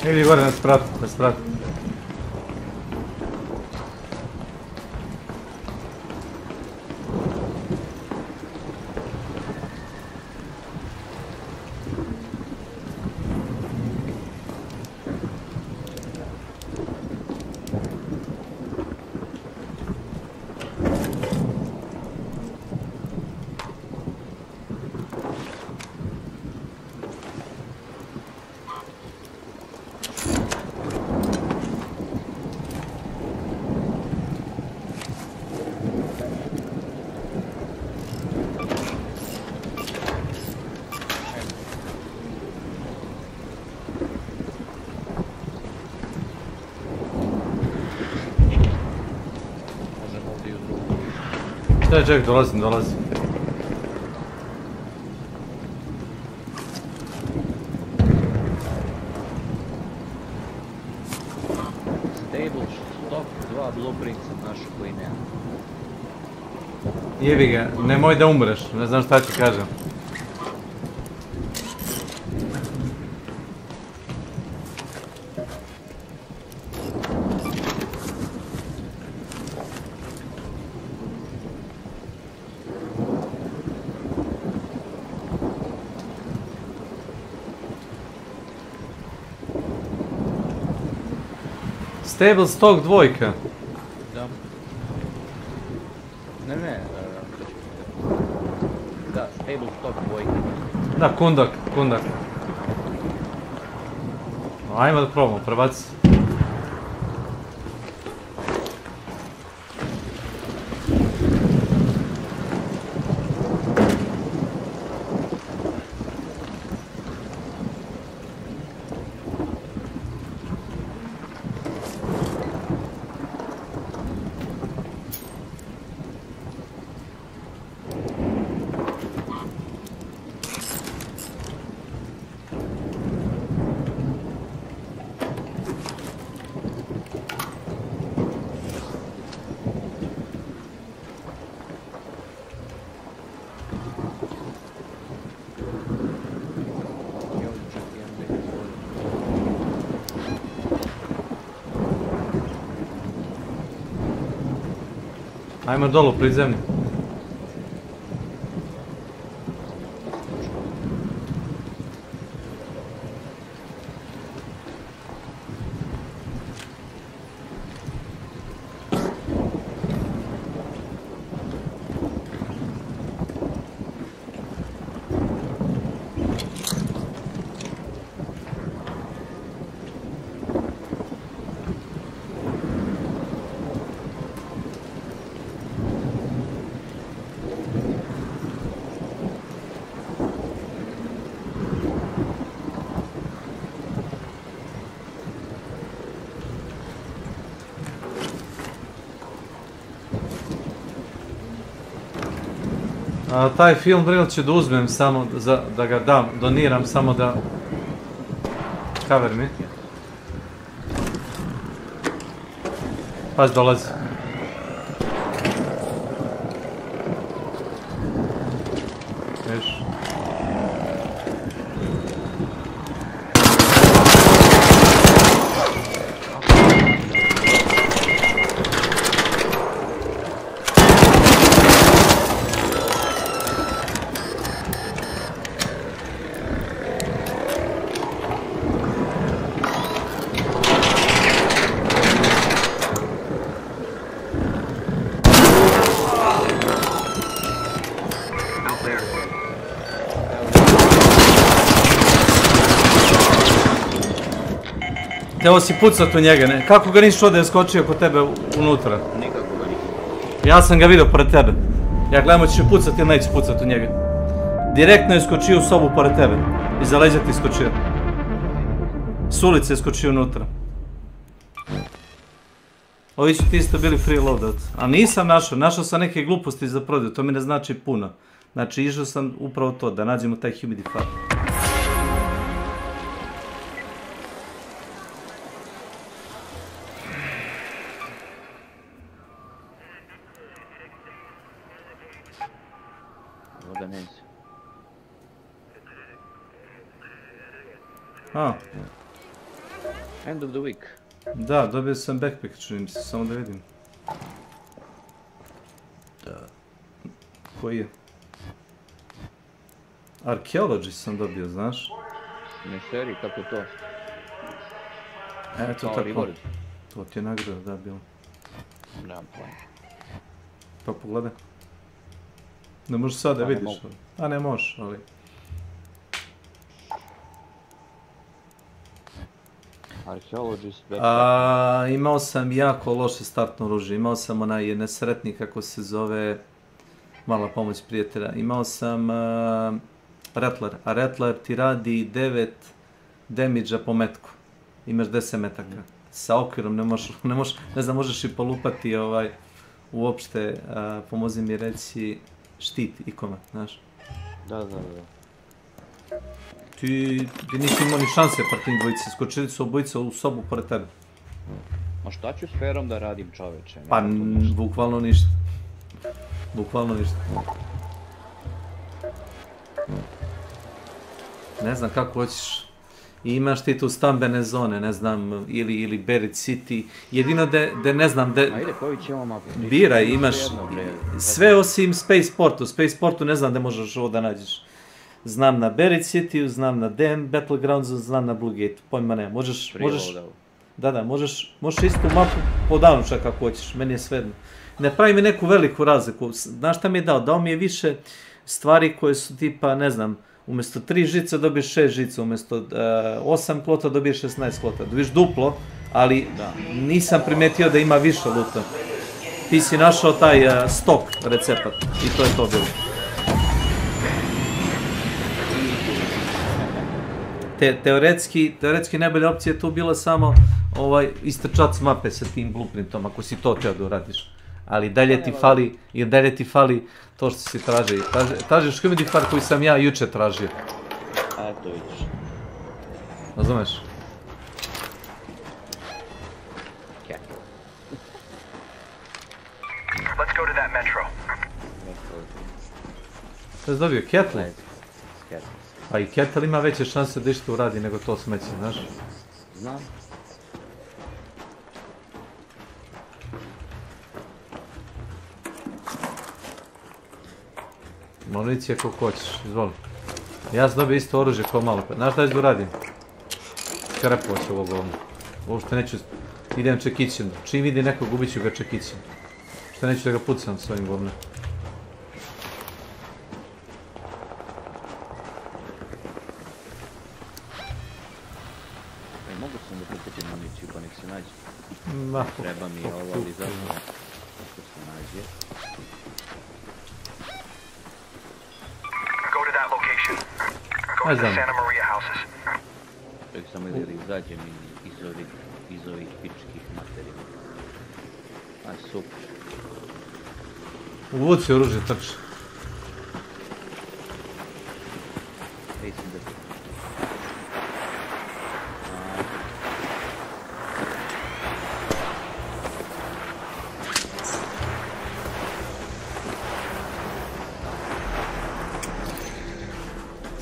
Idi gore na spratu. Ček, dolazim. Stable stock 2 blueprints našu koji nema. Jebi ga, nemoj da umreš, ne znam šta ti kažem. Stable stock 2. Da. Ne. Da, stable stock 2. Da, kundak. Ajmo da probamo, prebaci. Ajmo dolu, prizemlji. Taj film reel ću da uzmem samo da ga dam, doniram samo da... Cover mi. Pazi, dolazi. Viš. Teo si pucat u njega, ne? Kako ga nisi čuo da je skočio kod tebe unutra? Nikako ga nisam. Ja sam ga vidio pored tebe. Ja gledam, hoćeš pucat ili neće pucat u njega. Direktno je skočio u sobu pored tebe. Iza leđa ti skočio. S ulice je skočio unutra. Ovi su ti isto bili free loadout. A nisam našao sam neke gluposti za prodaju, to mi ne znači puno. Znači išao sam upravo to, da nađemo taj humidifier. End of the week. Da, dobio sam backpack, čujem mi se, samo da vidim. Koji je? Archaeology sam dobio, znaš? Ne seri, kako to? Eto tako. To ti je nagrada, da, bilo. Nemam pojma. Pa pogledaj. Ne možeš sad da vidiš. A ne možeš, ali... Imao sam jako loše startno oružje, imao sam onaj nesretni kako se zove, mala pomoć prijatelja, imao sam Rattler, a Rattler ti radi 9 damage-a po metku, imaš 10 metaka, sa okvirom ne znam, možeš i polupati uopšte, pomozi mi reći, štit ikome, znaš. Da. Ti nisi imao ni šanse par tim dvojice, skočili su obojica u sobu pored tebe. Ma šta ću s ferom da radim, čoveče? Pa, bukvalno ništa. Bukvalno ništa. Ne znam kako hoćeš. Imaš ti tu stambene zone, ne znam, ili Buried City. Jedino da ne znam, da... Ajde, koji ćemo mapu? Biraj, imaš sve osim Spaceportu. Spaceportu ne znam da možeš ovo da nađeš. Znam na Buried City, znam na DM Battlegroundsu, znam na Blue Gate, pojma ne, možeš... Da, možeš istu mapu po danu čak ako hoćeš, meni je svejedno. Ne pravi mi neku veliku razliku, znaš šta mi je dao? Dao mi je više stvari koje su tipa, ne znam, umjesto 3 žice dobiješ 6 žica, umjesto 8 klota dobiješ 16 klota, dobiješ duplo, ali nisam primetio da ima više luta. Ti si našao taj stok recept i to je to bilo. Teoretski najbolja opcija je tu bila samo istrčat s mape sa tim blueprintom, ako si to teo da uradiš. Ali dalje ti fali to što si tražio. Tražiš humidifier koji sam ja juče tražio. A to vidiš. Razumeš? Let's go to that metro. Šta si dobio? Kettle? A i Kettle ima veće šanse da išta uradi nego to smeće, znaš? Znam. Municija koliko hoćeš, izvoli. Ja sam dobio isto oružje kao malo pa. Znaš šta ću da uradim? Skrepovo se ovo govno. Uopšte neću... Idem čekićem. Čim vidi nekog ubit ću ga čekićem. Uopšte neću da ga pucam s ovim govnom. Mogu sam da prikutim municiju pa nek se nađe. Treba mi ovo, ali zašto? Ako se nađe. Go to that location. Go to the Santa Maria houses. Ček samo da izađem iz ovih pičkih materija. Aj, super. Uvuci oružje, trči. Ej, sam da...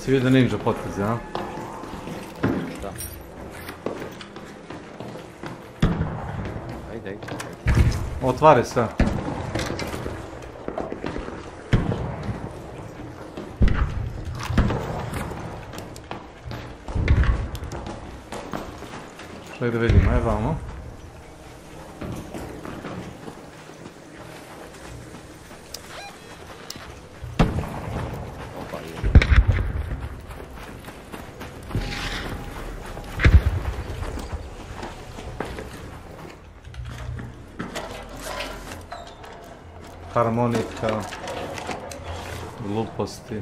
Si vidio ninja potezi, a? Da. Ajde. Otvari sve. Što da vidimo, aj vamo. harmonika, gluposti.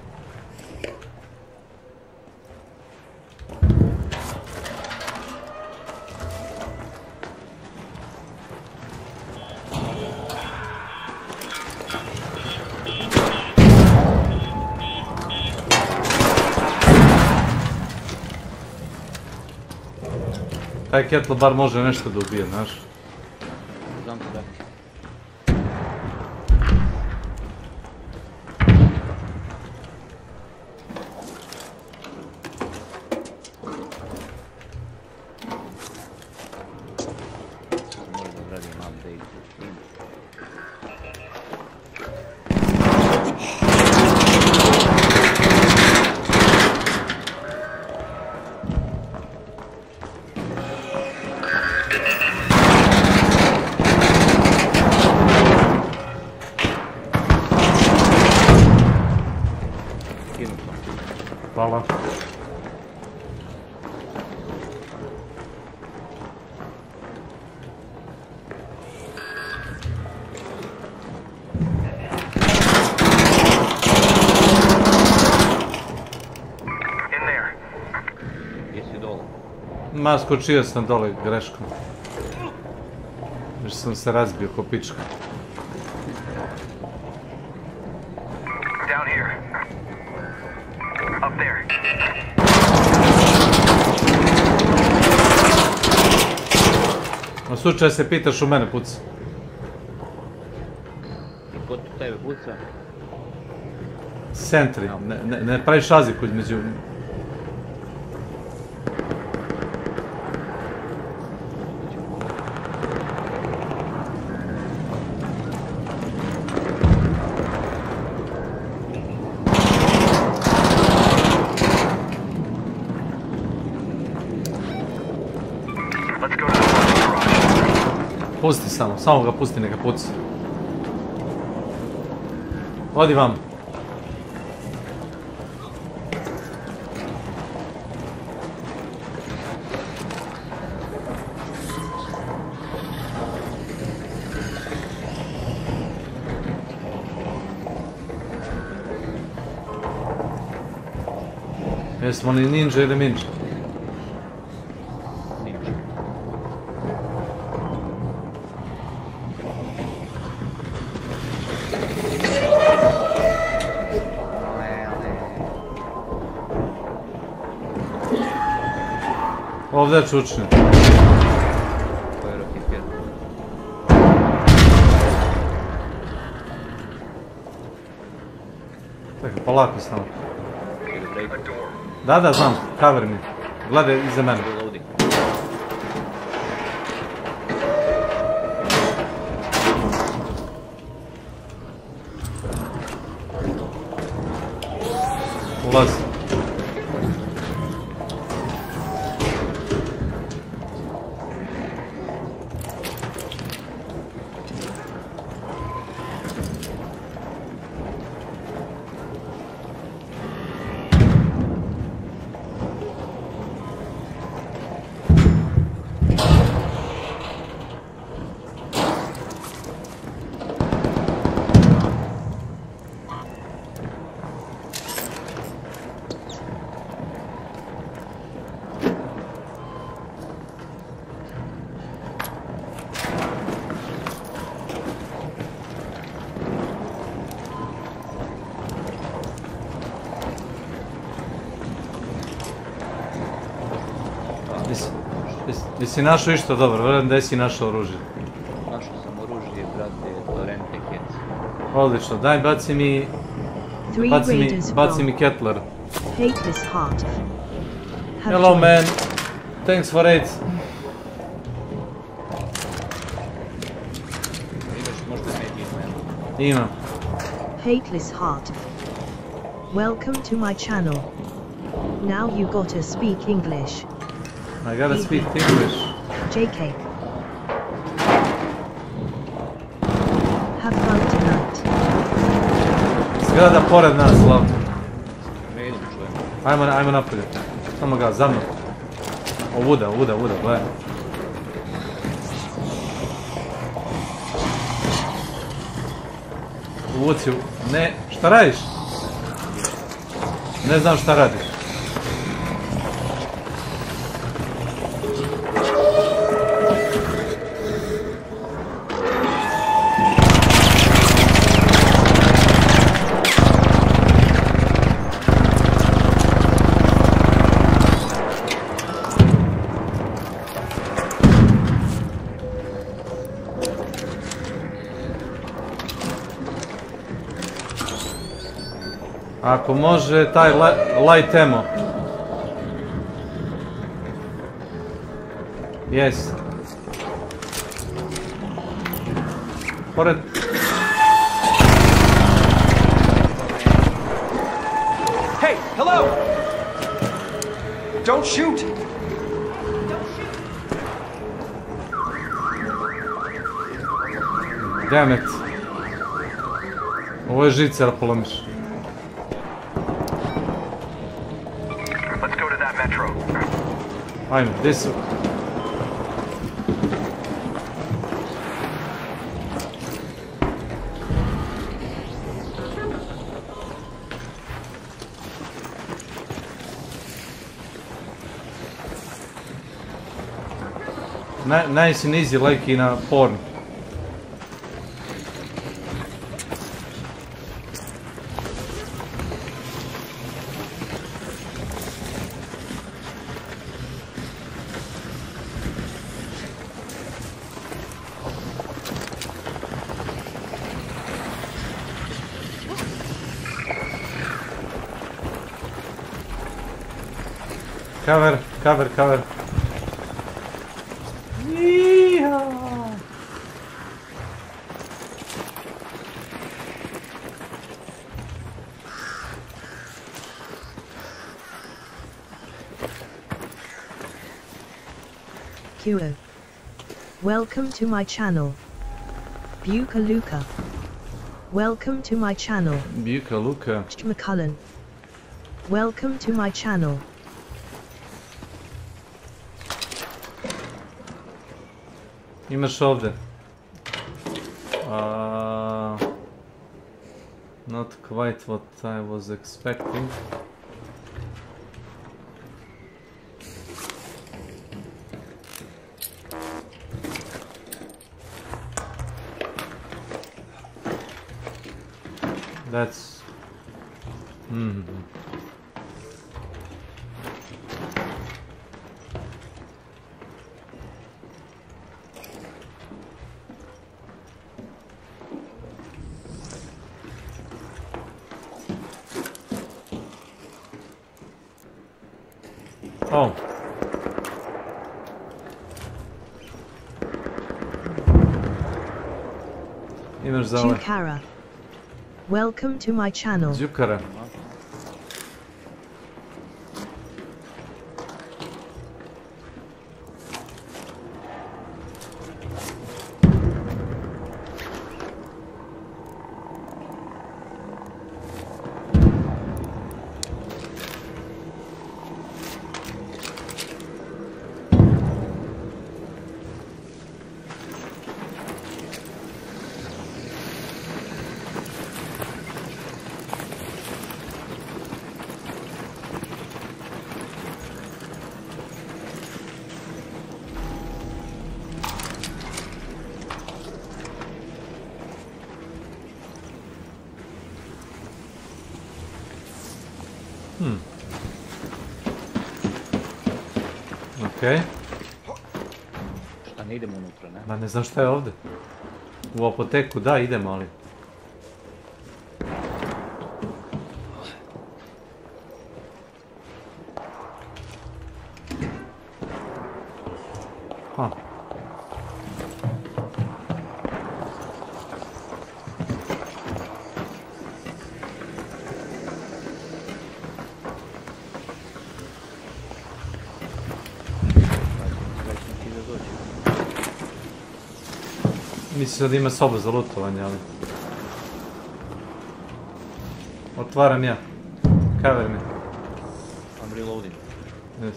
Taj kettle bar može nešto da ubije, znaš? Znam se da. Možda odradim update. Hvala. Jesi dole? Ma, skočio sam dole greškom. Još sam se razbio ko pička. Down here. Up there. Na slučaj se pitaš, u mene puca. I ko tu tebe puca? Sentry, ne praviš razliku između... Pusti samo ga pusti, neka puci. Odi vam. Jesmo li ninja ili minja? Ovdje je čučnje. Tako, polako samo. Da, znam, cover mi. Gledaj iza mene. Ulazi. Jesi našao išto dobro, vjerujem da jesi našao oružje. Našao sam oružje, brate, Torrente Kets. Odlično, daj baci mi Kettler. Hello man, thanks for aid. Imaš možda medije, man. Imam. Hateless Heart. Welcome to my channel. Now you gotta speak English. I gotta speak English. JK. Have fun tonight. Zgrada pored nas, Lav. Ne idem, čujem. Ajmo napolje. Samo ga, za mnom. Ovuda, gledaj. Uvuci u... Ne, šta radiš? Ne znam šta radiš. Ako može, taj light ammo. Yes. Pored... Hey, hello! Don't shoot! Damn it. Ovo je žica da polomiš. Let's go to that metro. Ajmo, gdje su? Nice and easy, like in a porn. Cover, cover, cover. Yeehaw. Kuro. Welcome to my channel. Buka Luka. Welcome to my channel. Buka Luka. McCullen. Welcome to my channel. Imaš ovdje. Not quite what I was expecting. That's... Oh. Imaš za ovaj. Jukara. Welcome to my channel. Jukara. Okej. Šta ne idemo unutra, ne? Ma ne znam šta je ovdje. U apoteku, da, idemo, ali... Ha. Mislim da ima sobu za lutovanje, ali... Otvaram ja. Cover me. I'm reloading. Yes.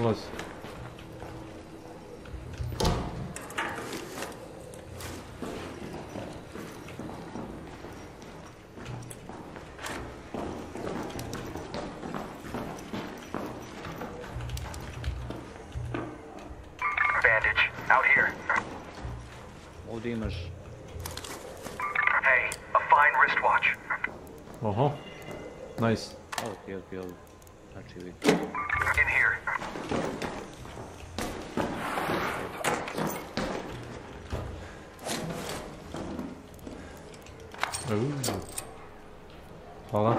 dolazi. Bandage, out here. Ovdje imaš... Hey, a fine wristwatch. Oho. Nice. Ok. Znači vidi. In here. Hvala.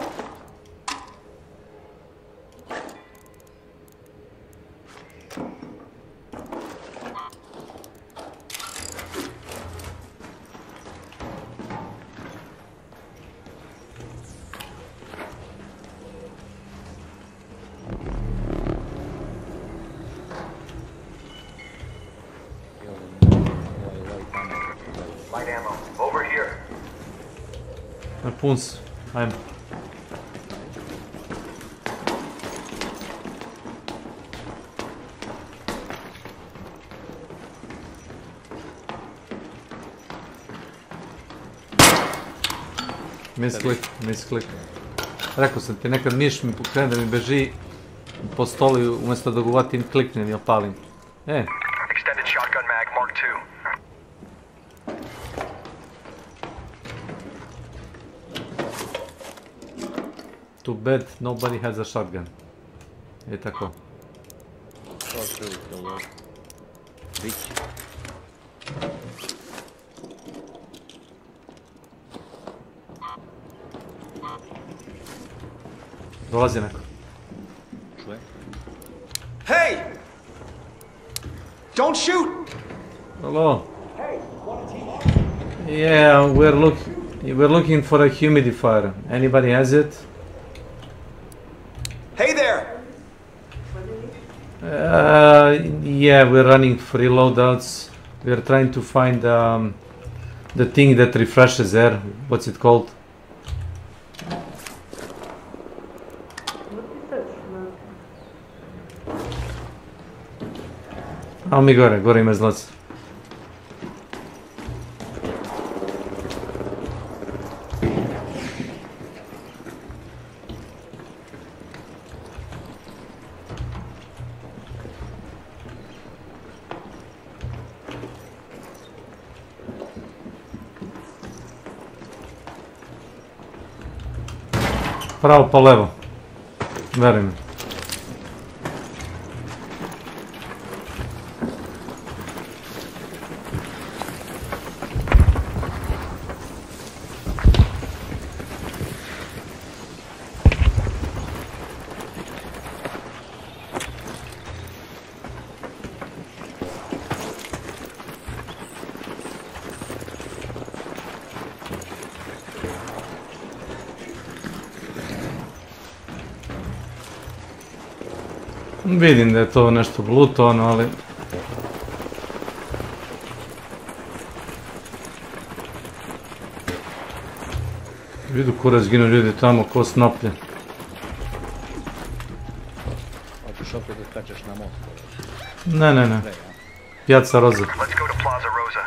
Light ammo, over here. Pun si. Ajmo. Misklik. Rekao sam ti, nekad miš mi pokrene da mi beži po stolu umjesto da ga uvatim, kliknem i opalim. Extended shotgun mag, Mark II. Too bad nobody has a shotgun. Je tako. Bići. Dolazi neko. Čuje? Hey! Don't shoot! Hello. Yeah, we're looking for a humidifier. Anybody has it? Hey there! Yeah, we're running free loadouts. We're trying to find the thing that refreshes air. What's it called? A mi gore ima izlazi. Pravo pa levo. Veruj mi. Vidim da je to nešto Bluetooth, ali... Vidu kurac ginu ljudi tamo ko snoplje. Hoćeš opet da skačeš na most? Ne. Piazza Rosa. Let's go to Plaza Rosa.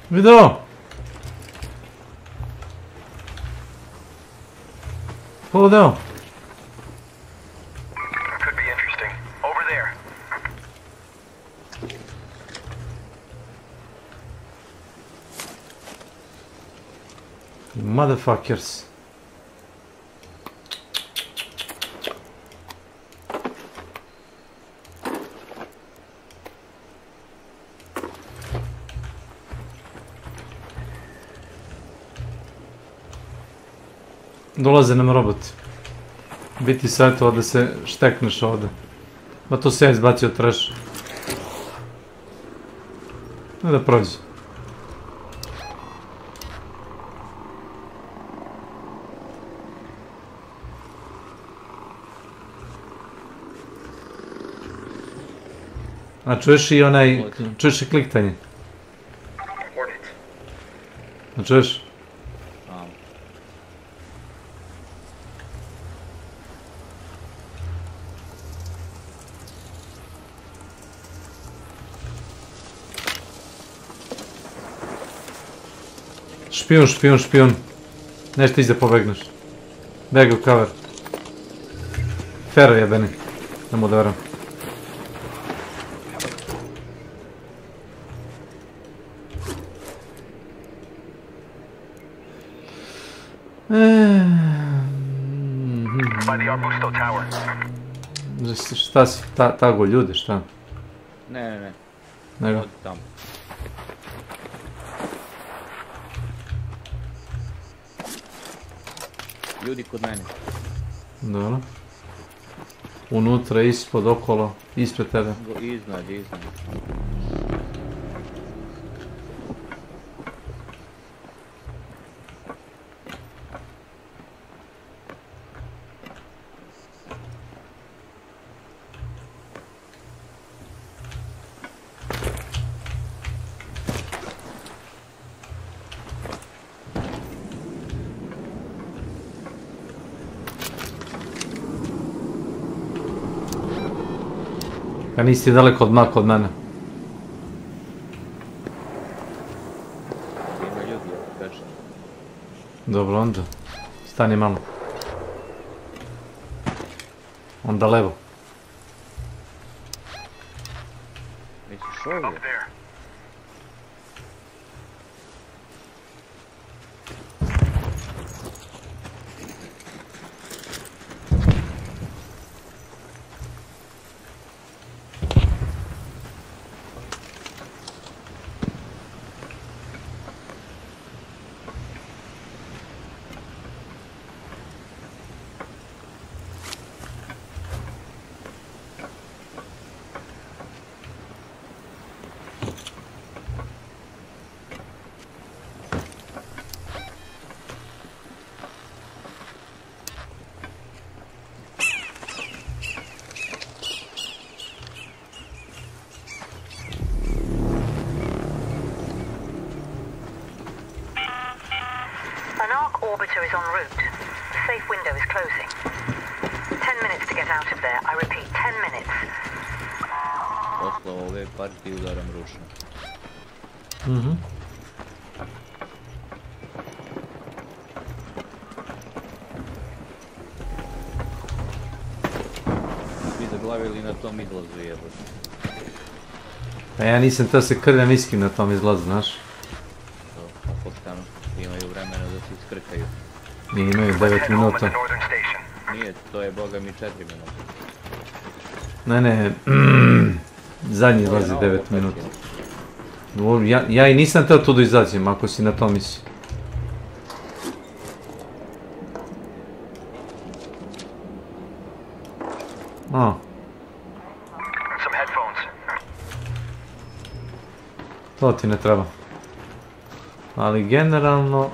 Video! Pull down. Could be interesting. Over there. Motherfuckers. Dolaze nam roboti. Biti savjetovao da se štekneš ovdje. Ma to se ja izbacio trash. Da prođe. A čuješ i onaj, čuješ i kliktanje? A čuješ? Špijun. Nešto iza pobegneš. Beg u cover. Fero jebeni. Ne mogu da veram. Šta si tago ljude, šta? Ne. Nego? Odi tamo. Ljudi kod mene. Dobro. Unutra, ispod, okolo, ispred tebe. Iznad. Ja nisi daleko od mene. Ima ljudi, kažem. Dobro, onda. Stani malo. Onda levo. Misliš ovdje? An arc orbiter is en route. The safe window is closing. 10 minutes to get out of there. I repeat, 10 minutes. Posle ove partije udaram ručno. Vi zaglavili na tom izlazu jebote. Pa ja nisam to se krlja niskim na tom izlazu, znaš. To, poštano. Imaju vremena da se iskrkaju. I imaju 9 minuta. Nije, to je boga mi 4 minuta. Ne, zadnji izlazi 9 minuta. Ja i nisam teo tu da izađem, ako si na to misli. To ti ne treba. Ali generalno...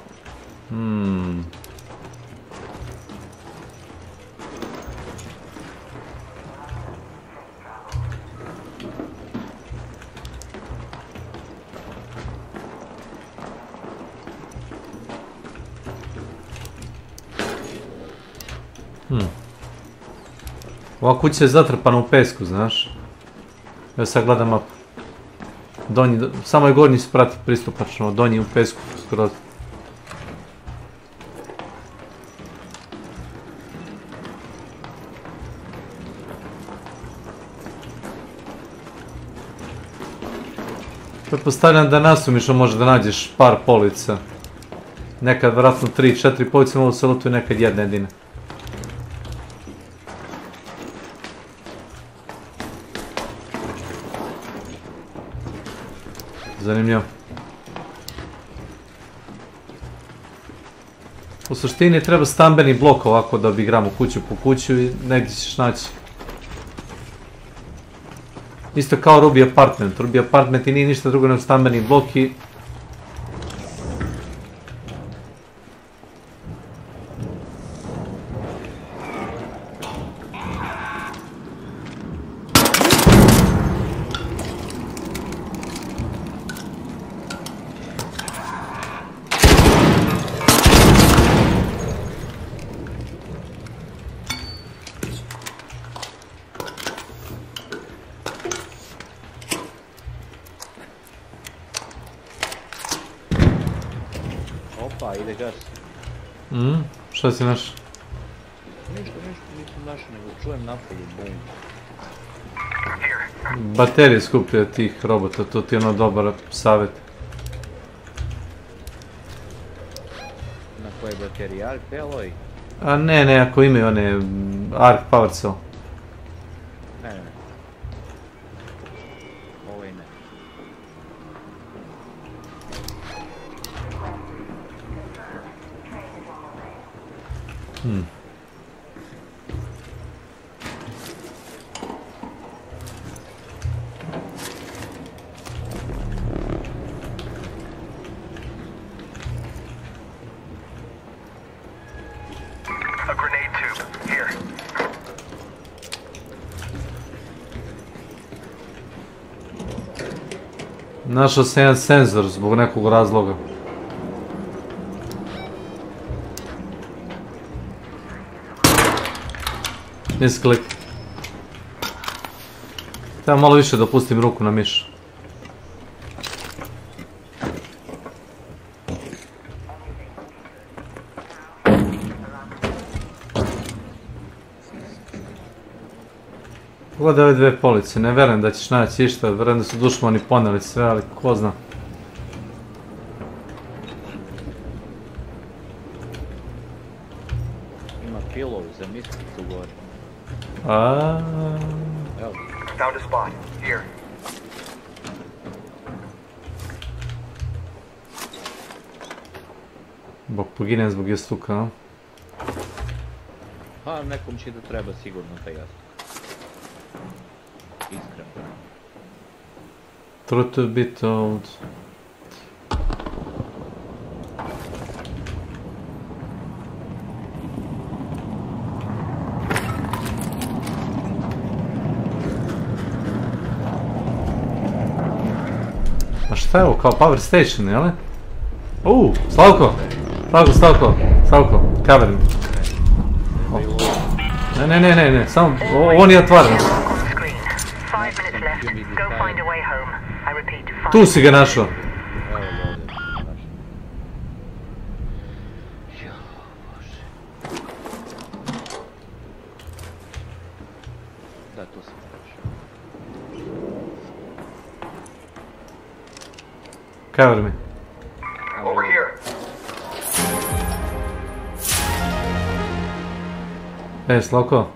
Ova kuća je zatrpana u pesku, znaš. Ja sad gledam mapu. Donji, samo je gornji sprat pristupačno, donji u pesku skroz. Pretpostavljam da nasumišno može da nađeš par polica. Nekad vjerojatno 3-4 police mogu se lutuju, nekad jedna jedina. Zanimljivo. U suštini treba stambeni blok ovako da igramo kuću po kuću i negdje ćeš naći. Isto kao Ruby Apartment. Ruby Apartment i nije ništa drugo nego stambeni blok i... Opa, ide gas. Šta si našao? Ništa, nisam našao, nego čujem napolju, bum. Baterije skuplje od tih robota, to ti je ono dobar savjet. Na koje baterije? Arc Alloy? A ne, ako imaju one Arc Power Cell. Ne. Ovo i ne. A grenade tube. Here. Našao sam jedan senzor zbog nekog razloga. Misklik. Treba malo više da pustim ruku na miš. Pogledaj ove dve police, ne verujem da ćeš naći išta, verujem da su dušmani poneli sve, ali ko zna. Ima pillow za misklik tu gore. Evo. Found a spot. Here. Bog poginem zbog jastuka, no? Ha, nekom će da treba sigurno taj jastuk. Iskreno. Truth to be told. A šta je ovo, kao power station, jel? Slavko! Slavko, cover me. Ne, samo, ovo nije otvarano. Tu si ga našao. Da, tu sam našao. Cover me. Over here. Slavko.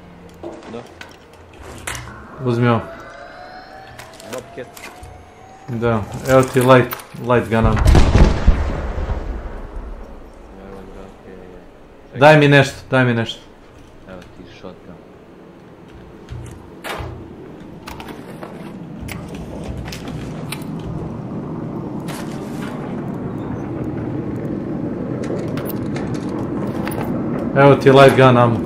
Da. Uzmi ovo. Bobcat. Da, evo ti light gun. Daj mi nešto. Evo ti shotgun. Evo ti light gun ammo.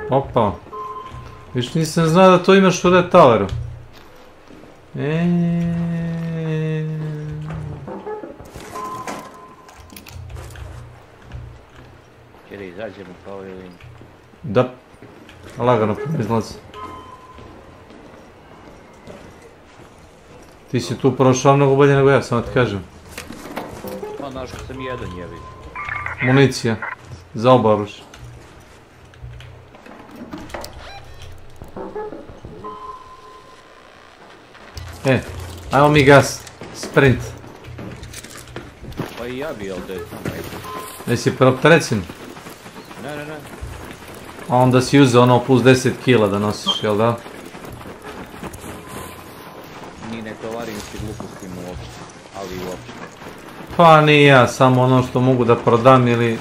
Opa. Viš nisam znao da to imaš u Red Toweru. Će da izađemo kao ili... Da. Lagano izlazi. Ti si tu prošao mnogo bolje nego ja, samo ti kažem. Pa našao sam jedan jevi. Municija. Za oba oružja. Ajmo mi gas. Sprint. Pa i ja bi ovdje. Jesi preopterećen? Ne. A onda si uzeo ono plus 10 kila da nosiš, jel da? Ni ne tovarim si glupostim uopšte, ali uopšte. Pa ni ja, samo ono što mogu da prodam ili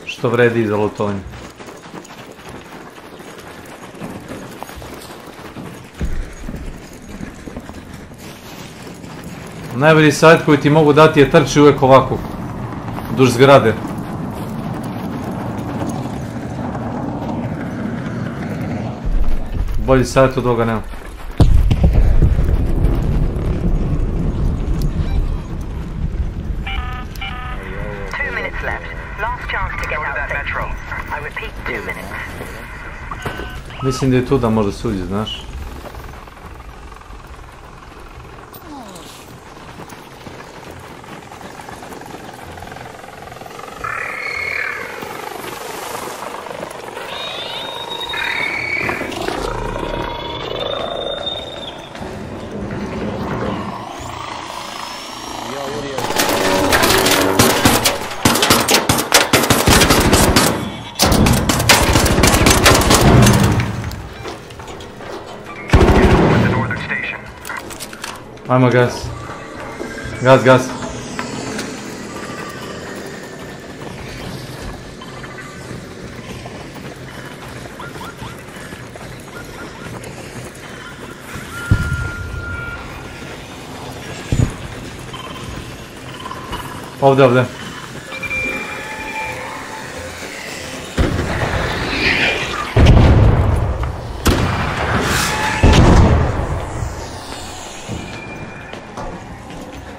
što vredi za lutovanje. Najbolji savjet koji ti mogu dati je trči uvijek ovako. Duž zgrade. Bolji savjet od ovoga nema. Mislim da je tu da možda se uđe, znaš. Ajmo gas. Gas, gas. Ovdje, ovdje.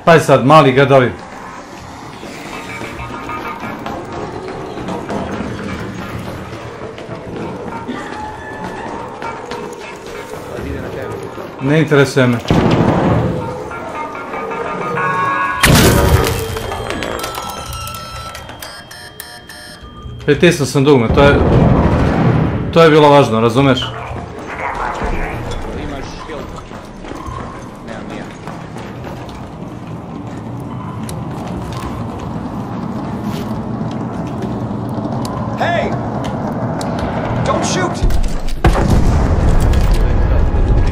Taj sad, mali gadovi. Ne interesuje me. Pritisnuo sam dugme, to je bilo važno, razumeš?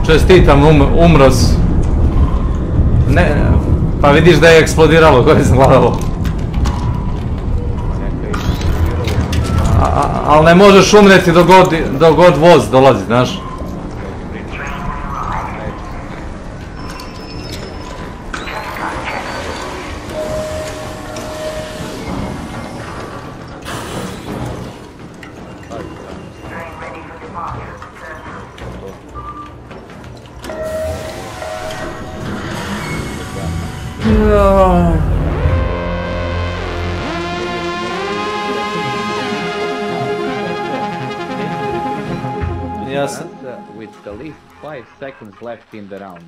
Čestitam, umro si. Ne, pa vidiš da je eksplodiralo, gore se gledalo. Ali ne možeš umreti dok god voz dolazi, znaš. With the least 5 seconds left in the round.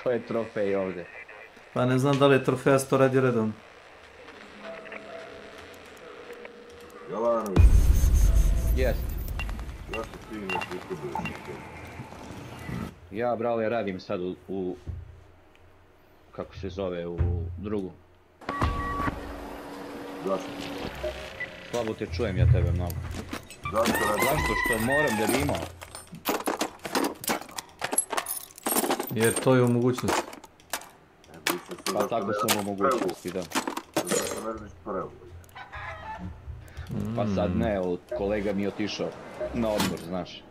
To je trofej ovdje. Pa ne znam da li je trofeja to radi redom. Jovanović. Jest. Zašto ti ne prikuduješ? Ja, brale, radim sad u kako se zove, u drugu. Zašto? Slabo te čujem ja tebe mnogo. Zašto što moram da bi imao? Jer to je u mogućnosti. Pa tako sam u mogućnosti, da. Pa sad ne, kolega mi je otišao na odmor, znaš.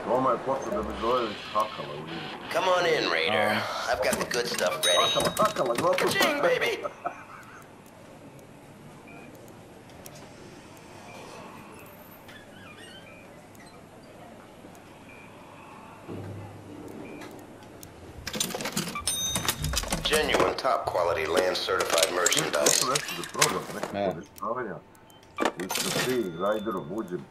Roma je počeo da mi zove iz Hakala u Lini. Come on in, Raider. I've got the good stuff ready. Hakala, gotovo. Ka-ching, baby! Genuine, top quality, land certified merchandise. Nešto je problem, neko podešavanja. Nisam svi, Raiderom, uđem.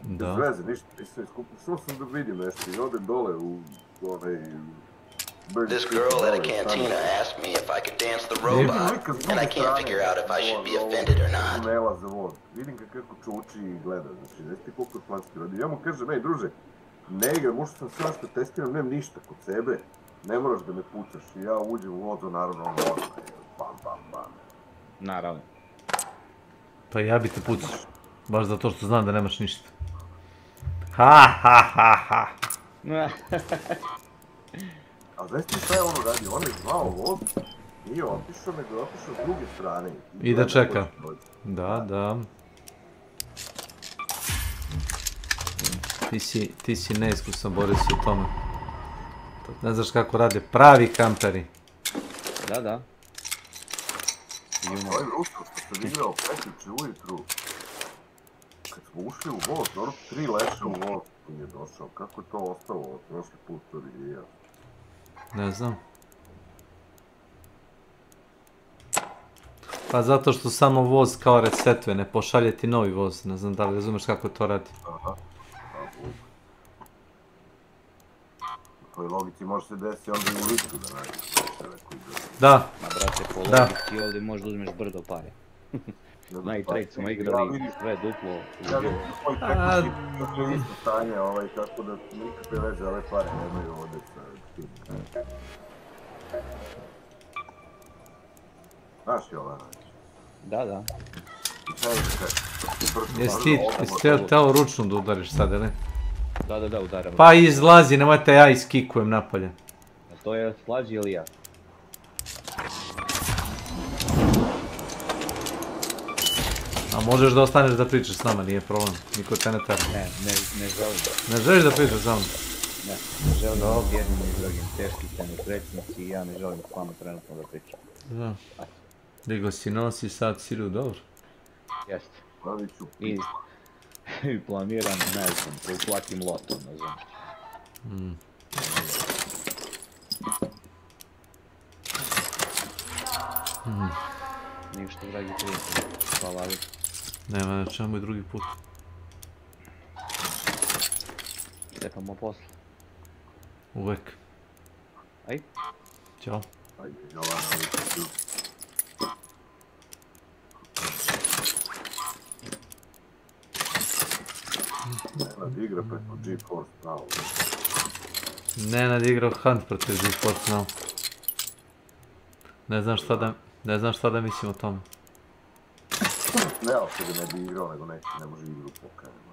Bez veze, ništa, nisam iskupio. Samo sam da vidim nešto i odem dole u onaj... This girl at a cantina asked me if I could dance the robot, and I can't figure out if I should be offended or not. Tunela za vod. Vidim kako čuči i gleda, znači, ne ti koliko je planski radi. Ja mu kažem, ej druže, ne igram, možda sam sve što testiram, nemam ništa kod sebe. Ne moraš da me pucaš i ja uđem u vodu, naravno ono odmah, bam, bam, bam. Naravno. Pa ja bi te pucao, baš zato što znam da nemaš ništa. Ha, ha, ha, ha. A znaš ti šta je ono radio? On je znao vod, nije otišao, nego je otišao s druge strane. I da čeka. Da, da. Ti si neiskusan, bori se u tome. Ne znaš kako rade pravi kamperi. Da, da. Ovaj Rusko što sam igrao prekjuče ujutru, kad smo ušli u voz, dobro 3 leša u voz koji je došao. Kako je to ostalo prošli put, to bi je. Ne znam. Pa zato što samo voz kao resetuje, ne pošalje ti novi voz. Ne znam da li razumeš kako to radi. Aha. U toj logici može se desiti onda i u listu da nađeš. Da. Ma brate, po logici ovdje možda uzmeš brdo pare. Najtrek smo igrali sve duplo. Ja vidim tvoj tekući je isto stanje, tako da nikakve veze ove pare nemaju ovdje sa tim. Znaš Jovanović? Da, da. Jesi ti teo ručno da udariš sad, ili? Da, udaram. Pa izlazi, nemojte ja iskikujem napolje. A to je slađi ili ja? A možeš da ostaneš da pričaš s nama, nije problem. Niko te ne tera. Ne želim. Ne želiš da pričaš s nama? Ne želim jednim i drugim. Teški ste nesrećnici i ja ne želim s vama trenutno da pričam. Da. Digo si nosi, sad Siriju, dobro. Jeste. I planiram, ne znam, uplatim lotom, ne znam. Ništa, dragi prijatelji. Hvala vi. Nema na čemu i drugi put. Čekamo posle. Uvek. Aj. Ćao. Ajde, Jovanović. Nenad igra preko G-Force Now. Nenad igrao Hunt protiv G-Force Now. Ne znam šta da mislim o tome. Ne, ali što ga ne bi igrao, nego ne može igru pokrenuti.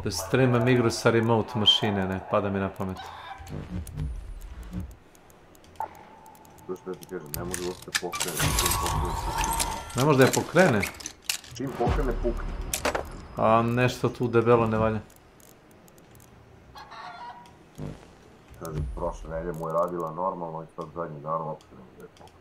Da streamam igru sa remote mašine, ne, pada mi na pamet. To što ti kažem, ne može uopšte pokrene. Ne može da je pokrene? Čim pokrene, pukne. A nešto tu debelo ne valja. Kažem, prošle nedelje mu je radila normalno i sad zadnji dan uopšte ne može da je pokrene.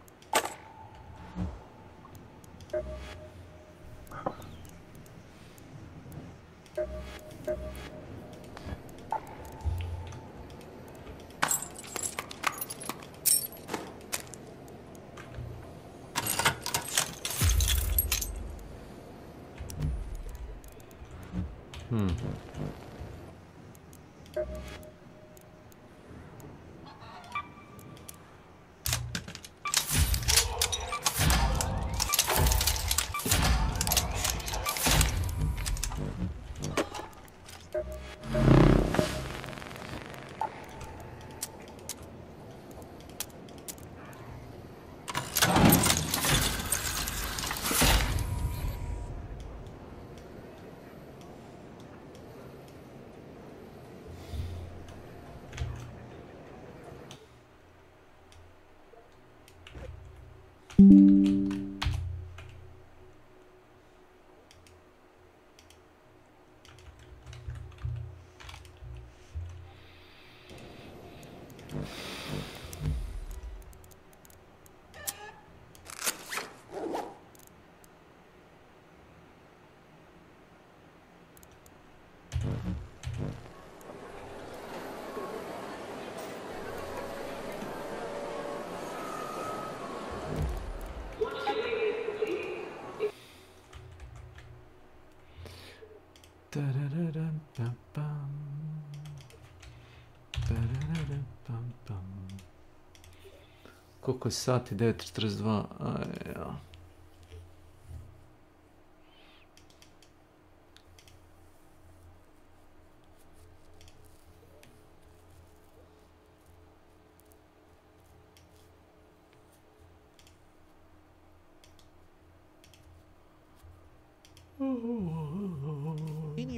Koliko je sati? 9:42. Ja.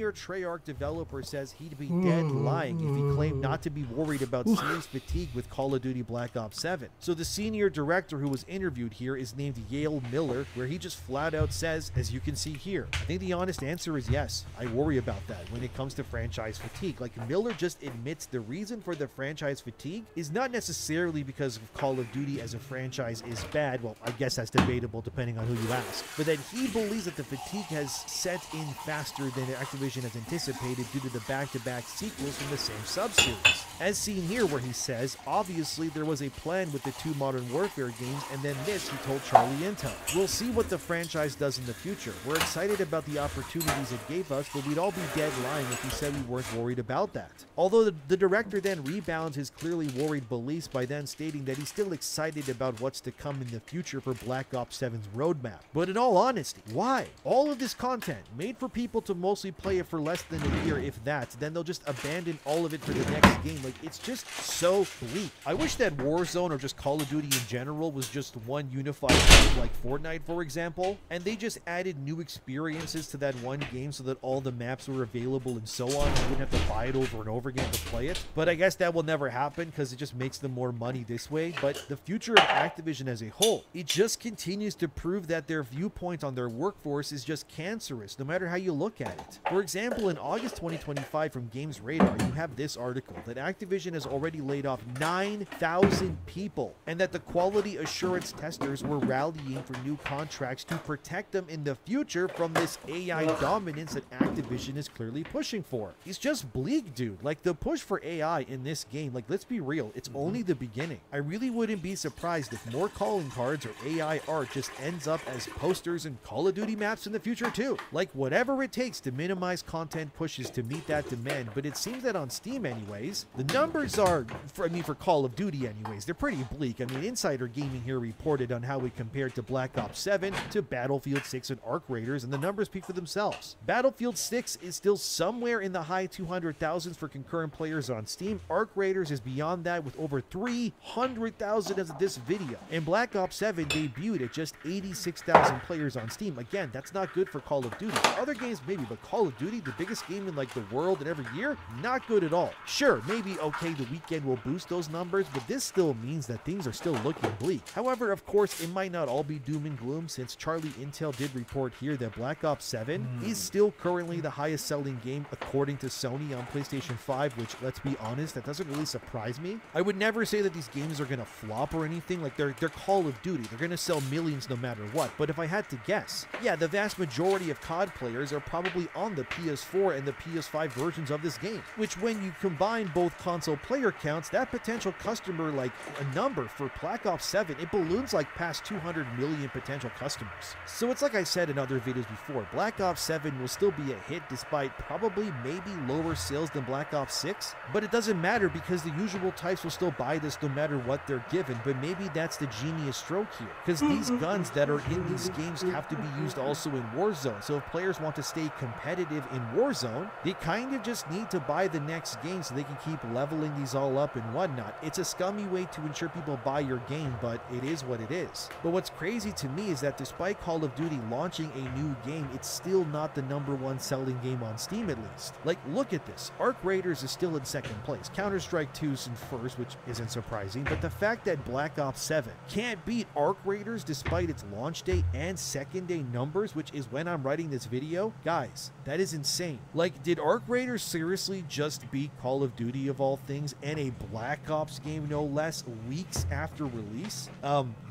senior Treyarch developer says he'd be dead lying if he claimed not to be worried about serious fatigue with Call of Duty Black Ops 7. So the senior director who was interviewed here is named Yale Miller, where he just flat out says, as you can see here. I think the honest answer is yes. I worry about that when it comes to franchise fatigue. Like, Miller just admits the reason for the franchise fatigue is not necessarily because of Call of Duty as a franchise is bad. Well, I guess that's debatable depending on who you ask. But that he believes that the fatigue has set in faster than Activision has anticipated due to the back-to-back sequels from the same subseries. As seen here where he says, obviously there was a plan with the 2 Modern Warfare games, and then this, he told Charlie Intel. We'll see what the franchise does in the future. We're excited about the opportunities it gave us, but we'd all be dead lying if we said we weren't worried about that. Although the director then rebounds his clearly worried beliefs by then stating that he's still excited about what's to come in the future for Black Ops 7's roadmap. But in all honesty, why? All of this content, made for people to mostly play it for less than a year, if that, then they'll just abandon all of it for the next game. Like, it's just so bleak. I wish that Warzone or just Call of Duty in general was just one unified game like Fortnite, for example, and they just added new experiences to that one game so that all the maps were available and so on. You wouldn't have to buy it over and over again to play it. But I guess that will never happen because it just makes them more money this way. But the future of Activision as a whole, it just continues to prove that their viewpoint on their workforce is just cancerous, no matter how you look at it. For example, in August 2025 from Games Radar, you have this article that Activision has already laid off 9,000 people, and that the quality assurance testers were rallying for new contracts to protect them in the future from this AI dominance that Activision is clearly pushing for. It's just bleak, dude. Like, the push for AI in this game, like, let's be real, it's only the beginning. I really wouldn't be surprised if more calling cards or AI art just ends up as posters and Call of Duty maps in the future too. Like, whatever it takes to minimize content pushes to meet that demand, but it seems that on Steam anyways, the numbers are, for Call of Duty anyways, they're pretty bleak. I mean, Insider Gaming here reported on how we compared to Black Ops 7 to Battlefield 6 and Arc Raiders, and the numbers speak for themselves. Battlefield 6 is still somewhere in the high 200,000s for concurrent players on Steam. Arc Raiders is beyond that with over 300,000 as of this video. And Black Ops 7 debuted at just 86,000 players on Steam. Again, that's not good for Call of Duty. Other games maybe, but Call of Duty, the biggest game in like the world and every year, not good at all. Sure, maybe okay, the weekend will boost those numbers, but this still means that things are still looking bleak. However, of course, it might not all be doom and gloom, since Charlie Intel did report here that Black Ops 7 is still currently the highest selling game according to Sony on PlayStation 5, which, let's be honest, that doesn't really surprise me. I would never say that these games are gonna flop or anything. Like, they're Call of Duty. They're gonna sell millions no matter what. But if I had to guess, yeah, the vast majority of COD players are probably on the PS4 and the PS5 versions of this game, which when you combine both console player counts, that potential customer, like a number for Black Ops 7, it balloons like past 200 million potential customers. So it's like I said in other videos before, Black Ops 7 will still be a hit despite probably maybe lower sales than Black Ops 6, but it doesn't matter because the usual types will still buy this no matter what they're given. But maybe that's the genius stroke here, because these guns that are in these games have to be used also in Warzone. So if players want to stay competitive in Warzone, they kind of just need to buy the next game so they can keep leveling these all up and whatnot. It's a scummy way to ensure people buy your game, but it is what it is. But what's crazy to me is that despite Call of Duty launching a new game, it's still not the #1 selling game on Steam, at least. Like, look at this. Arc Raiders is still in second place. Counter-Strike 2's in first, which isn't surprising, but the fact that Black Ops 7 can't beat Arc Raiders despite its launch date and second day numbers, which is when I'm writing this video, guys, that is insane. Like, did Arc Raiders seriously just beat Call of Duty of all things, and a Black Ops game no less, weeks after release?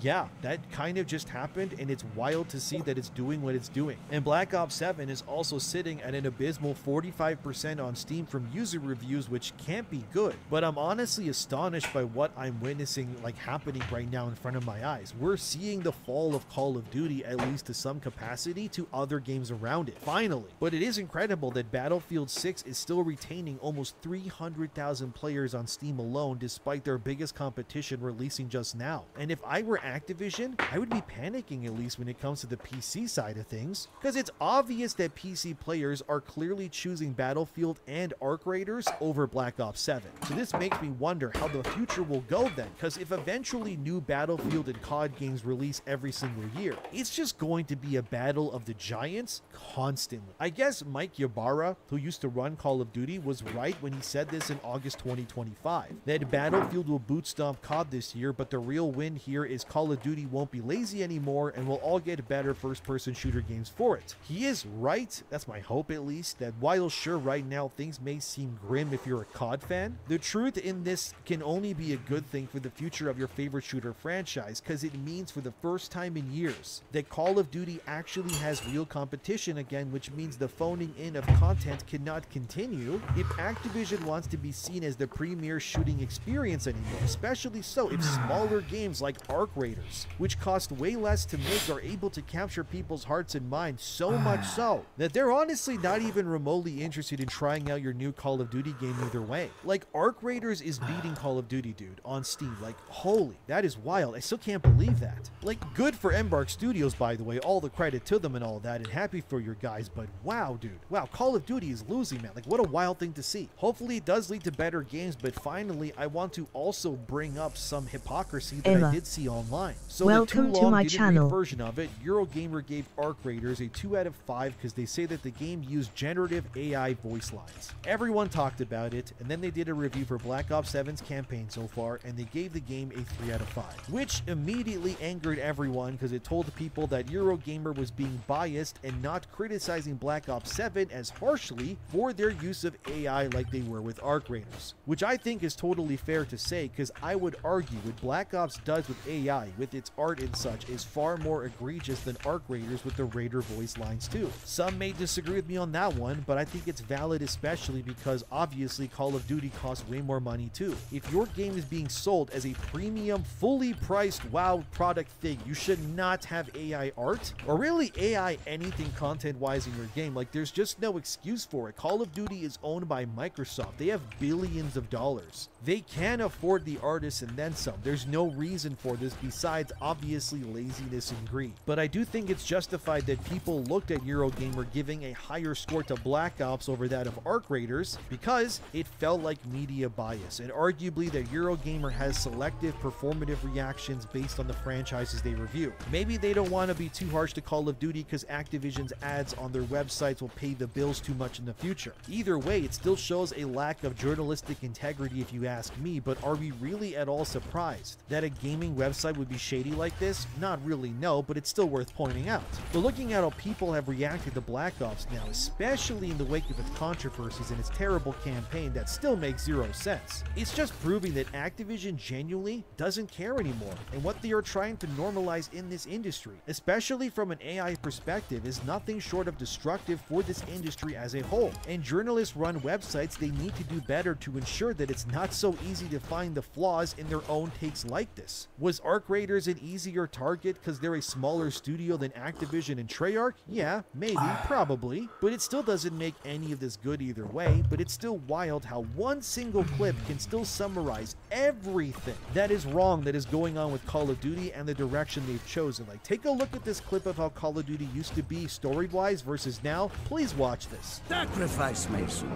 Yeah, that kind of just happened, and it's wild to see that it's doing what it's doing. And Black Ops 7 is also sitting at an abysmal 45% on Steam from user reviews, which can't be good. But I'm honestly astonished by what I'm witnessing, like, happening right now in front of my eyes. We're seeing the fall of Call of Duty, at least to some capacity, to other games around it, finally. But it is incredible that Battlefield 6 is still retaining almost 300,000 100,000 players on Steam alone, despite their biggest competition releasing just now. And if I were Activision, I would be panicking at least when it comes to the PC side of things, because it's obvious that PC players are clearly choosing Battlefield and Arc Raiders over Black Ops 7. So this makes me wonder how the future will go then, because if eventually new Battlefield and COD games release every single year, it's just going to be a battle of the giants constantly. I guess Mike Ybarra, who used to run Call of Duty, was right when he said this in August 2025, that Battlefield will boot stomp COD this year, but the real win here is Call of Duty won't be lazy anymore and we'll all get better first-person shooter games for it. He is right, that's my hope at least, that while sure right now things may seem grim if you're a COD fan, the truth in this can only be a good thing for the future of your favorite shooter franchise, because it means for the first time in years that Call of Duty actually has real competition again, which means the phoning in of content cannot continue if Activision wants to be seen as the premier shooting experience anymore, especially so if smaller games like Arc Raiders, which cost way less to make, are able to capture people's hearts and minds, so much so that they're honestly not even remotely interested in trying out your new Call of Duty game either way. Like, Arc Raiders is beating Call of Duty, dude, on Steam. Like, holy, that is wild. I still can't believe that. Like, good for Embark Studios, by the way, all the credit to them and all that, and happy for your guys, but wow, dude. Wow, Call of Duty is losing, man. Like, what a wild thing to see. Hopefully it does lead to better games, but finally, I want to also bring up some hypocrisy that I did see online. So welcome to my channel. Version of it, Eurogamer gave Arc Raiders a 2 out of 5 because they say that the game used generative AI voice lines. Everyone talked about it, and then they did a review for Black Ops 7's campaign so far, and they gave the game a 3 out of 5, which immediately angered everyone because it told people that Eurogamer was being biased and not criticizing Black Ops 7 as harshly for their use of AI like they were with Arc Raiders, which I think is totally fair to say, because I would argue what Black Ops does with AI, with its art and such, is far more egregious than Arc Raiders with the Raider voice lines too. Some may disagree with me on that one, but I think it's valid, especially because obviously Call of Duty costs way more money too. If your game is being sold as a premium, fully priced WoW product thing, you should not have AI art, or really AI anything content-wise in your game. Like, there's just no excuse for it. Call of Duty is owned by Microsoft. They have billions of dollars. They can afford the artists and then some. There's no reason for this besides obviously laziness and greed. But I do think it's justified that people looked at Eurogamer giving a higher score to Black Ops over that of Arc Raiders, because it felt like media bias, and arguably that Eurogamer has selective performative reactions based on the franchises they review. Maybe they don't want to be too harsh to Call of Duty because Activision's ads on their websites will pay the bills too much in the future. Either way, it still shows a lack of journalistic integrity if you ask me, but are we really at all surprised that a gaming website would be shady like this? Not really, no, but it's still worth pointing out. But looking at how people have reacted to Black Ops now, especially in the wake of its controversies and its terrible campaign that still makes zero sense, it's just proving that Activision genuinely doesn't care anymore, and what they are trying to normalize in this industry, especially from an AI perspective, is nothing short of destructive for this industry as a whole. And journalists run websites, they need to do better to ensure that it's not so easy to find the flaws in their own takes like this. Was Arc Raiders an easier target because they're a smaller studio than Activision and Treyarch? Yeah, maybe, probably, but it still doesn't make any of this good either way. But it's still wild how one single clip can still summarize everything that is wrong that is going on with Call of Duty and the direction they've chosen. Like, take a look at this clip of how Call of Duty used to be story-wise versus now. Please watch this. Sacrifice, Mason.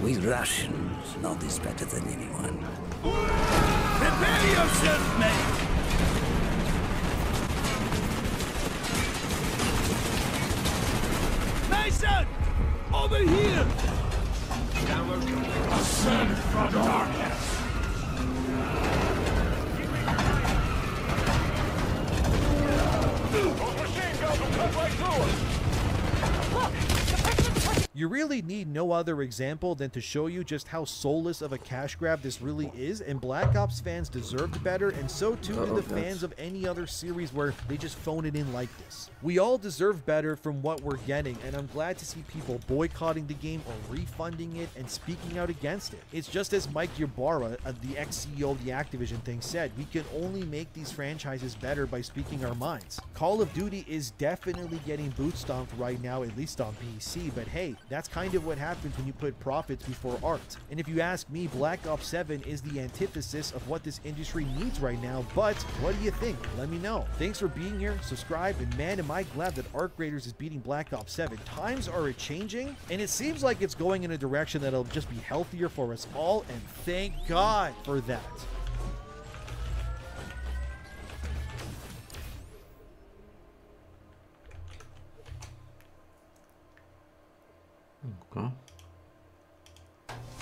We Russians know this better than anyone. Prepare yourself, mate! Mason! Over here! Ascend from darkness! Those machine guns will cut right through us! You really need no other example than to show you just how soulless of a cash grab this really is, and Black Ops fans deserved better, and so too do the fans of any other series where they just phone it in like this. We all deserve better from what we're getting, and I'm glad to see people boycotting the game or refunding it and speaking out against it. It's just as Mike Ybarra, the ex-CEO of the Activision thing, said, we can only make these franchises better by speaking our minds. Call of Duty is definitely getting boot stomped right now, at least on PC, but hey, That's kind of what happens when you put profits before art. And if you ask me, Black Ops 7 is the antithesis of what this industry needs right now, but what do you think? Let me know. Thanks for being here, subscribe, and man, am I glad that Arc Raiders is beating Black Ops 7. Times are changing, and it seems like it's going in a direction that'll just be healthier for us all, and thank God for that. Okay.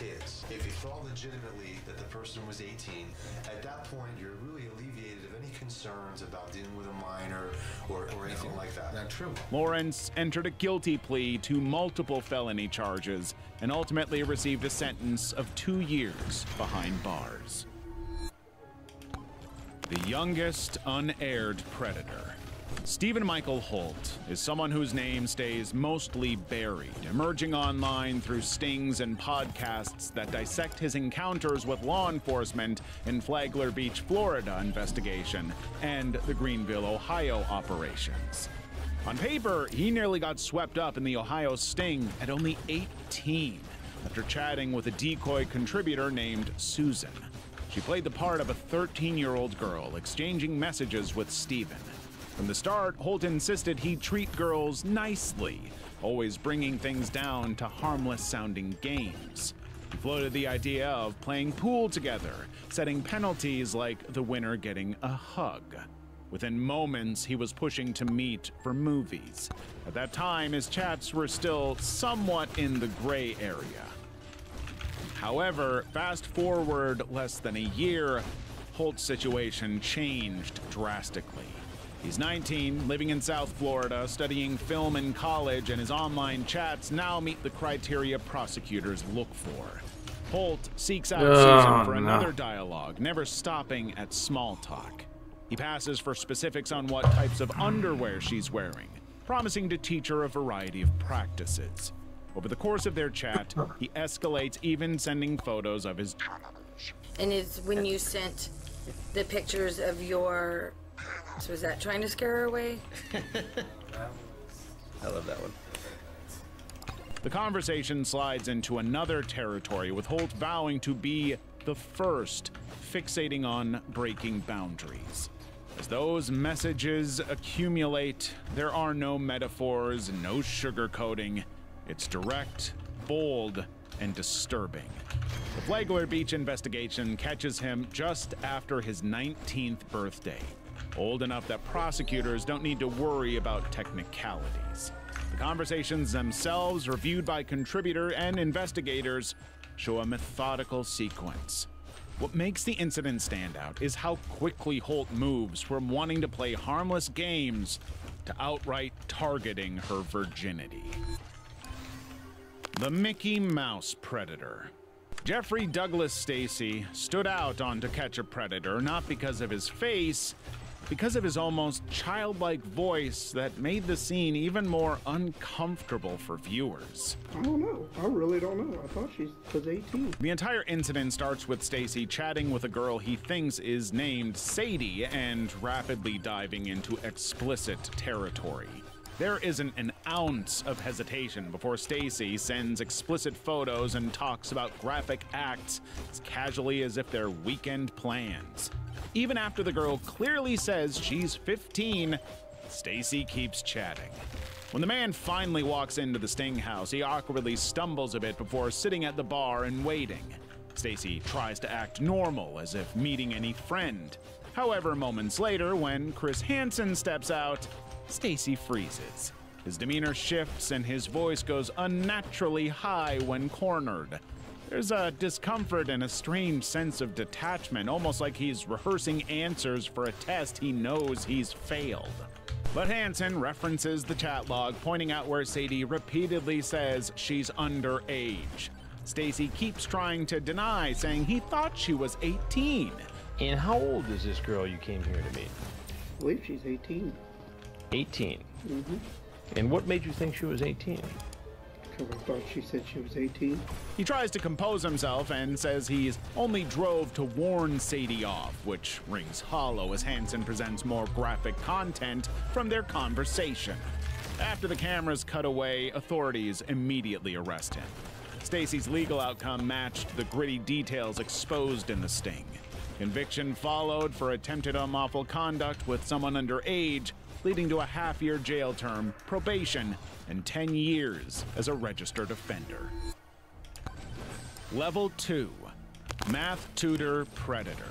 Is if you thought legitimately that the person was 18, at that point you're really alleviated of any concerns about dealing with a minor or anything like that. Not true. Lawrence entered a guilty plea to multiple felony charges and ultimately received a sentence of 2 years behind bars. The youngest unaired predator. Stephen Michael Holt is someone whose name stays mostly buried, emerging online through stings and podcasts that dissect his encounters with law enforcement in Flagler Beach, Florida investigation and the Greenville, Ohio operations. On paper, he nearly got swept up in the Ohio sting at only 18 after chatting with a decoy contributor named Susan. She played the part of a 13-year-old girl exchanging messages with Stephen. From the start, Holt insisted he'd treat girls nicely, always bringing things down to harmless-sounding games. He floated the idea of playing pool together, setting penalties like the winner getting a hug. Within moments, he was pushing to meet for movies. At that time, his chats were still somewhat in the gray area. However, fast forward less than a year, Holt's situation changed drastically. He's 19, living in South Florida, studying film in college, and his online chats now meet the criteria prosecutors look for. Holt seeks out Susan for another dialogue, never stopping at small talk. He passes for specifics on what types of underwear she's wearing, promising to teach her a variety of practices. Over the course of their chat, he escalates, even sending photos of his... And it's when you sent the pictures of your... So is that trying to scare her away? I love that one. The conversation slides into another territory, with Holt vowing to be the first, fixating on breaking boundaries. As those messages accumulate, there are no metaphors, no sugarcoating. It's direct, bold, and disturbing. The Flagler Beach investigation catches him just after his 19th birthday. Old enough that prosecutors don't need to worry about technicalities. The conversations themselves, reviewed by contributor and investigators, show a methodical sequence. What makes the incident stand out is how quickly Holt moves from wanting to play harmless games to outright targeting her virginity. The Mickey Mouse Predator. Jeffrey Douglas Stacy stood out on To Catch a Predator not because of his face, because of his almost childlike voice that made the scene even more uncomfortable for viewers. I don't know. I really don't know. I thought she was 18. The entire incident starts with Stacy chatting with a girl he thinks is named Sadie and rapidly diving into explicit territory. There isn't an ounce of hesitation before Stacy sends explicit photos and talks about graphic acts as casually as if they're weekend plans. Even after the girl clearly says she's 15, Stacy keeps chatting. When the man finally walks into the Sting house, he awkwardly stumbles a bit before sitting at the bar and waiting. Stacy tries to act normal, as if meeting any friend. However, moments later, when Chris Hansen steps out, Stacy freezes. His demeanor shifts and his voice goes unnaturally high when cornered. There's a discomfort and a strange sense of detachment, almost like he's rehearsing answers for a test he knows he's failed. But Hansen references the chat log, pointing out where Sadie repeatedly says she's underage. Stacy keeps trying to deny, saying he thought she was 18. And how old is this girl you came here to meet? I believe she's 18. 18? Mm-hmm. And what made you think she was 18? Because I thought she said she was 18. He tries to compose himself and says he's only drove to warn Sadie off, which rings hollow as Hansen presents more graphic content from their conversation. After the cameras cut away, authorities immediately arrest him. Stacy's legal outcome matched the gritty details exposed in the sting. Conviction followed for attempted unlawful conduct with someone underage, leading to a half-year jail term, probation, and 10 years as a registered offender. Level 2, Math Tutor Predator.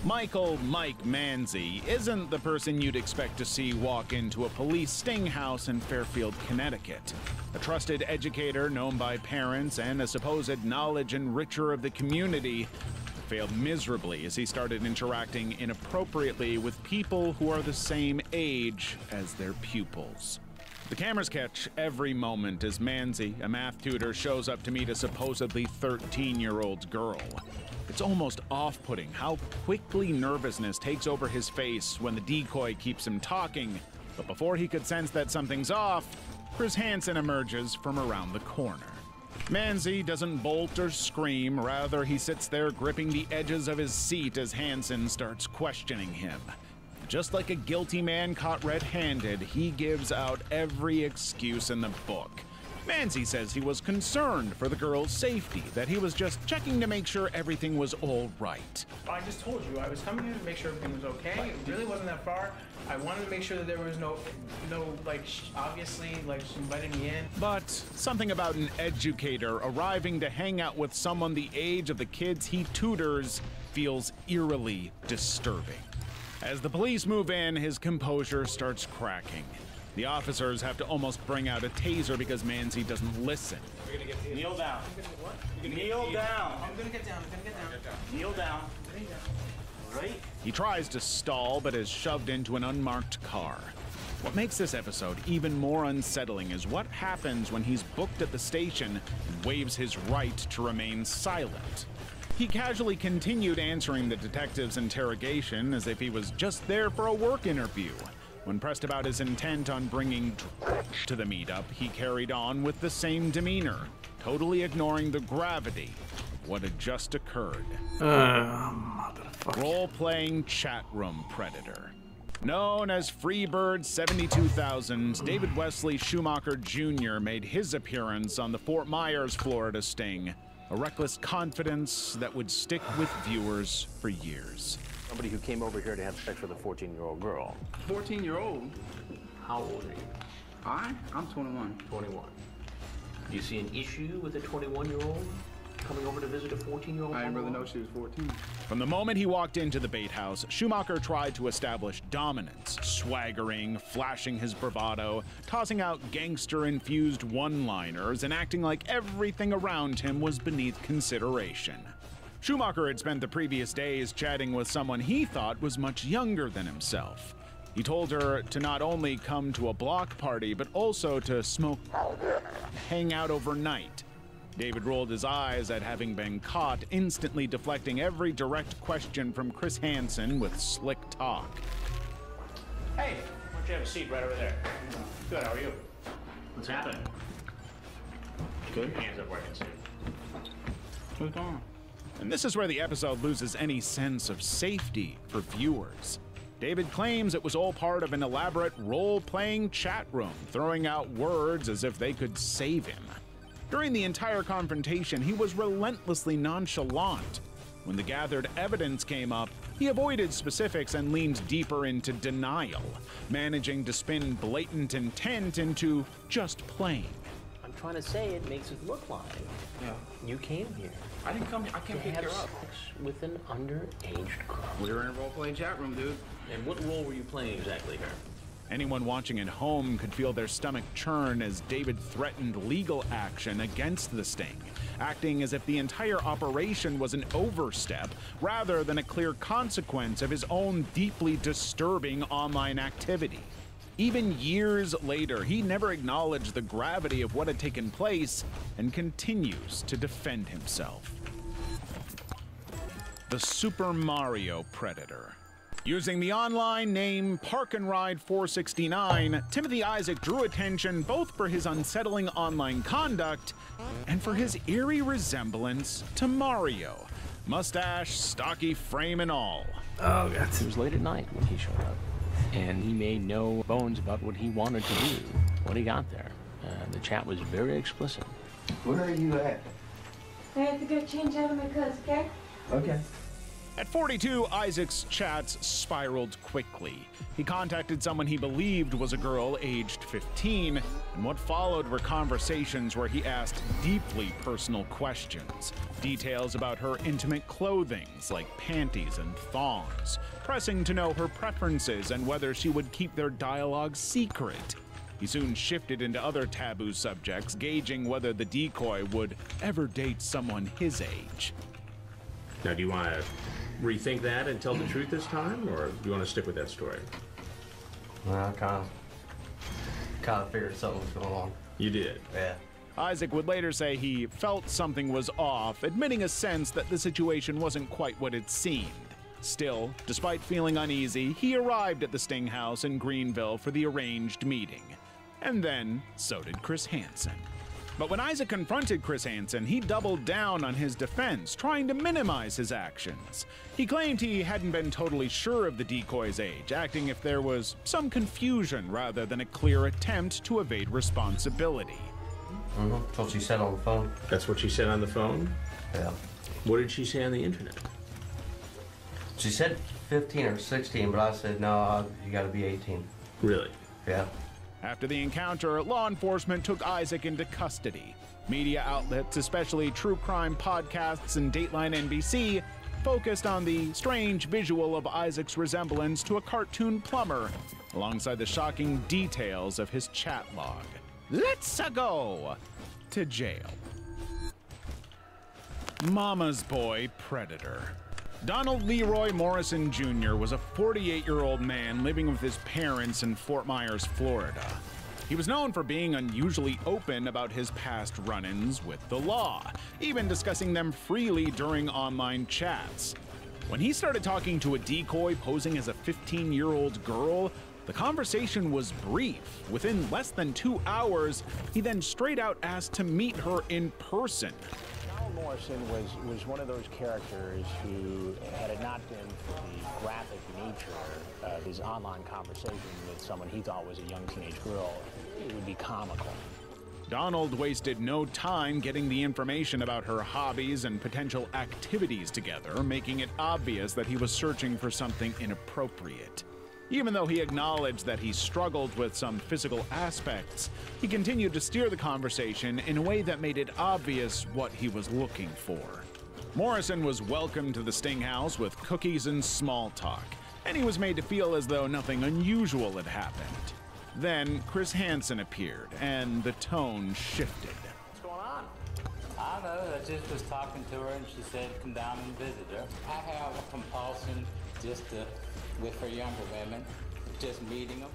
Michael Mike Manzi isn't the person you'd expect to see walk into a police sting house in Fairfield, Connecticut. A trusted educator known by parents and a supposed knowledge enricher of the community, failed miserably as he started interacting inappropriately with people who are the same age as their pupils. The cameras catch every moment as Manzi, a math tutor, shows up to meet a supposedly 13-year-old girl. It's almost off-putting how quickly nervousness takes over his face when the decoy keeps him talking, but before he could sense that something's off, Chris Hansen emerges from around the corner. Manzi doesn't bolt or scream, rather he sits there gripping the edges of his seat as Hansen starts questioning him. Just like a guilty man caught red-handed, he gives out every excuse in the book. Manzi says he was concerned for the girl's safety, that he was just checking to make sure everything was all right. I just told you, I was coming here to make sure everything was okay. It really wasn't that far. I wanted to make sure that there was no obviously, she invited me in. But something about an educator arriving to hang out with someone the age of the kids he tutors feels eerily disturbing. As the police move in, his composure starts cracking. The officers have to almost bring out a taser because Manzi doesn't listen. Kneel down. Kneel down. I'm gonna get down. Kneel down. Right? He tries to stall, but is shoved into an unmarked car. What makes this episode even more unsettling is what happens when he's booked at the station and waives his right to remain silent. He casually continued answering the detective's interrogation as if he was just there for a work interview. When pressed about his intent on bringing drugs to the meetup, he carried on with the same demeanor, totally ignoring the gravity of what had just occurred. Motherfucker. Role-playing chat room predator. Known as Freebird 72,000, David Wesley Schumacher Jr. made his appearance on the Fort Myers, Florida sting. A reckless confidence that would stick with viewers for years. Somebody who came over here to have sex with a 14-year-old girl. 14-year-old? How old are you? I'm 21. 21. Do you see an issue with a 21-year-old coming over to visit a 14-year-old? I didn't really know she was 14. From the moment he walked into the bait house, Schumacher tried to establish dominance, swaggering, flashing his bravado, tossing out gangster-infused one-liners, and acting like everything around him was beneath consideration. Schumacher had spent the previous days chatting with someone he thought was much younger than himself. He told her to not only come to a block party, but also to smoke, hang out overnight. David rolled his eyes at having been caught, instantly deflecting every direct question from Chris Hansen with slick talk. Hey, why don't you have a seat right over there? Good, how are you? What's happening? Good. Hands up where I can see. What's going on? And this is where the episode loses any sense of safety for viewers. David claims it was all part of an elaborate role-playing chat room, throwing out words as if they could save him. During the entire confrontation, he was relentlessly nonchalant. When the gathered evidence came up, he avoided specifics and leaned deeper into denial, managing to spin blatant intent into just playing. I'm trying to say it makes it look like you came here. I didn't come. I can't pick her up. With an underage girl. We were in a role-playing chat room, dude. And what role were you playing exactly here? Anyone watching at home could feel their stomach churn as David threatened legal action against the sting, acting as if the entire operation was an overstep rather than a clear consequence of his own deeply disturbing online activity. Even years later, he never acknowledged the gravity of what had taken place and continues to defend himself. The Super Mario Predator. Using the online name Park and Ride 469, Timothy Isaac drew attention both for his unsettling online conduct and for his eerie resemblance to Mario. Mustache, stocky frame and all. Oh, God. It was late at night when he showed up, and he made no bones about what he wanted to do. what he got there. The chat was very explicit. Where are you at? I have to go change out of my clothes, okay? Okay. At 42, Isaac's chats spiraled quickly. He contacted someone he believed was a girl aged 15, and what followed were conversations where he asked deeply personal questions. Details about her intimate clothings, like panties and thongs, pressing to know her preferences and whether she would keep their dialogue secret. He soon shifted into other taboo subjects, gauging whether the decoy would ever date someone his age. Now, do you want to rethink that and tell the truth this time, or do you want to stick with that story? Well, I kind of figured something was going on. You did? Yeah. Isaac would later say he felt something was off, admitting a sense that the situation wasn't quite what it seemed. Still, despite feeling uneasy, he arrived at the Sting House in Greenville for the arranged meeting. And then, so did Chris Hansen. But when Isaac confronted Chris Hansen, he doubled down on his defense, trying to minimize his actions. He claimed he hadn't been totally sure of the decoy's age, acting if there was some confusion rather than a clear attempt to evade responsibility. That's what she said on the phone. That's what she said on the phone? Yeah. What did she say on the internet? She said 15 or 16, but I said, no, you gotta be 18. Really? Yeah. After the encounter, law enforcement took Isaac into custody. Media outlets, especially true crime podcasts and Dateline NBC, focused on the strange visual of Isaac's resemblance to a cartoon plumber, alongside the shocking details of his chat log. Let's go to jail. Mama's boy predator. Donald Leroy Morrison Jr. was a 48-year-old man living with his parents in Fort Myers, Florida. He was known for being unusually open about his past run-ins with the law, even discussing them freely during online chats. When he started talking to a decoy posing as a 15-year-old girl, the conversation was brief. Within less than 2 hours, he then straight out asked to meet her in person. Morrison was one of those characters who, had it not been for the graphic nature of his online conversation with someone he thought was a young teenage girl, it would be comical. Donald wasted no time getting the information about her hobbies and potential activities together, making it obvious that he was searching for something inappropriate. Even though he acknowledged that he struggled with some physical aspects, he continued to steer the conversation in a way that made it obvious what he was looking for. Morrison was welcomed to the Sting House with cookies and small talk, and he was made to feel as though nothing unusual had happened. Then Chris Hansen appeared, and the tone shifted. What's going on? I don't know. I just was talking to her, and she said come down and visit her. I have a compulsion just to with her younger women, just meeting them.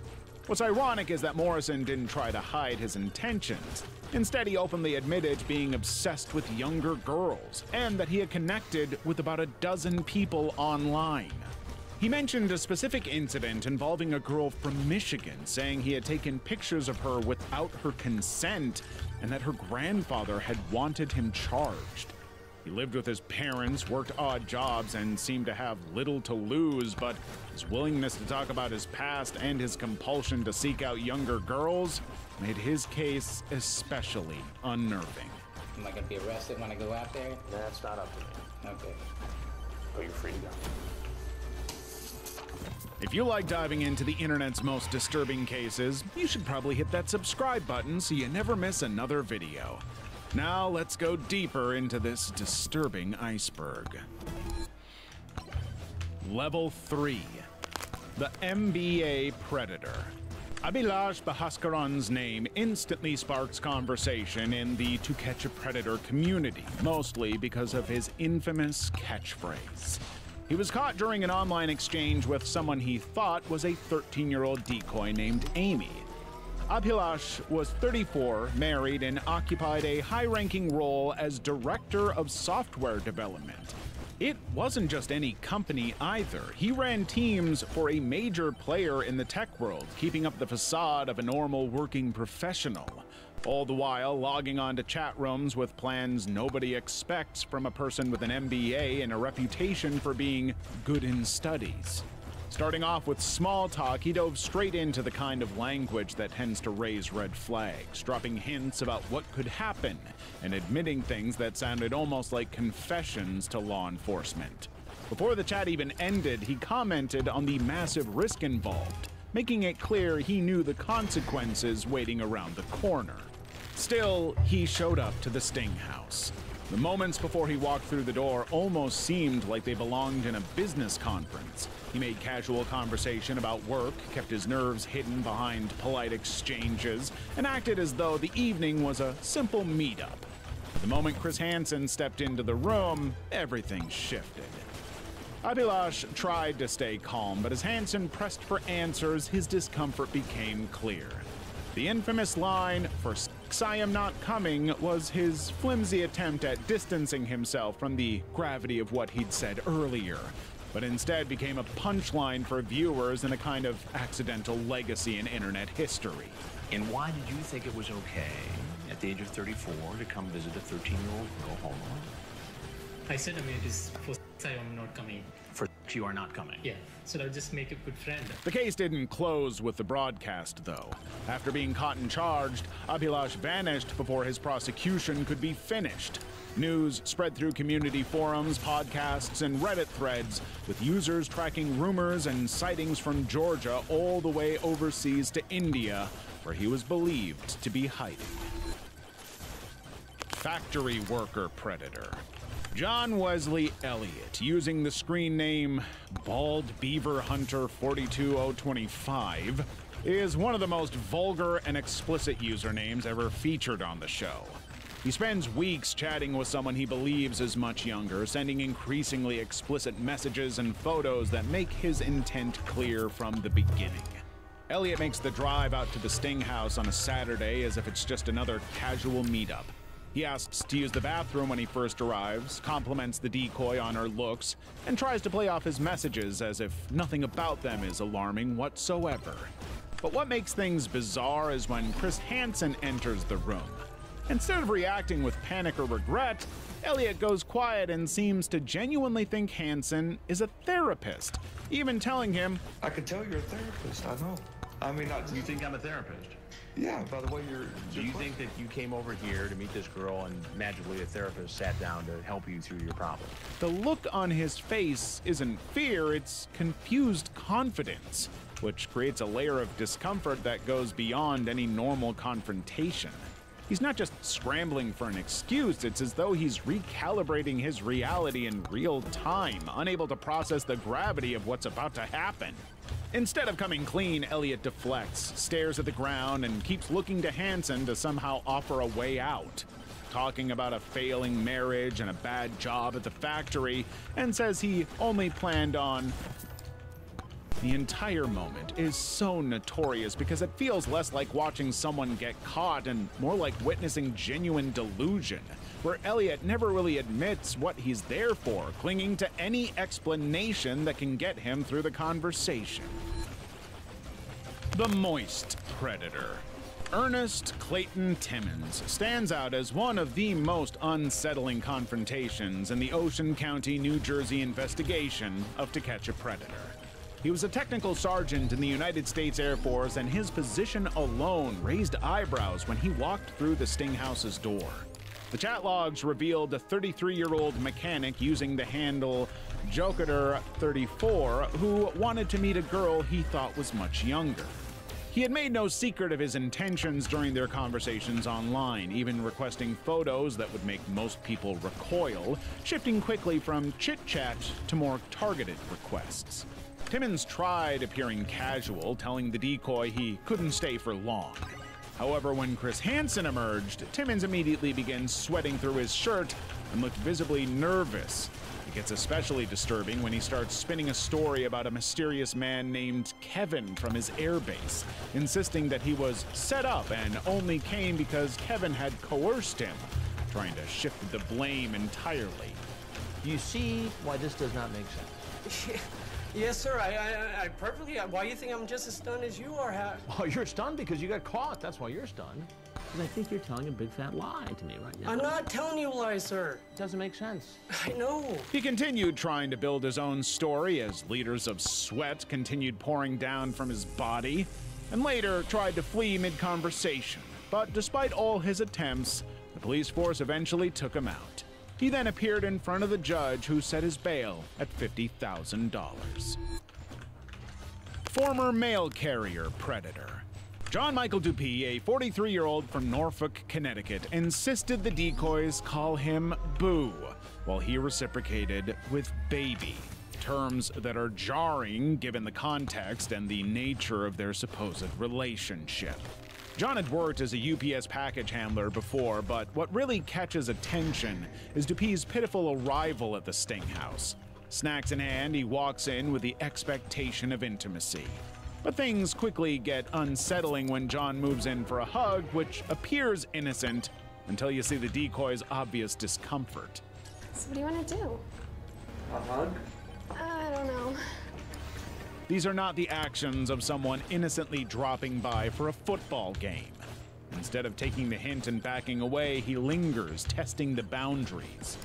What's ironic is that Morrison didn't try to hide his intentions. Instead, he openly admitted being obsessed with younger girls, and that he had connected with about a dozen people online. He mentioned a specific incident involving a girl from Michigan, saying he had taken pictures of her without her consent, and that her grandfather had wanted him charged. He lived with his parents, worked odd jobs, and seemed to have little to lose, but his willingness to talk about his past and his compulsion to seek out younger girls made his case especially unnerving. Am I going to be arrested when I go out there? That's not up to me. Okay. But you're free to go. If you like diving into the internet's most disturbing cases, you should probably hit that subscribe button so you never miss another video. Now let's go deeper into this disturbing iceberg. Level 3. The MBA Predator. Abhilash Bhaskaran's name instantly sparks conversation in the To Catch a Predator community, mostly because of his infamous catchphrase. He was caught during an online exchange with someone he thought was a 13-year-old decoy named Amy. Abhilash was 34, married, and occupied a high-ranking role as Director of Software Development. It wasn't just any company either. He ran teams for a major player in the tech world, keeping up the facade of a normal working professional, all the while logging on to chat rooms with plans nobody expects from a person with an MBA and a reputation for being good in studies. Starting off with small talk, he dove straight into the kind of language that tends to raise red flags, dropping hints about what could happen and admitting things that sounded almost like confessions to law enforcement. Before the chat even ended, he commented on the massive risk involved, making it clear he knew the consequences waiting around the corner. Still, he showed up to the Sting House. The moments before he walked through the door almost seemed like they belonged in a business conference. He made casual conversation about work, kept his nerves hidden behind polite exchanges, and acted as though the evening was a simple meetup. The moment Chris Hansen stepped into the room, everything shifted. Abhilash tried to stay calm, but as Hansen pressed for answers, his discomfort became clear. The infamous line, "For I am not coming," was his flimsy attempt at distancing himself from the gravity of what he'd said earlier, but instead became a punchline for viewers and a kind of accidental legacy in internet history. And why did you think it was okay, at the age of 34, to come visit a 13-year-old girl home alone? I said, it is for I am not coming. For you are not coming? Yeah, so I'll just make a good friend. The case didn't close with the broadcast, though. After being caught and charged, Abhilash vanished before his prosecution could be finished. News spread through community forums, podcasts, and Reddit threads, with users tracking rumors and sightings from Georgia all the way overseas to India, where he was believed to be hiding. Factory worker predator. John Wesley Elliott, using the screen name Bald Beaver Hunter 42025, is one of the most vulgar and explicit usernames ever featured on the show. He spends weeks chatting with someone he believes is much younger, sending increasingly explicit messages and photos that make his intent clear from the beginning. Elliott makes the drive out to the Sting House on a Saturday as if it's just another casual meetup. He asks to use the bathroom when he first arrives, compliments the decoy on her looks, and tries to play off his messages as if nothing about them is alarming whatsoever. But what makes things bizarre is when Chris Hansen enters the room. Instead of reacting with panic or regret, Elliott goes quiet and seems to genuinely think Hansen is a therapist, even telling him, "I can tell you're a therapist, I know. I mean, You think I'm a therapist? Yeah, by the way Do you think that you came over here to meet this girl and magically a therapist sat down to help you through your problem?" The look on his face isn't fear, it's confused confidence, which creates a layer of discomfort that goes beyond any normal confrontation. He's not just scrambling for an excuse, it's as though he's recalibrating his reality in real time, unable to process the gravity of what's about to happen. Instead of coming clean, Elliott deflects, stares at the ground, and keeps looking to Hansen to somehow offer a way out. Talking about a failing marriage and a bad job at the factory, and says he only planned on... The entire moment is so notorious because it feels less like watching someone get caught and more like witnessing genuine delusion, where Elliott never really admits what he's there for, clinging to any explanation that can get him through the conversation. The Moist Predator. Ernest Clayton Timmons stands out as one of the most unsettling confrontations in the Ocean County, New Jersey investigation of To Catch a Predator. He was a technical sergeant in the United States Air Force, and his position alone raised eyebrows when he walked through the Sting House's door. The chat logs revealed a 33-year-old mechanic using the handle Jokader34 who wanted to meet a girl he thought was much younger. He had made no secret of his intentions during their conversations online, even requesting photos that would make most people recoil, shifting quickly from chit-chat to more targeted requests. Timmons tried appearing casual, telling the decoy he couldn't stay for long. However, when Chris Hansen emerged, Timmons immediately began sweating through his shirt and looked visibly nervous. It gets especially disturbing when he starts spinning a story about a mysterious man named Kevin from his airbase, insisting that he was set up and only came because Kevin had coerced him, trying to shift the blame entirely. Do you see why this does not make sense? Yes, sir. I perfectly. Why do you think I'm just as stunned as you are? Oh, you're stunned because you got caught. That's why you're stunned. Because I think you're telling a big fat lie to me right now. I'm not telling you lies, sir. Doesn't make sense. I know. He continued trying to build his own story as liters of sweat continued pouring down from his body, and later tried to flee mid-conversation. But despite all his attempts, the police force eventually took him out. He then appeared in front of the judge, who set his bail at $50,000. Former mail carrier predator. John Michael Dupuy, a 43-year-old from Norfolk, Connecticut, insisted the decoys call him Boo, while he reciprocated with baby, terms that are jarring given the context and the nature of their supposed relationship. John had worked as a UPS package handler before, but what really catches attention is Dupuy's pitiful arrival at the Sting House. Snacks in hand, he walks in with the expectation of intimacy. But things quickly get unsettling when John moves in for a hug, which appears innocent until you see the decoy's obvious discomfort. So what do you want to do? A hug? I don't know. These are not the actions of someone innocently dropping by for a football game. Instead of taking the hint and backing away, he lingers, testing the boundaries.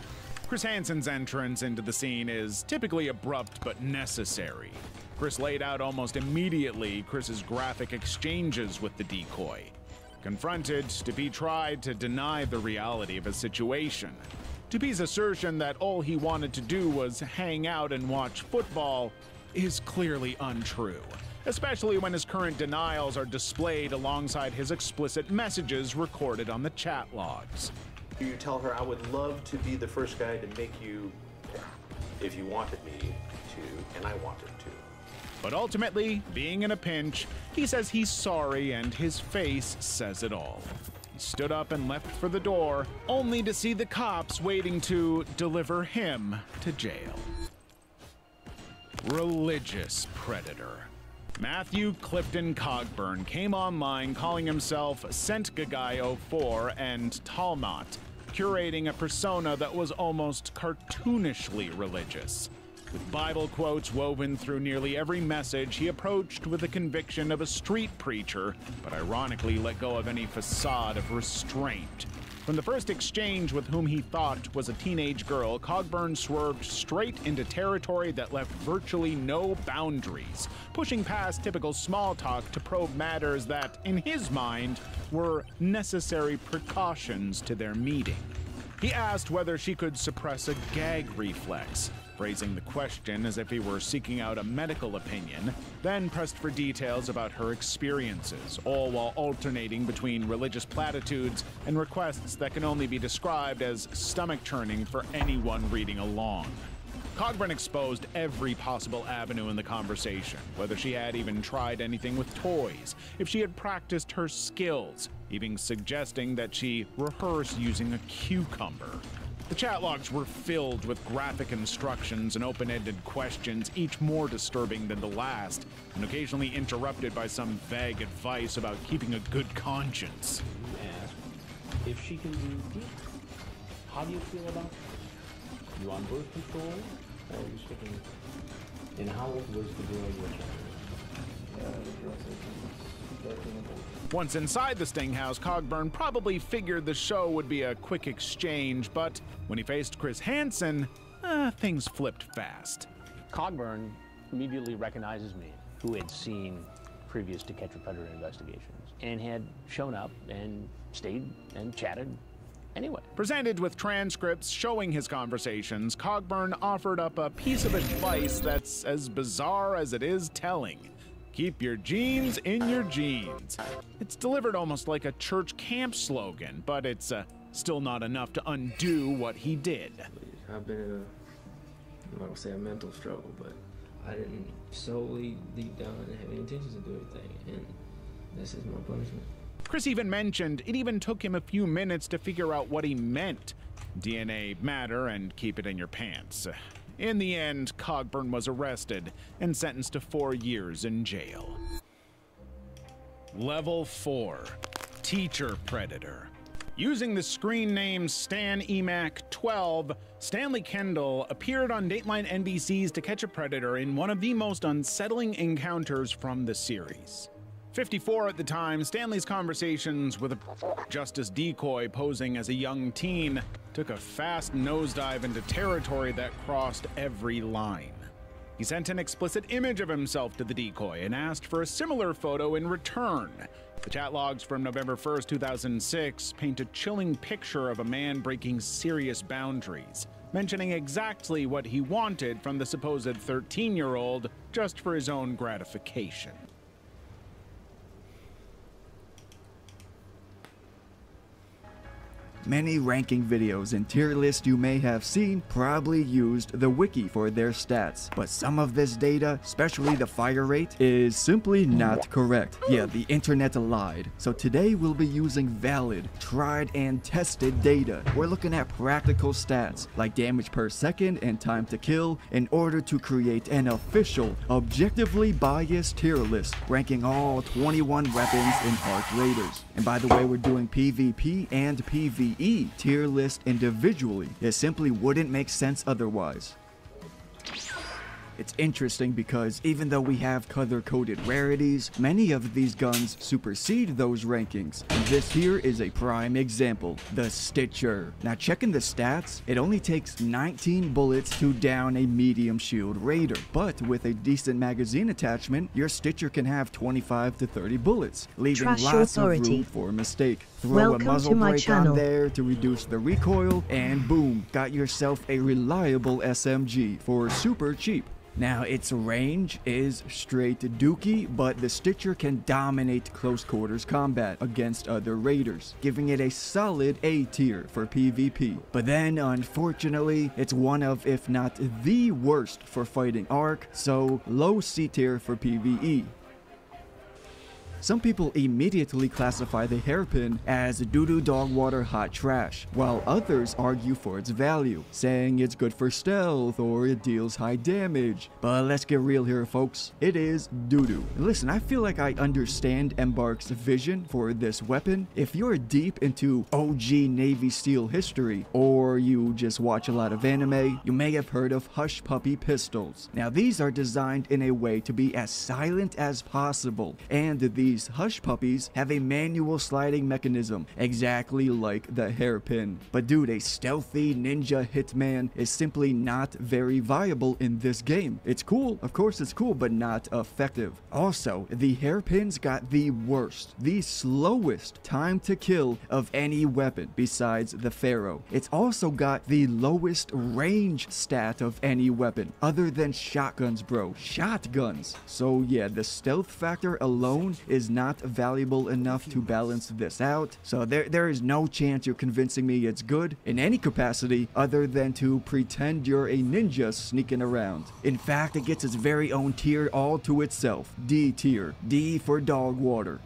Chris Hansen's entrance into the scene is typically abrupt but necessary. Chris laid out almost immediately Chris's graphic exchanges with the decoy. Confronted, Dupuy tried to deny the reality of his situation. Dupuy's assertion that all he wanted to do was hang out and watch football is clearly untrue, especially when his current denials are displayed alongside his explicit messages recorded on the chat logs. You tell her, I would love to be the first guy to make you if you wanted me to, and I wanted to. But ultimately, being in a pinch, he says he's sorry and his face says it all. He stood up and left for the door, only to see the cops waiting to deliver him to jail. Religious predator. Matthew Clifton Cogburn came online calling himself SentGuy04 and Talmot, curating a persona that was almost cartoonishly religious. With Bible quotes woven through nearly every message, he approached with the conviction of a street preacher, but ironically let go of any facade of restraint. From the first exchange with whom he thought was a teenage girl, Cogburn swerved straight into territory that left virtually no boundaries, pushing past typical small talk to probe matters that, in his mind, were necessary precautions to their meeting. He asked whether she could suppress a gag reflex, phrasing the question as if he were seeking out a medical opinion, then pressed for details about her experiences, all while alternating between religious platitudes and requests that can only be described as stomach-churning for anyone reading along. Cogburn exposed every possible avenue in the conversation, whether she had even tried anything with toys, if she had practiced her skills, even suggesting that she rehearse using a cucumber. The chat logs were filled with graphic instructions and open-ended questions, each more disturbing than the last, and occasionally interrupted by some vague advice about keeping a good conscience. You ask if she can do deep. How do you feel about that? You on birth control, or are you sticking? And how old was the girl you were Once inside the Sting House, Cogburn probably figured the show would be a quick exchange, but when he faced Chris Hansen, things flipped fast. Cogburn immediately recognizes me, who had seen previous To Catch a Predator investigations, and had shown up and stayed and chatted anyway. Presented with transcripts showing his conversations, Cogburn offered up a piece of advice that's as bizarre as it is telling. Keep your jeans in your jeans. It's delivered almost like a church camp slogan, but it's still not enough to undo what he did. I've been in I'm not gonna say a mental struggle, but I didn't solely deep down have any intentions to do anything, and this is my punishment. Chris even mentioned it even took him a few minutes to figure out what he meant. DNA matter and keep it in your pants. In the end, Cogburn was arrested and sentenced to 4 years in jail. Level 4. Teacher Predator. Using the screen name Stan Emac 12, Stanley Kendall appeared on Dateline NBC's To Catch a Predator in one of the most unsettling encounters from the series. 54 at the time, Stanley's conversations with a justice decoy posing as a young teen took a fast nosedive into territory that crossed every line. He sent an explicit image of himself to the decoy and asked for a similar photo in return. The chat logs from November 1st, 2006 paint a chilling picture of a man breaking serious boundaries, mentioning exactly what he wanted from the supposed 13-year-old just for his own gratification. Many ranking videos and tier lists you may have seen probably used the wiki for their stats, but some of this data, especially the fire rate, is simply not correct. Yeah, the internet lied. So today we'll be using valid, tried and tested data. We're looking at practical stats like damage per second and time to kill in order to create an official, objectively biased tier list ranking all 21 weapons in Arc Raiders. And by the way, we're doing PvP and PvE tier list individually. It simply wouldn't make sense otherwise. It's interesting because even though we have color-coded rarities, many of these guns supersede those rankings. And this here is a prime example, the Stitcher. Now checking the stats, it only takes 19 bullets to down a medium shield raider. But with a decent magazine attachment, your Stitcher can have 25 to 30 bullets, leaving lots of room for a mistake. Throw a muzzle brake on there to reduce the recoil, and boom, got yourself a reliable SMG for super cheap. Now, its range is straight dookie, but the Stitcher can dominate close quarters combat against other raiders, giving it a solid A tier for PvP. But then, unfortunately, it's one of, if not the worst for fighting Arc, so low C tier for PvE. Some people immediately classify the hairpin as doo-doo dog water hot trash, while others argue for its value, saying it's good for stealth or it deals high damage. But let's get real here, folks. It is doo-doo. Listen, I feel like I understand Embark's vision for this weapon. If you're deep into OG Navy SEAL history, or you just watch a lot of anime, you may have heard of Hush Puppy pistols. Now, these are designed in a way to be as silent as possible, and these Hush Puppies have a manual sliding mechanism, exactly like the hairpin. But dude, a stealthy ninja hitman is simply not very viable in this game. It's cool, of course it's cool, but not effective. Also, the hairpin's got the worst, the slowest time to kill of any weapon besides the Pharaoh. It's also got the lowest range stat of any weapon, other than shotguns, bro. Shotguns. So yeah, the stealth factor alone is not valuable enough to balance this out. So there is no chance you're convincing me it's good in any capacity other than to pretend you're a ninja sneaking around. In fact, it gets its very own tier all to itself. D tier. D for dog water.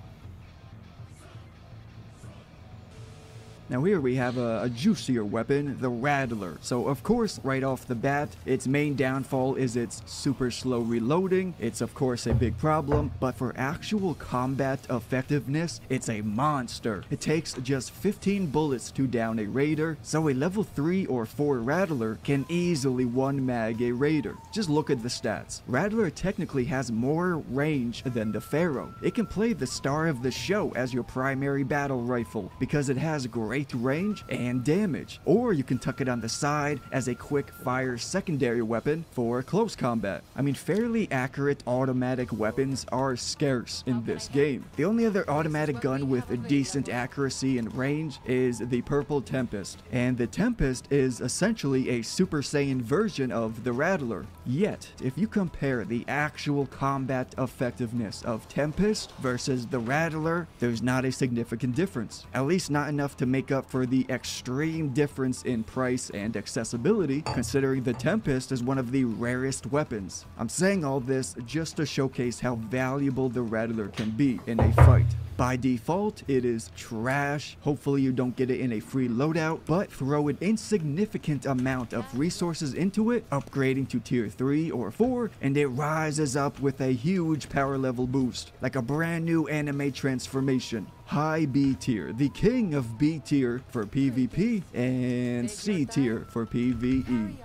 Now here we have a juicier weapon, the Rattler. So of course, right off the bat, its main downfall is its super slow reloading. It's of course a big problem, but for actual combat effectiveness, it's a monster. It takes just 15 bullets to down a raider, so a level 3 or 4 Rattler can easily one mag a raider. Just look at the stats. Rattler technically has more range than the Pharaoh. It can play the star of the show as your primary battle rifle because it has great range and damage, or you can tuck it on the side as a quick fire secondary weapon for close combat. I mean, fairly accurate automatic weapons are scarce in this game. The only other automatic gun with a decent accuracy and range is the Purple Tempest, and the Tempest is essentially a Super Saiyan version of the Rattler. Yet, if you compare the actual combat effectiveness of Tempest versus the Rattler, there's not a significant difference, at least not enough to make up for the extreme difference in price and accessibility, considering the Tempest is one of the rarest weapons. I'm saying all this just to showcase how valuable the Rattler can be in a fight. By default, it is trash. Hopefully you don't get it in a free loadout, but throw an insignificant amount of resources into it, upgrading to tier 3 or 4, and it rises up with a huge power level boost, like a brand new anime transformation. high B tier, the king of B tier for PvP, and C tier for PvE.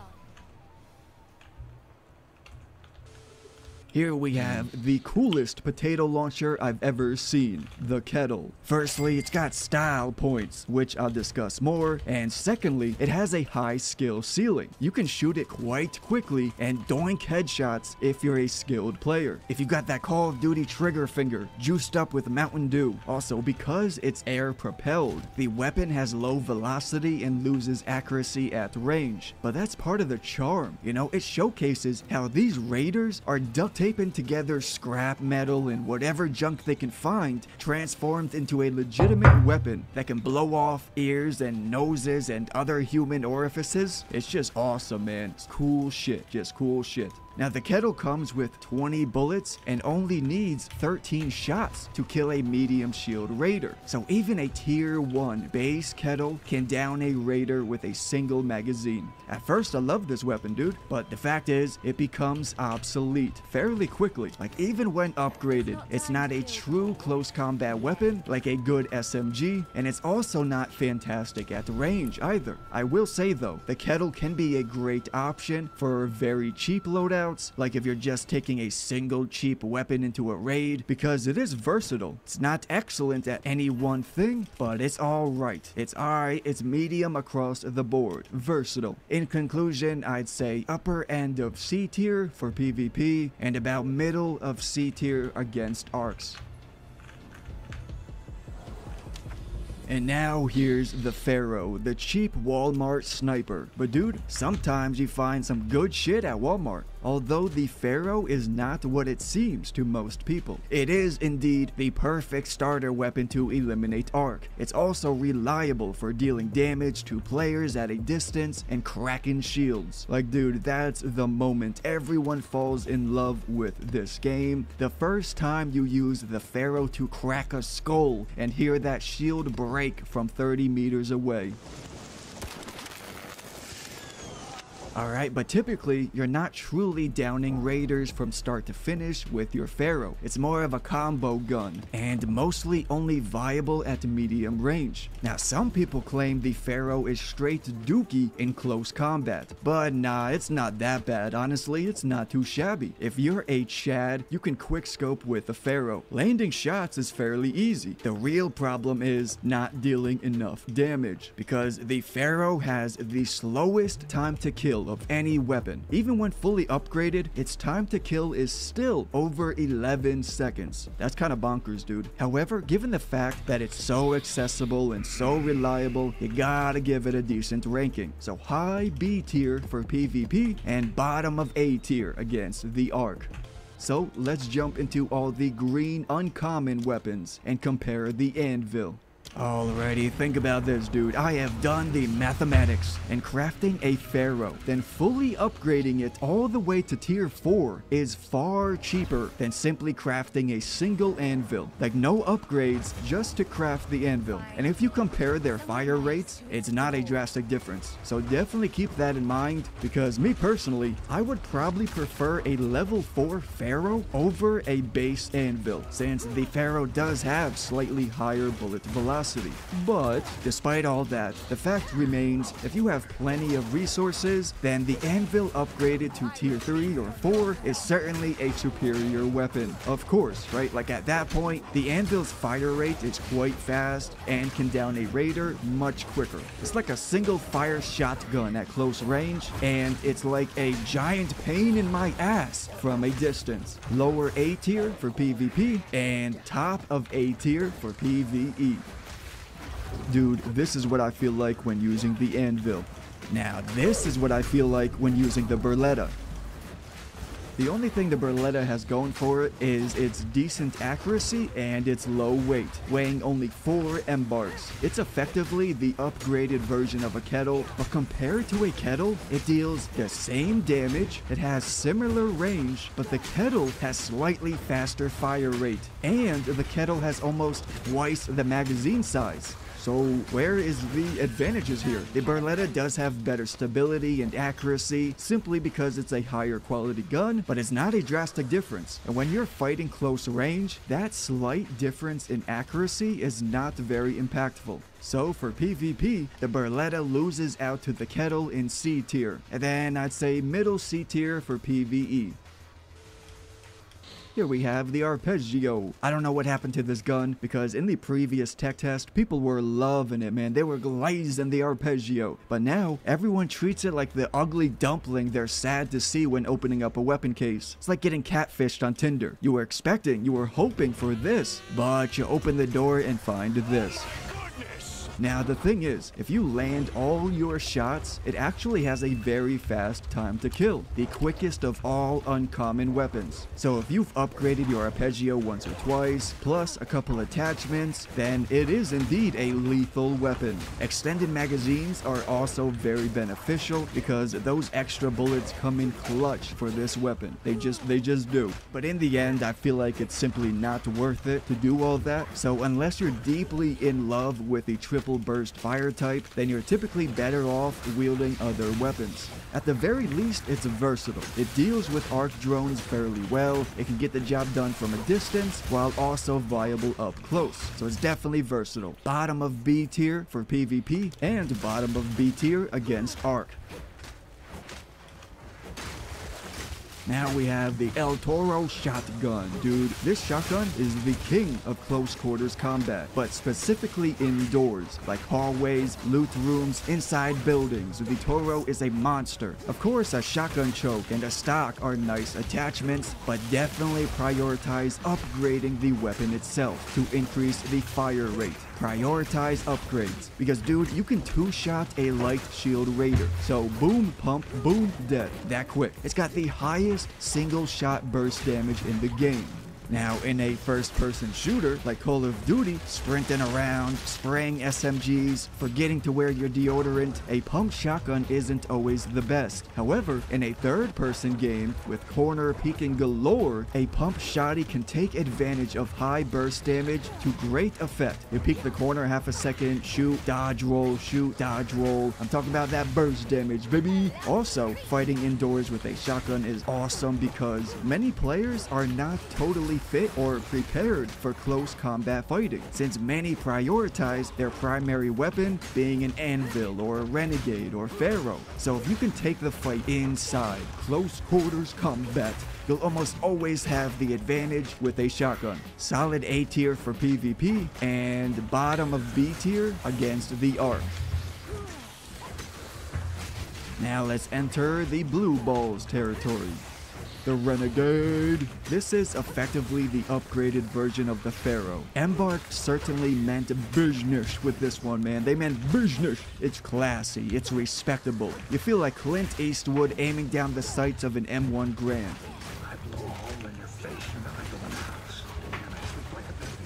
Here we have the coolest potato launcher I've ever seen, the kettle. Firstly, it's got style points, which I'll discuss more, and secondly, it has a high skill ceiling. You can shoot it quite quickly and doink headshots if you're a skilled player. If you got that Call of Duty trigger finger juiced up with Mountain Dew. Also, because it's air propelled, the weapon has low velocity and loses accuracy at range. But that's part of the charm, you know, it showcases how these raiders are duct taping together scrap metal and whatever junk they can find, transformed into a legitimate weapon that can blow off ears and noses and other human orifices. It's just awesome, man. It's cool shit, just cool shit. Now the kettle comes with 20 bullets and only needs 13 shots to kill a medium shield raider. So even a tier 1 base kettle can down a raider with a single magazine. At first I love this weapon, dude, but the fact is it becomes obsolete fairly quickly. Like even when upgraded, it's not a true close combat weapon like a good SMG, and it's also not fantastic at range either. I will say though, the kettle can be a great option for very cheap loadouts, like if you're just taking a single cheap weapon into a raid, because it is versatile. It's not excellent at any one thing, but it's alright. It's alright, it's medium across the board. Versatile. In conclusion, I'd say upper end of C tier for PvP, and about middle of C tier against arcs. And now here's the Pharaoh, the cheap Walmart sniper. But dude, sometimes you find some good shit at Walmart. Although the Pharaoh is not what it seems to most people. It is indeed the perfect starter weapon to eliminate arc. It's also reliable for dealing damage to players at a distance and cracking shields. Like dude, that's the moment everyone falls in love with this game. The first time you use the Pharaoh to crack a skull and hear that shield break from 30 meters away. Alright, but typically, you're not truly downing raiders from start to finish with your Pharaoh. It's more of a combo gun, and mostly only viable at medium range. Now, some people claim the Pharaoh is straight dookie in close combat, but nah, it's not that bad. Honestly, it's not too shabby. If you're a Chad, you can quickscope with the Pharaoh. Landing shots is fairly easy. The real problem is not dealing enough damage, because the Pharaoh has the slowest time to kill of any weapon. Even when fully upgraded, its time to kill is still over 11 seconds. That's kind of bonkers, dude. However, given the fact that it's so accessible and so reliable, you gotta give it a decent ranking. So high B tier for PvP and bottom of A tier against the arc. So let's jump into all the green uncommon weapons and compare the anvil. Alrighty, think about this, dude. I have done the mathematics, and crafting a Pharaoh, then fully upgrading it all the way to tier 4 is far cheaper than simply crafting a single anvil. Like no upgrades, just to craft the anvil. And if you compare their fire rates, it's not a drastic difference. So definitely keep that in mind, because me personally, I would probably prefer a level 4 Pharaoh over a base anvil, since the Pharaoh does have slightly higher bullet velocity. But despite all that, the fact remains, if you have plenty of resources, then the anvil upgraded to tier 3 or 4 is certainly a superior weapon. Of course, right? Like at that point, the anvil's fire rate is quite fast and can down a raider much quicker. It's like a single fire shotgun at close range, and it's like a giant pain in my ass from a distance. Lower A tier for PvP and top of A tier for PvE. Dude, this is what I feel like when using the anvil. Now, this is what I feel like when using the Beretta. The only thing the Beretta has going for it is its decent accuracy and its low weight, weighing only 4 M-bars. It's effectively the upgraded version of a kettle, but compared to a kettle, it deals the same damage, it has similar range, but the kettle has slightly faster fire rate, and the kettle has almost twice the magazine size. So where is the advantages here? The Beretta does have better stability and accuracy simply because it's a higher quality gun, but it's not a drastic difference. And when you're fighting close range, that slight difference in accuracy is not very impactful. So for PvP, the Beretta loses out to the Kettle in C tier, and then I'd say middle C tier for PvE. Here we have the Arpeggio. I don't know what happened to this gun because in the previous tech test, people were loving it, man. They were glazing the Arpeggio. But now, everyone treats it like the ugly dumpling they're sad to see when opening up a weapon case. It's like getting catfished on Tinder. You were hoping for this, but you open the door and find this. Now the thing is, if you land all your shots, it actually has a very fast time to kill, the quickest of all uncommon weapons. So if you've upgraded your Arpeggio once or twice, plus a couple attachments, then it is indeed a lethal weapon. Extended magazines are also very beneficial because those extra bullets come in clutch for this weapon. They just do. But in the end, I feel like it's simply not worth it to do all that. So unless you're deeply in love with the triple burst fire type, then you're typically better off wielding other weapons. At the very least, it's versatile. It deals with arc drones fairly well, it can get the job done from a distance, while also viable up close. So it's definitely versatile. Bottom of B tier for PvP, and bottom of B tier against arc. Now we have the El Toro shotgun. Dude, this shotgun is the king of close quarters combat, but specifically indoors, like hallways, loot rooms, inside buildings. The Toro is a monster. Of course, a shotgun choke and a stock are nice attachments, but definitely prioritize upgrading the weapon itself to increase the fire rate. Prioritize upgrades, because dude, you can two-shot a light shield raider. So boom, pump, boom, dead. That quick. It's got the highest single shot burst damage in the game. Now, in a first-person shooter like Call of Duty, sprinting around, spraying SMGs, forgetting to wear your deodorant, a pump shotgun isn't always the best. However, in a third-person game with corner peeking galore, a pump shotty can take advantage of high burst damage to great effect. You peek the corner half a second, shoot, dodge roll, shoot, dodge roll. I'm talking about that burst damage, baby. Also, fighting indoors with a shotgun is awesome because many players are not totally fit or prepared for close combat fighting, since many prioritize their primary weapon being an anvil or a renegade or pharaoh. So if you can take the fight inside close quarters combat, you'll almost always have the advantage with a shotgun. Solid A tier for PvP and bottom of B tier against the arc. Now let's enter the blue balls territory. The Renegade. This is effectively the upgraded version of the Pharaoh. Embark certainly meant business with this one, man. They meant business. It's classy, it's respectable. You feel like Clint Eastwood aiming down the sights of an M1 Grand.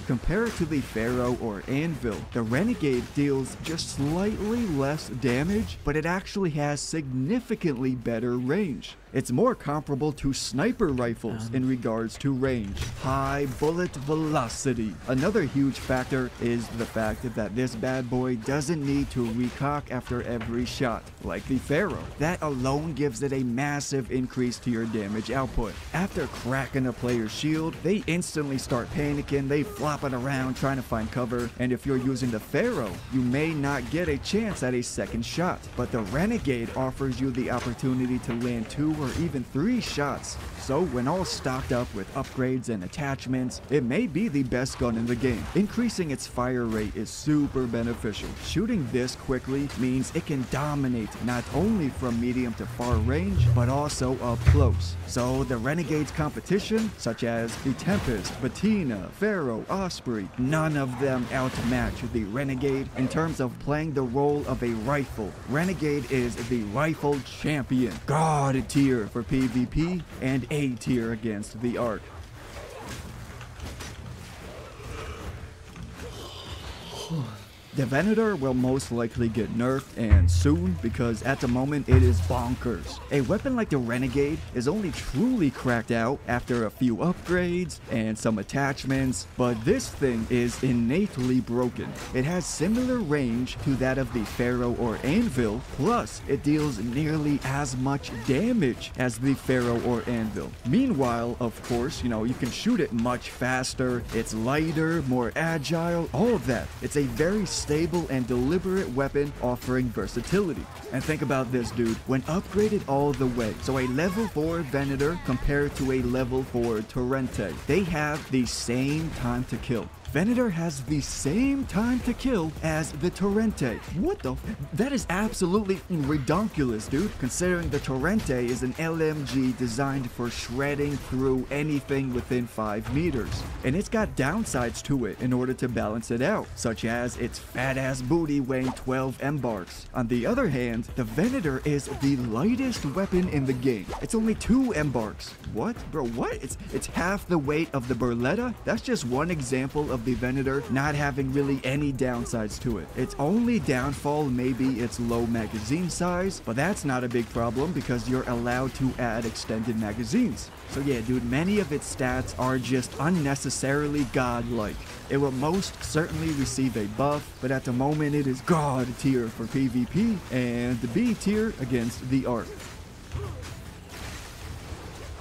Compared to the Pharaoh or Anvil, the Renegade deals just slightly less damage, but it actually has significantly better range. It's more comparable to sniper rifles in regards to range. High bullet velocity. Another huge factor is the fact that this bad boy doesn't need to recock after every shot, like the Pharaoh. That alone gives it a massive increase to your damage output. After cracking a player's shield, they instantly start panicking, they flopping around trying to find cover, and if you're using the Pharaoh, you may not get a chance at a second shot. But the Renegade offers you the opportunity to land 2 or even 3 shots. So when all stocked up with upgrades and attachments, it may be the best gun in the game. Increasing its fire rate is super beneficial. Shooting this quickly means it can dominate not only from medium to far range, but also up close. So the Renegade's competition, such as the Tempest, Bettina, Pharaoh, Osprey, none of them outmatch the Renegade in terms of playing the role of a rifle. Renegade is the rifle champion. God tier for PvP and A tier against the Arc. The Venator will most likely get nerfed, and soon, because at the moment it is bonkers. A weapon like the Renegade is only truly cracked out after a few upgrades and some attachments, but this thing is innately broken. It has similar range to that of the Pharaoh or Anvil, plus it deals nearly as much damage as the Pharaoh or Anvil. Meanwhile, of course, you can shoot it much faster, it's lighter, more agile, all of that. It's a very stable and deliberate weapon offering versatility. And think about this, dude, when upgraded all the way, so a level 4 Venator compared to a level 4 Torrente, they have the same time to kill. Venator has the same time to kill as the Torrente. What the that is absolutely ridiculous, dude, considering the Torrente is an LMG designed for shredding through anything within 5 meters. And it's got downsides to it in order to balance it out, such as its fat-ass booty weighing 12 embarks. On the other hand, the Venator is the lightest weapon in the game. It's only 2 embarks. What? Bro, what? It's half the weight of the Berletta? That's just one example of the Venator not having really any downsides to it. Its only downfall may be its low magazine size, but that's not a big problem because you're allowed to add extended magazines. So yeah, dude, many of its stats are just unnecessarily godlike. It will most certainly receive a buff, but at the moment it is God tier for PvP and the B tier against the Arc.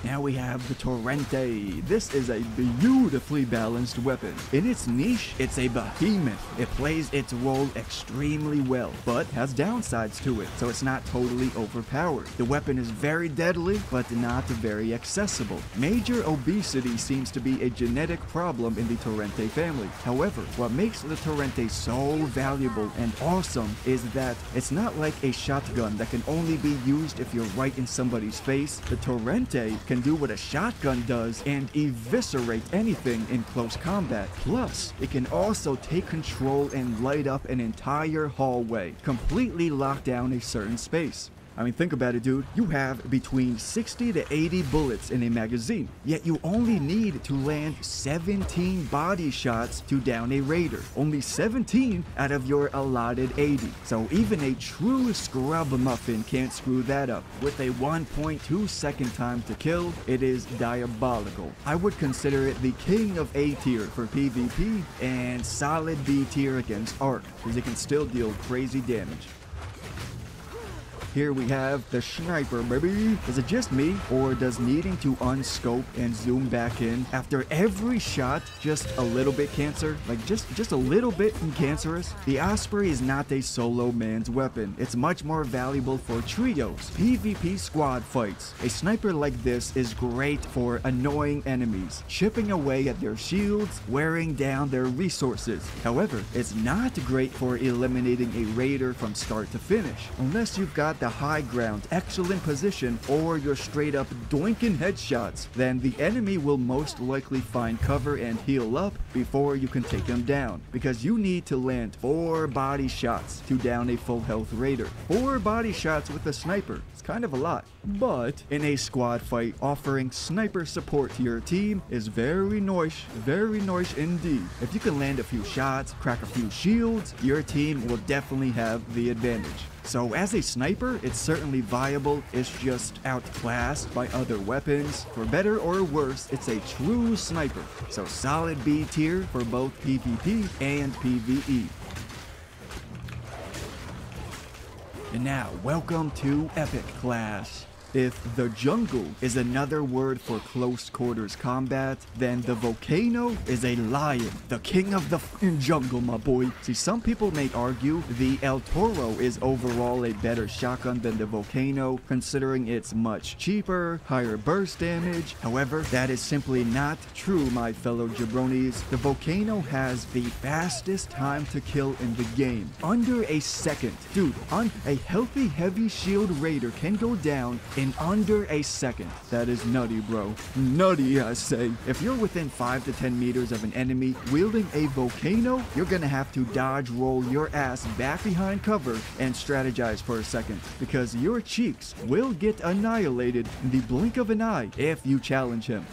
Now we have the Torrente. This is a beautifully balanced weapon. In its niche, it's a behemoth. It plays its role extremely well, but has downsides to it, so it's not totally overpowered. The weapon is very deadly, but not very accessible. Major obesity seems to be a genetic problem in the Torrente family. However, what makes the Torrente so valuable and awesome is that it's not like a shotgun that can only be used if you're right in somebody's face. The Torrente can do what a shotgun does and eviscerate anything in close combat. Plus, it can also take control and light up an entire hallway, completely lock down a certain space. I mean, think about it, dude. You have between 60 to 80 bullets in a magazine, yet you only need to land 17 body shots to down a raider. Only 17 out of your allotted 80. So even a true scrub muffin can't screw that up. With a 1.2 second time to kill, it is diabolical. I would consider it the king of A tier for PvP and solid B tier against Arc, because it can still deal crazy damage. Here we have the sniper, baby. Is it just me, or does needing to unscope and zoom back in after every shot just a little bit cancer? Like just a little bit cancerous? The Osprey is not a solo man's weapon. It's much more valuable for trios, PvP squad fights. A sniper like this is great for annoying enemies, chipping away at their shields, wearing down their resources. However, it's not great for eliminating a raider from start to finish, unless you've got the high ground, excellent position, or you're straight up doinking headshots. Then the enemy will most likely find cover and heal up before you can take them down, because you need to land 4 body shots to down a full health raider. 4 body shots with a sniper. It's kind of a lot. But in a squad fight, offering sniper support to your team is very nice indeed. If you can land a few shots, crack a few shields, your team will definitely have the advantage. So as a sniper, it's certainly viable, it's just outclassed by other weapons. For better or worse, it's a true sniper. So solid B tier for both PvP and PvE. And now, welcome to Epic Class. If the jungle is another word for close quarters combat, then the Volcano is a lion, the king of the jungle, my boy. See, some people may argue the El Toro is overall a better shotgun than the Volcano, considering it's much cheaper, higher burst damage. However, that is simply not true, my fellow jabronis. The Volcano has the fastest time to kill in the game, under a second. Dude, a healthy heavy shield raider can go down in under a second. That is nutty, bro. Nutty, I say. If you're within 5 to 10 meters of an enemy wielding a Volcano, you're gonna have to dodge roll your ass back behind cover and strategize for a second, because your cheeks will get annihilated in the blink of an eye if you challenge him.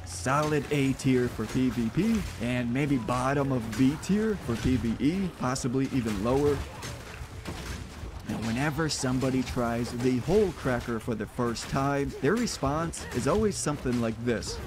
solid A tier for PvP, and maybe bottom of B tier for PvE, possibly even lower. Now, whenever somebody tries the hole cracker for the first time, their response is always something like this.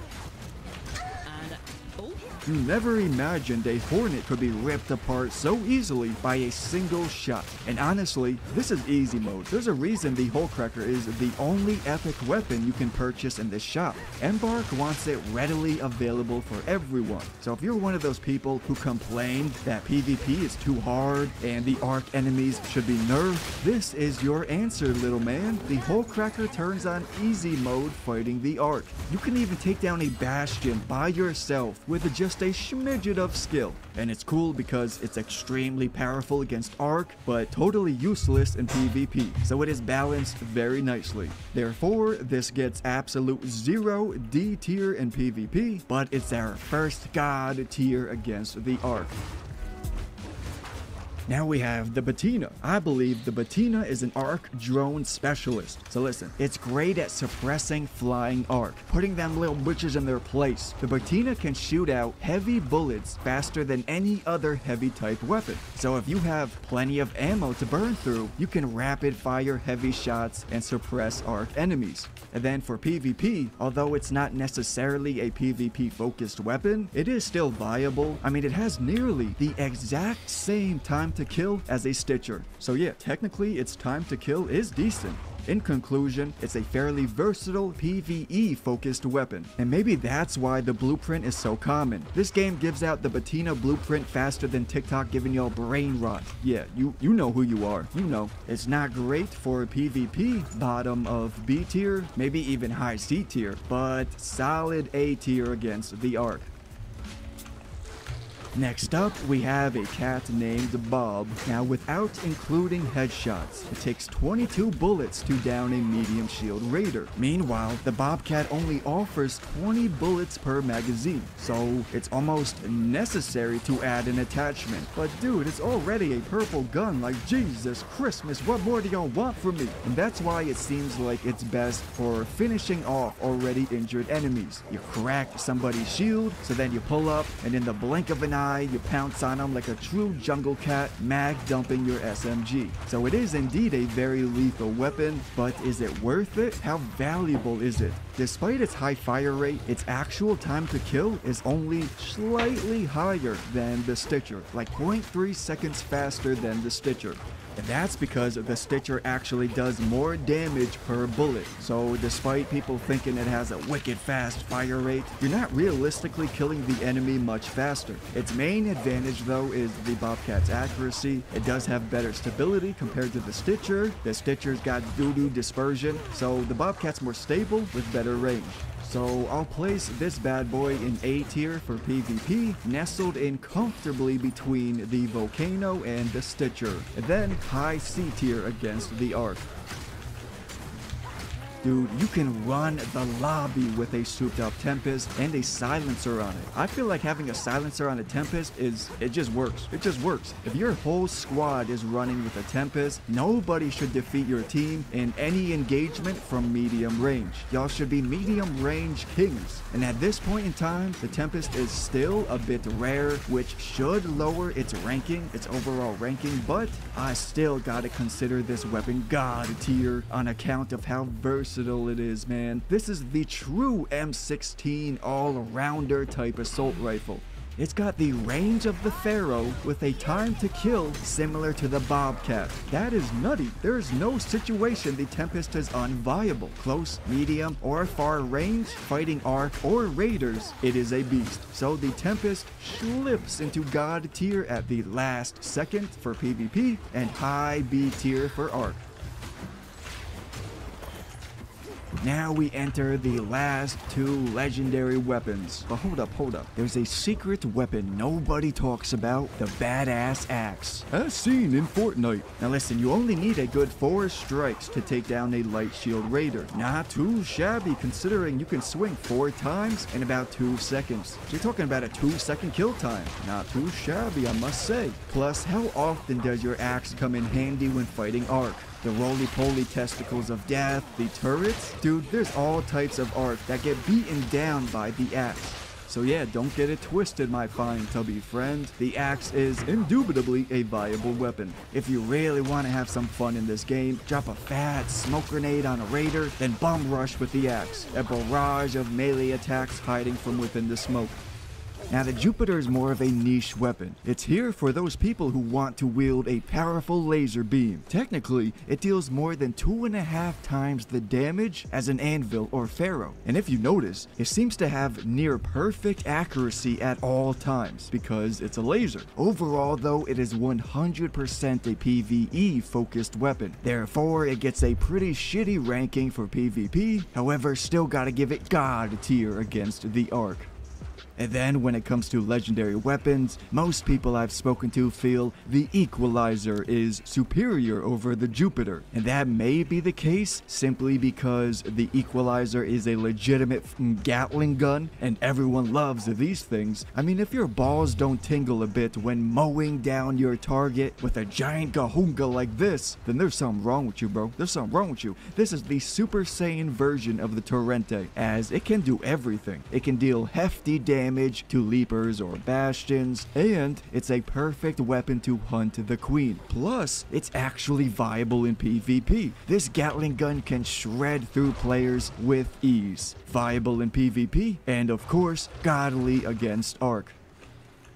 You never imagined a Hornet could be ripped apart so easily by a single shot. And honestly, this is easy mode. There's a reason the Hole Cracker is the only epic weapon you can purchase in this shop. Embark wants it readily available for everyone. So if you're one of those people who complained that PvP is too hard and the Arc enemies should be nerfed, this is your answer, little man. The Hole Cracker turns on easy mode fighting the Arc. You can even take down a Bastion by yourself with just a smidget of skill. And it's cool because it's extremely powerful against Arc, but totally useless in PvP. So it is balanced very nicely. Therefore, this gets absolute 0 D tier in PvP, but it's our first God tier against the Arc. Now we have the Bettina. I believe the Bettina is an Arc drone specialist. So listen, it's great at suppressing flying Arc, putting them little bitches in their place. The Bettina can shoot out heavy bullets faster than any other heavy type weapon. So if you have plenty of ammo to burn through, you can rapid fire heavy shots and suppress Arc enemies. And then for PvP, although it's not necessarily a PvP focused weapon, it is still viable. I mean, it has nearly the exact same time to kill as a Stitcher. So yeah, technically its time to kill is decent. In conclusion, it's a fairly versatile PvE focused weapon, and maybe that's why the blueprint is so common. This game gives out the Bettina blueprint faster than TikTok giving y'all brain rot. Yeah, you know who you are, you know. It's not great for PvP, bottom of B tier, maybe even high C tier, but solid A tier against the Arc. Next up, we have a cat named Bob. Now, without including headshots, it takes 22 bullets to down a medium shield raider. Meanwhile, the Bobcat only offers 20 bullets per magazine, so it's almost necessary to add an attachment. But dude, it's already a purple gun, like Jesus Christmas, what more do y'all want from me? And that's why it seems like it's best for finishing off already injured enemies. You crack somebody's shield, so then you pull up, and in the blink of an eye, you pounce on them like a true jungle cat, mag dumping your SMG. So it is indeed a very lethal weapon, but is it worth it? How valuable is it? Despite its high fire rate, its actual time to kill is only slightly higher than the Stitcher, like 0.3 seconds faster than the Stitcher. And that's because the Stitcher actually does more damage per bullet. So despite people thinking it has a wicked fast fire rate, you're not realistically killing the enemy much faster. Its main advantage though is the Bobcat's accuracy. It does have better stability compared to the Stitcher. The Stitcher's got doo-doo dispersion, so the Bobcat's more stable with better range. So I'll place this bad boy in A tier for PvP, nestled in comfortably between the Volcano and the Stitcher, and then high C tier against the Arc. Dude, you can run the lobby with a souped up Tempest and a silencer on it. I feel like having a silencer on a Tempest it just works. It just works. If your whole squad is running with a Tempest, nobody should defeat your team in any engagement from medium range. Y'all should be medium range kings. And at this point in time, the Tempest is still a bit rare, which should lower its ranking, its overall ranking, but I still gotta consider this weapon God tier on account of how versatile it is, man. This is the true M16 all-rounder type assault rifle. It's got the range of the Pharaoh with a time to kill similar to the Bobcat. That is nutty. There is no situation the Tempest is unviable. Close, medium, or far range, fighting Arc or Raiders, it is a beast. So the Tempest slips into God tier at the last second for PvP and high B tier for Arc. Now we enter the last two legendary weapons. But hold up. There's a secret weapon nobody talks about, the badass axe. As seen in Fortnite. Now listen, you only need a good 4 strikes to take down a light shield raider. Not too shabby considering you can swing 4 times in about 2 seconds. So you're talking about a 2-second kill time. Not too shabby, I must say. Plus, how often does your axe come in handy when fighting Arc? the roly-poly testicles of death, the turrets. Dude, there's all types of art that get beaten down by the axe. So yeah, don't get it twisted, my fine tubby friend. The axe is indubitably a viable weapon. If you really want to have some fun in this game, drop a fat smoke grenade on a raider, then bum rush with the axe. A barrage of melee attacks hiding from within the smoke. Now the Jupiter is more of a niche weapon. It's here for those people who want to wield a powerful laser beam. Technically, it deals more than 2.5 times the damage as an anvil or pharaoh. And if you notice, it seems to have near perfect accuracy at all times because it's a laser. Overall though, it is 100% a PvE focused weapon. Therefore, it gets a pretty shitty ranking for PvP. However, still gotta give it God tier against the Arc. And then when it comes to legendary weapons, most people I've spoken to feel the Equalizer is superior over the Jupiter. And that may be the case simply because the Equalizer is a legitimate Gatling gun and everyone loves these things. I mean, if your balls don't tingle a bit when mowing down your target with a giant gahunga like this, then there's something wrong with you, bro. There's something wrong with you. This is the Super Saiyan version of the Torrente, as it can do everything. It can deal hefty damage to leapers or bastions, and it's a perfect weapon to hunt the queen. Plus, it's actually viable in PvP. This Gatling gun can shred through players with ease. Viable in PvP, and of course, godly against Arc.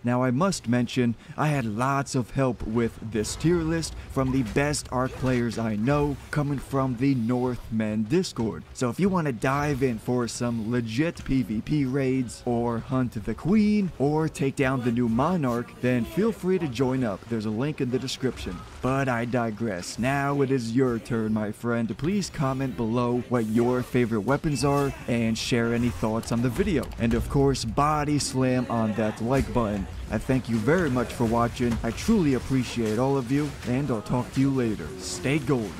Now I must mention, I had lots of help with this tier list from the best Arc players I know coming from the Northmen Discord. So if you want to dive in for some legit PvP raids, or hunt the queen, or take down the new Monarch, then feel free to join up. There's a link in the description. But I digress. Now it is your turn, my friend. Please comment below what your favorite weapons are and share any thoughts on the video. And of course, body slam on that like button. I thank you very much for watching. I truly appreciate all of you, and I'll talk to you later. Stay golden.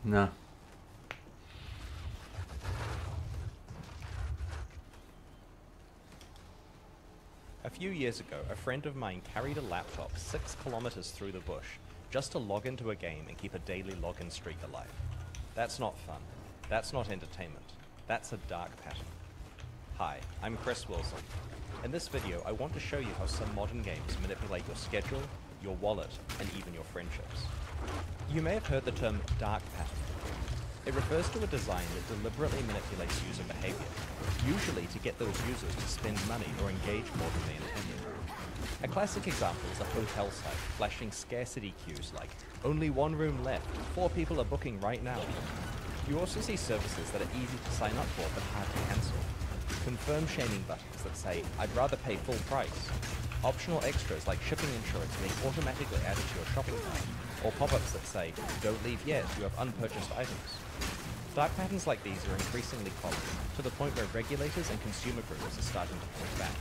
No. A few years ago, a friend of mine carried a laptop 6 kilometers through the bush just to log into a game and keep a daily login streak alive. That's not fun. That's not entertainment. That's a dark pattern. Hi, I'm Chris Wilson. In this video, I want to show you how some modern games manipulate your schedule, your wallet, and even your friendships. You may have heard the term dark pattern. It refers to a design that deliberately manipulates user behavior, usually to get those users to spend money or engage more than they intended. A classic example is a hotel site flashing scarcity cues like, only 1 room left, 4 people are booking right now. You also see services that are easy to sign up for but hard to cancel. Confirm shaming buttons that say, I'd rather pay full price. Optional extras like shipping insurance being automatically added to your shopping cart, or pop-ups that say, don't leave yet, you have unpurchased items. Dark patterns like these are increasingly common, to the point where regulators and consumer groups are starting to push back.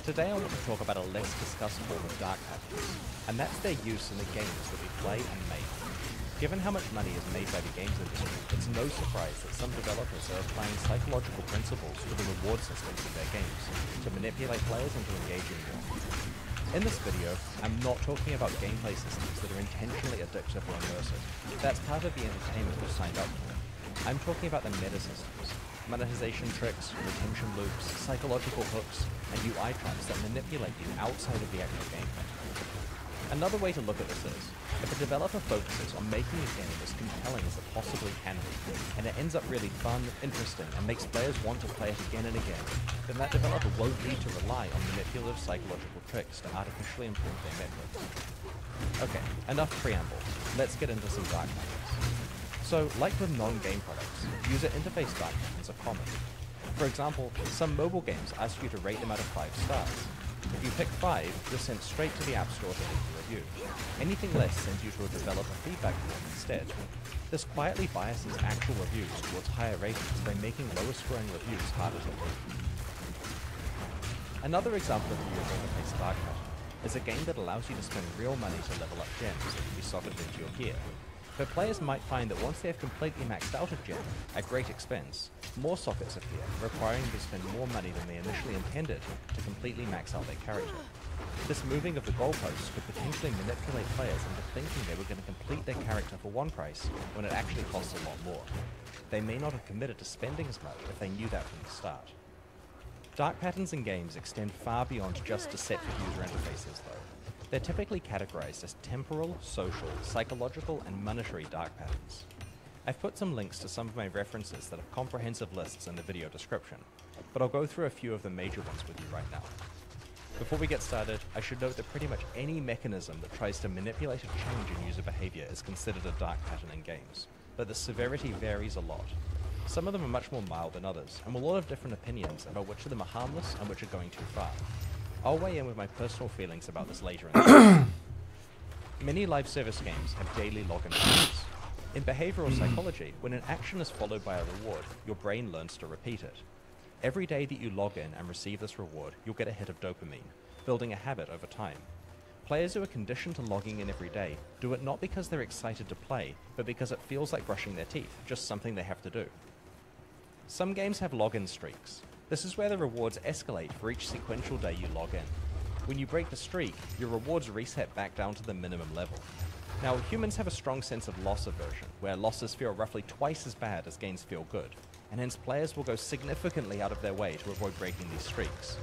Today I want to talk about a less discussed form of dark patterns, and that's their use in the games that we play and make. Given how much money is made by the games industry, it's no surprise that some developers are applying psychological principles to the reward systems of their games, to manipulate players into engaging more. In this video, I'm not talking about gameplay systems that are intentionally addictive or immersive. That's part of the entertainment we've signed up for. I'm talking about the meta systems, monetization tricks, retention loops, psychological hooks, and UI traps that manipulate you outside of the actual gameplay. Another way to look at this is, if a developer focuses on making a game as compelling as it possibly can be, and it ends up really fun, interesting, and makes players want to play it again and again, then that developer won't need to rely on manipulative psychological tricks to artificially improve their metrics. Okay, enough preamble. Let's get into some dark patterns. So, like with non-game products, user interface dark patterns are common. For example, some mobile games ask you to rate them out of 5 stars. If you pick 5, you're sent straight to the App Store to leave a review. Anything less sends you to a developer feedback form instead. This quietly biases actual reviews towards higher ratings by making lower scoring reviews harder to read. Another example of a user interface dark pattern is a game that allows you to spend real money to level up gems that can be socketed into your gear. But players might find that once they have completely maxed out a gem, at great expense, more sockets appear, requiring them to spend more money than they initially intended to completely max out their character. This moving of the goalposts could potentially manipulate players into thinking they were going to complete their character for one price when it actually costs a lot more. They may not have committed to spending as much if they knew that from the start. Dark patterns in games extend far beyond just deceptive user interfaces though. They're typically categorized as temporal, social, psychological, and monetary dark patterns. I've put some links to some of my references that have comprehensive lists in the video description, but I'll go through a few of the major ones with you right now. Before we get started, I should note that pretty much any mechanism that tries to manipulate a change in user behavior is considered a dark pattern in games, but the severity varies a lot. Some of them are much more mild than others, and we'll all have different opinions about which of them are harmless and which are going too far. I'll weigh in with my personal feelings about this later in the video. Many live service games have daily login patterns. In behavioral psychology, when an action is followed by a reward, your brain learns to repeat it. Every day that you log in and receive this reward, you'll get a hit of dopamine, building a habit over time. Players who are conditioned to logging in every day do it not because they're excited to play, but because it feels like brushing their teeth, just something they have to do. Some games have login streaks. This is where the rewards escalate for each sequential day you log in. When you break the streak, your rewards reset back down to the minimum level. Now, humans have a strong sense of loss aversion, where losses feel roughly twice as bad as gains feel good, and hence players will go significantly out of their way to avoid breaking these streaks.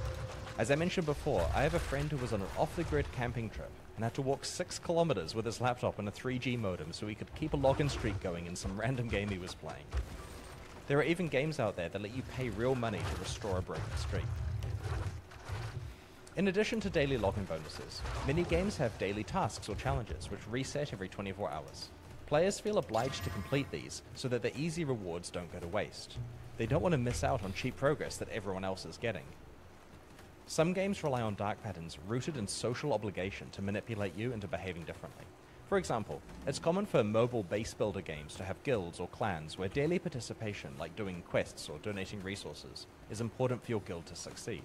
As I mentioned before, I have a friend who was on an off-the-grid camping trip and had to walk 6 kilometers with his laptop and a 3G modem so he could keep a login streak going in some random game he was playing. There are even games out there that let you pay real money to restore a broken streak. In addition to daily login bonuses, many games have daily tasks or challenges which reset every 24 hours. Players feel obliged to complete these so that the easy rewards don't go to waste. They don't want to miss out on cheap progress that everyone else is getting. Some games rely on dark patterns rooted in social obligation to manipulate you into behaving differently. For example, it's common for mobile base builder games to have guilds or clans where daily participation, like doing quests or donating resources, is important for your guild to succeed.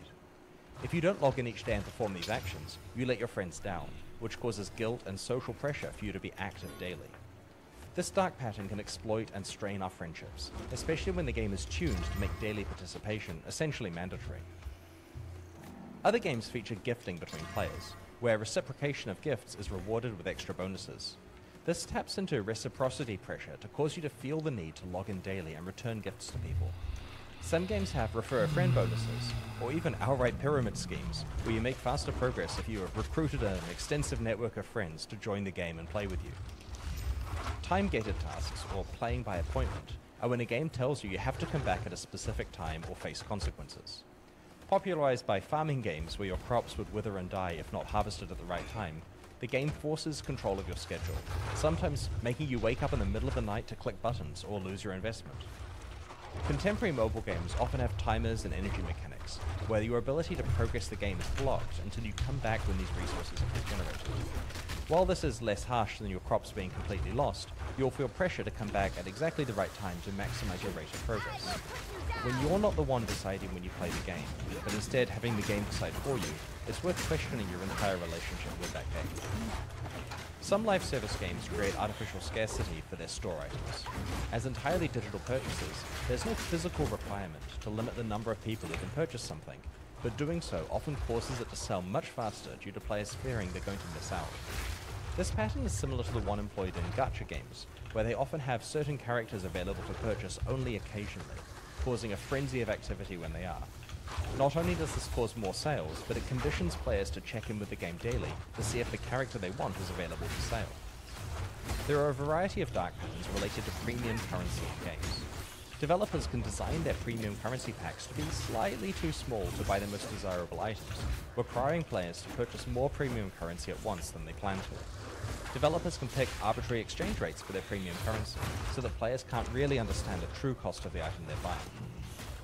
If you don't log in each day and perform these actions, you let your friends down, which causes guilt and social pressure for you to be active daily. This dark pattern can exploit and strain our friendships, especially when the game is tuned to make daily participation essentially mandatory. Other games feature gifting between players, where reciprocation of gifts is rewarded with extra bonuses. This taps into reciprocity pressure to cause you to feel the need to log in daily and return gifts to people. Some games have refer a friend bonuses, or even outright pyramid schemes, where you make faster progress if you have recruited an extensive network of friends to join the game and play with you. Time-gated tasks, or playing by appointment, are when a game tells you have to come back at a specific time or face consequences. Popularized by farming games where your crops would wither and die if not harvested at the right time, the game forces control of your schedule, sometimes making you wake up in the middle of the night to click buttons or lose your investment. Contemporary mobile games often have timers and energy mechanics, where your ability to progress the game is blocked until you come back when these resources are regenerated. While this is less harsh than your crops being completely lost, you'll feel pressure to come back at exactly the right time to maximize your rate of progress. When you're not the one deciding when you play the game, but instead having the game decide for you, it's worth questioning your entire relationship with that game. Some live service games create artificial scarcity for their store items. As entirely digital purchases, there's no physical requirement to limit the number of people who can purchase something, but doing so often causes it to sell much faster due to players fearing they're going to miss out. This pattern is similar to the one employed in gacha games, where they often have certain characters available to purchase only occasionally, causing a frenzy of activity when they are. Not only does this cause more sales, but it conditions players to check in with the game daily to see if the character they want is available for sale. There are a variety of dark patterns related to premium currency in games. Developers can design their premium currency packs to be slightly too small to buy the most desirable items, requiring players to purchase more premium currency at once than they plan to. Developers can pick arbitrary exchange rates for their premium currency, so that players can't really understand the true cost of the item they're buying.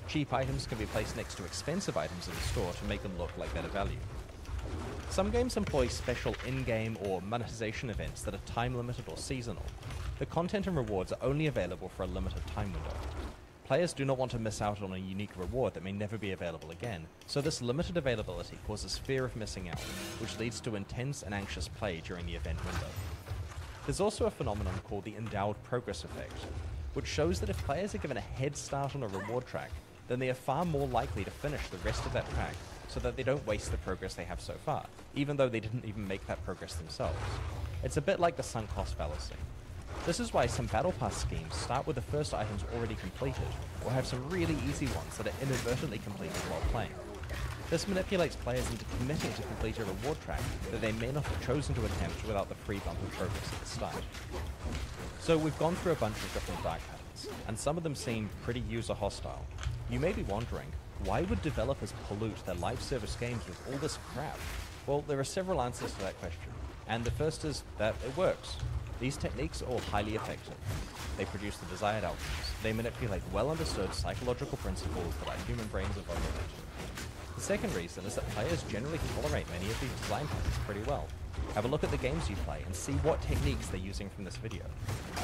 Cheap items can be placed next to expensive items in the store to make them look like better value. Some games employ special in-game or monetization events that are time-limited or seasonal. The content and rewards are only available for a limited time window. Players do not want to miss out on a unique reward that may never be available again, so this limited availability causes fear of missing out, which leads to intense and anxious play during the event window. There's also a phenomenon called the endowed progress effect, which shows that if players are given a head start on a reward track, then they are far more likely to finish the rest of that track so that they don't waste the progress they have so far, even though they didn't even make that progress themselves. It's a bit like the sunk cost fallacy. This is why some battle pass schemes start with the first items already completed, or have some really easy ones that are inadvertently completed while playing. This manipulates players into committing to complete a reward track that they may not have chosen to attempt without the free bump of progress at the start. So we've gone through a bunch of different dark patterns, and some of them seem pretty user hostile. You may be wondering, why would developers pollute their live service games with all this crap? Well, there are several answers to that question, and the first is that it works. These techniques are all highly effective. They produce the desired outcomes. They manipulate well-understood psychological principles that our human brains are vulnerable to. The second reason is that players generally tolerate many of these design patterns pretty well. Have a look at the games you play and see what techniques they're using from this video.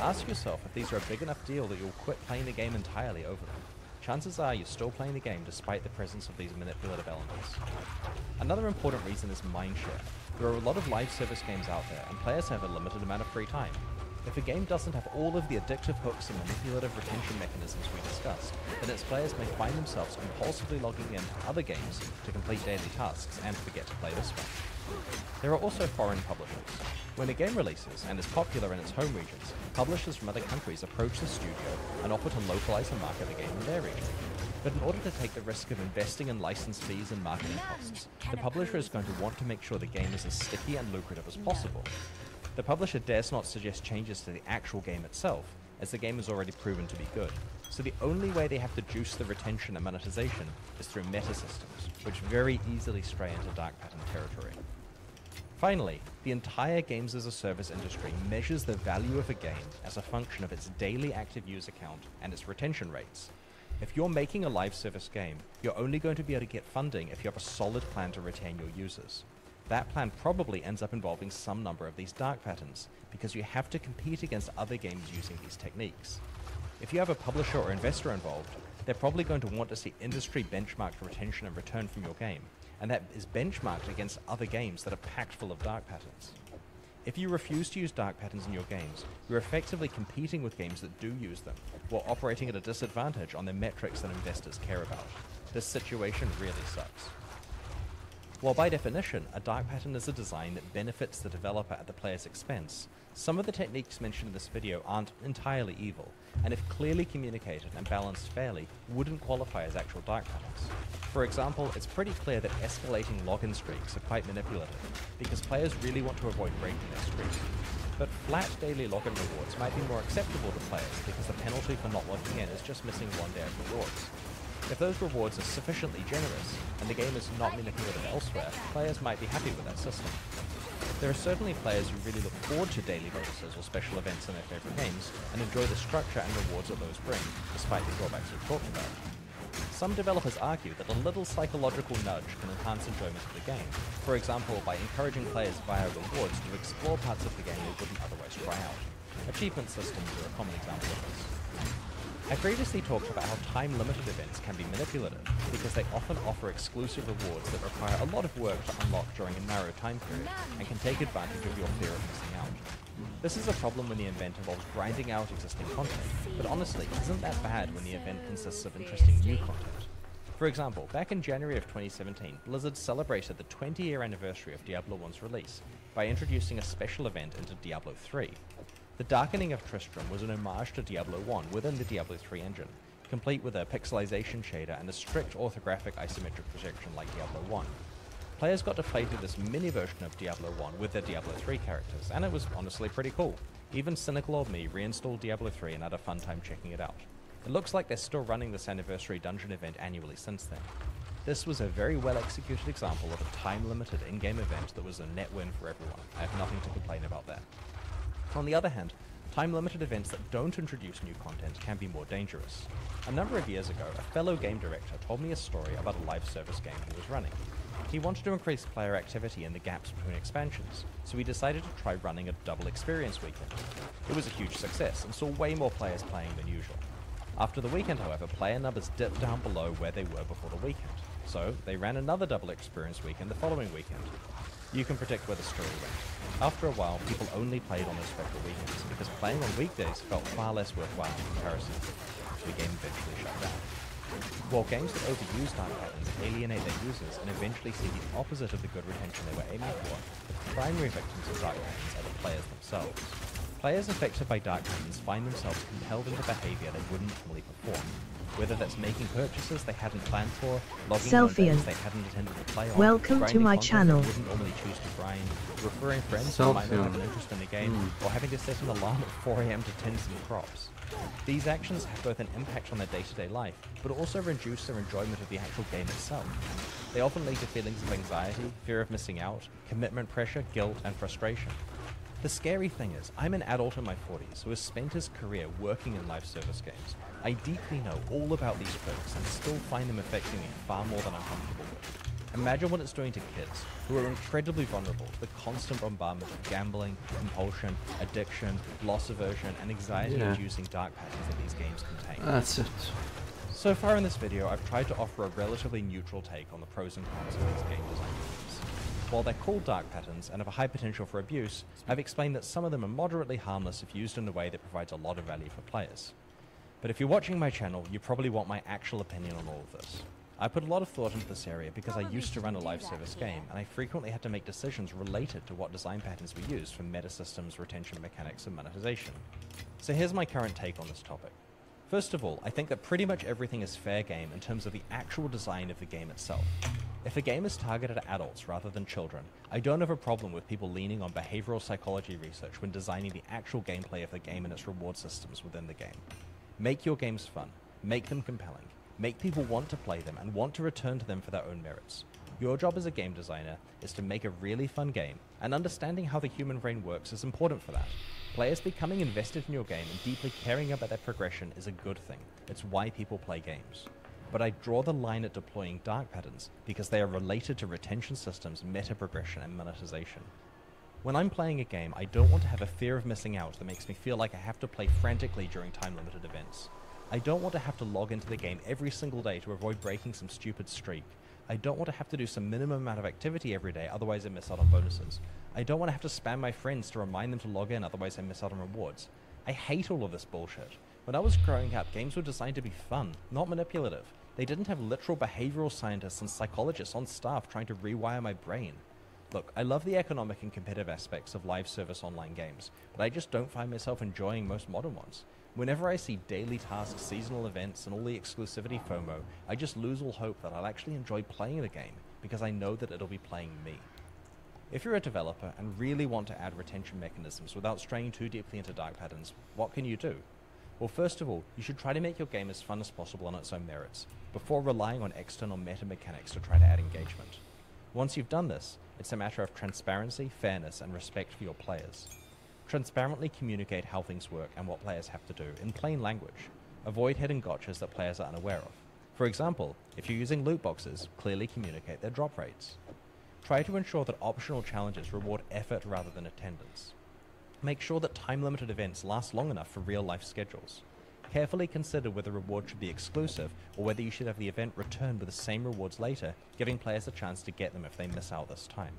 Ask yourself if these are a big enough deal that you'll quit playing the game entirely over them. Chances are you're still playing the game despite the presence of these manipulative elements. Another important reason is mindshare. There are a lot of live service games out there, and players have a limited amount of free time. If a game doesn't have all of the addictive hooks and manipulative retention mechanisms we discussed, then its players may find themselves compulsively logging in to other games to complete daily tasks and forget to play this one. There are also foreign publishers. When a game releases and is popular in its home regions, publishers from other countries approach the studio and offer to localize and market the game in their region. But in order to take the risk of investing in license fees and marketing costs, the publisher is going to want to make sure the game is as sticky and lucrative as possible. The publisher dares not suggest changes to the actual game itself, as the game is already proven to be good. So the only way they have to juice the retention and monetization is through meta systems, which very easily stray into dark pattern territory. Finally, the entire games as a service industry measures the value of a game as a function of its daily active user count and its retention rates. If you're making a live service game, you're only going to be able to get funding if you have a solid plan to retain your users. That plan probably ends up involving some number of these dark patterns, because you have to compete against other games using these techniques. If you have a publisher or investor involved, they're probably going to want to see industry benchmarked retention and return from your game, and that is benchmarked against other games that are packed full of dark patterns. If you refuse to use dark patterns in your games, you're effectively competing with games that do use them, while operating at a disadvantage on the metrics that investors care about. This situation really sucks. While by definition, a dark pattern is a design that benefits the developer at the player's expense, some of the techniques mentioned in this video aren't entirely evil, and if clearly communicated and balanced fairly, wouldn't qualify as actual dark patterns. For example, it's pretty clear that escalating login streaks are quite manipulative, because players really want to avoid breaking their streaks. But flat daily login rewards might be more acceptable to players because the penalty for not logging in is just missing one day of rewards. If those rewards are sufficiently generous, and the game is not manipulated elsewhere, players might be happy with that system. There are certainly players who really look forward to daily bonuses or special events in their favorite games, and enjoy the structure and rewards that those bring, despite the drawbacks we've talked about. Some developers argue that a little psychological nudge can enhance enjoyment of the game, for example by encouraging players via rewards to explore parts of the game they wouldn't otherwise try out. Achievement systems are a common example of this. I previously talked about how time-limited events can be manipulative, because they often offer exclusive rewards that require a lot of work to unlock during a narrow time period, and can take advantage of your fear of missing out. This is a problem when the event involves grinding out existing content, but honestly, isn't that bad when the event consists of interesting new content? For example, back in January of 2017, Blizzard celebrated the 20-year anniversary of Diablo 1's release by introducing a special event into Diablo 3. The Darkening of Tristram was an homage to Diablo 1 within the Diablo 3 engine, complete with a pixelization shader and a strict orthographic isometric projection like Diablo 1. Players got to play through this mini version of Diablo 1 with their Diablo 3 characters, and it was honestly pretty cool. Even cynical old me reinstalled Diablo 3 and had a fun time checking it out. It looks like they're still running this anniversary dungeon event annually since then. This was a very well executed example of a time-limited in-game event that was a net win for everyone. I have nothing to complain about that. On the other hand, time-limited events that don't introduce new content can be more dangerous. A number of years ago, a fellow game director told me a story about a live service game he was running. He wanted to increase player activity in the gaps between expansions, so he decided to try running a double experience weekend. It was a huge success and saw way more players playing than usual. After the weekend, however, player numbers dipped down below where they were before the weekend, so they ran another double experience weekend the following weekend. You can predict where the story went. After a while, people only played on those special weekends because playing on weekdays felt far less worthwhile in comparison, so the game eventually shut down. While games that overuse dark patterns alienate their users and eventually see the opposite of the good retention they were aiming for, the primary victims of dark patterns are the players themselves. Players affected by dark patterns find themselves compelled into behavior they wouldn't normally perform. Whether that's making purchases they hadn't planned for, logging on days they hadn't intended to play on, welcome to my channel, they wouldn't normally choose to grind, referring friends who might not have an interest in the game, or having to set an alarm at 4 AM to tend some crops. These actions have both an impact on their day-to-day life, but also reduce their enjoyment of the actual game itself. They often lead to feelings of anxiety, fear of missing out, commitment pressure, guilt, and frustration. The scary thing is, I'm an adult in my 40s who has spent his career working in live service games. I deeply know all about these perks and still find them affecting me far more than I'm comfortable with. Imagine what it's doing to kids, who are incredibly vulnerable to the constant bombardment of gambling, compulsion, addiction, loss aversion, and anxiety-inducing dark patterns that these games contain. That's it. So far in this video, I've tried to offer a relatively neutral take on the pros and cons of these game design themes. While they're called dark patterns and have a high potential for abuse, I've explained that some of them are moderately harmless if used in a way that provides a lot of value for players. But if you're watching my channel, you probably want my actual opinion on all of this. I put a lot of thought into this area because I used to run a live service game, and I frequently had to make decisions related to what design patterns we used for meta systems, retention mechanics, and monetization. So here's my current take on this topic. First of all, I think that pretty much everything is fair game in terms of the actual design of the game itself. If a game is targeted at adults rather than children, I don't have a problem with people leaning on behavioral psychology research when designing the actual gameplay of the game and its reward systems within the game. Make your games fun, make them compelling, make people want to play them and want to return to them for their own merits. Your job as a game designer is to make a really fun game, and understanding how the human brain works is important for that. Players becoming invested in your game and deeply caring about their progression is a good thing. It's why people play games. But I draw the line at deploying dark patterns because they are related to retention systems, meta progression, and monetization. When I'm playing a game, I don't want to have a fear of missing out that makes me feel like I have to play frantically during time-limited events. I don't want to have to log into the game every single day to avoid breaking some stupid streak. I don't want to have to do some minimum amount of activity every day, otherwise I miss out on bonuses. I don't want to have to spam my friends to remind them to log in, otherwise I miss out on rewards. I hate all of this bullshit. When I was growing up, games were designed to be fun, not manipulative. They didn't have literal behavioral scientists and psychologists on staff trying to rewire my brain. Look, I love the economic and competitive aspects of live service online games, but I just don't find myself enjoying most modern ones. Whenever I see daily tasks, seasonal events, and all the exclusivity FOMO, I just lose all hope that I'll actually enjoy playing the game, because I know that it'll be playing me. If you're a developer and really want to add retention mechanisms without straying too deeply into dark patterns, what can you do? Well, first of all, you should try to make your game as fun as possible on its own merits, before relying on external meta mechanics to try to add engagement. Once you've done this, it's a matter of transparency, fairness, and respect for your players. Transparently communicate how things work and what players have to do in plain language. Avoid hidden gotchas that players are unaware of. For example, if you're using loot boxes, clearly communicate their drop rates. Try to ensure that optional challenges reward effort rather than attendance. Make sure that time-limited events last long enough for real-life schedules. Carefully consider whether rewards should be exclusive or whether you should have the event returned with the same rewards later, giving players a chance to get them if they miss out this time.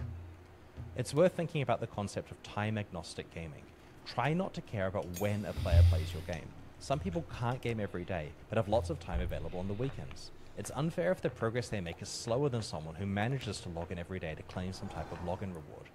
It's worth thinking about the concept of time-agnostic gaming. Try not to care about when a player plays your game. Some people can't game every day, but have lots of time available on the weekends. It's unfair if the progress they make is slower than someone who manages to log in every day to claim some type of login reward.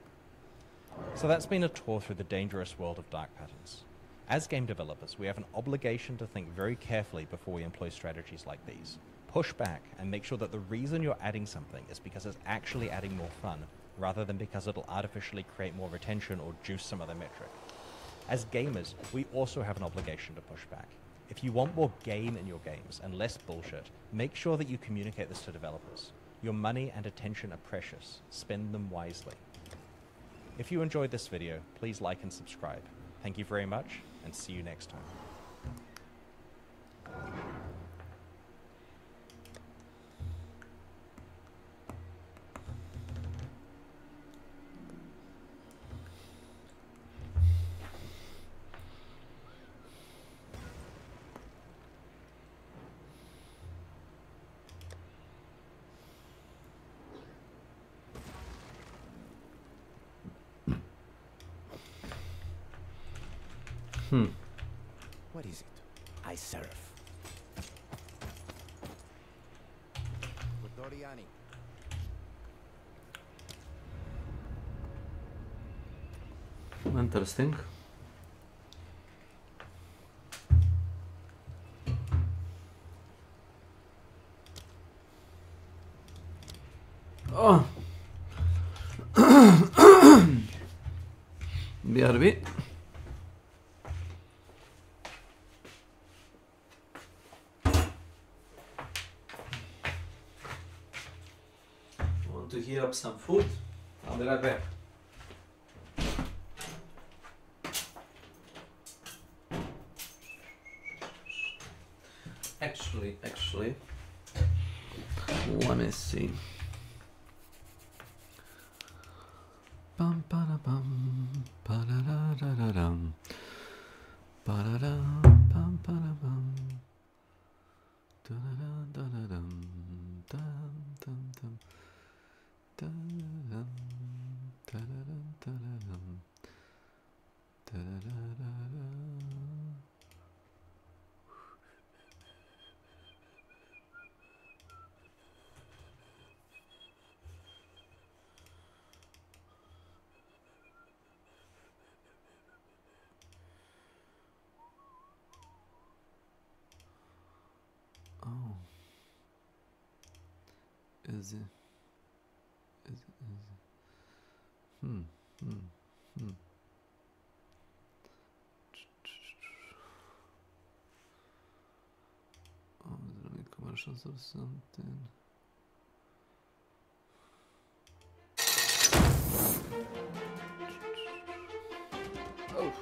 So that's been a tour through the dangerous world of dark patterns. As game developers, we have an obligation to think very carefully before we employ strategies like these. Push back and make sure that the reason you're adding something is because it's actually adding more fun, rather than because it'll artificially create more retention or juice some other metric. As gamers, we also have an obligation to push back. If you want more game in your games and less bullshit, make sure that you communicate this to developers. Your money and attention are precious. Spend them wisely. If you enjoyed this video, please like and subscribe. Thank you very much, and see you next time. What is it? I serve. Doriani. Interesting. Oh. BRB. Want to heat up some food? I'll be right back. Actually, let me see. Bum ba da bum ba da da da da dum ba da da bum ba da bum da da da da dum dum dum dum da dum da da da da dum da da da da. Oh, is it? Oh, is there any commercials or something? Oh.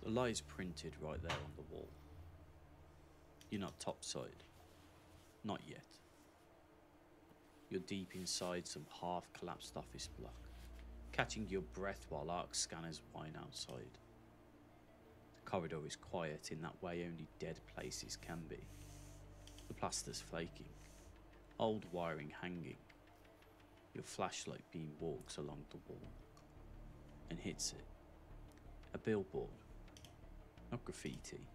The lie is printed right there on the wall. You're not topside. Not yet. You're deep inside some half-collapsed office block, catching your breath while ARC scanners whine outside. The corridor is quiet in that way only dead places can be. The plaster's flaking, old wiring hanging. Your flashlight beam walks along the wall and hits it. A billboard. Not graffiti.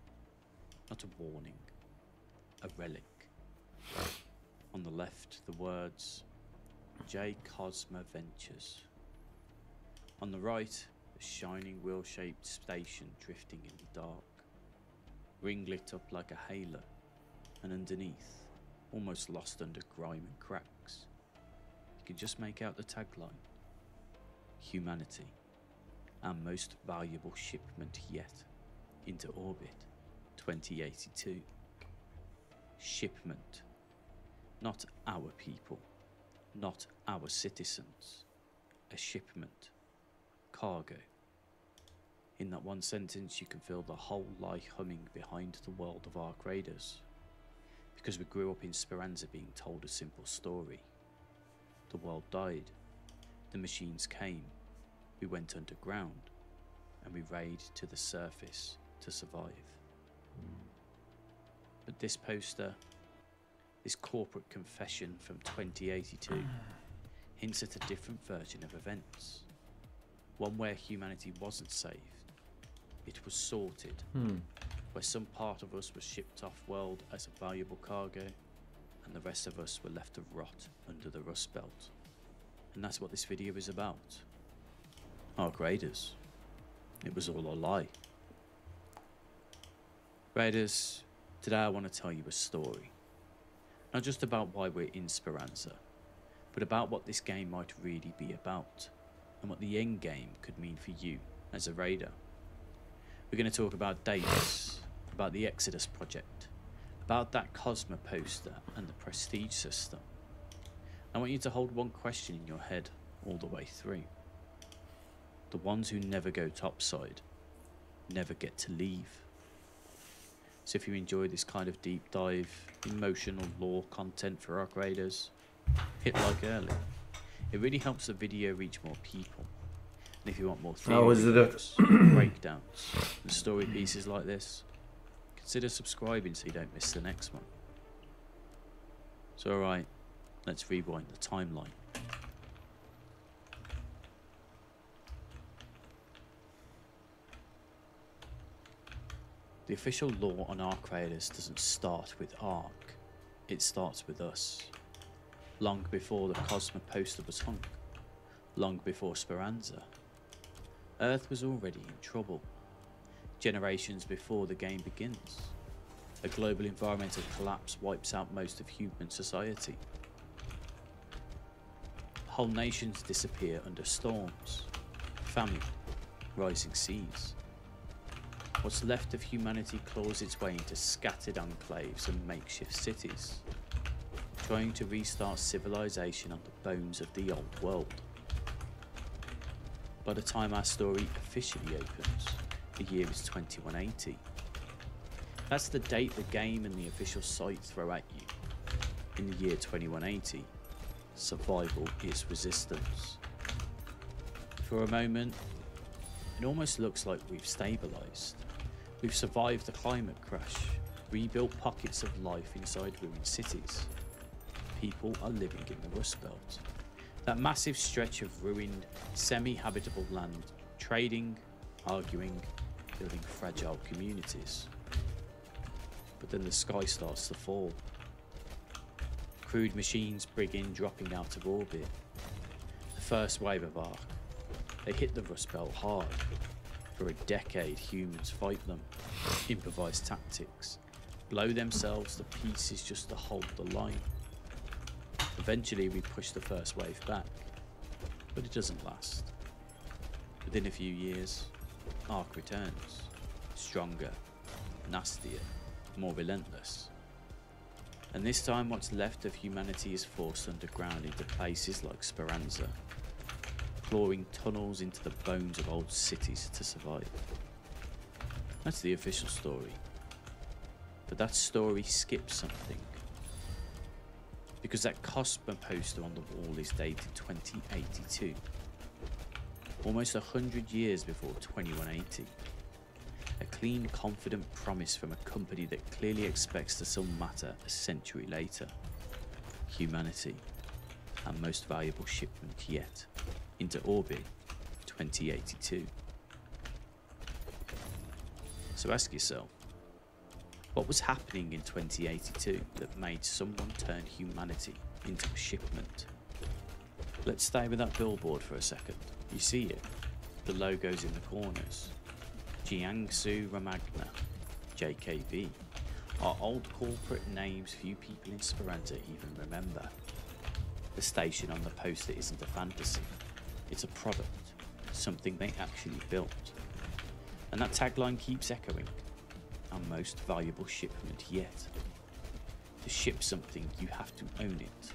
Not a warning. A relic. On the left, the words J. Cosma Ventures. On the right, a shining wheel-shaped station drifting in the dark. Ring lit up like a halo, and underneath, almost lost under grime and cracks, you can just make out the tagline. Humanity, our most valuable shipment yet, into orbit, 2082. Shipment. Not our people, not our citizens. A shipment. Cargo. In that one sentence you can feel the whole lie humming behind the world of Ark Raiders. Because we grew up in Speranza being told a simple story. The world died, the machines came, we went underground, and we raided to the surface to survive. But this poster, this corporate confession from 2082, hints at a different version of events. One where humanity wasn't saved, it was sorted. Where some part of us was shipped off-world as a valuable cargo, and the rest of us were left to rot under the Rust Belt. And that's what this video is about. Ark Raiders. It was all a lie. Raiders, today I want to tell you a story. Not just about why we're in Speranza, but about what this game might really be about, and what the end game could mean for you as a raider. We're going to talk about Davis, about the Exodus project, about that Cosma poster and the prestige system. I want you to hold one question in your head all the way through. The ones who never go topside, never get to leave. So if you enjoy this kind of deep dive, emotional lore content for Ark Raiders, hit like early. It really helps the video reach more people. And if you want more theories, breakdowns, and story pieces like this, consider subscribing so you don't miss the next one. So alright, let's rewind the timeline. The official lore on Ark Raiders doesn't start with Ark, it starts with us. Long before the Cosma poster was hung, long before Speranza, Earth was already in trouble. Generations before the game begins, a global environmental collapse wipes out most of human society. Whole nations disappear under storms, famine, rising seas. What's left of humanity claws its way into scattered enclaves and makeshift cities, trying to restart civilization on the bones of the old world. By the time our story officially opens, the year is 2180. That's the date the game and the official site throw at you. In the year 2180, survival is resistance. For a moment, it almost looks like we've stabilised. We've survived the climate crash, rebuilt pockets of life inside ruined cities. People are living in the Rust Belt. That massive stretch of ruined, semi-habitable land, trading, arguing, building fragile communities. But then the sky starts to fall. Crude machines begin dropping out of orbit. The first wave of Ark. They hit the Rust Belt hard. For a decade, humans fight them, improvise tactics, blow themselves to pieces just to hold the line. Eventually we push the first wave back, but it doesn't last. Within a few years, Ark returns, stronger, nastier, more relentless. And this time what's left of humanity is forced underground into places like Speranza, clawing tunnels into the bones of old cities to survive. That's the official story. But that story skips something. Because that Cosmo poster on the wall is dated 2082. Almost 100 years before 2180. A clean, confident promise from a company that clearly expects to still matter a century later. Humanity, our most valuable shipment yet, into orbit 2082. So ask yourself, what was happening in 2082 that made someone turn humanity into a shipment? Let's stay with that billboard for a second. You see it? The logos in the corners. Jiangsu Ramagna, JKV, are old corporate names few people in Speranza even remember. The station on the poster isn't a fantasy, it's a product, something they actually built. And that tagline keeps echoing, our most valuable shipment yet. To ship something, you have to own it.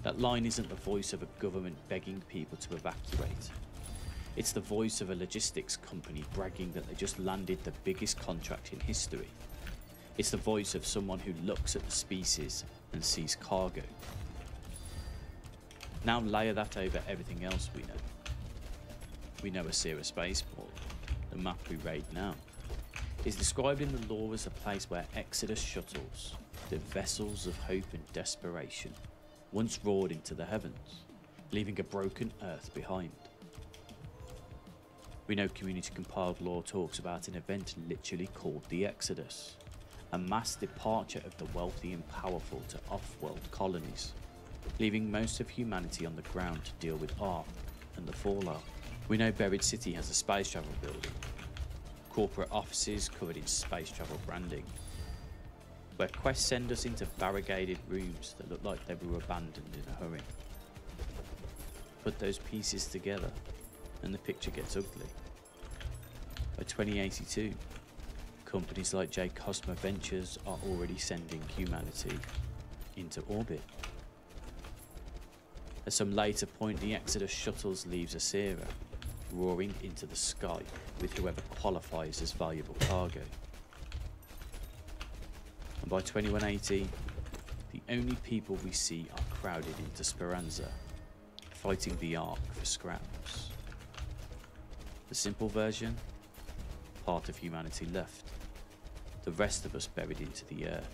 That line isn't the voice of a government begging people to evacuate. It's the voice of a logistics company bragging that they just landed the biggest contract in history. It's the voice of someone who looks at the species and sees cargo. Now layer that over everything else we know. We know Asira Spaceport, the map we raid now, is described in the lore as a place where Exodus shuttles, the vessels of hope and desperation, once roared into the heavens, leaving a broken Earth behind. We know community compiled lore talks about an event literally called the Exodus, a mass departure of the wealthy and powerful to off-world colonies, leaving most of humanity on the ground to deal with Ark and the fallout. We know Buried City has a space travel building, corporate offices covered in space travel branding, where quests send us into barricaded rooms that look like they were abandoned in a hurry. Put those pieces together and the picture gets ugly. By 2082, companies like J Cosmo Ventures are already sending humanity into orbit. At some later point, the Exodus shuttles leaves Asira, roaring into the sky with whoever qualifies as valuable cargo. And by 2180, the only people we see are crowded into Speranza, fighting the Ark for scraps. The simple version? Part of humanity left. The rest of us buried into the earth.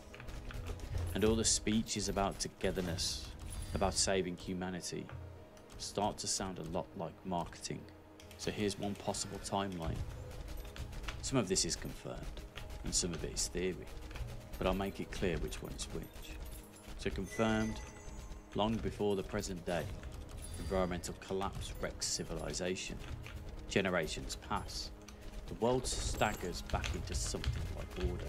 And all the speeches about togetherness, about saving humanity, start to sound a lot like marketing. So here's one possible timeline. Some of this is confirmed, and some of it is theory, but I'll make it clear which one is which. So confirmed, long before the present day, environmental collapse wrecks civilization. Generations pass. The world staggers back into something like order.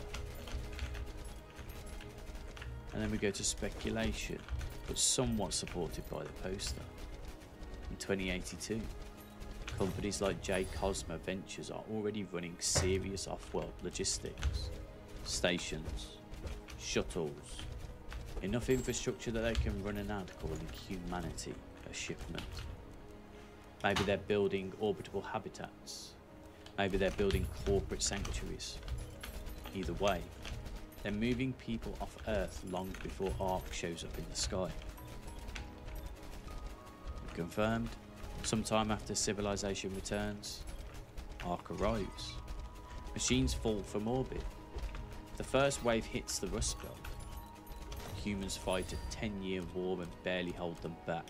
And then we go to speculation, but somewhat supported by the poster. In 2082, companies like J Cosmo Ventures are already running serious off-world logistics. Stations, shuttles, enough infrastructure that they can run an ad calling humanity a shipment. Maybe they're building orbitable habitats. Maybe they're building corporate sanctuaries. Either way, they're moving people off Earth long before Ark shows up in the sky. Confirmed, sometime after civilization returns, Ark arrives. Machines fall from orbit. The first wave hits the Rust Belt. Humans fight a 10-year war and barely hold them back.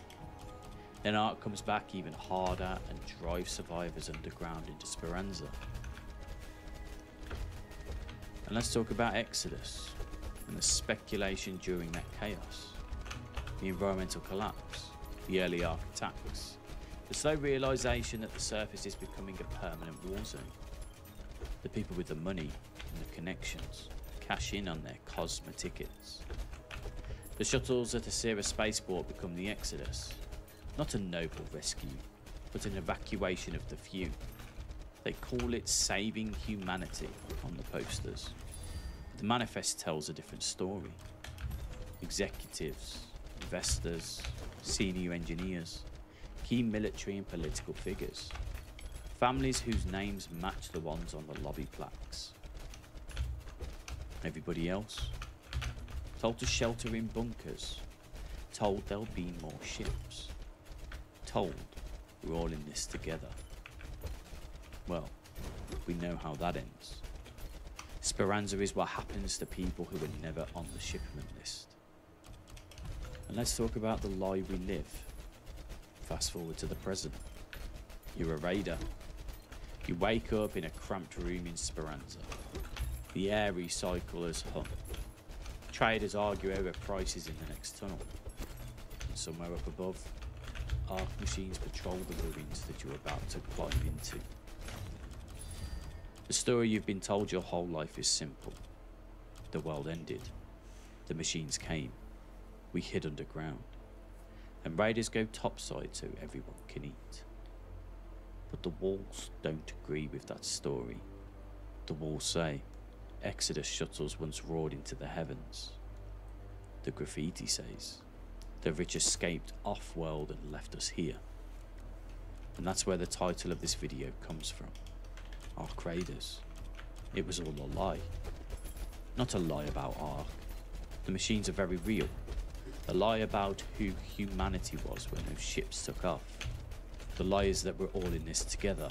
Then Ark comes back even harder and drives survivors underground into Speranza. And let's talk about Exodus and the speculation during that chaos. The environmental collapse, the early Ark attacks, the slow realisation that the surface is becoming a permanent war zone. The people with the money and the connections cash in on their Cosmo tickets. The shuttles at Asira Spaceport become the Exodus. Not a noble rescue, but an evacuation of the few. They call it saving humanity on the posters. The manifest tells a different story. Executives, investors, senior engineers, key military and political figures, Families whose names match the ones on the lobby plaques. Everybody else? Told to shelter in bunkers. Told there'll be more ships. Told we're all in this together. Well, we know how that ends. Speranza is what happens to people who were never on the shipment list. And let's talk about the lie we live. Fast forward to the present. You're a raider. You wake up in a cramped room in Speranza. The air recyclers hum. Traders argue over prices in the next tunnel. And somewhere up above, Arc machines patrol the ruins that you're about to climb into. The story you've been told your whole life is simple. The world ended. The machines came. We hid underground. And raiders go topside so everyone can eat. But the walls don't agree with that story. The walls say Exodus shuttles once roared into the heavens. The graffiti says the rich escaped off-world and left us here. And that's where the title of this video comes from. Ark Raiders. It was all a lie. Not a lie about Ark. The machines are very real. A lie about who humanity was when those ships took off. The lie is that we're all in this together,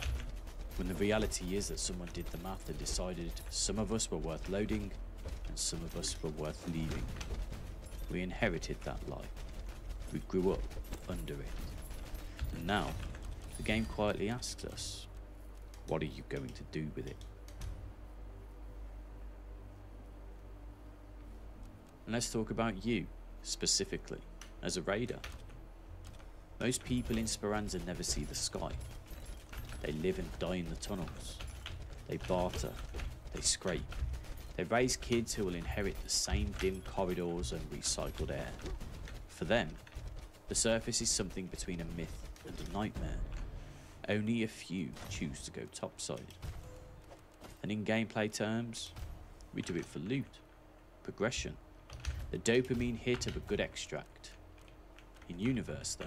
when the reality is that someone did the math and decided some of us were worth loading and some of us were worth leaving. We inherited that lie. We grew up under it. And now, the game quietly asks us, what are you going to do with it? And let's talk about you, specifically, as a raider. Most people in Speranza never see the sky. They live and die in the tunnels. They barter. They scrape. They raise kids who will inherit the same dim corridors and recycled air. For them, the surface is something between a myth and a nightmare. Only a few choose to go topside. And in gameplay terms, we do it for loot, progression, the dopamine hit of a good extract. In universe though,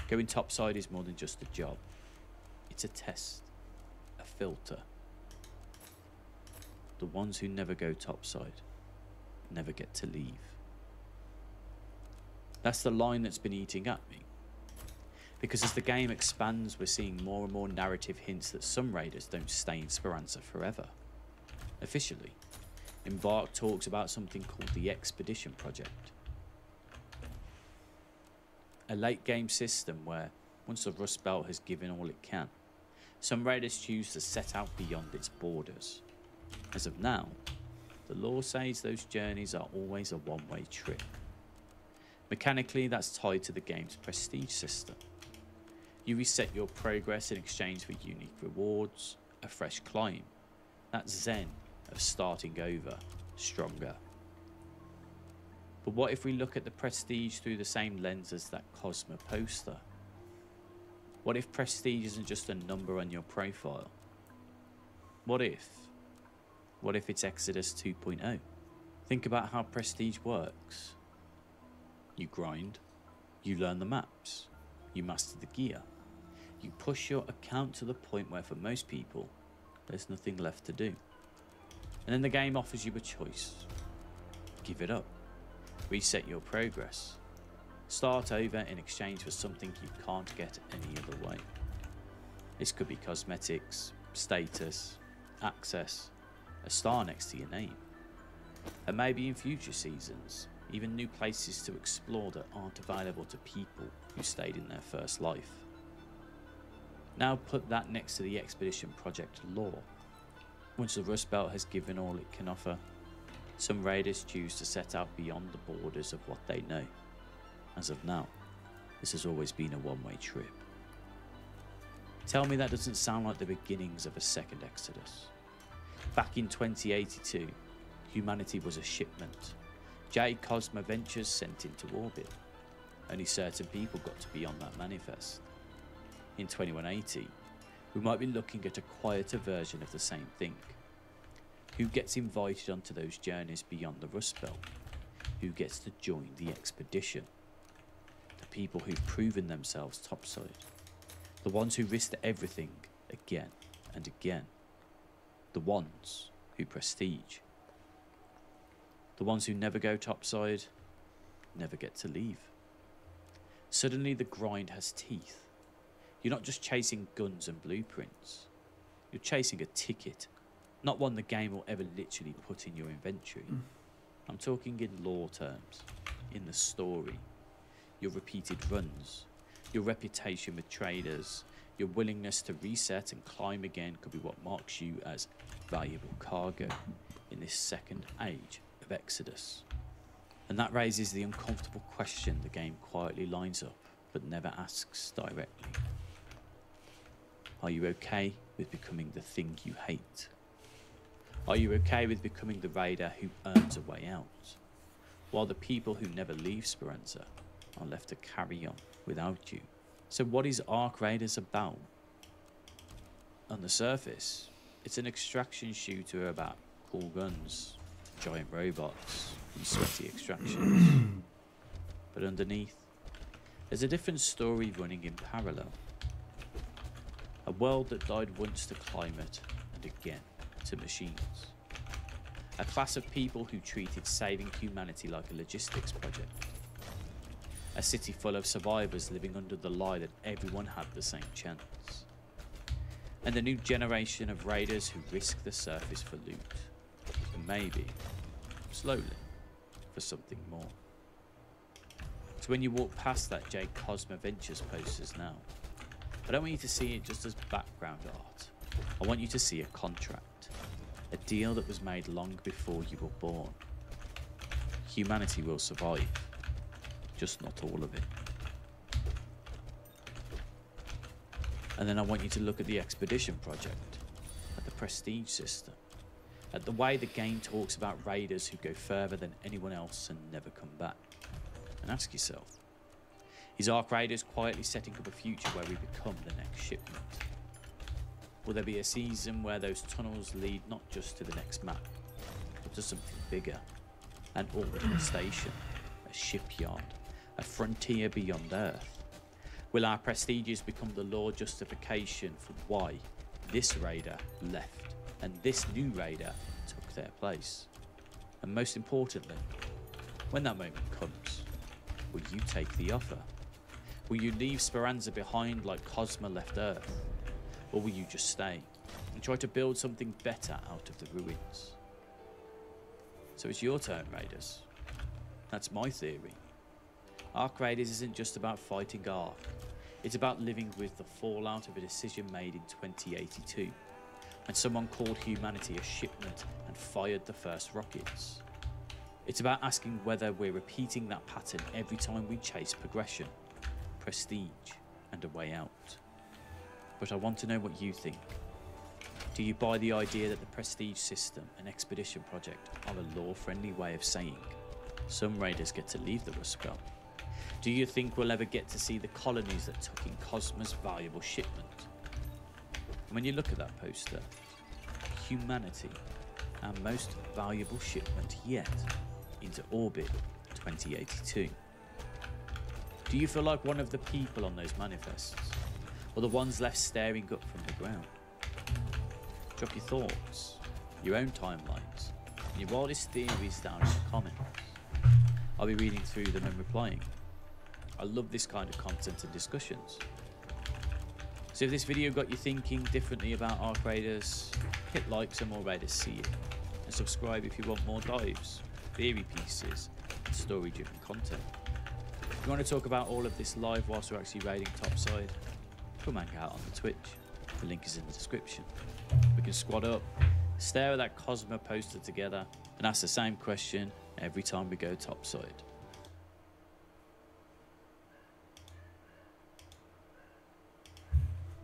going topside is more than just a job. It's a test, a filter. The ones who never go topside never get to leave. That's the line that's been eating at me. Because as the game expands, we're seeing more and more narrative hints that some raiders don't stay in Speranza forever. Officially, Embark talks about something called the Expedition Project. A late game system where, once the Rust Belt has given all it can, some raiders choose to set out beyond its borders. As of now, the law says those journeys are always a one-way trip. Mechanically, that's tied to the game's prestige system. You reset your progress in exchange for unique rewards, a fresh climb, that zen of starting over, stronger. But what if we look at the prestige through the same lens as that Cosmo poster? What if prestige isn't just a number on your profile? What if it's Exodus 2.0? Think about how prestige works. You grind, you learn the maps, you master the gear, you push your account to the point where for most people, there's nothing left to do. And then the game offers you a choice. Give it up, reset your progress, start over in exchange for something you can't get any other way. This could be cosmetics, status, access, a star next to your name, and maybe in future seasons, even new places to explore that aren't available to people who stayed in their first life. Now put that next to the Expedition Project lore. Once the Rust Belt has given all it can offer, some raiders choose to set out beyond the borders of what they know. As of now, this has always been a one-way trip. Tell me that doesn't sound like the beginnings of a second Exodus. Back in 2082, humanity was a shipment. J. Cosmo Ventures sent into orbit. Only certain people got to be on that manifest. In 2180, we might be looking at a quieter version of the same thing. Who gets invited onto those journeys beyond the Rust Belt? Who gets to join the expedition? The people who've proven themselves topside. The ones who risked everything again and again. The ones who prestige. The ones who never go topside, never get to leave. Suddenly the grind has teeth. You're not just chasing guns and blueprints. You're chasing a ticket, not one the game will ever literally put in your inventory. I'm talking in lore terms, in the story. Your repeated runs, your reputation with traders, your willingness to reset and climb again could be what marks you as valuable cargo in this second age of Exodus. And that raises the uncomfortable question the game quietly lines up, but never asks directly. Are you okay with becoming the thing you hate? Are you okay with becoming the raider who earns a way out, while the people who never leave Speranza are left to carry on without you? So what is Ark Raiders about? On the surface, it's an extraction shooter about cool guns, giant robots, and sweaty extractions. But underneath, there's a different story running in parallel. A world that died once to climate and again to machines. A class of people who treated saving humanity like a logistics project. A city full of survivors living under the lie that everyone had the same chance. And a new generation of raiders who risk the surface for loot. And maybe, slowly, for something more. So when you walk past that J Cosma Ventures posters now, I don't want you to see it just as background art. I want you to see a contract. A deal that was made long before you were born. Humanity will survive. Just not all of it. And then I want you to look at the expedition project, at the prestige system, at the way the game talks about raiders who go further than anyone else and never come back. And ask yourself, is Ark Raiders quietly setting up a future where we become the next shipment? Will there be a season where those tunnels lead not just to the next map, but to something bigger? An orbital station, a shipyard, a frontier beyond Earth? Will our prestiges become the law justification for why this raider left and this new raider took their place? And most importantly, when that moment comes, will you take the offer? Will you leave Speranza behind like Cosma left Earth? Or will you just stay and try to build something better out of the ruins? So it's your turn, Raiders. That's my theory. Ark Raiders isn't just about fighting Ark. It's about living with the fallout of a decision made in 2082, when someone called humanity a shipment and fired the first rockets. It's about asking whether we're repeating that pattern every time we chase progression, prestige, and a way out. But I want to know what you think. Do you buy the idea that the prestige system and expedition project are a law-friendly way of saying some raiders get to leave the Rust Belt? Do you think we'll ever get to see the colonies that took in Cosma's valuable shipment? And when you look at that poster, humanity, our most valuable shipment yet, into orbit 2082. Do you feel like one of the people on those manifests? Or the ones left staring up from the ground? Drop your thoughts, your own timelines, and your wildest theories down in the comments. I'll be reading through them and replying. I love this kind of content and discussions. So if this video got you thinking differently about Ark Raiders, hit like so more Raiders see it, and subscribe if you want more dives, theory pieces, and story-driven content. If you want to talk about all of this live whilst we're actually raiding topside, come hang out on the Twitch. The link is in the description. We can squad up, stare at that Cosma poster together, and ask the same question every time we go topside.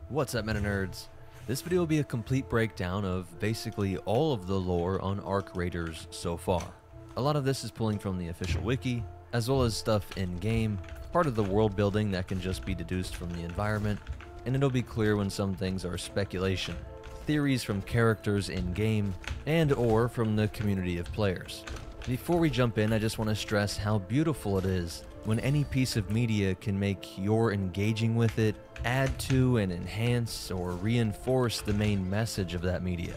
What's up, Meta Nerds? This video will be a complete breakdown of basically all of the lore on Ark Raiders so far. A lot of this is pulling from the official wiki, as well as stuff in-game, part of the world building that can just be deduced from the environment, and it'll be clear when some things are speculation, theories from characters in-game, and or from the community of players. Before we jump in, I just want to stress how beautiful it is when any piece of media can make your engaging with it add to and enhance or reinforce the main message of that media.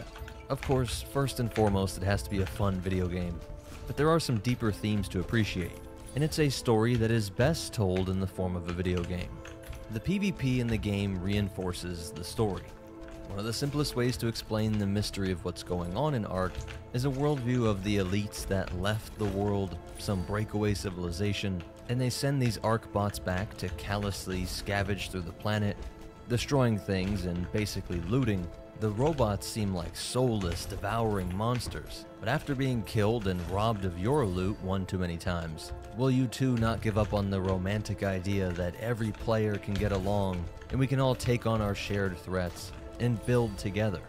Of course, first and foremost, it has to be a fun video game, but there are some deeper themes to appreciate, and it's a story that is best told in the form of a video game. The PvP in the game reinforces the story. One of the simplest ways to explain the mystery of what's going on in Ark is a worldview of the elites that left the world, some breakaway civilization, and they send these Ark bots back to callously scavenge through the planet, destroying things and basically looting. The robots seem like soulless, devouring monsters, but after being killed and robbed of your loot one too many times, will you too not give up on the romantic idea that every player can get along and we can all take on our shared threats and build together?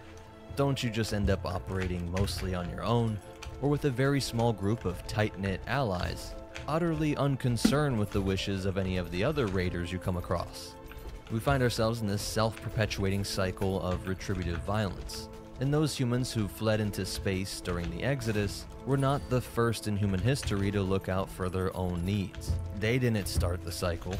Don't you just end up operating mostly on your own, or with a very small group of tight-knit allies, utterly unconcerned with the wishes of any of the other raiders you come across? We find ourselves in this self-perpetuating cycle of retributive violence, and those humans who fled into space during the Exodus were not the first in human history to look out for their own needs. They didn't start the cycle,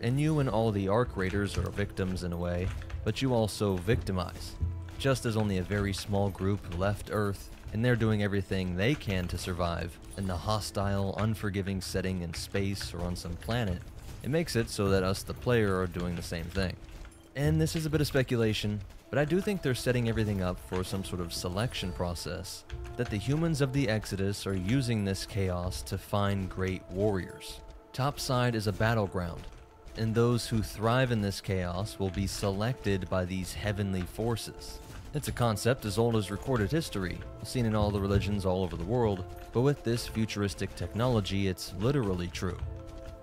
and you and all the Ark Raiders are victims in a way, but you also victimize. Just as only a very small group left Earth, and they're doing everything they can to survive in the hostile, unforgiving setting in space or on some planet, it makes it so that us, the player, are doing the same thing. And this is a bit of speculation, but I do think they're setting everything up for some sort of selection process, that the humans of the Exodus are using this chaos to find great warriors. Topside is a battleground, and those who thrive in this chaos will be selected by these heavenly forces. It's a concept as old as recorded history, seen in all the religions all over the world, but with this futuristic technology, it's literally true.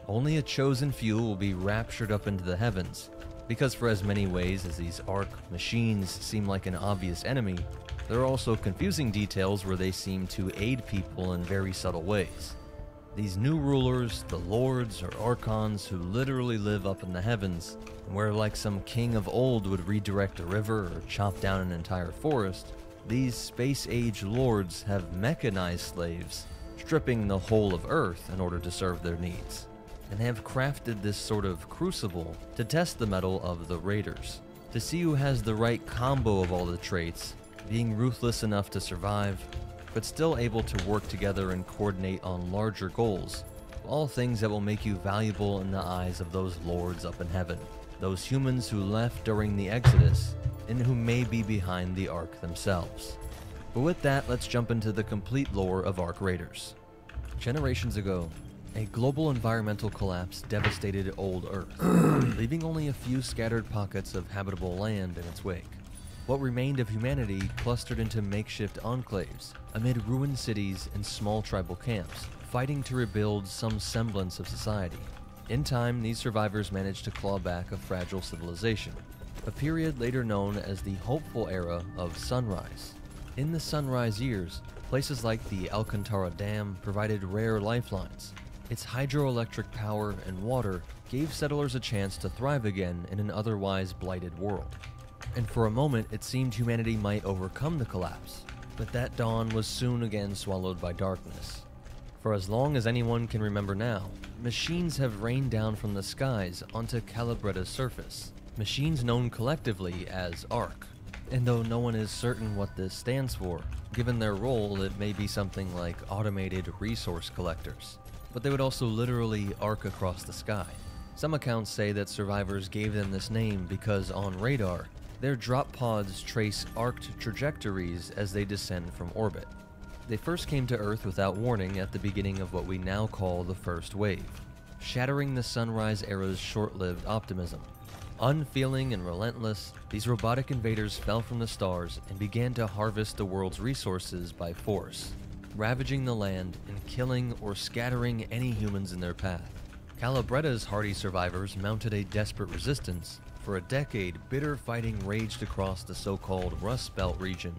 Only a chosen few will be raptured up into the heavens, because for as many ways as these Ark machines seem like an obvious enemy, there are also confusing details where they seem to aid people in very subtle ways. These new rulers, the lords or archons who literally live up in the heavens, where like some king of old would redirect a river or chop down an entire forest, these space-age lords have mechanized slaves, stripping the whole of Earth in order to serve their needs, and have crafted this sort of crucible to test the mettle of the raiders, to see who has the right combo of all the traits, being ruthless enough to survive, but still able to work together and coordinate on larger goals, all things that will make you valuable in the eyes of those lords up in heaven, those humans who left during the Exodus, and who may be behind the Ark themselves. But with that, let's jump into the complete lore of Ark Raiders. Generations ago, a global environmental collapse devastated old Earth, leaving only a few scattered pockets of habitable land in its wake. What remained of humanity clustered into makeshift enclaves, amid ruined cities and small tribal camps, fighting to rebuild some semblance of society. In time, these survivors managed to claw back a fragile civilization, a period later known as the hopeful era of Sunrise. In the Sunrise years, places like the Alcantara Dam provided rare lifelines. Its hydroelectric power and water gave settlers a chance to thrive again in an otherwise blighted world. And for a moment, it seemed humanity might overcome the collapse, but that dawn was soon again swallowed by darkness. For as long as anyone can remember now, machines have rained down from the skies onto Calibretta's surface, machines known collectively as Ark. And though no one is certain what this stands for, given their role, it may be something like automated resource collectors. But they would also literally arc across the sky. Some accounts say that survivors gave them this name because on radar, their drop pods trace arced trajectories as they descend from orbit. They first came to Earth without warning at the beginning of what we now call the First Wave, shattering the Sunrise era's short-lived optimism. Unfeeling and relentless, these robotic invaders fell from the stars and began to harvest the world's resources by force, ravaging the land and killing or scattering any humans in their path. Calibretta's hardy survivors mounted a desperate resistance. For a decade, bitter fighting raged across the so-called Rust Belt region,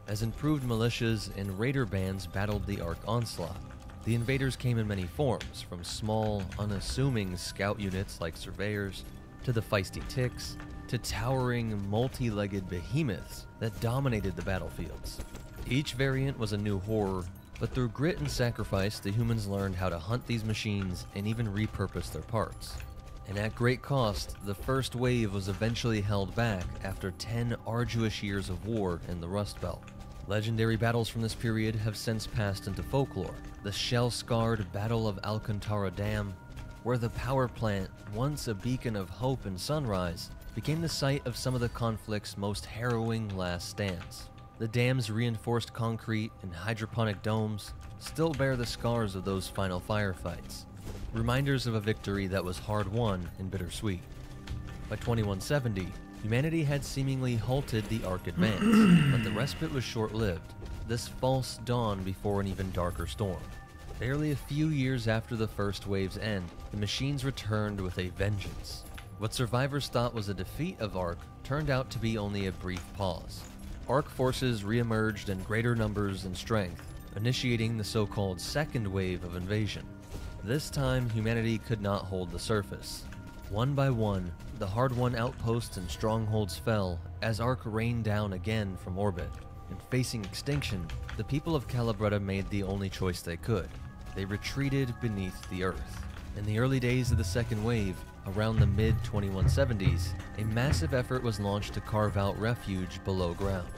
as improved militias and raider bands battled the Ark onslaught. The invaders came in many forms, from small, unassuming scout units like surveyors, to the feisty ticks, to towering, multi-legged behemoths that dominated the battlefields. Each variant was a new horror, But through grit and sacrifice, the humans learned how to hunt these machines and even repurpose their parts. And at great cost, the first wave was eventually held back after 10 arduous years of war in the Rust Belt. Legendary battles from this period have since passed into folklore. The shell-scarred Battle of Alcantara Dam, where the power plant, once a beacon of hope and sunrise, became the site of some of the conflict's most harrowing last stands. The dam's reinforced concrete and hydroponic domes still bear the scars of those final firefights, reminders of a victory that was hard-won and bittersweet. By 2170, humanity had seemingly halted the Ark advance, but the respite was short-lived, this false dawn before an even darker storm. Barely a few years after the first wave's end, the machines returned with a vengeance. What survivors thought was a defeat of Ark turned out to be only a brief pause. Ark forces re-emerged in greater numbers and strength, initiating the so-called second wave of invasion. This time, humanity could not hold the surface. One by one, the hard-won outposts and strongholds fell as Ark rained down again from orbit. And facing extinction, the people of Calabretta made the only choice they could. They retreated beneath the Earth. In the early days of the second wave, around the mid-2170s, a massive effort was launched to carve out refuge below ground.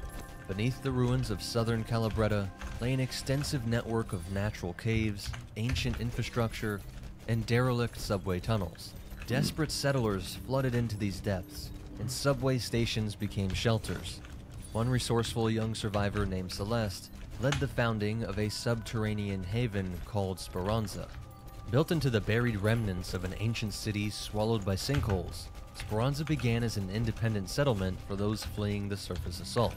Beneath the ruins of southern Calabretta lay an extensive network of natural caves, ancient infrastructure, and derelict subway tunnels. Desperate settlers flooded into these depths, and subway stations became shelters. One resourceful young survivor named Celeste led the founding of a subterranean haven called Speranza. Built into the buried remnants of an ancient city swallowed by sinkholes, Speranza began as an independent settlement for those fleeing the surface assault.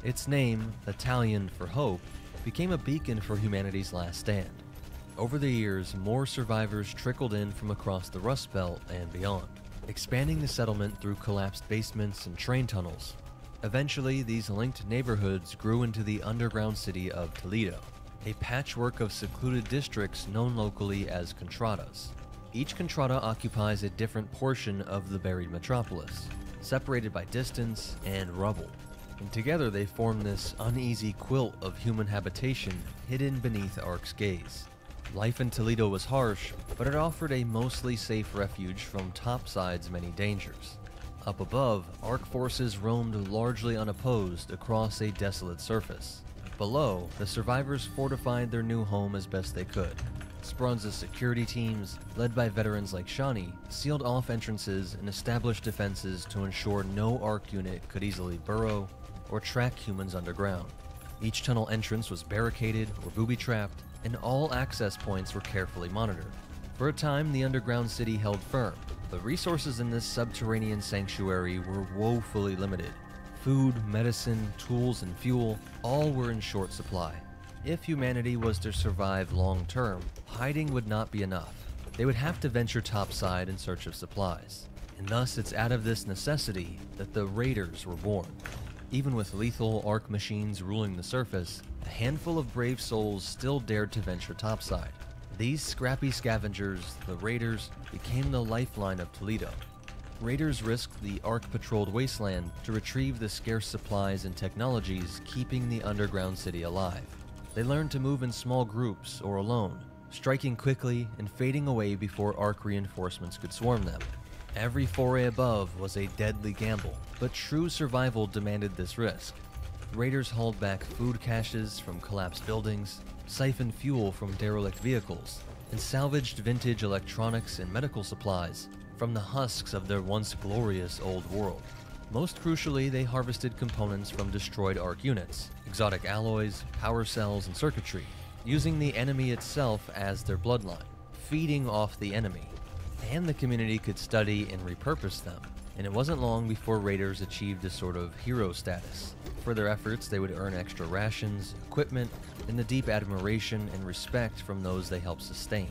Its name, Italian for hope, became a beacon for humanity's last stand. Over the years, more survivors trickled in from across the Rust Belt and beyond, expanding the settlement through collapsed basements and train tunnels. Eventually, these linked neighborhoods grew into the underground city of Toledo, a patchwork of secluded districts known locally as contradas. Each contrada occupies a different portion of the buried metropolis, separated by distance and rubble. And together they form this uneasy quilt of human habitation hidden beneath Ark's gaze. Life in Toledo was harsh, but it offered a mostly safe refuge from topside's many dangers. Up above, Ark forces roamed largely unopposed across a desolate surface. Below, the survivors fortified their new home as best they could. Speranza's security teams, led by veterans like Shani, sealed off entrances and established defenses to ensure no Ark unit could easily burrow or track humans underground. Each tunnel entrance was barricaded or booby-trapped, and all access points were carefully monitored. For a time, the underground city held firm, but resources in this subterranean sanctuary were woefully limited. Food, medicine, tools, and fuel all were in short supply. If humanity was to survive long-term, hiding would not be enough. They would have to venture topside in search of supplies. And thus, it's out of this necessity that the Raiders were born. Even with lethal Ark machines ruling the surface, a handful of brave souls still dared to venture topside. These scrappy scavengers, the Raiders, became the lifeline of Toledo. Raiders risked the Ark-patrolled wasteland to retrieve the scarce supplies and technologies keeping the underground city alive. They learned to move in small groups or alone, striking quickly and fading away before Ark reinforcements could swarm them. Every foray above was a deadly gamble, but true survival demanded this risk. Raiders hauled back food caches from collapsed buildings, siphoned fuel from derelict vehicles, and salvaged vintage electronics and medical supplies from the husks of their once glorious old world. Most crucially, they harvested components from destroyed Ark units, exotic alloys, power cells, and circuitry, using the enemy itself as their bloodline, feeding off the enemy. And the community could study and repurpose them, and it wasn't long before Raiders achieved a sort of hero status. For their efforts, they would earn extra rations, equipment, and the deep admiration and respect from those they helped sustain.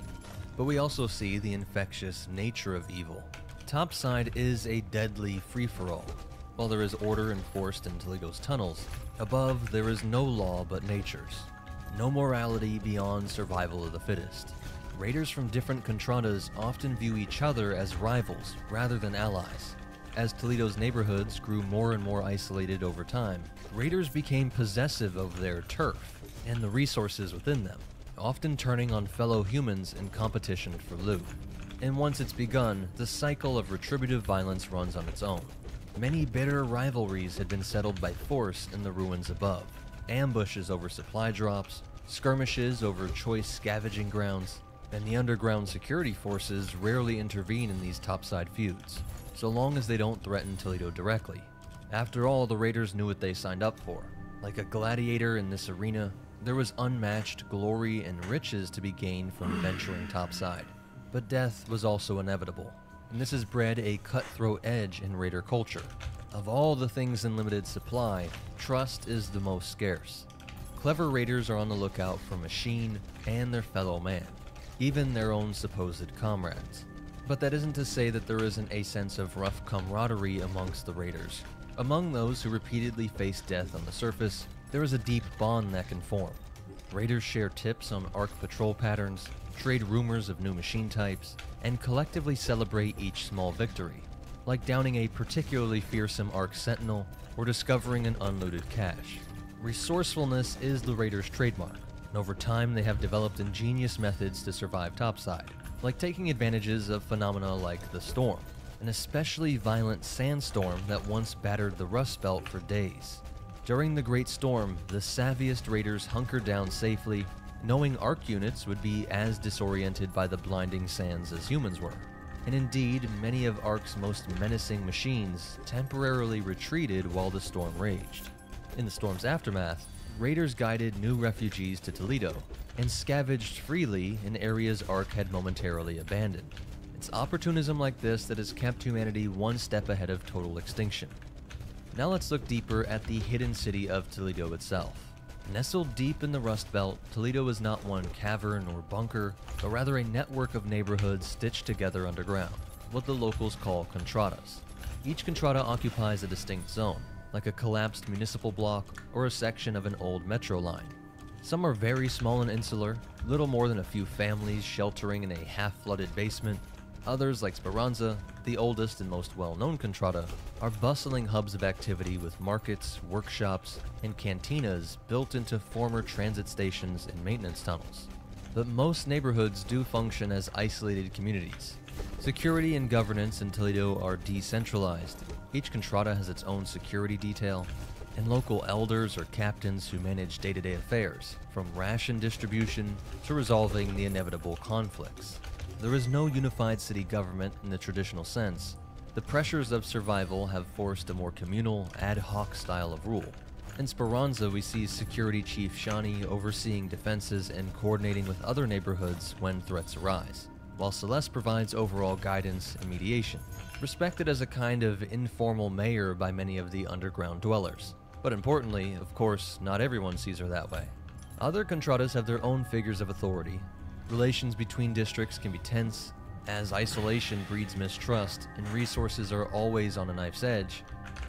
But we also see the infectious nature of evil. Topside is a deadly free-for-all. While there is order enforced in Toledo's tunnels, above there is no law but nature's. No morality beyond survival of the fittest. Raiders from different contradas often view each other as rivals rather than allies. As Toledo's neighborhoods grew more and more isolated over time, Raiders became possessive of their turf. and the resources within them, often turning on fellow humans in competition for loot. And once it's begun, the cycle of retributive violence runs on its own. Many bitter rivalries had been settled by force in the ruins above. Ambushes over supply drops, skirmishes over choice scavenging grounds, and the underground security forces rarely intervene in these topside feuds, so long as they don't threaten Toledo directly. After all, the Raiders knew what they signed up for. Like a gladiator in this arena, there was unmatched glory and riches to be gained from venturing topside. But death was also inevitable, and this has bred a cutthroat edge in Raider culture. Of all the things in limited supply, trust is the most scarce. Clever Raiders are on the lookout for machine and their fellow man, even their own supposed comrades. But that isn't to say that there isn't a sense of rough camaraderie amongst the Raiders. Among those who repeatedly face death on the surface, there is a deep bond that can form. Raiders share tips on ARC patrol patterns, trade rumors of new machine types, and collectively celebrate each small victory, like downing a particularly fearsome ARC sentinel or discovering an unlooted cache. Resourcefulness is the Raiders' trademark, and over time they have developed ingenious methods to survive topside, like taking advantages of phenomena like the storm, an especially violent sandstorm that once battered the Rust Belt for days. During the Great Storm, the savviest Raiders hunkered down safely, knowing ARC units would be as disoriented by the blinding sands as humans were. And indeed, many of ARC's most menacing machines temporarily retreated while the storm raged. In the storm's aftermath, Raiders guided new refugees to Toledo and scavenged freely in areas ARC had momentarily abandoned. It's opportunism like this that has kept humanity one step ahead of total extinction. Now let's look deeper at the hidden city of Toledo itself. Nestled deep in the Rust Belt, Toledo is not one cavern or bunker, but rather a network of neighborhoods stitched together underground, what the locals call contradas. Each contrada occupies a distinct zone, like a collapsed municipal block or a section of an old metro line. Some are very small and insular, little more than a few families sheltering in a half-flooded basement. Others, like Speranza, the oldest and most well-known contrada, are bustling hubs of activity with markets, workshops, and cantinas built into former transit stations and maintenance tunnels. But most neighborhoods do function as isolated communities. Security and governance in Toledo are decentralized. Each contrada has its own security detail, and local elders or captains who manage day-to-day affairs, from ration distribution to resolving the inevitable conflicts. There is no unified city government in the traditional sense. The pressures of survival have forced a more communal, ad hoc style of rule. In Speranza, we see Security Chief Shani overseeing defenses and coordinating with other neighborhoods when threats arise, while Celeste provides overall guidance and mediation, respected as a kind of informal mayor by many of the underground dwellers. But importantly, of course, not everyone sees her that way. Other contradas have their own figures of authority. Relations between districts can be tense, as isolation breeds mistrust and resources are always on a knife's edge,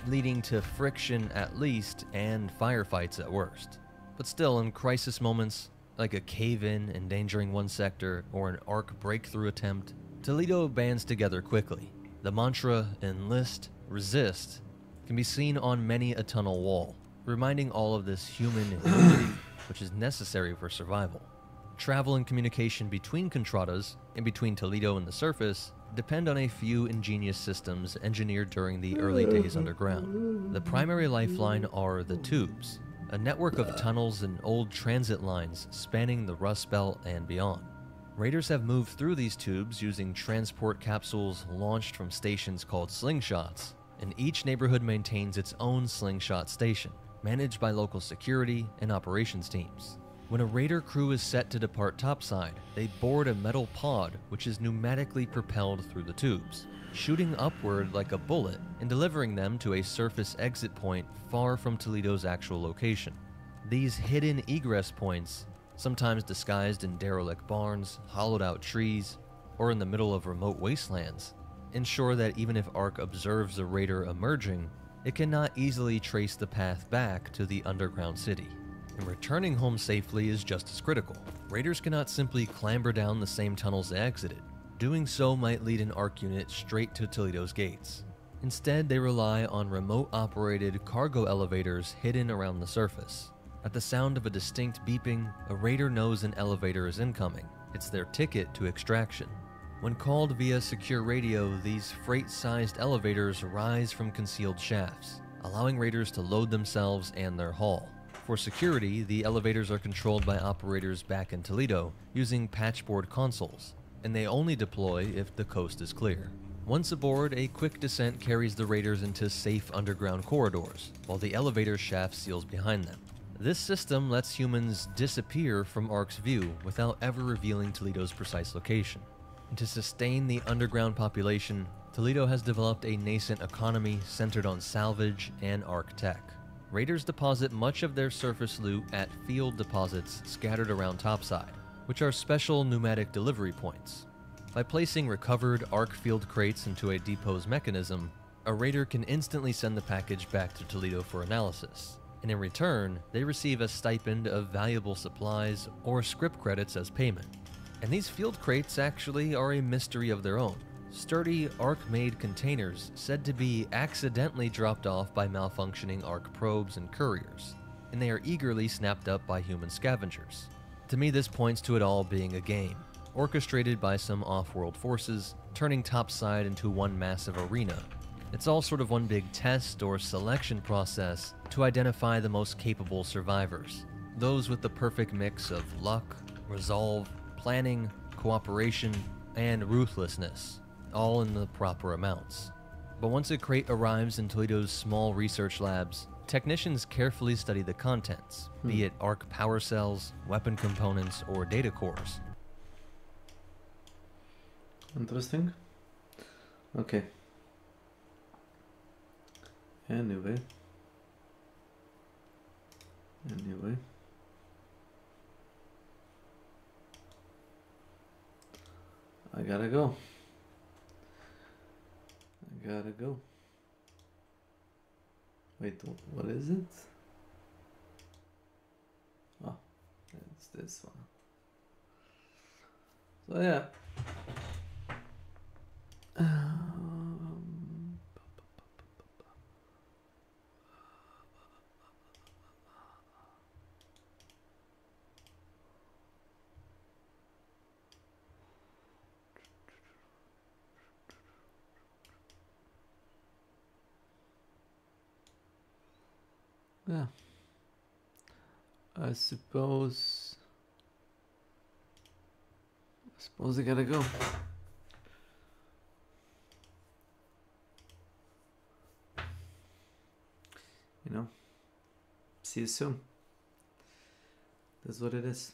leading to friction at least and firefights at worst. But still, in crisis moments, like a cave-in endangering one sector or an ARC breakthrough attempt, Toledo bands together quickly. The mantra, enlist, resist, can be seen on many a tunnel wall, reminding all of this human unity, which is necessary for survival. Travel and communication between contradas and between Toledo and the surface depend on a few ingenious systems engineered during the early days underground. The primary lifeline are the tubes, a network of tunnels and old transit lines spanning the Rust Belt and beyond. Raiders have moved through these tubes using transport capsules launched from stations called slingshots, and each neighborhood maintains its own slingshot station, managed by local security and operations teams. When a Raider crew is set to depart topside, they board a metal pod which is pneumatically propelled through the tubes, shooting upward like a bullet and delivering them to a surface exit point far from Toledo's actual location. These hidden egress points, sometimes disguised in derelict barns, hollowed out trees, or in the middle of remote wastelands, ensure that even if ARC observes a Raider emerging, it cannot easily trace the path back to the underground city. And returning home safely is just as critical. Raiders cannot simply clamber down the same tunnels they exited. Doing so might lead an ARC unit straight to Toledo's gates. Instead, they rely on remote-operated cargo elevators hidden around the surface. At the sound of a distinct beeping, a raider knows an elevator is incoming. It's their ticket to extraction. When called via secure radio, these freight-sized elevators rise from concealed shafts, allowing raiders to load themselves and their haul. For security, the elevators are controlled by operators back in Toledo using patchboard consoles, and they only deploy if the coast is clear. Once aboard, a quick descent carries the raiders into safe underground corridors, while the elevator shaft seals behind them. This system lets humans disappear from ARC's view without ever revealing Toledo's precise location. And to sustain the underground population, Toledo has developed a nascent economy centered on salvage and ARC tech. Raiders deposit much of their surface loot at field deposits scattered around topside, which are special pneumatic delivery points. By placing recovered ARC field crates into a depot's mechanism, a raider can instantly send the package back to Toledo for analysis, and in return, they receive a stipend of valuable supplies or script credits as payment. And these field crates actually are a mystery of their own. Sturdy ARC-made containers said to be accidentally dropped off by malfunctioning ARC probes and couriers, and they are eagerly snapped up by human scavengers. To me, this points to it all being a game, orchestrated by some off-world forces, turning topside into one massive arena. It's all sort of one big test or selection process to identify the most capable survivors, those with the perfect mix of luck, resolve, planning, cooperation, and ruthlessness, all in the proper amounts. But once a crate arrives in Toledo's small research labs, technicians carefully study the contents, be it ARC power cells, weapon components, or data cores. Interesting. Okay. Anyway. I gotta go. Wait, what is it? Oh, it's this one. So yeah. Yeah. I suppose I gotta go. You know, see you soon. That's what it is.